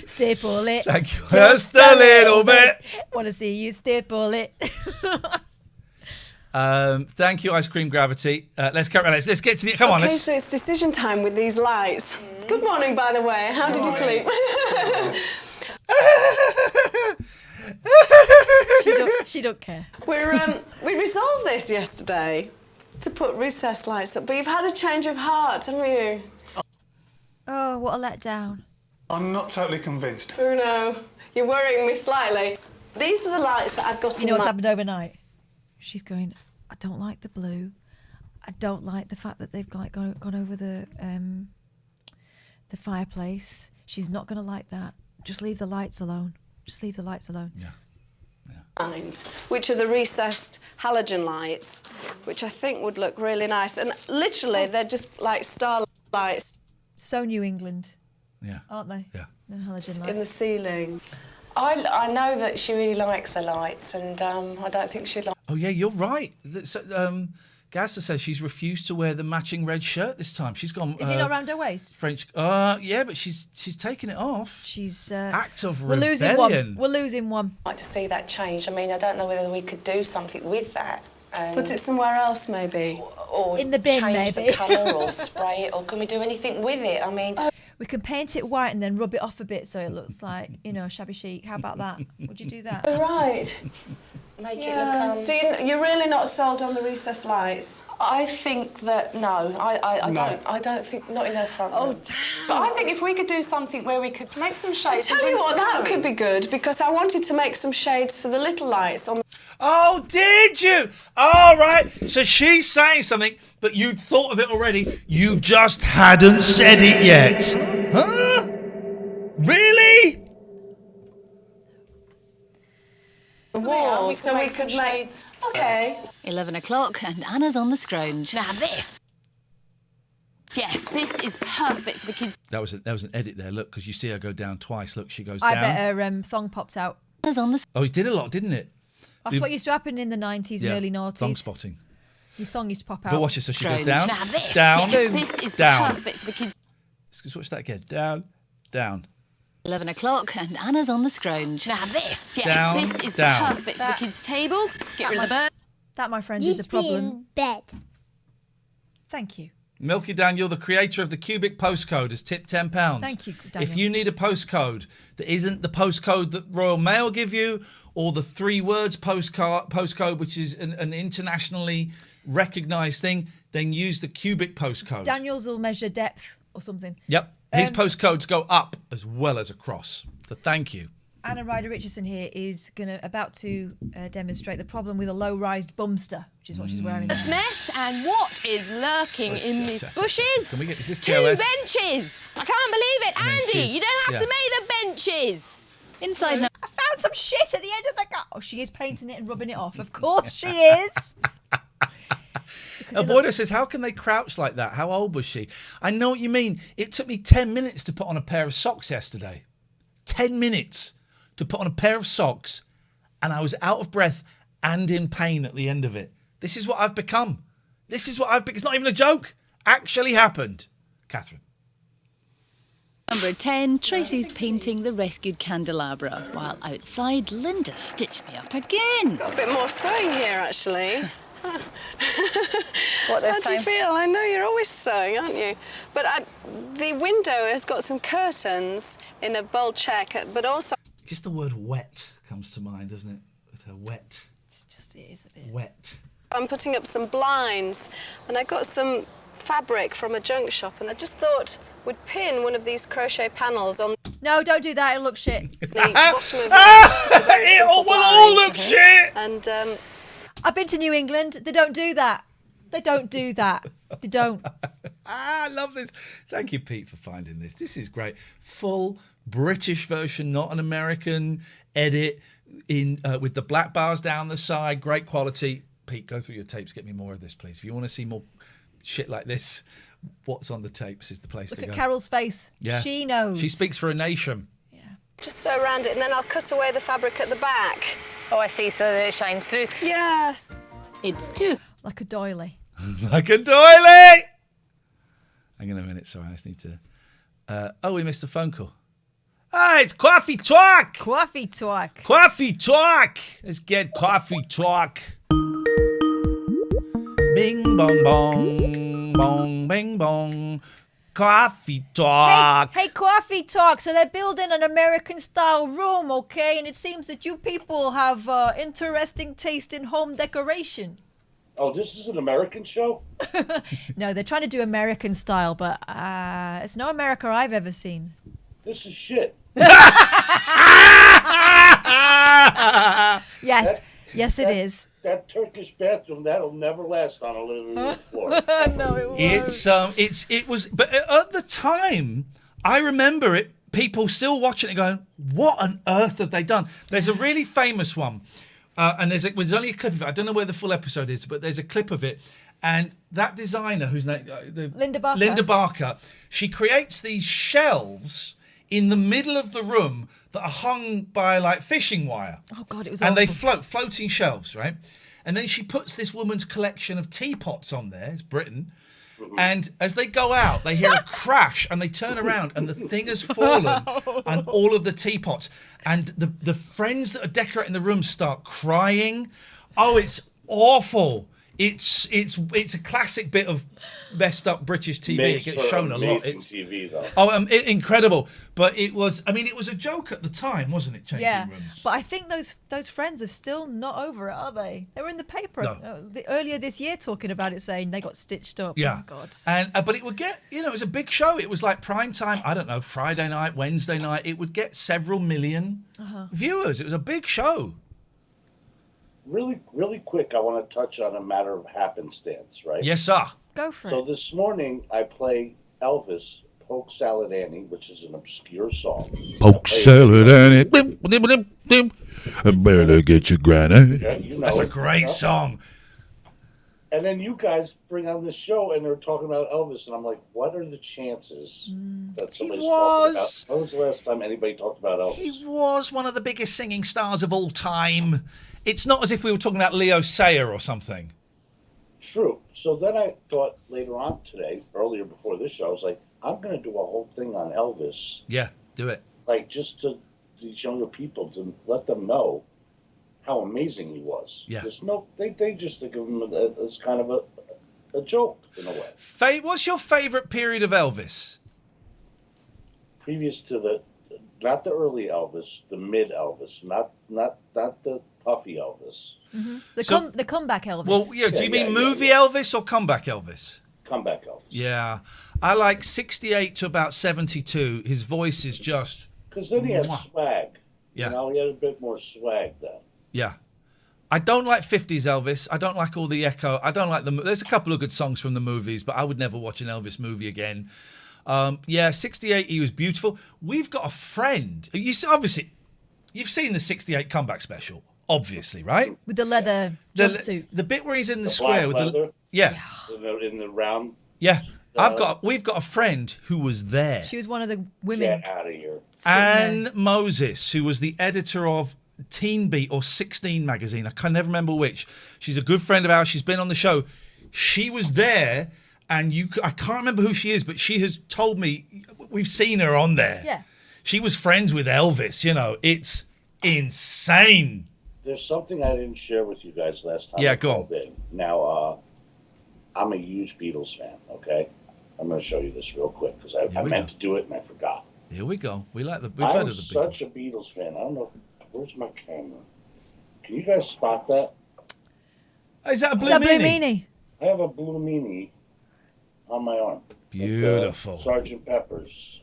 Speaker 2: Stipple it.
Speaker 1: Thank you. Just a little bit.
Speaker 2: Want to see you stipple it.
Speaker 1: Thank you, Ice Cream Gravity. Let's get to the... Come on,
Speaker 12: Okay,
Speaker 1: let's...
Speaker 12: so it's decision time with these lights. Good morning, by the way. How did you sleep?
Speaker 2: She don't care.
Speaker 12: We resolved this yesterday to put recessed lights up, but you've had a change of heart, haven't you?
Speaker 2: Oh, what a letdown.
Speaker 25: I'm not totally convinced.
Speaker 12: Bruno, you're worrying me slightly. These are the lights that I've got
Speaker 2: You
Speaker 12: in
Speaker 2: know what's
Speaker 12: my...
Speaker 2: happened overnight? She's going, I don't like the blue. I don't like the fact that they've gone over the fireplace. She's not going to like that. Just leave the lights alone. Just leave the lights alone.
Speaker 1: Yeah.
Speaker 12: Which are the recessed halogen lights, which I think would look really nice. And literally, they're just like starlights.
Speaker 2: So New England.
Speaker 1: Yeah.
Speaker 2: Aren't they?
Speaker 1: Yeah.
Speaker 2: The halogen lights.
Speaker 12: In the ceiling.
Speaker 13: I know that she really likes her lights, and I don't think she'd like...
Speaker 1: Oh, yeah, you're right. Gazza says she's refused to wear the matching red shirt this time. She's gone...
Speaker 2: Is it not around her waist?
Speaker 1: French... yeah, but she's taken it off.
Speaker 2: She's...
Speaker 1: Act of
Speaker 2: we're
Speaker 1: rebellion.
Speaker 2: losing one. We're losing one.
Speaker 13: I'd like to see that change. I mean, I don't know whether we could do something with that. And
Speaker 12: Put it somewhere else, maybe.
Speaker 13: Or
Speaker 2: in the bin,
Speaker 13: change
Speaker 2: maybe.
Speaker 13: the colour or spray it, or can we do anything with it? I mean...
Speaker 2: We can paint it white and then rub it off a bit so it looks like, shabby chic. How about that? Would you do that?
Speaker 12: Right.
Speaker 13: Make it look...
Speaker 12: So you're really not sold on the recessed lights?
Speaker 13: I think that, no, I don't think, not in her front room.
Speaker 12: damn.
Speaker 13: But I think if we could do something where we could make some
Speaker 12: I
Speaker 13: shades...
Speaker 12: tell you what, that could be good, because I wanted to make some shades for the little lights on the...
Speaker 1: Oh, did you? All right. So she's saying something, but you'd thought of it already. You just hadn't said it yet. Huh? Really?
Speaker 12: The walls, so we could make... Okay.
Speaker 10: 11 o'clock and Anna's on the scrounge. Now this. Yes, this is perfect for the kids.
Speaker 1: That was an edit there. Look, because you see her go down twice. Look, she goes
Speaker 2: I
Speaker 1: down.
Speaker 2: bet her thong popped out.
Speaker 10: Anna's on the...
Speaker 1: Oh, it did a lot, didn't it?
Speaker 2: That's what used to happen in the 90s and early noughties.
Speaker 1: Thong spotting.
Speaker 2: Your thong used to pop out.
Speaker 1: But watch this. So she goes down,
Speaker 10: Now this.
Speaker 1: down,
Speaker 10: Yes, this is
Speaker 1: down.
Speaker 10: perfect for the kids.
Speaker 1: Let's watch that again. Down, down.
Speaker 10: 11 o'clock and Anna's on the scrounge. Now this. Yes,
Speaker 1: Down,
Speaker 10: this is
Speaker 1: down.
Speaker 10: perfect for the kids' table. Get rid of the bird.
Speaker 2: That, my friend, is a
Speaker 3: Just be
Speaker 2: problem.
Speaker 3: in bed.
Speaker 2: Thank you.
Speaker 1: Milky Daniel, the creator of the cubic postcode, has tipped £10.
Speaker 2: Thank you, Daniel.
Speaker 1: If you need a postcode that isn't the postcode that Royal Mail give you, or the 3 words postcode, which is an internationally recognised thing, then use the cubic postcode.
Speaker 2: Daniel's will measure depth or something.
Speaker 1: Yep. His postcodes go up as well as across. So thank you.
Speaker 2: Anna Ryder Richardson here is about to demonstrate the problem with a low-rised bumster, which is what she's wearing.
Speaker 17: It's mess, and what is lurking in these bushes?
Speaker 1: Can we get... Is this
Speaker 17: 2
Speaker 1: TOS?
Speaker 17: benches! I can't believe it.
Speaker 1: I mean,
Speaker 17: Andy,
Speaker 1: she's-
Speaker 17: you don't have
Speaker 1: yeah.
Speaker 17: to make the benches!
Speaker 10: Inside now.
Speaker 2: I found some shit at the end of the car. Oh, she is painting it and rubbing it off. Of course she is.
Speaker 1: Boyda says, how can they crouch like that? How old was she? I know what you mean. It took me 10 minutes to put on a pair of socks yesterday. 10 minutes to put on a pair of socks, and I was out of breath and in pain at the end of it. This is what I've become. This is what I've become. It's not even a joke. Actually happened. Catherine.
Speaker 10: Number 10, Tracy's painting the rescued candelabra, while outside Linda stitched me up again.
Speaker 12: Got a bit more sewing here, actually.
Speaker 10: What this
Speaker 12: How do you
Speaker 10: time?
Speaker 12: feel? I know you're always sewing, aren't you? But the window has got some curtains in a bold check, but also...
Speaker 1: Just the word wet comes to mind, doesn't it? With her wet.
Speaker 2: It is a bit.
Speaker 1: Wet.
Speaker 12: I'm putting up some blinds, and I got some fabric from a junk shop, and I just thought we'd pin one of these crochet panels on...
Speaker 2: No, don't do that. It'll look shit.
Speaker 12: The bottom of
Speaker 2: It
Speaker 12: will
Speaker 2: all
Speaker 12: look
Speaker 2: shit.
Speaker 12: And
Speaker 2: I've been to New England. They don't do that. They don't do that. They don't.
Speaker 1: I love this. Thank you, Pete, for finding this. This is great. Full British version, not an American edit in with the black bars down the side. Great quality. Pete, go through your tapes. Get me more of this, please. If you want to see more shit like this, what's on the tapes is the place to
Speaker 2: Look
Speaker 1: go.
Speaker 2: at Carol's face.
Speaker 1: Yeah.
Speaker 2: She knows.
Speaker 1: She speaks for a nation.
Speaker 12: just sew around it, and then I'll cut away the fabric at the back.
Speaker 10: Oh, I see, so that it shines through.
Speaker 12: Yes.
Speaker 10: It's too.
Speaker 2: Like a doily.
Speaker 1: Like a doily! Hang on a minute, sorry, I just need to... we missed a phone call. Ah, it's Coffee Talk!
Speaker 2: Coffee Talk.
Speaker 1: Coffee Talk! Let's get Coffee Talk. Bing, bong, bong, bong, bing, bong. Coffee Talk.
Speaker 2: Hey, Coffee Talk. So they're building an American-style room, okay? And it seems that you people have interesting taste in home decoration.
Speaker 18: Oh, this is an American show?
Speaker 2: No, they're trying to do American style, but it's no America I've ever seen.
Speaker 18: This is shit.
Speaker 2: Yes, yes, it is.
Speaker 18: That Turkish bathroom, that'll never last on a living room floor.
Speaker 2: No, it won't.
Speaker 1: It was, but at the time, I remember it. People still watching it, going, "What on earth have they done?" There's a really famous one, and there's only a clip of it. I don't know where the full episode is, but there's a clip of it, and that designer, whose name,
Speaker 2: Linda Barker.
Speaker 1: Linda Barker, she creates these shelves in the middle of the room that are hung by like fishing wire.
Speaker 2: Oh God, it was.
Speaker 1: And they
Speaker 2: awful.
Speaker 1: floating shelves, right? And then she puts this woman's collection of teapots on there. It's Britain. And as they go out, they hear a crash and they turn around and the thing has fallen on all of the teapots. And the friends that are decorating the room start crying. Oh, it's awful. It's a classic bit of messed up British TV.
Speaker 18: Makes
Speaker 1: It gets shown a lot.
Speaker 18: amazing TV, though.
Speaker 1: Incredible. But it was a joke at the time, wasn't it? Changing rooms.
Speaker 2: But I think those friends are still not over it, are they? They were in the paper earlier this year talking about it, saying they got stitched up.
Speaker 1: Yeah.
Speaker 2: Oh, God.
Speaker 1: And but it would get, it was a big show. It was like prime time. I don't know, Friday night, Wednesday night. It would get several million viewers. It was a big show.
Speaker 18: Really quick, I want to touch on a matter of happenstance, right?
Speaker 1: Yes, sir.
Speaker 2: Go for
Speaker 18: So this morning, I play Elvis, Poke Salad Annie, which is an obscure song.
Speaker 14: Poke salad Annie. I better get your granny.
Speaker 18: Yeah, you know
Speaker 1: That's a
Speaker 18: it,
Speaker 1: great
Speaker 18: you know?
Speaker 1: song.
Speaker 18: And then you guys bring on this show, and they're talking about Elvis, and I'm like, what are the chances that somebody's talking about? When was the last time anybody talked about Elvis?
Speaker 1: He was one of the biggest singing stars of all time. It's not as if we were talking about Leo Sayer or something.
Speaker 18: True. So then I thought later on today, earlier before this show, I was like, I'm going to do a whole thing on Elvis.
Speaker 1: Yeah, do it.
Speaker 18: Like, just to these younger people, to let them know how amazing he was.
Speaker 1: Yeah.
Speaker 18: There's they just think of him as kind of a joke, in a way.
Speaker 1: What's your favourite period of Elvis?
Speaker 18: Previous to not the early Elvis, the mid Elvis, not the puffy Elvis.
Speaker 2: Mm-hmm. The comeback Elvis.
Speaker 1: Well, yeah. Do you mean movie Elvis or comeback Elvis?
Speaker 18: Comeback Elvis.
Speaker 1: Yeah, I like 68 to about 72. His voice is just.
Speaker 18: Because then he had swag.
Speaker 1: Yeah.
Speaker 18: He had a bit more swag then.
Speaker 1: Yeah. I don't like 50s Elvis. I don't like all the echo. I don't like there's a couple of good songs from the movies, but I would never watch an Elvis movie again. 68, he was beautiful. We've got a friend. Obviously, you've seen the 68 comeback special, obviously, right?
Speaker 2: With the leather jumpsuit.
Speaker 1: The bit where he's in the
Speaker 18: black
Speaker 1: square with
Speaker 18: leather?
Speaker 1: Yeah.
Speaker 18: In the round.
Speaker 1: Yeah. We've got a friend who was there.
Speaker 2: She was one of the women.
Speaker 18: Get out of here.
Speaker 1: Anne Moses, who was the editor of Teen Beat or 16 magazine. I can never remember which. She's a good friend of ours. She's been on the show. She was there And I can't remember who she is, but she has told me, we've seen her on there.
Speaker 2: Yeah.
Speaker 1: She was friends with Elvis, you know. It's insane.
Speaker 18: There's something I didn't share with you guys last time.
Speaker 1: Yeah, go on.
Speaker 18: Now, I'm a huge Beatles fan, okay? I'm going to show you this real quick because I meant to do it and I forgot.
Speaker 1: Here we go. We've heard of the Beatles.
Speaker 18: I'm such a Beatles fan. I don't know. Where's my camera? Can you guys spot that?
Speaker 1: Is that a blue meanie?
Speaker 18: I have a blue meanie on my arm.
Speaker 1: Beautiful.
Speaker 18: Sgt. Pepper's.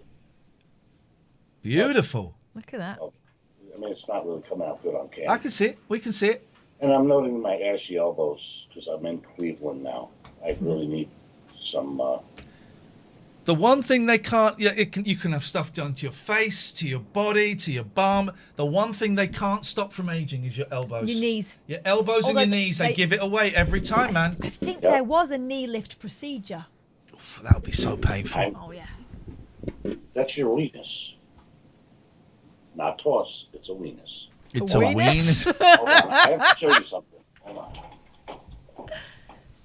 Speaker 1: Beautiful.
Speaker 2: Look at that.
Speaker 18: I mean, it's not really coming out good on camera.
Speaker 1: I can see it. We can see it.
Speaker 18: And I'm noting my ashy elbows because I'm in Cleveland now. I really need some...
Speaker 1: The one thing they can't... Yeah, you can have stuff done to your face, to your body, to your bum. The one thing they can't stop from aging is your elbows.
Speaker 2: Your knees.
Speaker 1: Your elbows and your knees. They give it away every time, man.
Speaker 2: I think there was a knee lift procedure.
Speaker 1: Oof, that would be so painful.
Speaker 2: Oh, yeah.
Speaker 18: That's your weakness. Not toss. It's a weenus.
Speaker 1: It's a weenus.
Speaker 18: Hold on. I have to show you something. Hold on.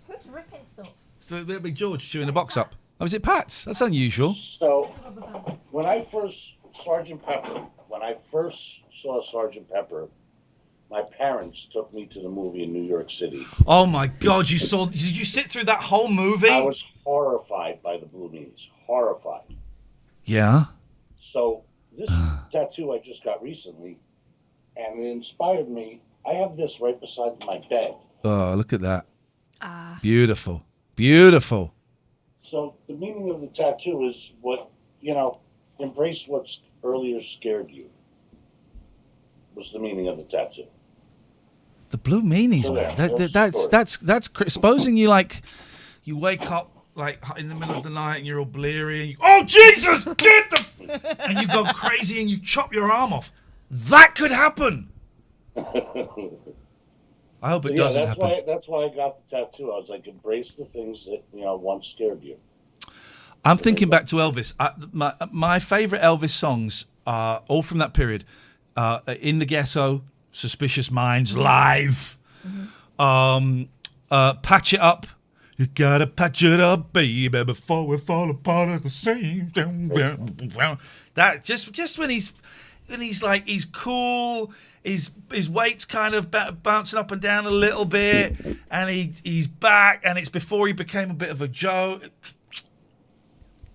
Speaker 2: Who's ripping stuff?
Speaker 1: So it'll be George chewing the box up. Oh, is it Pat's? That's unusual.
Speaker 18: So, when I first saw Sgt. Pepper, my parents took me to the movie in New York City.
Speaker 1: Oh my God! Did you sit through that whole movie?
Speaker 18: I was horrified by the Blue Meanies. Horrified.
Speaker 1: Yeah.
Speaker 18: So this tattoo I just got recently, and it inspired me. I have this right beside my bed.
Speaker 1: Oh, look at that. Beautiful. Beautiful.
Speaker 18: So the meaning of the tattoo is embrace what's earlier scared you. Was the meaning of the tattoo.
Speaker 1: The Blue Meanies, man. That's supposing you wake up like in the middle of the night and you're all bleary and oh Jesus, get them, and you go crazy and you chop your arm off. That could happen. I hope it doesn't happen.
Speaker 18: That's why I got the tattoo. I was like, embrace the things that once scared you.
Speaker 1: I'm thinking back to Elvis. My favorite Elvis songs are all from that period. In the Ghetto, Suspicious Minds, Live, Patch It Up. You gotta patch it up, baby, before we fall apart at the same time. That just when he's cool, his weight's kind of bouncing up and down a little bit, and he's back, and it's before he became a bit of a joke.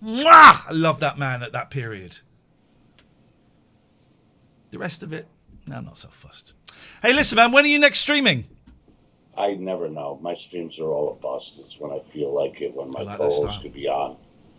Speaker 1: Mwah! I love that man at that period. The rest of it, no, I'm not so fussed. Hey, listen, man, when are you next streaming?
Speaker 18: I never know. My streams are all a bust. It's when I feel like it, when my co-host could be on.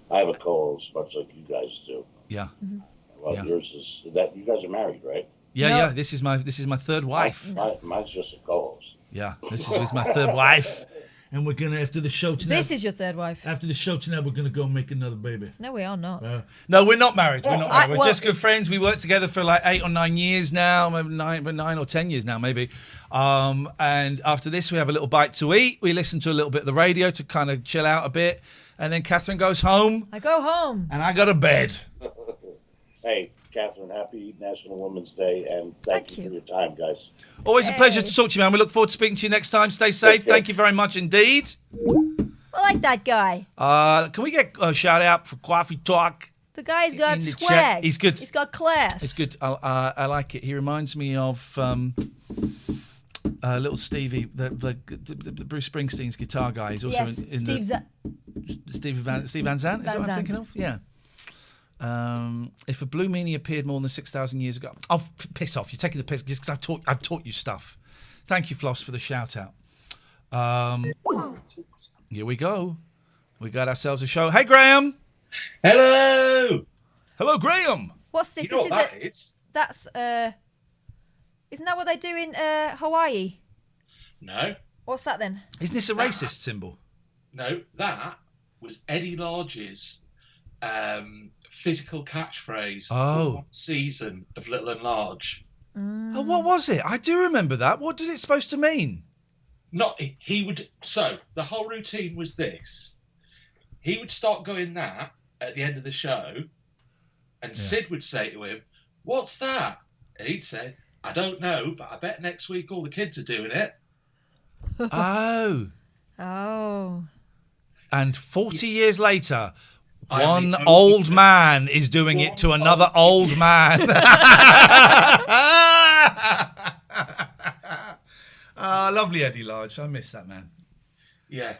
Speaker 18: I have a co-host much like you guys do.
Speaker 1: Yeah.
Speaker 18: Mm-hmm. Well, yours is that you guys are married, right?
Speaker 1: Yeah. This is my third wife.
Speaker 18: Mine's just a co-host.
Speaker 1: Yeah, this is my third wife. And we're going to, after the show tonight...
Speaker 2: This is your third wife.
Speaker 1: After the show tonight, we're going to go make another baby.
Speaker 2: No, we are not.
Speaker 1: No, we're not married. We're just good friends. We worked together for like 8 or 9 years now, maybe 9 or 10 years now, maybe. And after this, we have a little bite to eat. We listen to a little bit of the radio to kind of chill out a bit. And then Catherine goes home.
Speaker 2: I go home.
Speaker 1: And I go to bed.
Speaker 18: Hey, Catherine, happy National Women's Day, and thank you for your time, guys.
Speaker 1: Always a pleasure to talk to you, man. We look forward to speaking to you next time. Stay safe. Thank you very much indeed.
Speaker 2: I like that guy.
Speaker 1: Can we get a shout out for Coffee Talk?
Speaker 2: The guy's got
Speaker 1: in the
Speaker 2: swag.
Speaker 1: chat? He's good.
Speaker 2: He's got class.
Speaker 1: It's good. I like it. He reminds me of little Stevie, the Bruce Springsteen's guitar guy. He's also in
Speaker 2: Steve
Speaker 1: Van Zandt. Is that what I'm thinking of? Yeah. If a Blue Meanie appeared more than 6,000 years ago, oh, piss off! You're taking the piss just because I've taught you stuff. Thank you, Floss, for the shout out. Here we go. We got ourselves a show. Hey, Graham.
Speaker 19: Hello.
Speaker 1: Hello, Graham.
Speaker 2: What's this?
Speaker 19: You know what that is?
Speaker 2: That's isn't that what they do in Hawaii?
Speaker 19: No.
Speaker 2: What's that then?
Speaker 1: Isn't this a racist symbol?
Speaker 19: No, that was Eddie Large's physical catchphrase for one season of Little and Large.
Speaker 1: Oh, what was it? I do remember that. What did it supposed to mean?
Speaker 19: So the whole routine was this. He would start going that at the end of the show, and Sid would say to him, "What's that?" And he'd say, "I don't know, but I bet next week all the kids are doing it."
Speaker 1: Oh. And 40 years later, one old man is doing it to another old man. Lovely Eddie Large. I miss that man.
Speaker 19: Yeah,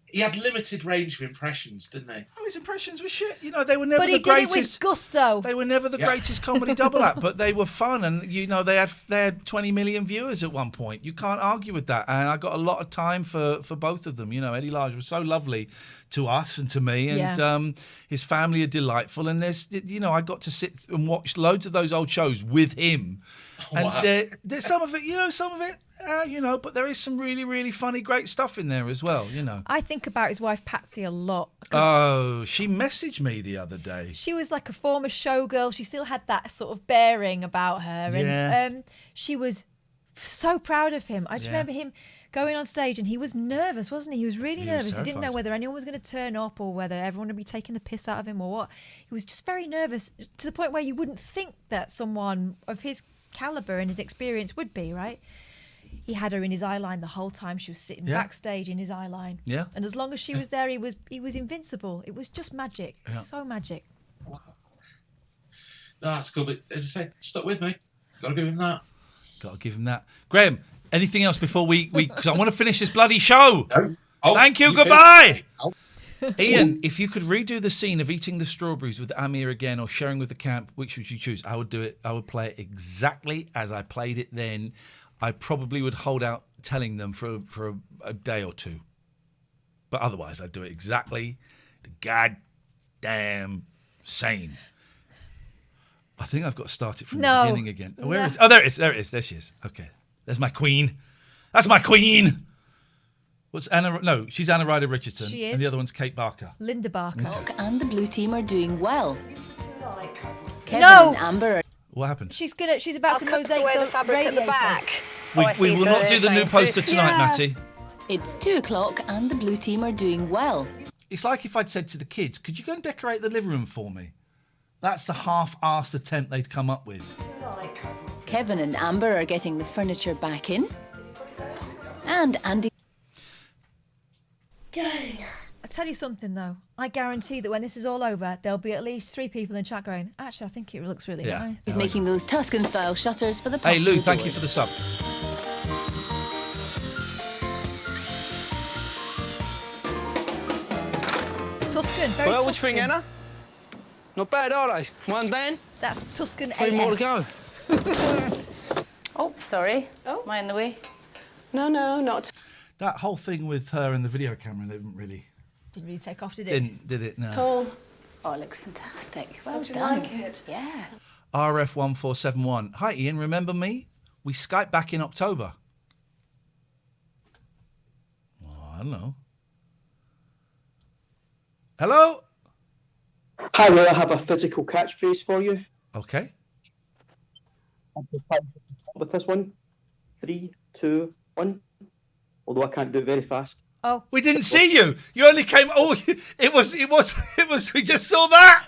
Speaker 19: he had limited range of impressions, didn't he?
Speaker 1: Oh, his impressions were shit. You know, they were never
Speaker 2: But he
Speaker 1: the greatest.
Speaker 2: did it with gusto.
Speaker 1: They were never the greatest comedy double act, but they were fun, and you know they had 20 million viewers at one point. You can't argue with that, and I got a lot of time for both of them. You know, Eddie Large was so lovely to us and to me, and his family are delightful. And I got to sit and watch loads of those old shows with him, and there's some of it. But there is some really, really funny, great stuff in there as well, you know.
Speaker 2: I think about his wife Patsy a lot.
Speaker 1: Oh, she messaged me the other day.
Speaker 2: She was like a former showgirl. She still had that sort of bearing about her. And she was so proud of him. I just remember him going on stage and he was nervous, wasn't he? He was really nervous. He didn't know whether anyone was going to turn up or whether everyone would be taking the piss out of him or what. He was just very nervous to the point where you wouldn't think that someone of his caliber and his experience would be, right? He had her in his eye line the whole time. She was sitting backstage in his eye line. Yeah. And as long as she was there, he was invincible. It was just magic. Yeah. So magic.
Speaker 19: No, that's cool. But as I say, stuck with me. Got to give him that. Graham,
Speaker 1: anything else before we because I want to finish this bloody show.
Speaker 19: No. Oh,
Speaker 1: thank you. Goodbye. Ian, if you could redo the scene of eating the strawberries with Amir again or sharing with the camp, which would you choose? I would do it. I would play it exactly as I played it then. I probably would hold out telling them for a day or two. But otherwise, I'd do it exactly the goddamn same. I think I've got to start it from the beginning again. Where is it? Oh, there it is. There it is. There she is. Okay. There's my queen. That's my queen. What's Anna? No, she's Anna Ryder Richardson.
Speaker 2: She is.
Speaker 1: And the other one's Kate Barker.
Speaker 2: Linda Barker.
Speaker 1: Okay.
Speaker 10: And the blue team are doing well. Kevin
Speaker 2: No!
Speaker 10: and Amber.
Speaker 1: What happened?
Speaker 2: She's about to mosaic
Speaker 12: away the fabric at the back.
Speaker 1: We will not do the new poster tonight, Matty.
Speaker 10: It's 2:00 and the blue team are doing well.
Speaker 1: It's like if I'd said to the kids, could you go and decorate the living room for me? That's the half-arsed attempt they'd come up with.
Speaker 10: Kevin and Amber are getting the furniture back in. And Andy...
Speaker 2: I'll tell you something, though. I guarantee that when this is all over, there'll be at least 3 people in chat going, actually, I think it looks really nice.
Speaker 10: He's making those Tuscan-style shutters for the
Speaker 1: Hey, Lou, thank you for the sub.
Speaker 2: Tuscan, very
Speaker 5: Well,
Speaker 2: Tuscan.
Speaker 5: what do you think, Anna? Not bad, are they? One down?
Speaker 2: That's Tuscan
Speaker 5: 3 more to go.
Speaker 10: Oh, sorry. Oh. Am I in the way?
Speaker 12: No, not.
Speaker 1: That whole thing with her and the video camera, they didn't really
Speaker 2: take off, did it?
Speaker 1: Did it? No.
Speaker 12: Cool.
Speaker 10: Oh, it looks fantastic. Well
Speaker 12: How'd you
Speaker 10: done.
Speaker 12: like it?
Speaker 10: Yeah.
Speaker 1: RF1471. Hi, Ian. Remember me? We Skyped back in October. Oh, I don't know. Hello?
Speaker 20: Hi, Will. I have a physical catchphrase for you.
Speaker 1: Okay.
Speaker 20: With this one. 3, 2, 1. Although I can't do it very fast.
Speaker 2: Oh,
Speaker 1: we didn't see you. You only came. Oh, it was. We just saw that.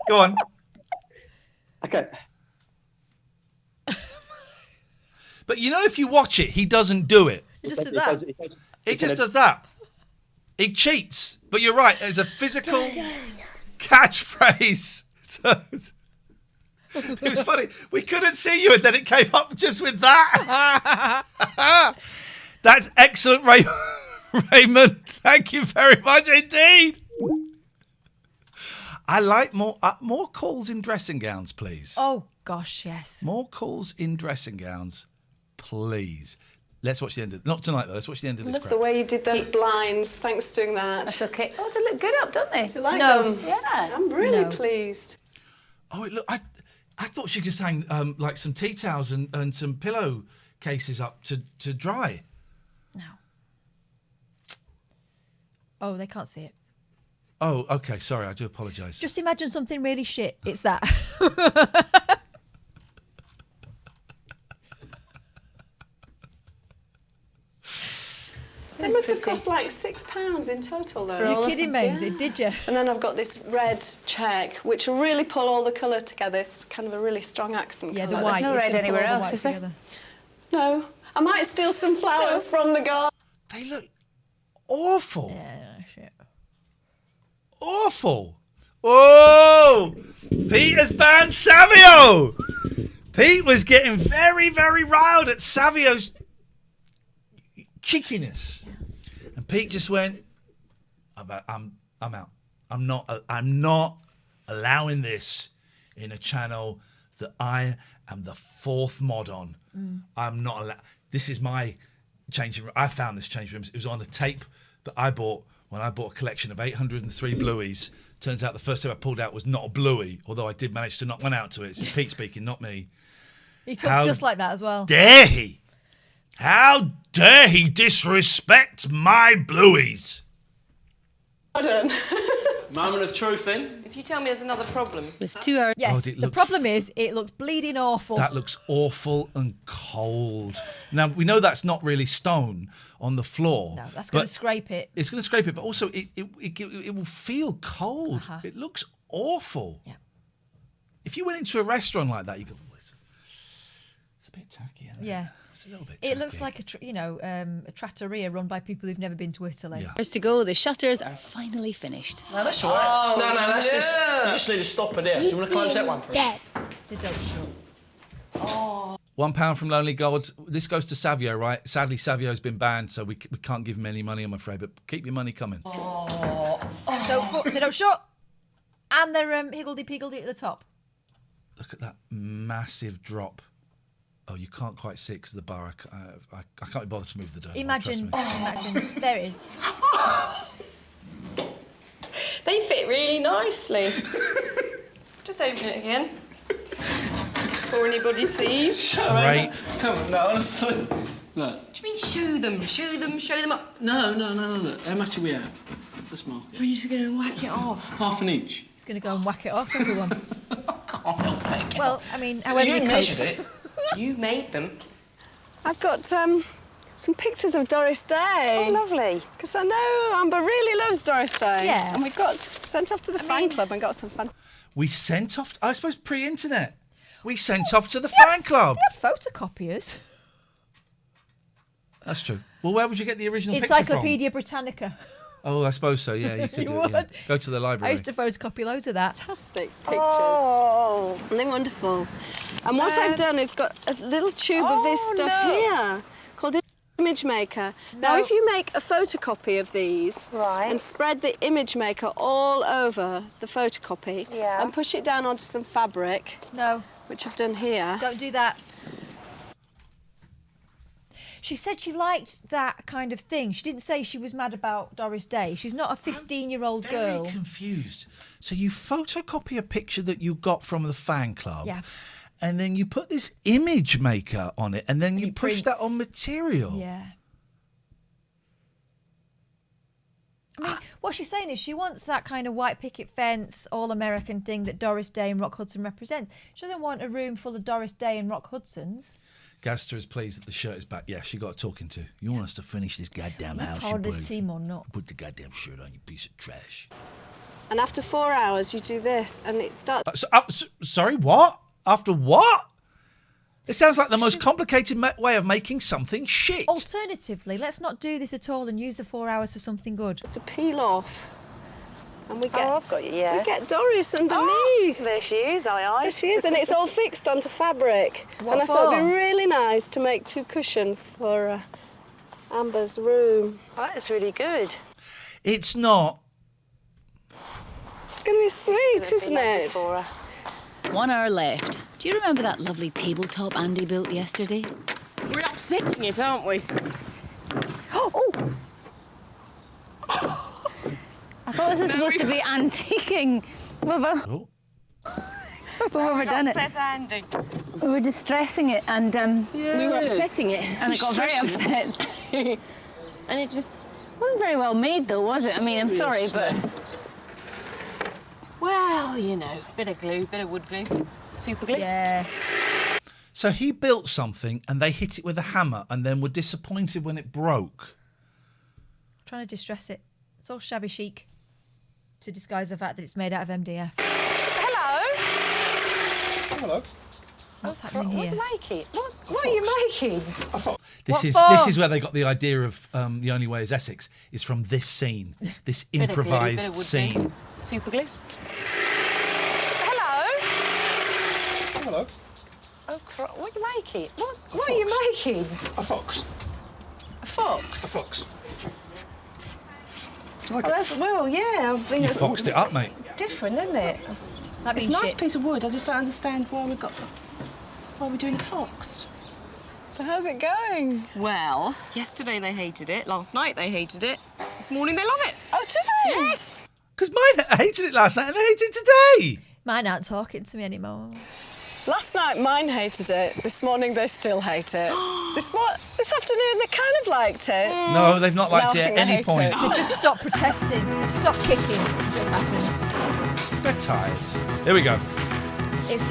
Speaker 1: Go on.
Speaker 20: Okay.
Speaker 1: But you know, if you watch it, he doesn't do it.
Speaker 2: He just does that.
Speaker 1: It just does that. He cheats. But you're right. It's a physical catchphrase. So, it was funny. We couldn't see you, and then it came up just with that. That's excellent, Raymond. Thank you very much indeed. I like more calls in dressing gowns, please.
Speaker 2: Oh, gosh, yes.
Speaker 1: More calls in dressing gowns, please. Let's watch the end of... Not tonight, though. Let's watch the end of this
Speaker 12: Love
Speaker 1: crap.
Speaker 12: the way you did those blinds. Thanks for doing that.
Speaker 10: That's okay. Oh, they look good up, don't they?
Speaker 12: Do you like
Speaker 2: No.
Speaker 12: them?
Speaker 10: Yeah.
Speaker 12: I'm really pleased.
Speaker 1: Oh, look, I thought she just hang like some tea towels and some pillow cases up to dry.
Speaker 2: No. Oh, they can't see it.
Speaker 1: Oh, okay. Sorry, I do apologise.
Speaker 2: Just imagine something really shit. It's that.
Speaker 12: They must have cost like £6 in total, though.
Speaker 2: You're kidding me? Yeah. Did you?
Speaker 12: And then I've got this red check, which will really pull all the colour together. It's kind of a really strong accent
Speaker 2: Yeah,
Speaker 12: colour.
Speaker 2: the white.
Speaker 10: There's no red anywhere else, is there?
Speaker 12: No. I might steal some flowers from the garden.
Speaker 1: They look awful.
Speaker 2: Yeah,
Speaker 1: awful. Oh, Peter's banned Savio. Pete was getting very, very riled at Savio's cheekiness, and Pete just went, "I'm out. I'm not allowing this in a channel that I am the fourth mod on. I'm not allowed. This is my changing room. I found this changing room. It was on a tape that I bought when I bought a collection of 803 Blueies. Turns out the first tape I pulled out was not a Bluey, although I did manage to knock one out to it. This is Pete speaking, not me.
Speaker 2: He talks just like that as well.
Speaker 1: Dare he? How dare he disrespect my Blueies?
Speaker 8: Pardon?
Speaker 16: Moment of truth then.
Speaker 17: If you tell me there's another problem.
Speaker 10: With 2 hours.
Speaker 2: Yes,
Speaker 1: God,
Speaker 2: the problem is it looks bleeding awful.
Speaker 1: That looks awful and cold. Now, we know that's not really stone on the floor.
Speaker 2: No, that's going to scrape it.
Speaker 1: It's going to scrape it, but also it will feel cold.
Speaker 2: Uh-huh.
Speaker 1: It looks awful.
Speaker 2: Yeah.
Speaker 1: If you went into a restaurant like that, you go, oh, it's a bit tacky, isn't it?
Speaker 2: Yeah.
Speaker 1: It's a little bit
Speaker 2: It looks like a trattoria run by people who've never been to Italy.
Speaker 10: Hours to go. The shutters are finally finished.
Speaker 16: No, that's all right. No, that's this. You just need a stopper there. Do you want to close that one for us?
Speaker 2: They don't shut.
Speaker 1: £1 from Lonely Gold. This goes to Savio, right? Sadly, Savio's been banned, so we can't give him any money, I'm afraid. But keep your money coming.
Speaker 2: They don't shut. And they're higgledy-piggledy at the top.
Speaker 1: Look at that massive drop. Oh, you can't quite see it because of the bar. I can't be bothered to move the dome.
Speaker 2: Imagine. There it is.
Speaker 17: They fit really nicely. Just open it again. Before anybody sees.
Speaker 1: Right.
Speaker 16: Come on, no, honestly. Look.
Speaker 17: What do you mean show them? Show them up.
Speaker 16: No, look. How much do we have? Let's mark it.
Speaker 17: You're just going to whack it off.
Speaker 16: Half an inch.
Speaker 2: He's going to go and whack it off, everyone. Well, I mean, however you
Speaker 16: measured it.
Speaker 17: You made them.
Speaker 12: I've got some pictures of Doris Day.
Speaker 8: Oh, lovely.
Speaker 12: Because I know Amber really loves Doris Day.
Speaker 2: Yeah.
Speaker 12: And we got sent off to the fan club and got some fun.
Speaker 1: We sent off, I suppose, pre-internet. We sent off to the fan club.
Speaker 2: We had photocopiers.
Speaker 1: That's true. Well, where would you get the original
Speaker 2: Encyclopedia
Speaker 1: picture
Speaker 2: Britannica.
Speaker 1: Oh, I suppose so, yeah. You could do it. Yeah. Go to the library.
Speaker 12: I
Speaker 2: used to photocopy loads of that.
Speaker 12: Fantastic pictures. Oh, they're wonderful. And what I've done is got a little tube of this stuff here called Image Maker. Now, if you make a photocopy of these and spread the Image Maker all over the photocopy and push it down onto some fabric, which I've done here.
Speaker 2: Don't do that. She said she liked that kind of thing. She didn't say she was mad about Doris Day. She's not a 15-year-old girl.
Speaker 1: Very confused. So you photocopy a picture that you got from the fan club.
Speaker 2: Yeah.
Speaker 1: And then you put this Image Maker on it, and then you push that on material.
Speaker 2: Yeah. I mean, what she's saying is she wants that kind of white picket fence, all-American thing that Doris Day and Rock Hudson represent. She doesn't want a room full of Doris Day and Rock Hudsons.
Speaker 1: Gazster is pleased that the shirt is back. Yeah, she got a talking to. You want us to finish this goddamn house?
Speaker 2: Part of this team or not?
Speaker 1: Put the goddamn shirt on, you piece of trash.
Speaker 12: And after 4 hours, you do this, and it starts...
Speaker 1: Sorry, what? After what? It sounds like the most complicated way of making something shit.
Speaker 2: Alternatively, let's not do this at all and use the 4 hours for something good.
Speaker 12: To peel off. And we get,
Speaker 8: I've got you, yeah.
Speaker 12: We get Doris underneath.
Speaker 8: Oh, there she is,
Speaker 12: There she is, and it's all fixed onto fabric.
Speaker 2: What
Speaker 12: and I thought it'd
Speaker 2: for?
Speaker 12: be really nice to make 2 cushions for Amber's room.
Speaker 8: That is really good.
Speaker 1: It's not.
Speaker 12: It's going to be sweet, isn't it?
Speaker 10: 1 hour left. Do you remember that lovely tabletop Andy built yesterday?
Speaker 17: We're upsetting it, aren't we?
Speaker 10: I thought this was supposed to be antiquing. We've overdone it.
Speaker 8: Upset Andy.
Speaker 10: We were distressing it and
Speaker 17: we were upsetting it.
Speaker 10: and it got very upset. And it just wasn't very well made though, was it? I mean, I'm sorry, but...
Speaker 17: Well, you know, bit of glue, bit of wood glue, super glue.
Speaker 2: Yeah.
Speaker 1: So he built something and they hit it with a hammer and then were disappointed when it broke.
Speaker 2: Trying to distress it. It's all shabby chic to disguise the fact that it's made out of MDF.
Speaker 8: Hello.
Speaker 9: Hello.
Speaker 2: What's happening
Speaker 8: What are
Speaker 2: here?
Speaker 8: you making? What are you making?
Speaker 1: This is where they got the idea of The Only Way is Essex, is from this scene, this
Speaker 10: Bit of glue,
Speaker 1: improvised
Speaker 10: bit of wood
Speaker 1: scene.
Speaker 10: glue. Super glue.
Speaker 8: Hello.
Speaker 19: Hello.
Speaker 8: Oh, what are you making? What are you making?
Speaker 19: A fox.
Speaker 8: A fox?
Speaker 19: A fox.
Speaker 8: Well, yeah. I mean,
Speaker 1: You
Speaker 8: it's
Speaker 1: foxed it up, mate.
Speaker 8: different, isn't it?
Speaker 2: That
Speaker 8: It's
Speaker 2: means
Speaker 8: a nice
Speaker 2: shit.
Speaker 8: piece of wood. I just don't understand why we're doing a fox. So how's it going?
Speaker 17: Well, yesterday they hated it, last night they hated it, this morning they love it.
Speaker 8: Oh, do they?
Speaker 17: Yes.
Speaker 1: Because mine hated it last night and they hate it today.
Speaker 2: Mine aren't talking to me anymore.
Speaker 12: Last night mine hated it. This morning they still hate it. This afternoon they kind of liked it.
Speaker 1: No, they've not liked
Speaker 12: Now
Speaker 1: it
Speaker 12: I
Speaker 1: at
Speaker 12: think they
Speaker 1: any
Speaker 12: hate
Speaker 1: point.
Speaker 12: it.
Speaker 2: They've just stopped protesting. They've stopped kicking. That's what's happened.
Speaker 1: They're tired. Here we go.
Speaker 2: It's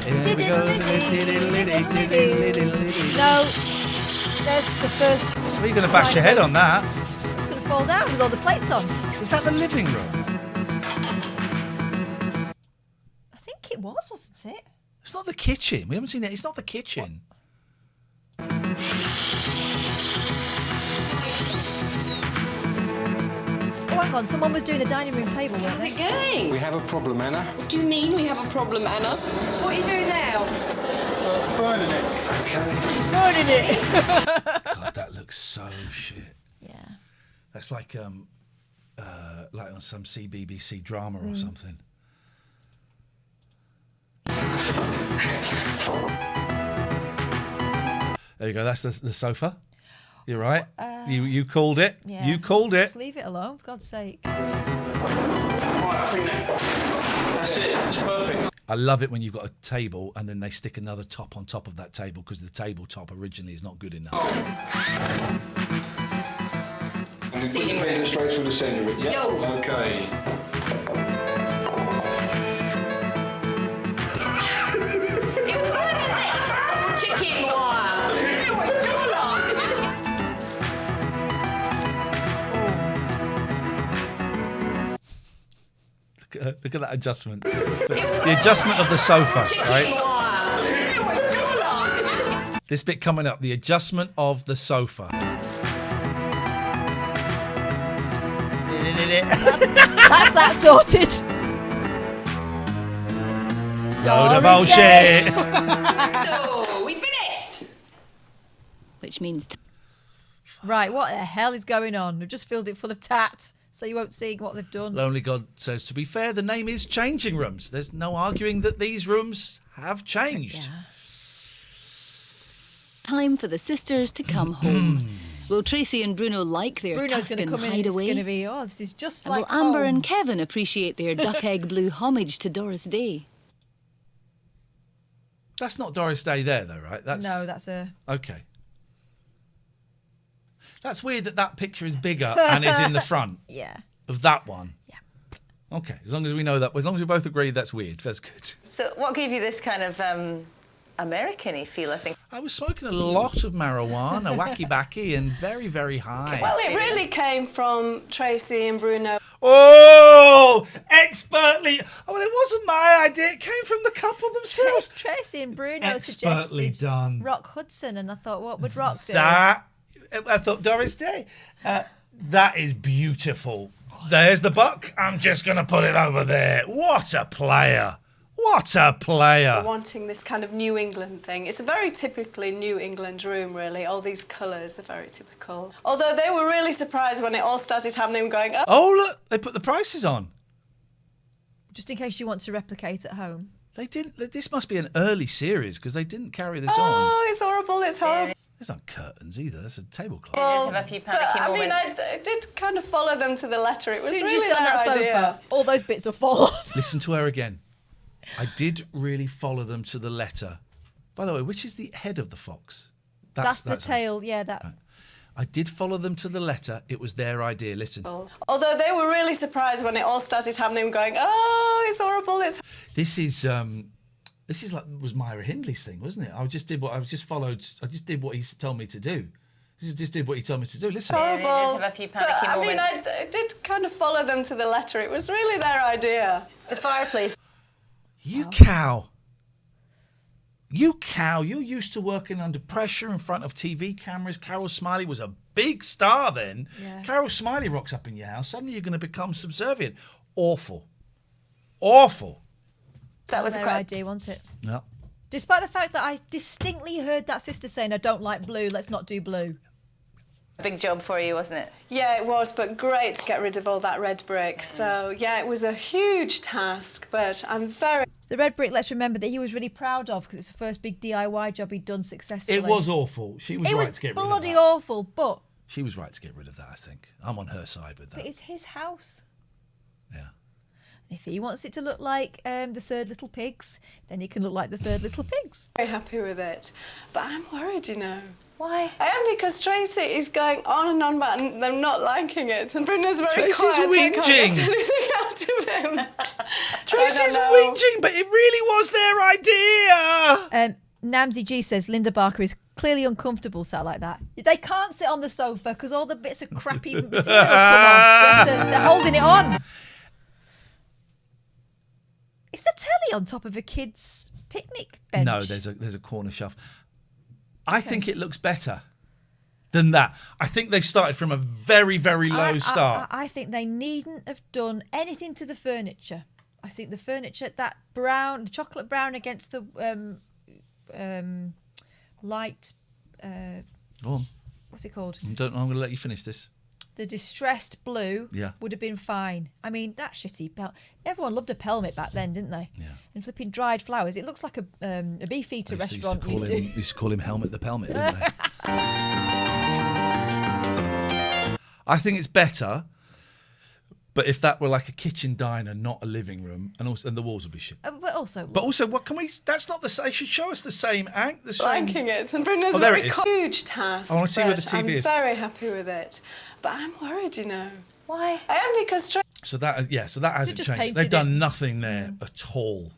Speaker 1: Here we go.
Speaker 2: No. There's the first.
Speaker 1: Well, you're going to bash your head on that.
Speaker 2: It's going to fall down with all the plates on.
Speaker 1: Is that the living room?
Speaker 2: I think it was, wasn't it?
Speaker 1: It's not the kitchen. We haven't seen it. It's not the kitchen.
Speaker 2: Oh, hang on. Someone was doing a dining room table, weren't
Speaker 17: How's
Speaker 2: they?
Speaker 17: it going?
Speaker 9: We have a problem, Anna.
Speaker 17: What do you mean we have a problem, Anna? What are you doing now?
Speaker 9: Burning it. Okay.
Speaker 2: Burning it.
Speaker 1: God, that looks so shit.
Speaker 2: Yeah.
Speaker 1: That's like on some CBBC drama or something. There you go. That's the sofa. You're right. You called it.
Speaker 2: Yeah.
Speaker 1: You called it.
Speaker 2: Just leave it alone, for God's sake.
Speaker 5: Right, I think that's it. It's perfect.
Speaker 1: I love it when you've got a table and then they stick another top on top of that table because the tabletop originally is not good enough.
Speaker 9: And we put the finger straight through the centre of it. Yep.
Speaker 17: Yo.
Speaker 9: Okay.
Speaker 17: It was either this or chicken wire.
Speaker 1: Look at that adjustment. The adjustment of the sofa, right? This bit coming up, the adjustment of the sofa.
Speaker 2: That's that sorted.
Speaker 1: Load of bullshit.
Speaker 17: No, we finished.
Speaker 10: Which means
Speaker 2: Right, what the hell is going on? They've just filled it full of tat, so you won't see what they've done.
Speaker 1: Lonely God says, to be fair, the name is Changing Rooms. There's no arguing that these rooms have changed.
Speaker 2: Yeah.
Speaker 10: time for the sisters to come home. Will Tracy and Bruno like their
Speaker 2: Bruno's going to
Speaker 10: Tuscan
Speaker 2: come in and it's
Speaker 10: hideaway?
Speaker 2: going to be, oh, this is just
Speaker 10: And
Speaker 2: like
Speaker 10: will Amber
Speaker 2: home.
Speaker 10: and Kevin appreciate their duck egg blue homage to Doris Day?
Speaker 1: That's not Doris Day there, though, right?
Speaker 2: No, that's a...
Speaker 1: Okay. That's weird that picture is bigger and is in the front
Speaker 2: Yeah.
Speaker 1: of that one.
Speaker 2: Yeah.
Speaker 1: Okay, as long as we know that, as long as we both agree that's weird, that's good.
Speaker 7: So what gave you this kind of American-y feel, I think?
Speaker 1: I was smoking a lot of marijuana, wacky-backy, and very, very high.
Speaker 12: Well, it really came from Tracy and Bruno.
Speaker 1: Oh, expertly. Oh, well, it wasn't my idea. It came from the couple themselves.
Speaker 2: Tracy and Bruno
Speaker 1: Expertly
Speaker 2: suggested
Speaker 1: done.
Speaker 2: Rock Hudson, and I thought, what would Rock do?
Speaker 1: I thought Doris Day. That is beautiful. There's the buck. I'm just going to put it over there. What a player. What a player.
Speaker 12: Wanting this kind of New England thing. It's a very typically New England room, really. All these colours are very typical. Although they were really surprised when it all started happening, going, oh.
Speaker 1: Oh, look, they put the prices on.
Speaker 2: Just in case you want to replicate at home.
Speaker 1: They didn't. This must be an early series because they didn't carry this on.
Speaker 12: Oh, it's horrible, it's horrible.
Speaker 1: There's not curtains either. That's a tablecloth.
Speaker 12: Well,
Speaker 7: have a few
Speaker 12: but,
Speaker 7: panicky
Speaker 12: I mean,
Speaker 7: moments.
Speaker 12: I did kind of follow them to the letter. It
Speaker 2: As
Speaker 12: was
Speaker 2: soon as
Speaker 12: really
Speaker 2: you sit on
Speaker 12: their
Speaker 2: that
Speaker 12: idea.
Speaker 2: sofa, all those bits will fall off.
Speaker 1: Listen to her again. I did really follow them to the letter. By the way, which is the head of the fox?
Speaker 2: That's the tail, yeah, that...
Speaker 1: Right. I did follow them to the letter. It was their idea. Listen.
Speaker 12: Although they were really surprised when it all started happening, going, oh, it's horrible, it's...
Speaker 1: This is like was Myra Hindley's thing, wasn't it? I just did what he told me to do. Just did what he told me to do. Listen.
Speaker 12: horrible.
Speaker 7: Have a few
Speaker 12: But,
Speaker 7: panicky
Speaker 12: I mean,
Speaker 7: moments.
Speaker 12: I did kind of follow them to the letter. It was really their idea.
Speaker 7: The fireplace.
Speaker 1: You cow. You're used to working under pressure in front of TV cameras. Carol Smiley was a big star then.
Speaker 2: Yeah.
Speaker 1: Carol Smiley rocks up in your house. Suddenly you're going to become subservient. Awful. Awful.
Speaker 2: That was a great idea, wasn't it?
Speaker 1: No.
Speaker 2: Despite the fact that I distinctly heard that sister saying, I don't like blue, let's not do blue.
Speaker 7: Big job for you, wasn't it?
Speaker 12: Yeah, it was, but great to get rid of all that red brick. So, yeah, it was a huge task, but I'm very...
Speaker 2: The red brick, let's remember that he was really proud of because it's the first big DIY job he'd done successfully.
Speaker 1: It was awful. She was right to get rid of that.
Speaker 2: It was bloody awful, but...
Speaker 1: She was right to get rid of that, I think. I'm on her side with that.
Speaker 2: But it's his house.
Speaker 1: Yeah.
Speaker 2: If he wants it to look like the Third Little Pigs, then he can look like the Third Little Pigs.
Speaker 12: Very happy with it. But I'm worried, you know.
Speaker 2: Why?
Speaker 12: I am, because Tracy is going on and on about them not liking it, and Brenda's very
Speaker 1: Tracy's
Speaker 12: quiet.
Speaker 1: whinging.
Speaker 12: I can't get anything out of him.
Speaker 1: Tracy's whinging, but it really was their idea.
Speaker 2: Namzi G says Linda Barker is clearly uncomfortable sat like that. They can't sit on the sofa because all the bits of crappy material come off. They're holding it on. Is the telly on top of a kid's picnic bench?
Speaker 1: No, there's a corner shelf. I think it looks better than that. I think they've started from a very, very low start.
Speaker 2: I think they needn't have done anything to the furniture. I think the furniture, that brown, chocolate brown against the light...
Speaker 1: Go on.
Speaker 2: What's it called?
Speaker 1: I'm going to let you finish this.
Speaker 2: The distressed blue would have been fine. I mean, that shitty everyone loved a pelmet back then, didn't they?
Speaker 1: Yeah.
Speaker 2: And flipping dried flowers. It looks like a Beefeater restaurant.
Speaker 1: Used to call him Helmet the Pelmet, didn't they? I think it's better, but if that were like a kitchen diner, not a living room, and the walls would be shit.
Speaker 2: But also,
Speaker 1: what can we? That's not the same. They should show us the same act. The same.
Speaker 12: Liking it, and Brenda's
Speaker 1: very
Speaker 12: huge task.
Speaker 1: I want to see where the TV is.
Speaker 12: I'm very happy with it, but I'm worried, you know.
Speaker 2: Why?
Speaker 12: I am, because
Speaker 1: So that hasn't
Speaker 2: just
Speaker 1: changed.
Speaker 2: painted
Speaker 1: They've done
Speaker 2: it.
Speaker 1: nothing there at all.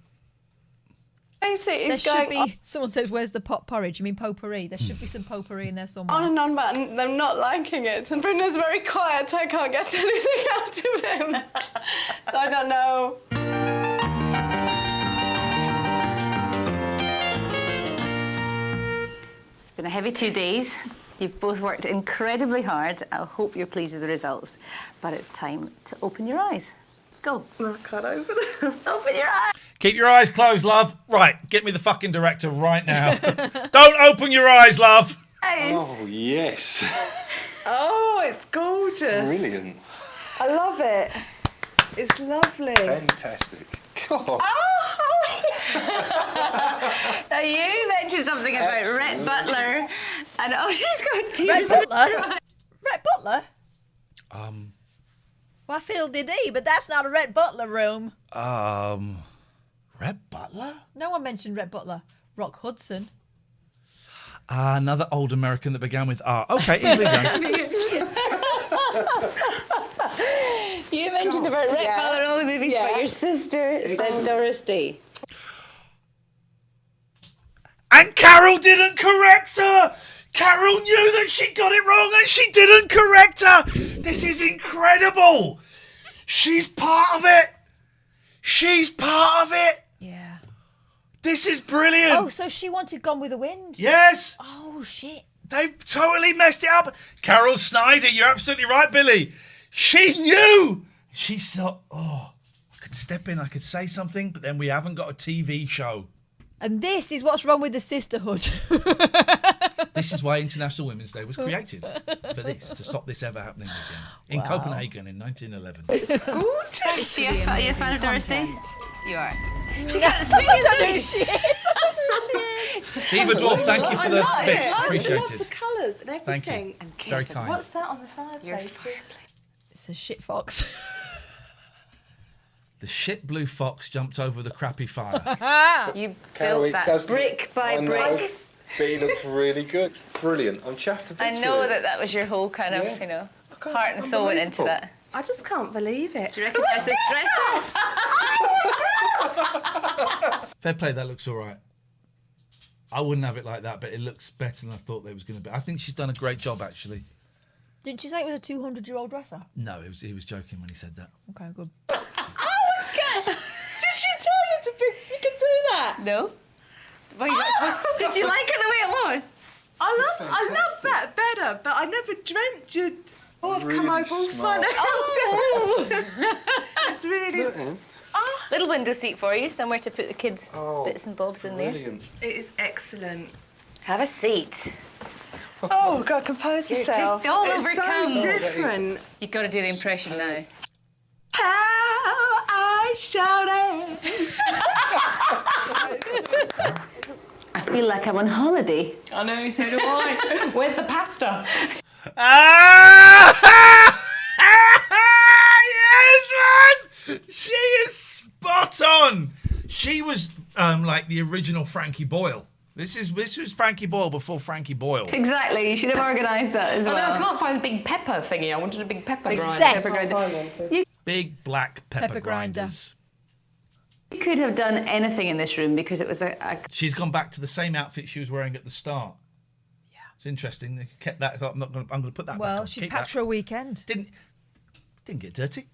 Speaker 12: Tracy
Speaker 2: there
Speaker 12: is
Speaker 2: should
Speaker 12: going
Speaker 2: be. Someone says, "Where's the pot porridge?" You mean potpourri? There should be some potpourri in there somewhere.
Speaker 12: on and on about them not liking it, and Brenda's very quiet. I can't get anything out of him, so I don't know.
Speaker 7: It's been a heavy 2 days. You've both worked incredibly hard. I hope you're pleased with the results. But it's time to open your eyes. Go.
Speaker 12: I can't open them.
Speaker 7: Open your eyes.
Speaker 1: Keep your eyes closed, love. Right, get me the fucking director right now. Don't open your eyes, love.
Speaker 9: Oh, yes.
Speaker 12: Oh, it's gorgeous.
Speaker 9: Brilliant.
Speaker 12: I love it. It's lovely.
Speaker 9: Fantastic. God.
Speaker 7: Now you mentioned something about Rhett Butler, and she's got tears.
Speaker 2: Rhett Butler? Rhett Butler? Well, I feel did he, but that's not a Rhett Butler room.
Speaker 1: Rhett Butler?
Speaker 2: No one mentioned Rhett Butler. Rock Hudson.
Speaker 1: Another old American that began with R. Okay, easily done.
Speaker 7: You mentioned about Rhett Butler, all the movies, but your sister said Doris Day.
Speaker 1: And Carol didn't correct her. Carol knew that she got it wrong and she didn't correct her. This is incredible. She's part of it. She's part of it.
Speaker 2: Yeah.
Speaker 1: This is brilliant.
Speaker 2: Oh, so she wanted Gone with the Wind?
Speaker 1: Yes.
Speaker 2: Oh, shit.
Speaker 1: They've totally messed it up. Carol Snyder, you're absolutely right, Billy. She knew. She thought, I could step in, I could say something, but then we haven't got a TV show.
Speaker 2: And this is what's wrong with the sisterhood.
Speaker 1: This is why International Women's Day was created, for this, to stop this ever happening again. In Copenhagen in 1911.
Speaker 7: It's gorgeous. Is she a yes fan of Doris Day? You are. She can't
Speaker 2: I don't know who she is. I don't know who she is.
Speaker 1: Eva Dwarf, thank you for the bits.
Speaker 8: I
Speaker 1: Appreciated.
Speaker 8: love the colours and everything.
Speaker 1: Thank you. Very kind.
Speaker 8: What's that on the fireplace?
Speaker 2: It's a shit fox.
Speaker 1: The shit blue fox jumped over the crappy fire.
Speaker 7: You
Speaker 9: Carol,
Speaker 7: built
Speaker 9: it
Speaker 7: that
Speaker 9: does
Speaker 7: brick by
Speaker 9: look,
Speaker 7: brick.
Speaker 9: But it looks really good. Brilliant. I'm chuffed to bits
Speaker 7: I
Speaker 9: with
Speaker 7: know
Speaker 9: it.
Speaker 7: that was your whole kind of, heart and soul went into that.
Speaker 8: I just can't believe it.
Speaker 7: Do you recognise this dress?
Speaker 1: Fair play, that looks all right. I wouldn't have it like that, but it looks better than I thought it was going to be. I think she's done a great job, actually.
Speaker 2: Didn't she say it was a 200-year-old dresser?
Speaker 1: No, he was joking when he said that.
Speaker 2: Okay, good.
Speaker 8: Oh, God! Did she tell you you could do that?
Speaker 7: No. Did you like it the way it was?
Speaker 8: I love that better, but I never dreamt you'd have come over all funny. It's really...
Speaker 7: Little window seat for you, somewhere to put the kids' bits and bobs in there.
Speaker 11: It is excellent.
Speaker 7: Have a seat.
Speaker 8: Oh, God, compose myself.
Speaker 7: Just all
Speaker 8: it's
Speaker 7: overcome.
Speaker 8: so different.
Speaker 7: You've got to do the impression now.
Speaker 8: How I shouted.
Speaker 7: I feel like I'm on holiday.
Speaker 15: I know, so do I. Where's the pasta?
Speaker 1: Yes, man! She is spot on. She was like the original Frankie Boyle. This was Frankie Boyle before Frankie Boyle.
Speaker 7: Exactly. You should have organised that as well.
Speaker 15: I can't find the big pepper thingy. I wanted a big pepper
Speaker 7: Obsessed.
Speaker 15: grinder.
Speaker 1: Big black pepper grinders.
Speaker 7: You could have done anything in this room because it was a...
Speaker 1: She's gone back to the same outfit she was wearing at the start. Yeah. It's interesting. They kept that. I thought I'm going to put that back on.
Speaker 2: Well, she packed for a weekend.
Speaker 1: Didn't get dirty.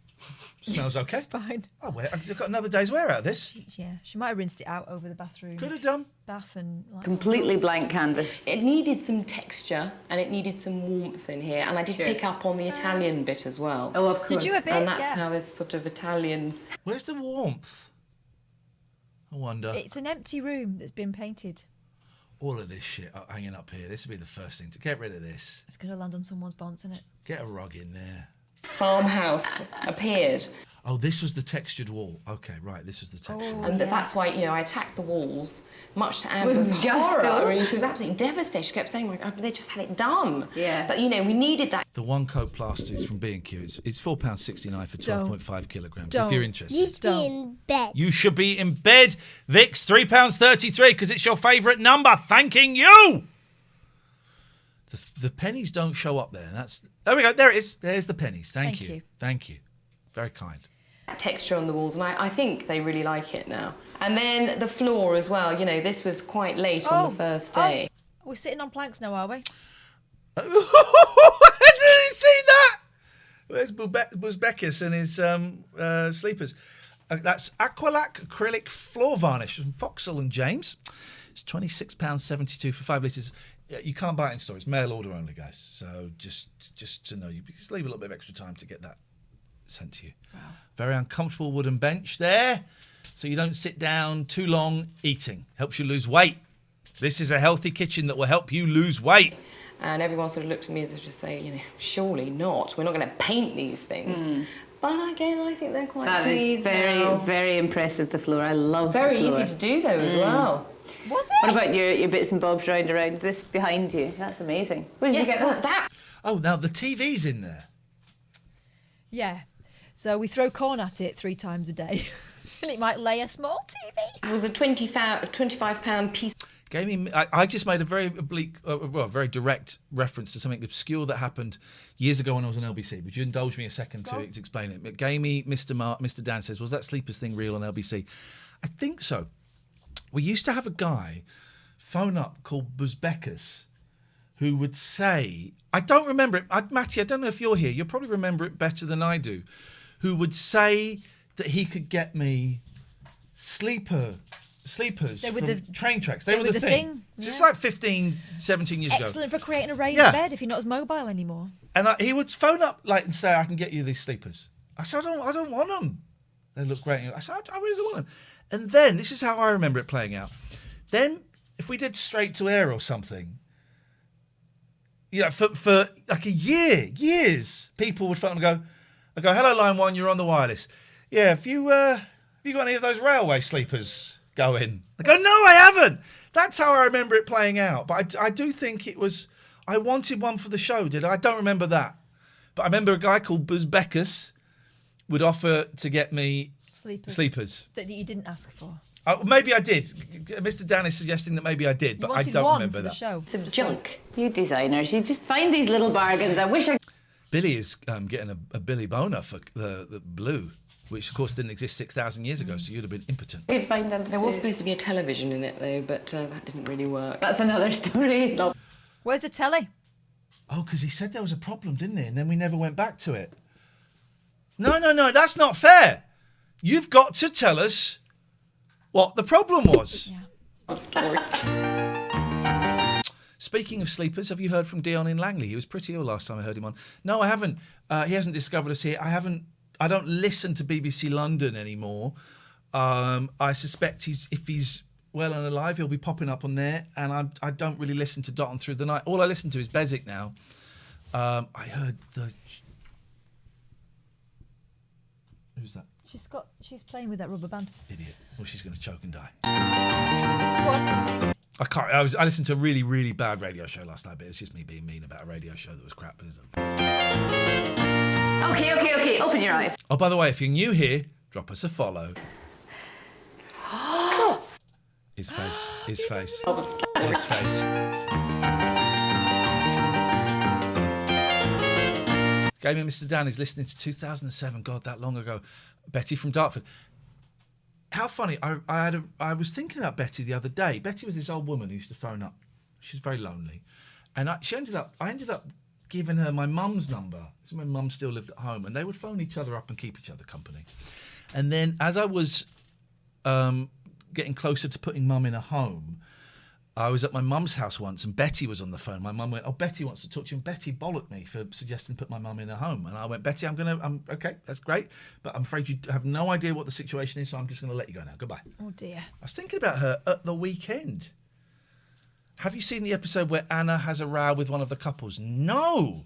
Speaker 1: Smells okay.
Speaker 2: It's fine.
Speaker 1: I've got another day's wear out of this.
Speaker 2: Yeah, she might have rinsed it out over the bathroom.
Speaker 1: Could have done.
Speaker 2: Bath and...
Speaker 7: Completely blank canvas.
Speaker 15: It needed some texture and it needed some warmth in here. And I did pick up on the Italian bit as well.
Speaker 7: Oh, of course.
Speaker 2: Did you a bit?
Speaker 15: And that's how this sort of Italian...
Speaker 1: Where's the warmth? I wonder.
Speaker 2: It's an empty room that's been painted.
Speaker 1: All of this shit hanging up here. This would be the first thing to get rid of this.
Speaker 2: It's going to land on someone's bonds, isn't it?
Speaker 1: Get a rug in there.
Speaker 15: Farmhouse appeared.
Speaker 1: Oh, this was the textured wall. Okay, right, this was the textured wall.
Speaker 15: And that's why, I attacked the walls, much to Amber's horror. I mean, she was absolutely devastated. She kept saying, they just had it done.
Speaker 7: Yeah.
Speaker 15: But, we needed that.
Speaker 1: The one coat plaster is from B&Q. It's £4.69 for 12.5 kilograms.
Speaker 2: Don't.
Speaker 1: If you're interested.
Speaker 3: You should be in bed.
Speaker 1: You should be in bed. Vix, £3.33 because it's your favourite number. Thanking you. The pennies don't show up there. There we go. There it is. There's the pennies. Thank you. Thank you. Very kind.
Speaker 15: Texture on the walls, and I think they really like it now. And then the floor as well. This was quite late on the first day.
Speaker 2: We're sitting on planks now, are we?
Speaker 1: Did you see that? Where's Buzbekis and his sleepers? That's Aqualac acrylic floor varnish from Foxall and James. It's £26.72 for 5 litres. You can't buy it in stores. Mail order only, guys. So just to know, you just leave a little bit of extra time to get that sent to you. Wow. Very uncomfortable wooden bench there, so you don't sit down too long eating. Helps you lose weight. This is a healthy kitchen that will help you lose weight.
Speaker 15: And everyone sort of looked at me as if to say, surely not. We're not going to paint these things. But again, I think they're quite pleased now.
Speaker 7: Very, very impressive, the floor. I love the floor.
Speaker 15: Very easy to do, though, as well.
Speaker 2: Was it?
Speaker 7: What about your bits and bobs around this behind you? That's amazing. Where did you get that?
Speaker 1: Oh, now the TV's in there.
Speaker 2: Yeah. So we throw corn at it 3 times a day. And it might lay a small TV.
Speaker 15: It was a £25 piece.
Speaker 1: I just made a very oblique, very direct reference to something obscure that happened years ago when I was on LBC. Would you indulge me a second to explain it? Gamey, Mr. Dan says, was that sleepers thing real on LBC? I think so. We used to have a guy phone up called Buzbekis who would say, I don't remember it. Matty, I don't know if you're here. You'll probably remember it better than I do. Who would say that he could get me sleepers from the train tracks. They were the thing. Yeah. So it's like 15, 17 years ago.
Speaker 2: Excellent for creating a raised bed if you're not as mobile anymore.
Speaker 1: And he would phone up and say, I can get you these sleepers. I said, I don't want them. They look great. I said, I really don't want them. And then, this is how I remember it playing out. Then, if we did straight to air or something, for like years, people would phone and go, hello, Line 1, you're on the wireless. Yeah, have you got any of those railway sleepers going? I go, no, I haven't. That's how I remember it playing out. But I do think it was, I wanted one for the show, did I? I don't remember that. But I remember a guy called Buzbekis would offer to get me sleepers.
Speaker 2: That you didn't ask for.
Speaker 1: Maybe I did. Mr. Dan is suggesting that maybe I did, but I don't remember that.
Speaker 2: Show.
Speaker 7: Some junk. You designers, you just find these little bargains. I wish I...
Speaker 1: Billy is getting a Billy Boner for the Blue, which of course didn't exist 6,000 years ago, so you'd have been impotent.
Speaker 15: There was supposed to be a television in it though, but that didn't really work.
Speaker 7: That's another story.
Speaker 2: Where's the telly?
Speaker 1: Oh, because he said there was a problem, didn't he? And then we never went back to it. No, that's not fair. You've got to tell us what the problem was.
Speaker 2: Yeah.
Speaker 1: Speaking of sleepers, have you heard from Dion in Langley? He was pretty ill last time I heard him on. No, I haven't. He hasn't discovered us here. I don't listen to BBC London anymore. I suspect if he's well and alive, he'll be popping up on there. And I don't really listen to Dot On Through the Night. All I listen to is Bezic now. I heard the... Who's that?
Speaker 2: She's playing with that rubber band.
Speaker 1: Idiot. Well, she's going to choke and die.
Speaker 2: What?
Speaker 1: I can't. I listened to a really, really bad radio show last night, but it's just me being mean about a radio show that was crap.
Speaker 7: Okay. Open your eyes.
Speaker 1: Oh, by the way, if you're new here, drop us a follow. His face. Gaming Mr. Dan is listening to 2007. God, that long ago. Betty from Dartford. How funny. I was thinking about Betty the other day. Betty was this old woman who used to phone up. She was very lonely. And I ended up giving her my mum's number. This is when mum still lived at home. And they would phone each other up and keep each other company. And then as I was getting closer to putting mum in a home, I was at my mum's house once and Betty was on the phone. My mum went, "Oh, Betty wants to talk to you." And Betty bollocked me for suggesting to put my mum in a home. And I went, "Betty, I'm okay, that's great. But I'm afraid you have no idea what the situation is, so I'm just going to let you go now. Goodbye."
Speaker 2: Oh, dear.
Speaker 1: I was thinking about her at the weekend. Have you seen the episode where Anna has a row with one of the couples? No.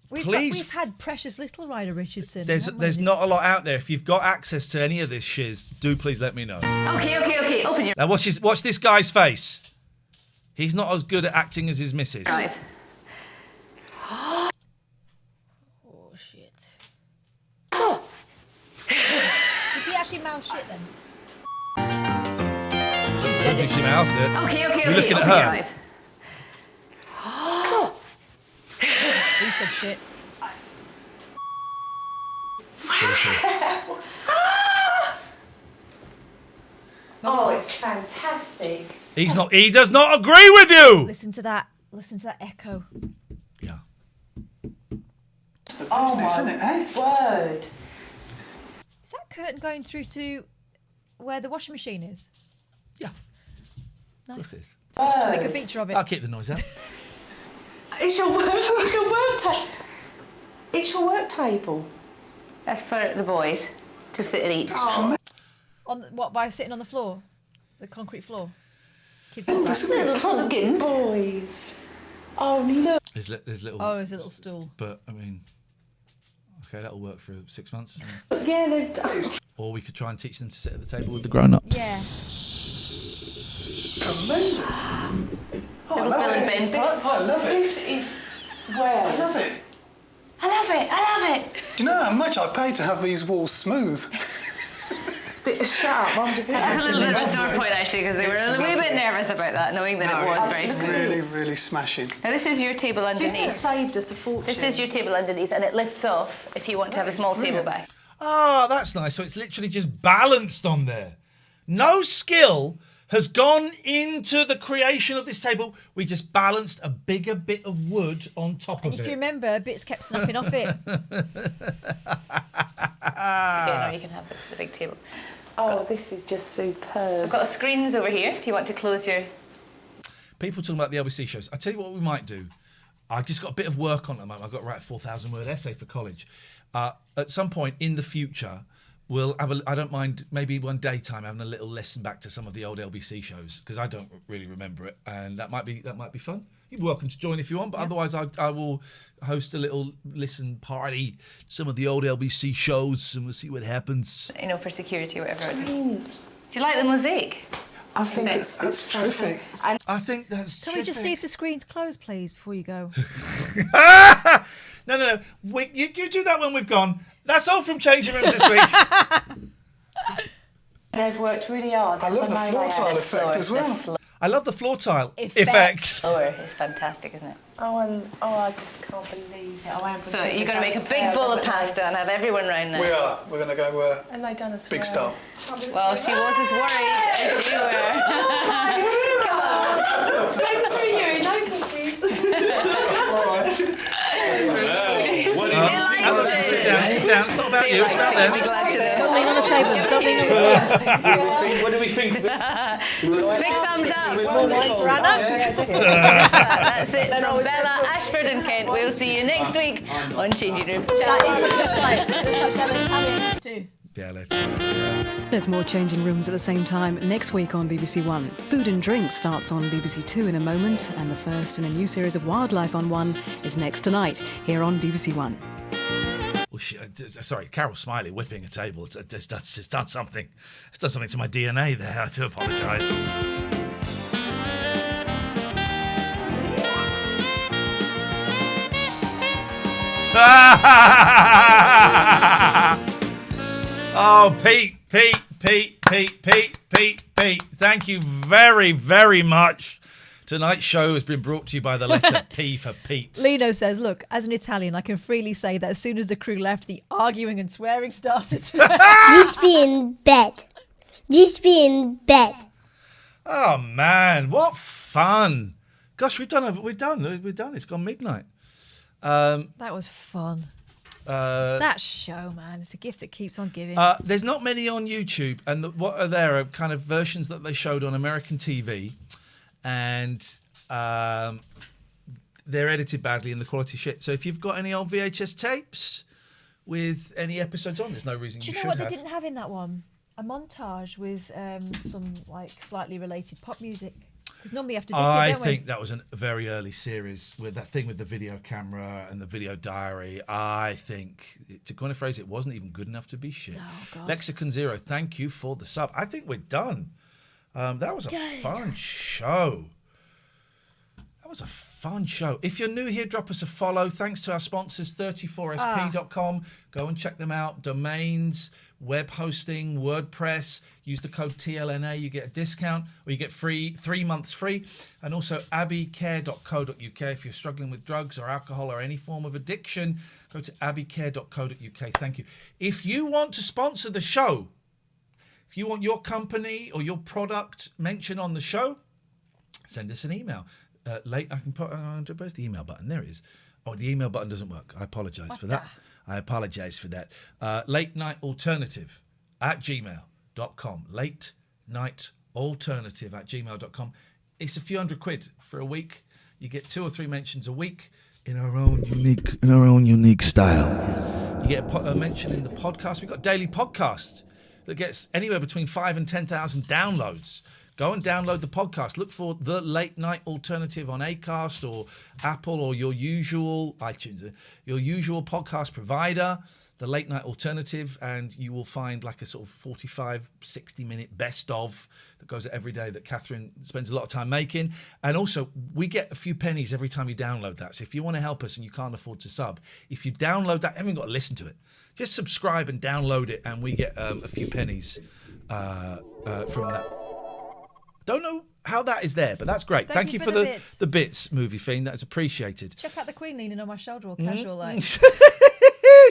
Speaker 2: We've had precious little Ryder Richardson.
Speaker 1: There's not a lot out there. If you've got access to any of this shiz, do please let me know.
Speaker 7: Okay. Open your...
Speaker 1: Now watch this guy's face. He's not as good at acting as his missus.
Speaker 7: eyes.
Speaker 2: Oh, shit. Did he actually mouth shit then?
Speaker 1: I don't think she mouthed it.
Speaker 7: Okay.
Speaker 1: You're looking at
Speaker 7: Open
Speaker 1: her.
Speaker 7: your eyes.
Speaker 2: He said shit.
Speaker 11: Oh, it's fantastic.
Speaker 1: He does not agree with you.
Speaker 2: Listen to that echo.
Speaker 1: Yeah.
Speaker 11: It's the business, isn't it, eh? Word.
Speaker 2: Is that curtain going through to where the washing machine is?
Speaker 1: Yeah.
Speaker 2: Nice.
Speaker 1: This is.
Speaker 2: Should make a feature of it.
Speaker 1: I'll keep the noise out.
Speaker 11: It's your work table. It's your work table.
Speaker 7: That's for the boys to sit at each.
Speaker 2: By sitting on the floor? The concrete floor? Kids
Speaker 11: Little pumpkins. Boys. Oh, look.
Speaker 1: There's little...
Speaker 2: Oh, there's a little stool.
Speaker 1: But, I mean... Okay, that'll work for 6 months.
Speaker 11: Yeah, they've done.
Speaker 1: Or we could try and teach them to sit at the table with the grown-ups.
Speaker 2: Yeah.
Speaker 11: Tremendous. Oh, I love it. I love it. This is... Wow.
Speaker 25: I love it.
Speaker 11: I love it.
Speaker 25: Do you know how much I pay to have these walls smooth?
Speaker 11: Shut up, I'm just
Speaker 7: That's a little bit of a sore point actually, because they were a wee bit nervous about that, knowing that it was very smooth.
Speaker 25: Really, really smashing.
Speaker 7: Now this is your table underneath.
Speaker 11: This has saved us a fortune.
Speaker 7: This is your table underneath, and it lifts off if you want to have a small table by.
Speaker 1: Ah, that's nice. So it's literally just balanced on there. No skill has gone into the creation of this table. We just balanced a bigger bit of wood on top of it.
Speaker 2: If you remember, bits kept snapping off it.
Speaker 7: Okay, now you can have the big table.
Speaker 11: Oh, this is just superb.
Speaker 7: I've got screens over here if you want to close your...
Speaker 1: People talking about the LBC shows. I tell you what we might do. I've just got a bit of work on at the moment. I've got to write a 4,000-word essay for college. At some point in the future, we'll have I don't mind maybe one daytime having a little listen back to some of the old LBC shows, because I don't really remember it, and that might be fun. You're welcome to join if you want, but otherwise I will host a little listen party, some of the old LBC shows, and we'll see what happens.
Speaker 7: You know, for security or whatever. Do you like the mosaic?
Speaker 25: I think that's terrific.
Speaker 1: I think that's
Speaker 2: Can we just see if the screen's closed, please, before you go?
Speaker 1: No. You do that when we've gone. That's all from Changing Rooms this week.
Speaker 11: They've worked really hard.
Speaker 25: I love the floor tile effect as well.
Speaker 1: I love the floor tile effect.
Speaker 7: Oh, it's fantastic, isn't it?
Speaker 11: I just can't believe it.
Speaker 7: So you're going to make a big bowl of pasta and have everyone round now.
Speaker 25: We are. We're going to go
Speaker 11: and they done us
Speaker 25: big
Speaker 11: well.
Speaker 25: style.
Speaker 7: Well, she was as worried as you were.
Speaker 11: Come on. Nice to see you. No kisses.
Speaker 1: Sit down. It's not about you. It's about them.
Speaker 7: We're glad to know.
Speaker 2: lean on the table. Don't lean on the table.
Speaker 16: What do we think?
Speaker 7: Big thumbs up.
Speaker 2: More wine for Anna.
Speaker 7: That's it from Bella, Ashford and Kent. We'll see you next week on Changing Rooms.
Speaker 2: That is what it looks like. It looks like Bella Italian too.
Speaker 4: There's more Changing Rooms at the same time next week on BBC One. Food and Drink starts on BBC Two in a moment, and the first in a new series of Wildlife on One is next tonight here on BBC One.
Speaker 1: Well, sorry, Carol Smiley whipping a table. It's done something. It's done something to my DNA there. I do apologise. Oh, Pete. Thank you very, very much. Tonight's show has been brought to you by the letter P for Pete.
Speaker 2: Lino says, look, as an Italian, I can freely say that as soon as the crew left, the arguing and swearing started.
Speaker 3: Just be in bed. Just be in bed.
Speaker 1: Oh, man, what fun. Gosh, we're done. It's gone midnight.
Speaker 2: That was fun. That show, man, it's a gift that keeps on giving.
Speaker 1: There's not many on YouTube, and what are there are kind of versions that they showed on American TV, and they're edited badly and the quality shit. So if you've got any old VHS tapes with any episodes on, there's no reason you should have.
Speaker 2: Do you know what they didn't have in that one? A montage with some like slightly related pop music. Because normally you have to dig
Speaker 1: I
Speaker 2: it, don't we?
Speaker 1: think that was a very early series with that thing with the video camera and the video diary. I think, to coin a phrase, it wasn't even good enough to be shit.
Speaker 2: Oh, God.
Speaker 1: Lexicon Zero, thank you for the sub. I think we're done. That was a fun show. If you're new here, drop us a follow. Thanks to our sponsors, 34sp.com. Go and check them out. Domains, web hosting, WordPress. Use the code TLNA. You get a discount, or you get 3 months free. And also abbeycare.co.uk. If you're struggling with drugs or alcohol or any form of addiction, go to abbeycare.co.uk. Thank you. If you want to sponsor the show, if you want your company or your product mentioned on the show, send us an email. I can put where's the email button? There it is. Oh, the email button doesn't work. I apologise for that. Late Night Alternative at gmail.com. Late Night Alternative at gmail.com. It's a few £100 for a week. You get 2 or 3 mentions a week in our own unique style. You get a mention in the podcast. We've got daily podcast that gets anywhere between 5,000 and 10,000 downloads. Go and download the podcast. Look for The Late Night Alternative on Acast or Apple or your usual iTunes, your usual podcast provider, The Late Night Alternative, and you will find like a sort of 45, 60-minute best of that goes out every day that Catherine spends a lot of time making. And also, we get a few pennies every time you download that. So if you want to help us and you can't afford to sub, if you download that, you haven't got to listen to it. Just subscribe and download it, and we get a few pennies from that. Don't know how that is there, but that's great. Thank you for the bits, Movie Fiend. That's appreciated.
Speaker 2: Check out the Queen leaning on my shoulder, all casual like.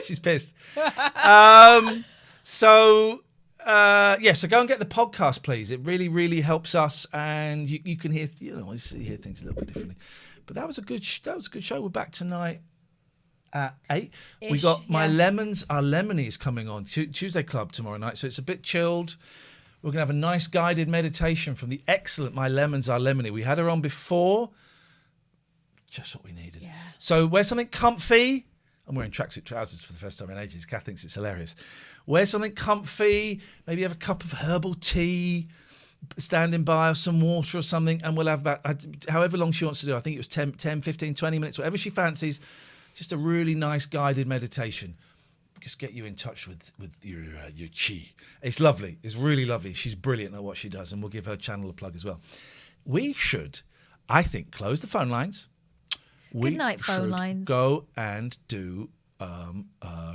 Speaker 1: She's pissed. So go and get the podcast, please. It really, really helps us, and you can hear hear things a little bit differently. But that was a good show. We're back tonight at 8. We got My Lemons Are Lemonies coming on Tuesday Club tomorrow night, so it's a bit chilled. We're going to have a nice guided meditation from the excellent My Lemons Are Lemony. We had her on before. Just what we needed. Yeah. So wear something comfy. I'm wearing tracksuit trousers for the first time in ages. Kath thinks it's hilarious. Wear something comfy. Maybe have a cup of herbal tea standing by, or some water or something. And we'll have about however long she wants to do. I think it was 10, 15, 20 minutes, whatever she fancies. Just a really nice guided meditation. Just get you in touch with your chi. It's lovely. It's really lovely. She's brilliant at what she does, and we'll give her channel a plug as well. We should, I think, close the phone lines.
Speaker 2: Good night, phone lines.
Speaker 1: Go and do a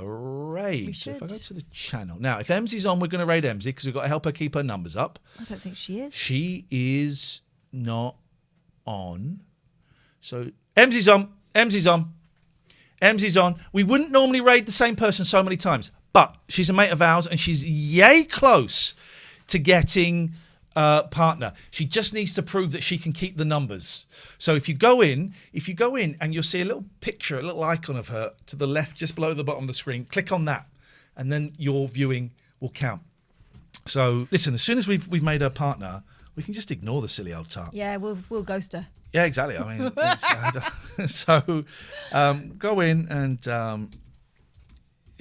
Speaker 1: raid. So if I go to the channel. Now, if Emsy's on, we're going to raid Emsy because we've got to help her keep her numbers up.
Speaker 2: I don't think she is.
Speaker 1: She is not on. So Emsy's on. Emsy's on. Emsy's on. We wouldn't normally raid the same person so many times, but she's a mate of ours and she's yay close to getting a partner. She just needs to prove that she can keep the numbers. So if you go in and you'll see a little picture, a little icon of her to the left, just below the bottom of the screen, click on that. And then you're viewing will count. So listen, as soon as we've made her partner, we can just ignore the silly old tart.
Speaker 2: Yeah, we'll ghost her.
Speaker 1: Yeah, exactly. I mean, so go in and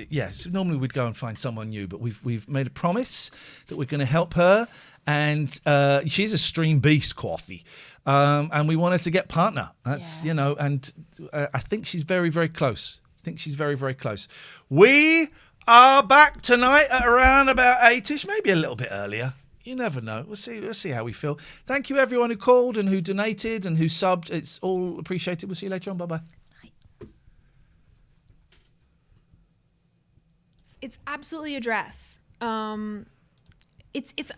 Speaker 1: yes. Normally we'd go and find someone new, but we've made a promise that we're going to help her, and she's a stream beast, Coffee, and we want her to get partner. That's and I think she's very, very close. We are back tonight at around about 8ish, maybe a little bit earlier. You never know. We'll see how we feel. Thank you everyone who called and who donated and who subbed. It's all appreciated. We'll see you later on. Bye-bye.
Speaker 6: It's absolutely a dress. It's